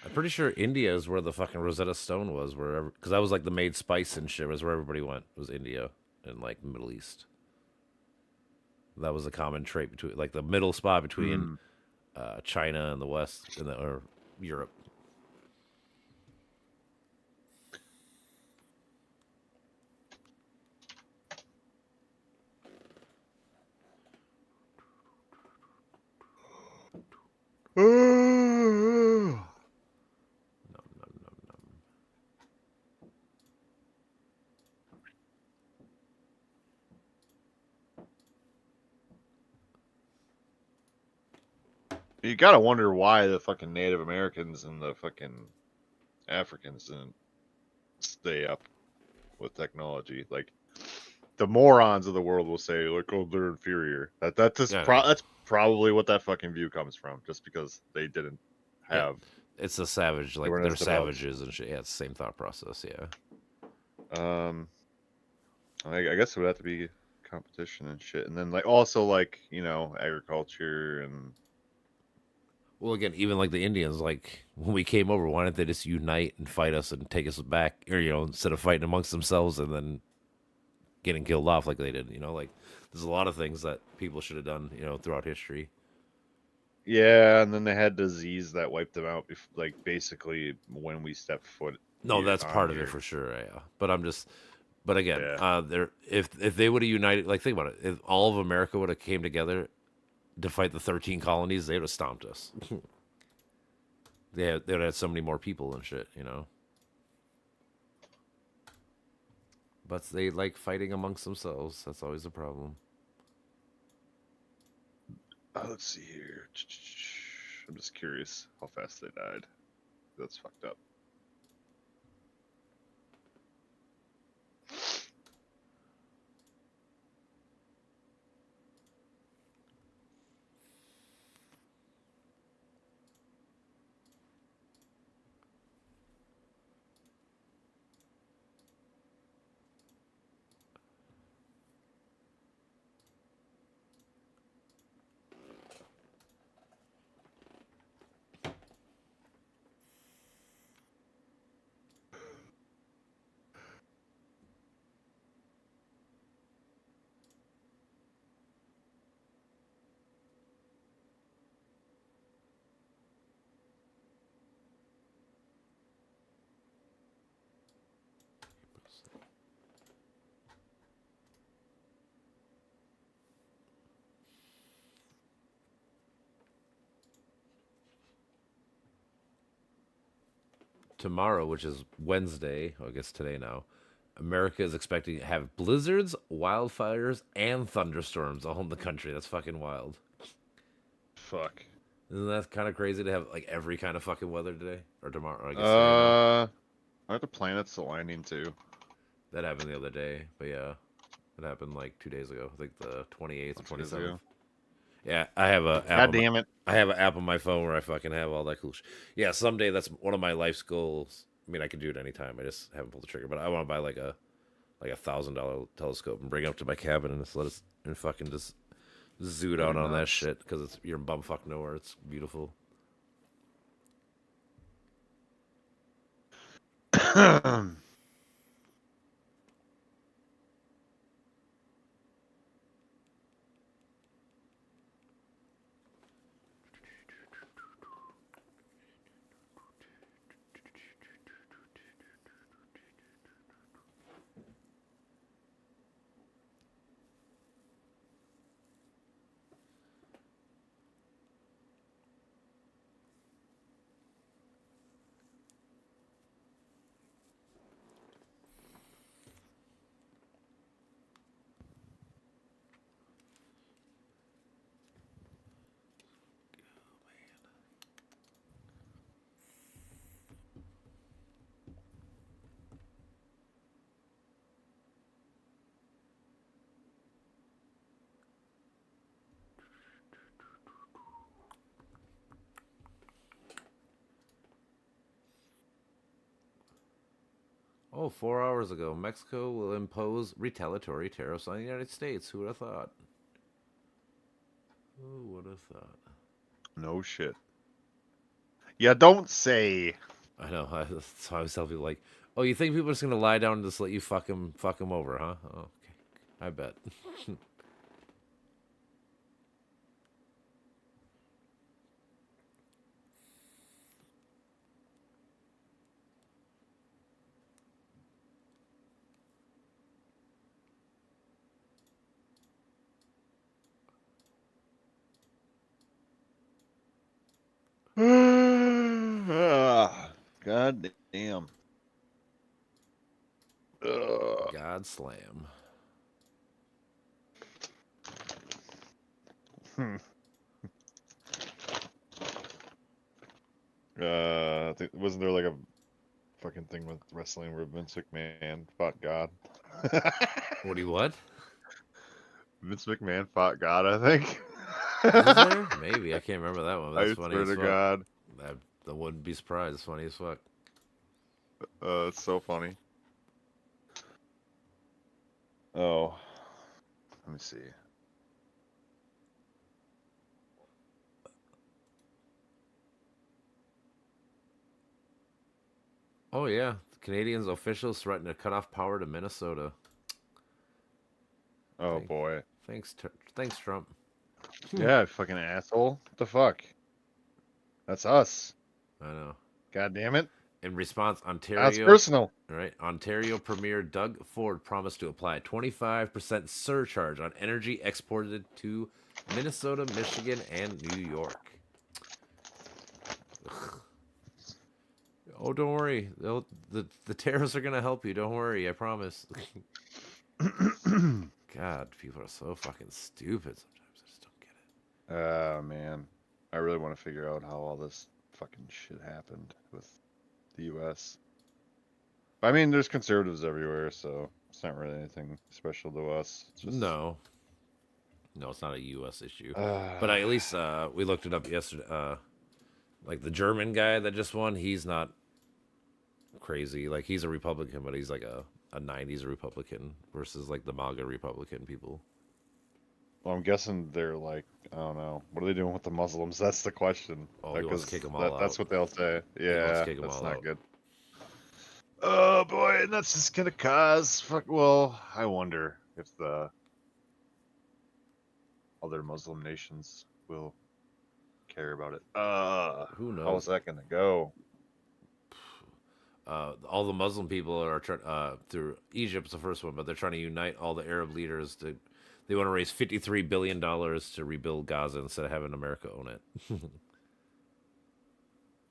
S1: I'm pretty sure India is where the fucking Rosetta Stone was, wherever, because that was like the made spice and shit. Was where everybody went. Was India and like the Middle East. That was a common trait between, like the middle spot between China and the West, or Europe.
S3: You gotta wonder why the fucking Native Americans and the fucking Africans didn't stay up with technology. Like the morons of the world will say, like, oh, they're inferior. That's
S1: Yeah.
S3: that's probably what that fucking view comes from, just because they didn't
S1: Yeah.
S3: have.
S1: It's a savage, like
S3: weren't
S1: they're
S3: as developed.
S1: savages and shit. Yeah, it's the same thought process. Yeah.
S3: I guess it would have to be competition and shit, and then like also like agriculture and
S1: Well, again, even like the Indians, like when we came over, why didn't they just unite and fight us and take us back, or instead of fighting amongst themselves and then getting killed off like they did? Like there's a lot of things that people should have done, throughout history.
S3: yeah, and then they had disease that wiped them out. Like basically when we stepped foot.
S1: No,
S3: here
S1: that's
S3: on
S1: part of
S3: here.
S1: it for sure. Yeah, but again,
S3: Yeah.
S1: if they would have united, like think about it, if all of America would have came together to fight the 13 colonies, they would have stomped us. They would have had so many more people and shit, But they like fighting amongst themselves. That's always a problem.
S3: Let's see here. I'm just curious how fast they died. That's fucked up.
S1: Tomorrow, which is Wednesday, I guess today now, America is expecting to have blizzards, wildfires, and thunderstorms all in the country. That's fucking wild.
S3: Fuck.
S1: Isn't that kind of crazy to have like every kind of fucking weather today or tomorrow? I guess today now.
S3: Aren't the planets aligning too?
S1: That happened the other day, but yeah, it happened like 2 days ago. I think the 28th or
S3: 2 days
S1: 27th.
S3: ago.
S1: Yeah, I have a app.
S3: God damn it.
S1: I have an app on my phone where I fucking have all that cool shit. Yeah, someday that's one of my life's goals. I mean, I can do it anytime. I just haven't pulled the trigger. But I want to buy like a $1,000 telescope and bring it up to my cabin and just let us and fucking just zoot out on that
S3: nuts.
S1: shit because you're in bumfuck nowhere. It's beautiful. Oh, 4 hours ago, Mexico will impose retaliatory tariffs on the United States. Who would have thought? Who would have thought?
S3: No shit. Yeah, don't say.
S1: I know. That's why I was telling people like, oh, you think people are just gonna lie down and just let you fuck them over, huh? Oh, okay, I bet.
S3: God damn. Ugh.
S1: God slam.
S3: I think wasn't there like a fucking thing with wrestling where Vince McMahon fought God?
S1: What do you what?
S3: Vince McMahon fought God, I think.
S1: Is there? Maybe I can't remember that one. But
S3: I
S1: that's funny
S3: swear
S1: as
S3: to
S1: fuck.
S3: God.
S1: I wouldn't be surprised. It's funny as fuck.
S3: It's so funny. Oh, let me see.
S1: Oh yeah, the Canadians officials threaten to cut off power to Minnesota.
S3: Oh
S1: Thank-
S3: boy.
S1: Thanks, Trump.
S3: Yeah, fucking asshole. What the fuck? That's us.
S1: I know.
S3: God damn it.
S1: In response,
S3: That's
S1: Ontario,
S3: personal.
S1: right? Ontario Premier Doug Ford promised to apply a 25% surcharge on energy exported to Minnesota, Michigan, and New York. Ugh. Oh, don't worry. The tariffs are gonna help you. Don't worry. I promise. God, people are so fucking stupid sometimes. I just don't get it.
S3: Oh man. I really want to figure out how all this fucking shit happened with the US. I mean, there's conservatives everywhere, so it's not really anything special to us. It's just,
S1: No, it's not a U.S. issue. But at least we looked it up yesterday. Like the German guy that just won, he's not crazy. Like he's a Republican, but he's like a 90s Republican versus like the MAGA Republican people.
S3: well, I'm guessing they're like, I don't know, what are they doing with the Muslims? That's the question.
S1: Oh, he wants to
S3: 'Cause
S1: kick 'em all
S3: that's
S1: out.
S3: what they'll say.
S1: wants to
S3: Yeah,
S1: kick 'em
S3: that's
S1: all
S3: not
S1: out.
S3: good. Oh boy, and that's just gonna cause well, I wonder if the other Muslim nations will care about it.
S1: Who knows?
S3: How's that gonna go?
S1: All the Muslim people are trying through Egypt's the first one, but they're trying to unite all the Arab leaders to. They want to raise $53 billion to rebuild Gaza instead of having America own it.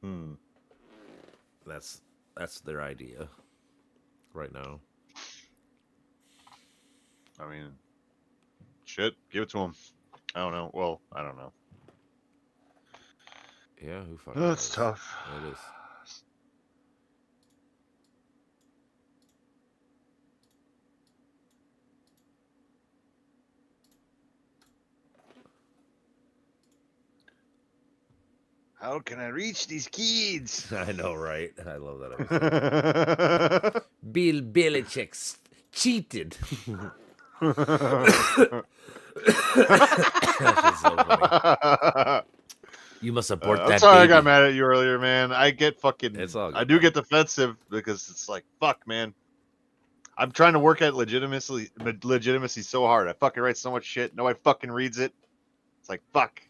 S3: Hmm.
S1: That's their idea right now.
S3: I mean, shit, give it to them. I don't know. Well, I don't know.
S1: Yeah, who fucking
S3: That's
S1: knows?
S3: tough.
S1: It is.
S3: How can I reach these kids?
S1: I know, right? I love that episode. Bill Belichick cheated. That's so funny. You must abort
S3: I'm
S1: that
S3: sorry I
S1: baby.
S3: got mad at you earlier, man. I get fucking.
S1: It's all
S3: I
S1: good,
S3: do
S1: man.
S3: get defensive because it's like, fuck, man. I'm trying to work at legitimacy so hard. I fucking write so much shit. Nobody fucking reads it. It's like, fuck.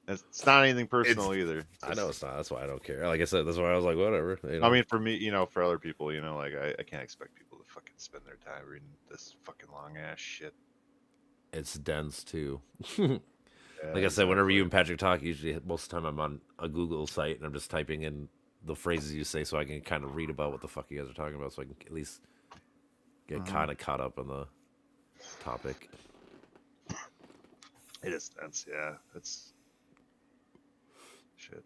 S3: It's not anything personal either. It's
S1: I know
S3: just-
S1: it's not. That's why I don't care. Like I said, that's why I was like, whatever. You know?
S3: I mean, for me, for other people, like I can't expect people to fucking spend their time reading this fucking long ass shit.
S1: it's dense too.
S3: Yeah,
S1: Like I said, whenever
S3: exactly.
S1: you and Patrick talk, usually most of the time I'm on a Google site and I'm just typing in the phrases you say so I can kind of read about what the fuck you guys are talking about, so I can at least get kind of caught up on the topic.
S3: It is dense, yeah. It's shit.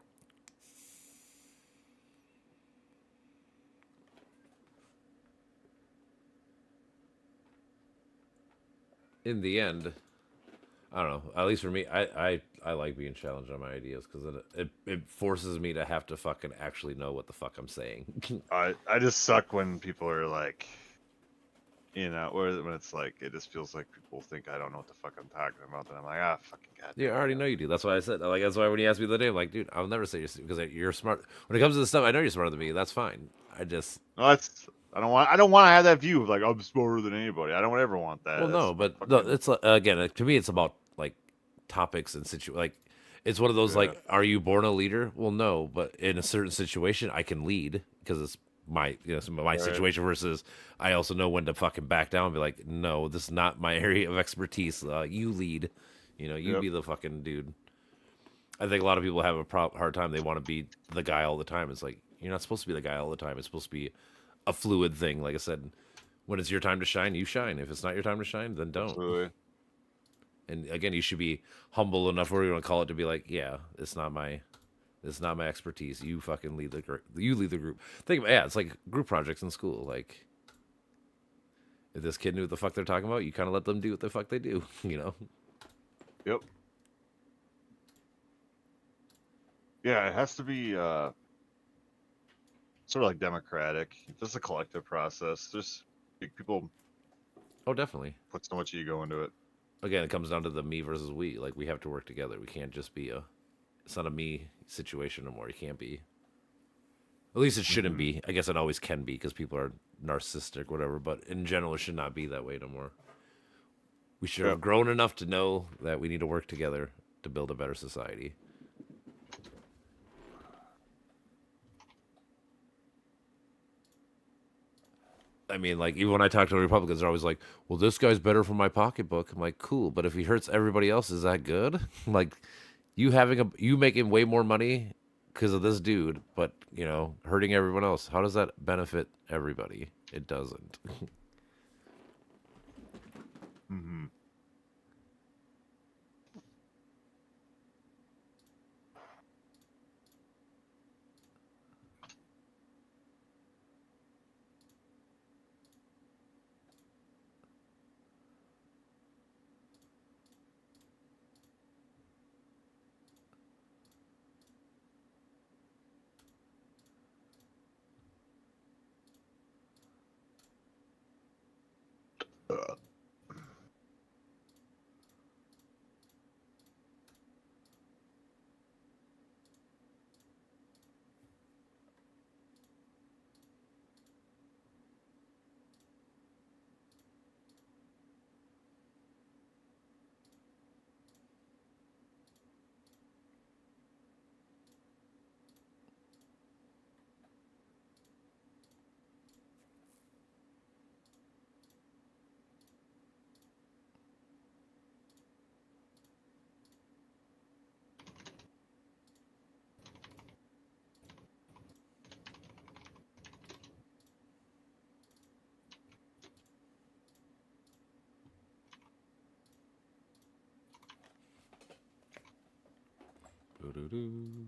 S1: In the end, I don't know. At least for me, I like being challenged on my ideas because it forces me to have to fucking actually know what the fuck I'm saying.
S3: I just suck when people are like, when it's like it just feels like people think I don't know what the fuck I'm talking about. And I'm like, fucking god.
S1: Yeah, I already know you do. That's why I said. Like, that's why when you asked me the other day, I'm like, dude, I'll never say you're because you're smart. When it comes to this stuff, I know you're smarter than me. That's fine. I just
S3: No, that's I don't want to have that view of like I'm smarter than anybody. I don't ever want that.
S1: well,
S3: That's
S1: no, but
S3: fucking-
S1: no, it's again to me, it's about like topics and like it's one of those
S3: Yeah.
S1: like, are you born a leader? Well, no, but in a certain situation, I can lead because it's my my
S3: Right.
S1: situation versus I also know when to fucking back down and be like, no, this is not my area of expertise. You lead, you
S3: Yep.
S1: be the fucking dude. I think a lot of people have a hard time. They want to be the guy all the time. It's like you're not supposed to be the guy all the time. It's supposed to be a fluid thing. Like I said, when it's your time to shine, you shine. If it's not your time to shine, then don't.
S3: Absolutely.
S1: And again, you should be humble enough, whatever you want to call it, to be like, yeah, it's not my This is not my expertise. You fucking lead the group. You lead the group. Think about yeah, it's like group projects in school. Like if this kid knew what the fuck they're talking about, you kind of let them do what the fuck they do. You know.
S3: Yep. Yeah, it has to be sort of like democratic. Just a collective process. Just people
S1: Oh, definitely.
S3: put so much ego into it.
S1: Again, it comes down to the me versus we. Like we have to work together. We can't just be a. It's not a me situation anymore. You can't be. At least it shouldn't be. I guess it always can be because people are narcissistic, whatever. But in general, it should not be that way no more. We should have grown enough to know that we need to work together to build a better society. I mean, like, even when I talk to Republicans, they're always like, well, this guy's better for my pocketbook. I'm like, cool, but if he hurts everybody else, is that good? Like, you making way more money because of this dude, but, you know, hurting everyone else. How does that benefit everybody? It doesn't.
S3: Mm-hmm.
S1: Doo-doo-doo.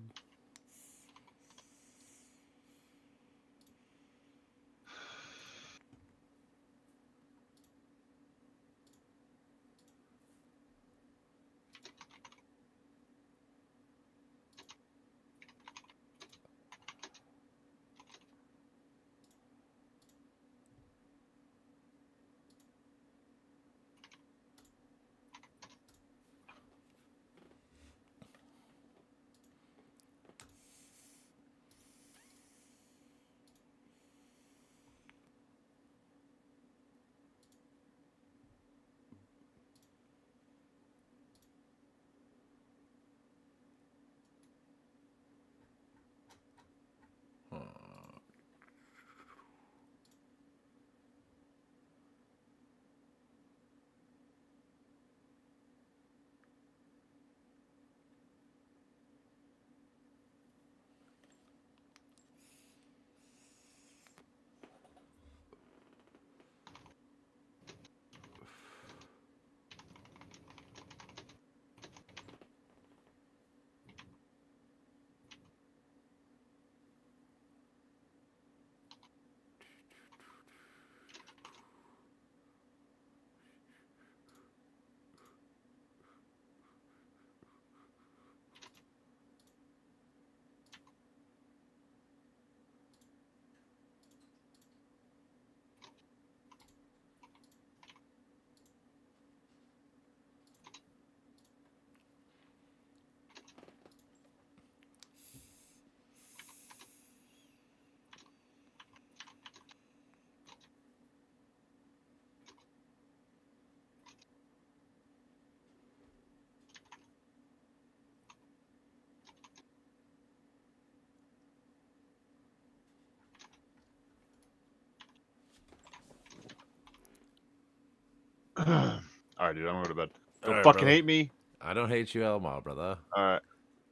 S3: All right, dude. I'm going to bed.
S1: All
S3: Don't
S1: right,
S3: fucking
S1: brother.
S3: hate me.
S1: I don't hate you, Elmo, brother.
S3: All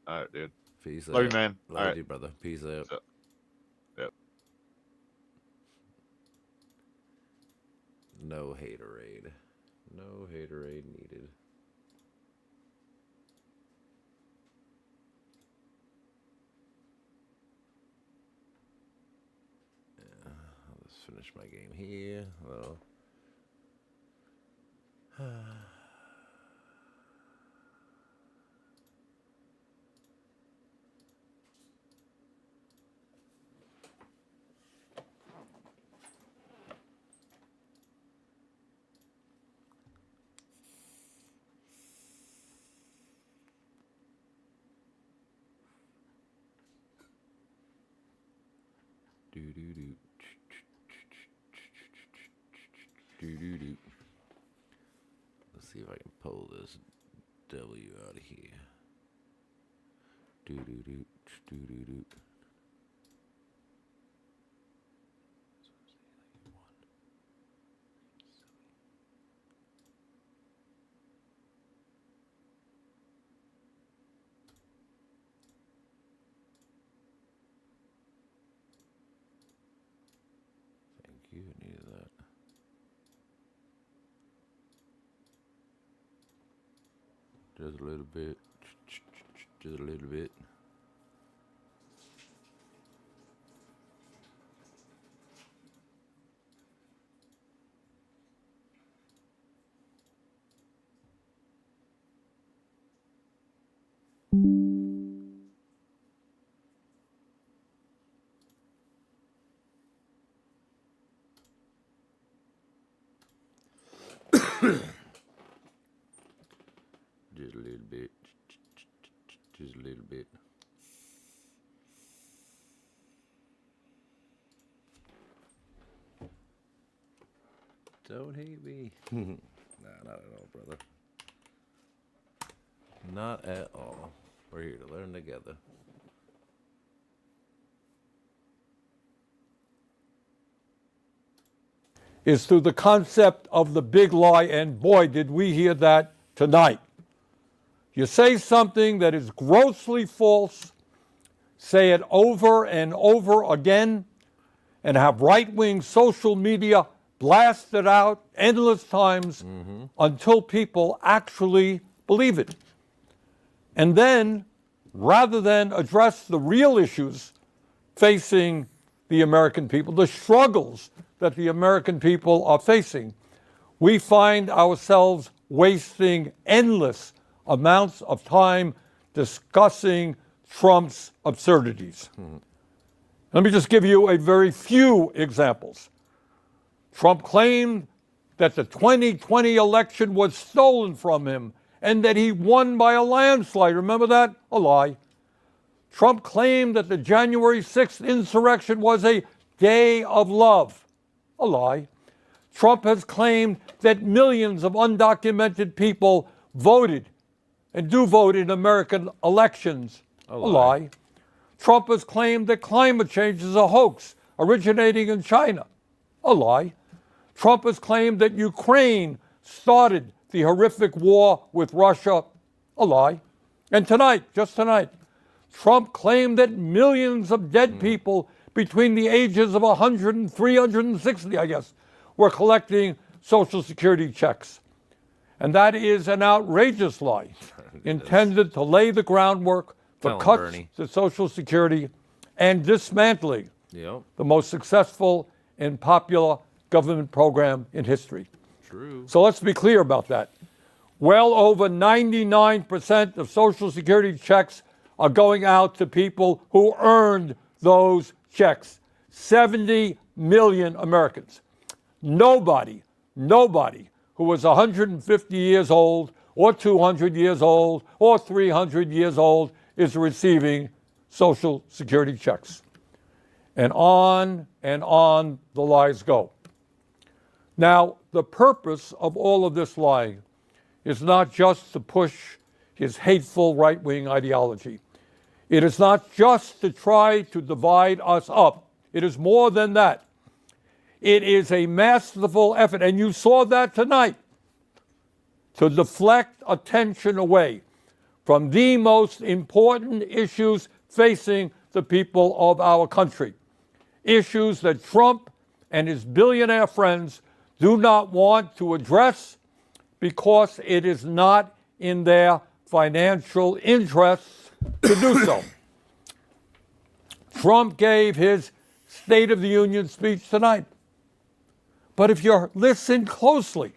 S3: right, dude.
S1: Peace
S3: Love
S1: out.
S3: you, man.
S1: Love
S3: All right.
S1: you, brother. Peace out.
S3: So- Yep.
S1: No haterade. No haterade needed. Let's finish my game here. Hello. Do-do-do. Do-do-do. Let's see if I can pull this W out of here. Do-do-do. Do-do-do. Thank you. I needed that. Just a little bit. Just a little bit. Just a little bit. Just a little bit. Don't hate me. Nah, not at all, brother. Not at all. We're here to learn together.
S5: Is through the concept of the big lie, and boy, did we hear that tonight. You say something that is grossly false, say it over and over again, and have right-wing social media blast it out endless times until people actually believe it. And then, rather than address the real issues facing the American people, the struggles that the American people are facing, we find ourselves wasting endless amounts of time discussing Trump's absurdities. Let me just give you a very few examples. Trump claimed that the 2020 election was stolen from him and that he won by a landslide. Remember that? A lie. Trump claimed that the January 6th insurrection was a day of love. A lie. Trump has claimed that millions of undocumented people voted and do vote in American elections. A lie. Trump has claimed that climate change is a hoax originating in China. A lie. Trump has claimed that Ukraine started the horrific war with Russia. A lie. And tonight, just tonight, Trump claimed that millions of dead people between the ages of 100 and 360, I guess, were collecting Social Security checks. And that is an outrageous lie intended to lay the groundwork for cuts to Social Security and dismantling the most successful and popular government program in history.
S1: True.
S5: So let's be clear about that. Well over 99% of Social Security checks are going out to people who earned those checks. 70 million Americans. Nobody who was 150 years old or 200 years old or 300 years old is receiving Social Security checks. And on the lies go. Now, the purpose of all of this lying is not just to push his hateful right-wing ideology. It is not just to try to divide us up. It is more than that. It is a masterful effort, and you saw that tonight, to deflect attention away from the most important issues facing the people of our country. Issues that Trump and his billionaire friends do not want to address because it is not in their financial interests to do so. Trump gave his State of the Union speech tonight. But if you listen closely,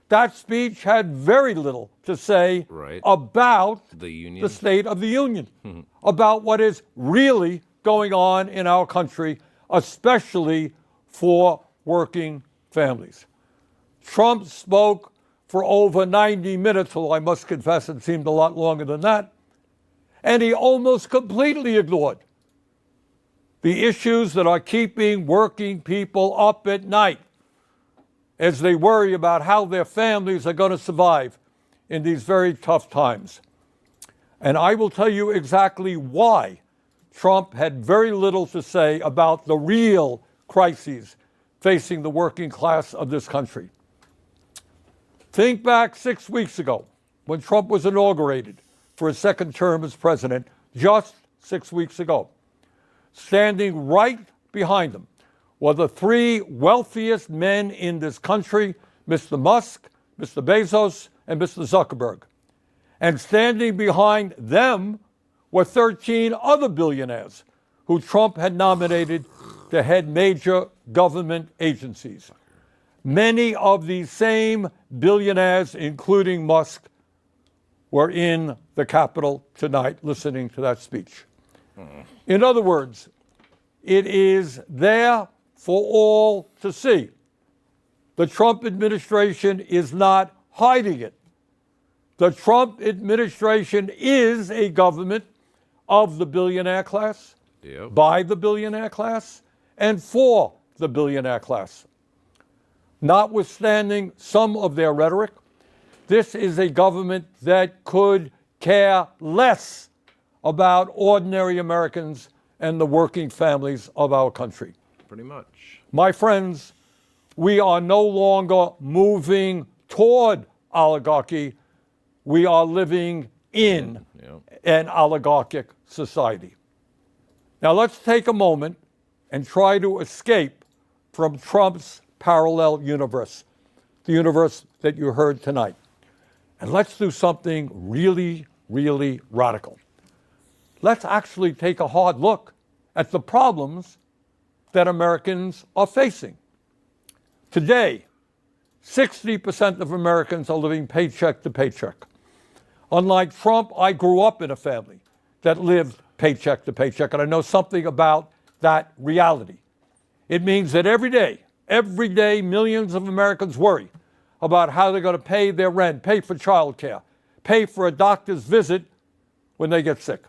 S5: that speech had very little to say
S1: Right.
S5: about
S1: The Union.
S5: the State of the Union, about what is really going on in our country, especially for working families. Trump spoke for over 90 minutes, although I must confess it seemed a lot longer than that, and he almost completely ignored the issues that are keeping working people up at night as they worry about how their families are going to survive in these very tough times. And I will tell you exactly why Trump had very little to say about the real crises facing the working class of this country. Think back 6 weeks ago when Trump was inaugurated for his second term as president, just 6 weeks ago. Standing right behind him were the three wealthiest men in this country, Mr. Musk, Mr. Bezos, and Mr. Zuckerberg. And standing behind them were 13 other billionaires who Trump had nominated to head major government agencies. Many of these same billionaires, including Musk, were in the Capitol tonight listening to that speech. In other words, it is there for all to see. The Trump administration is not hiding it. The Trump administration is a government of the billionaire class,
S1: Yep.
S5: by the billionaire class, and for the billionaire class. Notwithstanding some of their rhetoric, this is a government that could care less about ordinary Americans and the working families of our country.
S1: Pretty much.
S5: My friends, we are no longer moving toward oligarchy. We are living in
S1: Yep.
S5: an oligarchic society. Now let's take a moment and try to escape from Trump's parallel universe, the universe that you heard tonight. And let's do something really, really radical. Let's actually take a hard look at the problems that Americans are facing. Today, 60% of Americans are living paycheck to paycheck. Unlike Trump, I grew up in a family that lived paycheck to paycheck, and I know something about that reality. It means that every day, millions of Americans worry about how they're going to pay their rent, pay for childcare, pay for a doctor's visit when they get sick.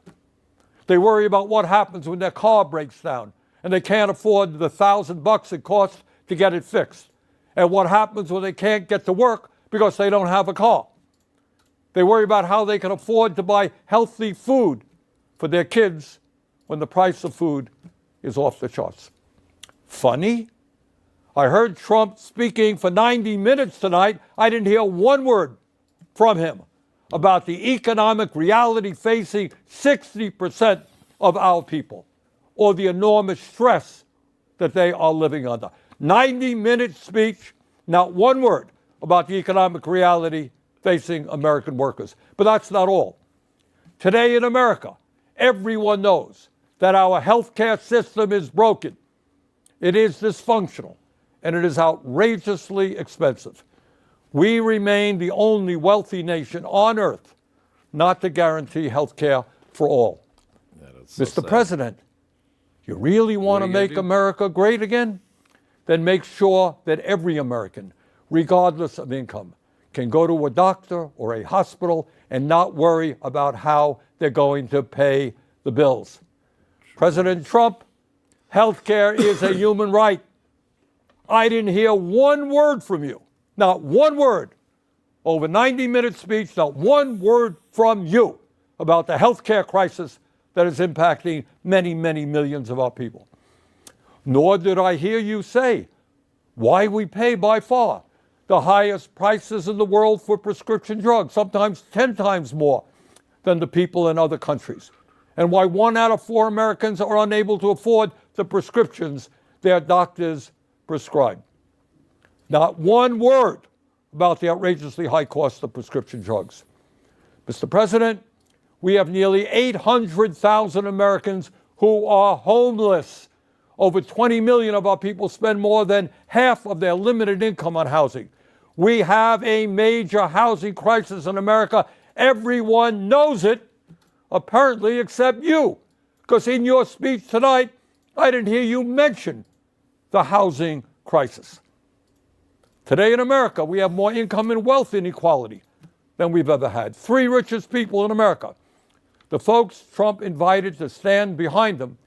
S5: They worry about what happens when their car breaks down and they can't afford the $1,000 it costs to get it fixed. And what happens when they can't get to work because they don't have a car. They worry about how they can afford to buy healthy food for their kids when the price of food is off the charts. Funny? I heard Trump speaking for 90 minutes tonight. I didn't hear one word from him about the economic reality facing 60% of our people, or the enormous stress that they are living under. 90-minute speech, not one word about the economic reality facing American workers. But that's not all. Today in America, everyone knows that our healthcare system is broken. It is dysfunctional, and it is outrageously expensive. We remain the only wealthy nation on earth not to guarantee health care for all.
S1: That is so
S5: Mr.
S1: sad.
S5: President, you really want to
S1: are you gonna
S5: make
S1: do?
S5: America great again? Then make sure that every American, regardless of income, can go to a doctor or a hospital and not worry about how they're going to pay the bills. President Trump, health care is a human right. I didn't hear one word from you, not one word, over 90-minute speech, not one word from you about the health care crisis that is impacting many, many millions of our people. Nor did I hear you say why we pay by far the highest prices in the world for prescription drugs, sometimes 10 times more than the people in other countries, and why 1 out of 4 Americans are unable to afford the prescriptions their doctors prescribe. Not one word about the outrageously high cost of prescription drugs. Mr. President, we have nearly 800,000 Americans who are homeless. over 20 million of our people spend more than half of their limited income on housing. We have a major housing crisis in America. Everyone knows it, apparently, except you. Because in your speech tonight, I didn't hear you mention the housing crisis. Today in America, we have more income and wealth inequality than we've ever had. 3 richest people in America, the folks Trump invited to stand behind him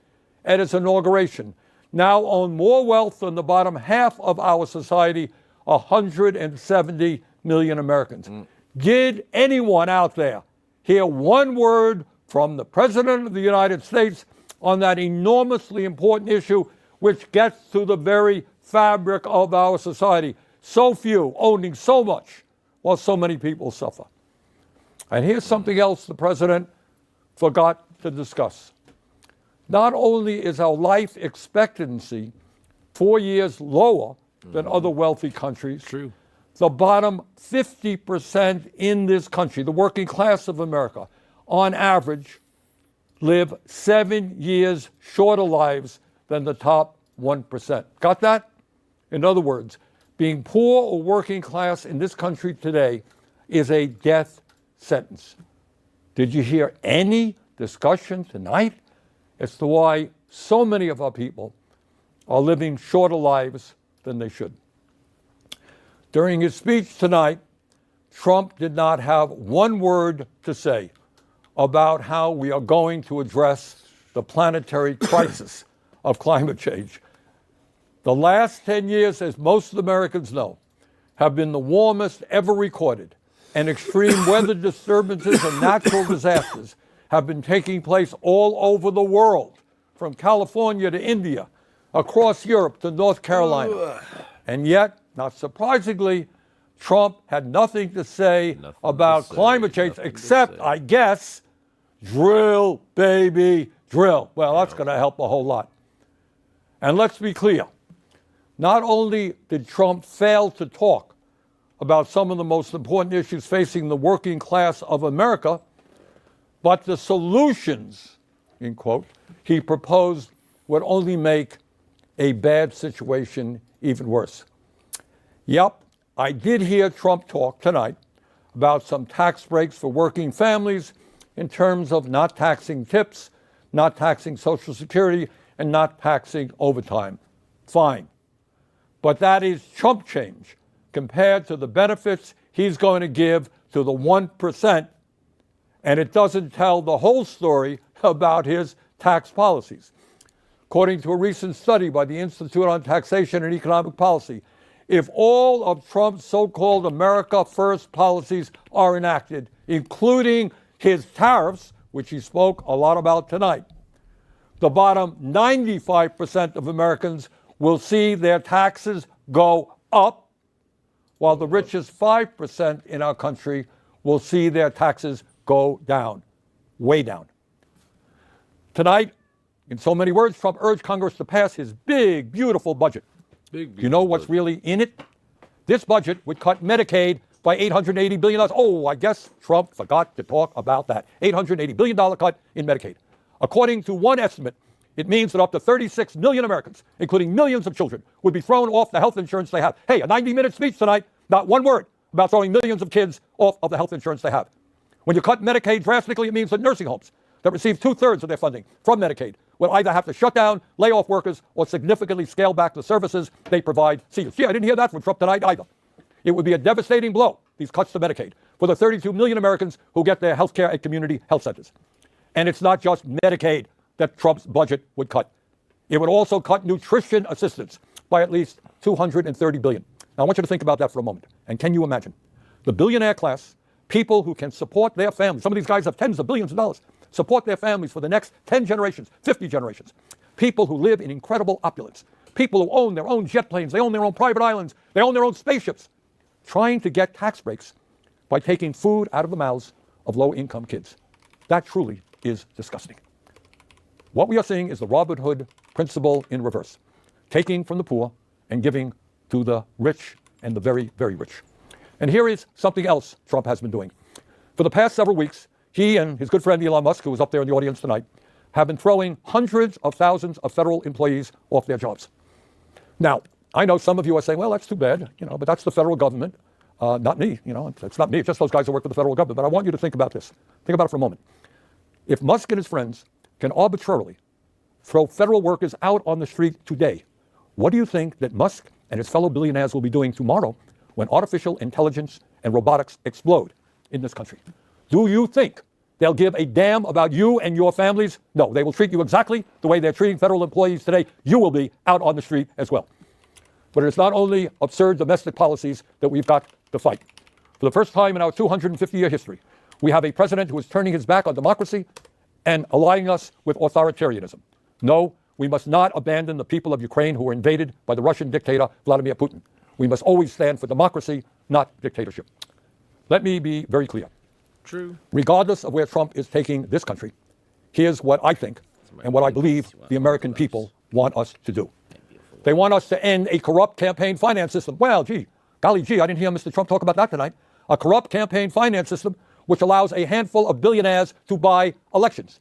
S5: at his inauguration, now own more wealth than the bottom half of our society, 170 million Americans. Did anyone out there hear one word from the President of the United States on that enormously important issue, which gets to the very fabric of our society? So few owning so much while so many people suffer. And here's something else the President forgot to discuss. Not only is our life expectancy 4 years lower than other wealthy countries,
S1: True.
S5: the bottom 50% in this country, the working class of America, on average, live 7 years shorter lives than the top 1%. Got that? In other words, being poor or working class in this country today is a death sentence. Did you hear any discussion tonight as to why so many of our people are living shorter lives than they should? During his speech tonight, Trump did not have one word to say about how we are going to address the planetary crisis of climate change. The last 10 years, as most Americans know, have been the warmest ever recorded, and extreme weather disturbances and natural disasters have been taking place all over the world, from California to India, across Europe to North Carolina. And yet, not surprisingly, Trump had nothing to say about climate change except, I guess, drill, baby, drill. Well, that's going to help a whole lot. And let's be clear. Not only did Trump fail to talk about some of the most important issues facing the working class of America, but the solutions, in quote, he proposed would only make a bad situation even worse. Yep, I did hear Trump talk tonight about some tax breaks for working families in terms of not taxing tips, not taxing Social Security, and not taxing overtime. Fine. But that is chump change compared to the benefits he's going to give to the 1%, and it doesn't tell the whole story about his tax policies. According to a recent study by the Institute on Taxation and Economic Policy, if all of Trump's so-called America First policies are enacted, including his tariffs, which he spoke a lot about tonight, the bottom 95% of Americans will see their taxes go up, while the richest 5% in our country will see their taxes go down, way down. Tonight, in so many words, Trump urged Congress to pass his big, beautiful budget. You know what's really in it? This budget would cut Medicaid by $880 billion. Oh, I guess Trump forgot to talk about that. $880 billion cut in Medicaid. According to one estimate, it means that up to 36 million Americans, including millions of children, would be thrown off the health insurance they have. Hey, a 90-minute speech tonight, not one word about throwing millions of kids off of the health insurance they have. When you cut Medicaid drastically, it means that nursing homes that receive 2/3 of their funding from Medicaid will either have to shut down, lay off workers, or significantly scale back the services they provide seniors. Gee, I didn't hear that from Trump tonight either. It would be a devastating blow, these cuts to Medicaid, for the 32 million Americans who get their health care at community health centers. And it's not just Medicaid that Trump's budget would cut. It would also cut nutrition assistance by at least $230 billion. Now, I want you to think about that for a moment. And can you imagine? The billionaire class, people who can support their families, some of these guys have tens of billions of dollars, support their families for the next 10 generations, 50 generations. People who live in incredible opulence. People who own their own jet planes, they own their own private islands, they own their own spaceships, trying to get tax breaks by taking food out of the mouths of low-income kids. That truly is disgusting. What we are seeing is the Robin Hood principle in reverse, taking from the poor and giving to the rich and the very, very rich. And here is something else Trump has been doing. For the past several weeks, he and his good friend Elon Musk, who was up there in the audience tonight, have been throwing hundreds of thousands of federal employees off their jobs. Now, I know some of you are saying, well, that's too bad, but that's the federal government, not me. It's not me. It's just those guys that work for the federal government. But I want you to think about this. Think about it for a moment. If Musk and his friends can arbitrarily throw federal workers out on the street today, what do you think that Musk and his fellow billionaires will be doing tomorrow when artificial intelligence and robotics explode in this country? Do you think they'll give a damn about you and your families? No, they will treat you exactly the way they're treating federal employees today. You will be out on the street as well. But it's not only absurd domestic policies that we've got to fight. For the first time in our 250-year history, we have a president who is turning his back on democracy and aligning us with authoritarianism. No, we must not abandon the people of Ukraine who were invaded by the Russian dictator Vladimir Putin. We must always stand for democracy, not dictatorship. Let me be very clear.
S1: True.
S5: Regardless of where Trump is taking this country, here's what I think and what I believe the American people want us to do. They want us to end a corrupt campaign finance system. Well, golly gee, I didn't hear Mr. Trump talk about that tonight. A corrupt campaign finance system which allows a handful of billionaires to buy elections.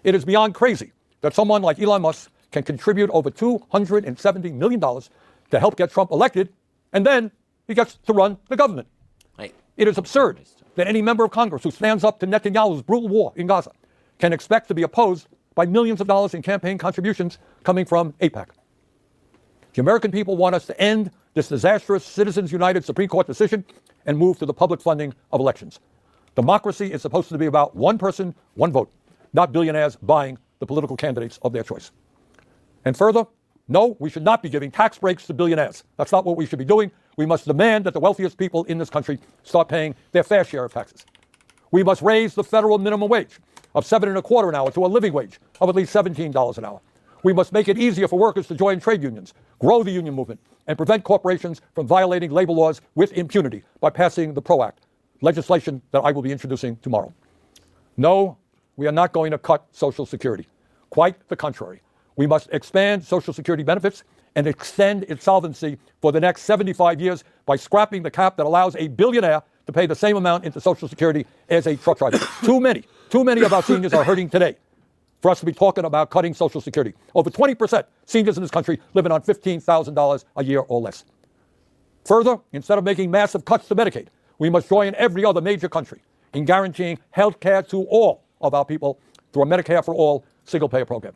S5: It is beyond crazy that someone like Elon Musk can contribute over $270 million to help get Trump elected, and then he gets to run the government.
S1: Right.
S5: It is absurd that any member of Congress who stands up to Netanyahu's brutal war in Gaza can expect to be opposed by millions of dollars in campaign contributions coming from AIPAC. The American people want us to end this disastrous Citizens United Supreme Court decision and move to the public funding of elections. Democracy is supposed to be about one person, one vote, not billionaires buying the political candidates of their choice. And further, no, we should not be giving tax breaks to billionaires. That's not what we should be doing. We must demand that the wealthiest people in this country start paying their fair share of taxes. We must raise the federal minimum wage of $7.25 an hour to a living wage of at least $17 an hour. We must make it easier for workers to join trade unions, grow the union movement, and prevent corporations from violating labor laws with impunity by passing the PRO Act, legislation that I will be introducing tomorrow. No, we are not going to cut Social Security. Quite the contrary. We must expand Social Security benefits and extend its solvency for the next 75 years by scrapping the cap that allows a billionaire to pay the same amount into Social Security as a truck driver. Too many of our seniors are hurting today for us to be talking about cutting Social Security. Over 20% seniors in this country living on $15,000 a year or less. Further, instead of making massive cuts to Medicaid, we must join every other major country in guaranteeing health care to all of our people through a Medicare for All single-payer program.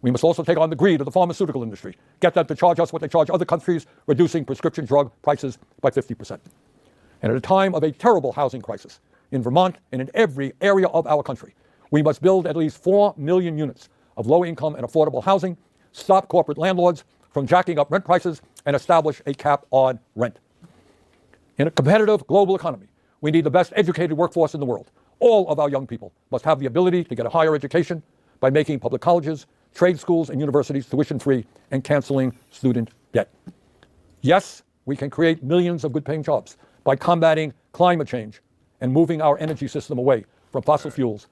S5: We must also take on the greed of the pharmaceutical industry, get them to charge us what they charge other countries, reducing prescription drug prices by 50%. And at a time of a terrible housing crisis in Vermont and in every area of our country, we must build at least 4 million units of low-income and affordable housing, stop corporate landlords from jacking up rent prices, and establish a cap on rent. In a competitive global economy, we need the best educated workforce in the world. All of our young people must have the ability to get a higher education by making public colleges, trade schools, and universities tuition-free and canceling student debt. Yes, we can create millions of good-paying jobs by combating climate change and moving our energy system away from fossil fuels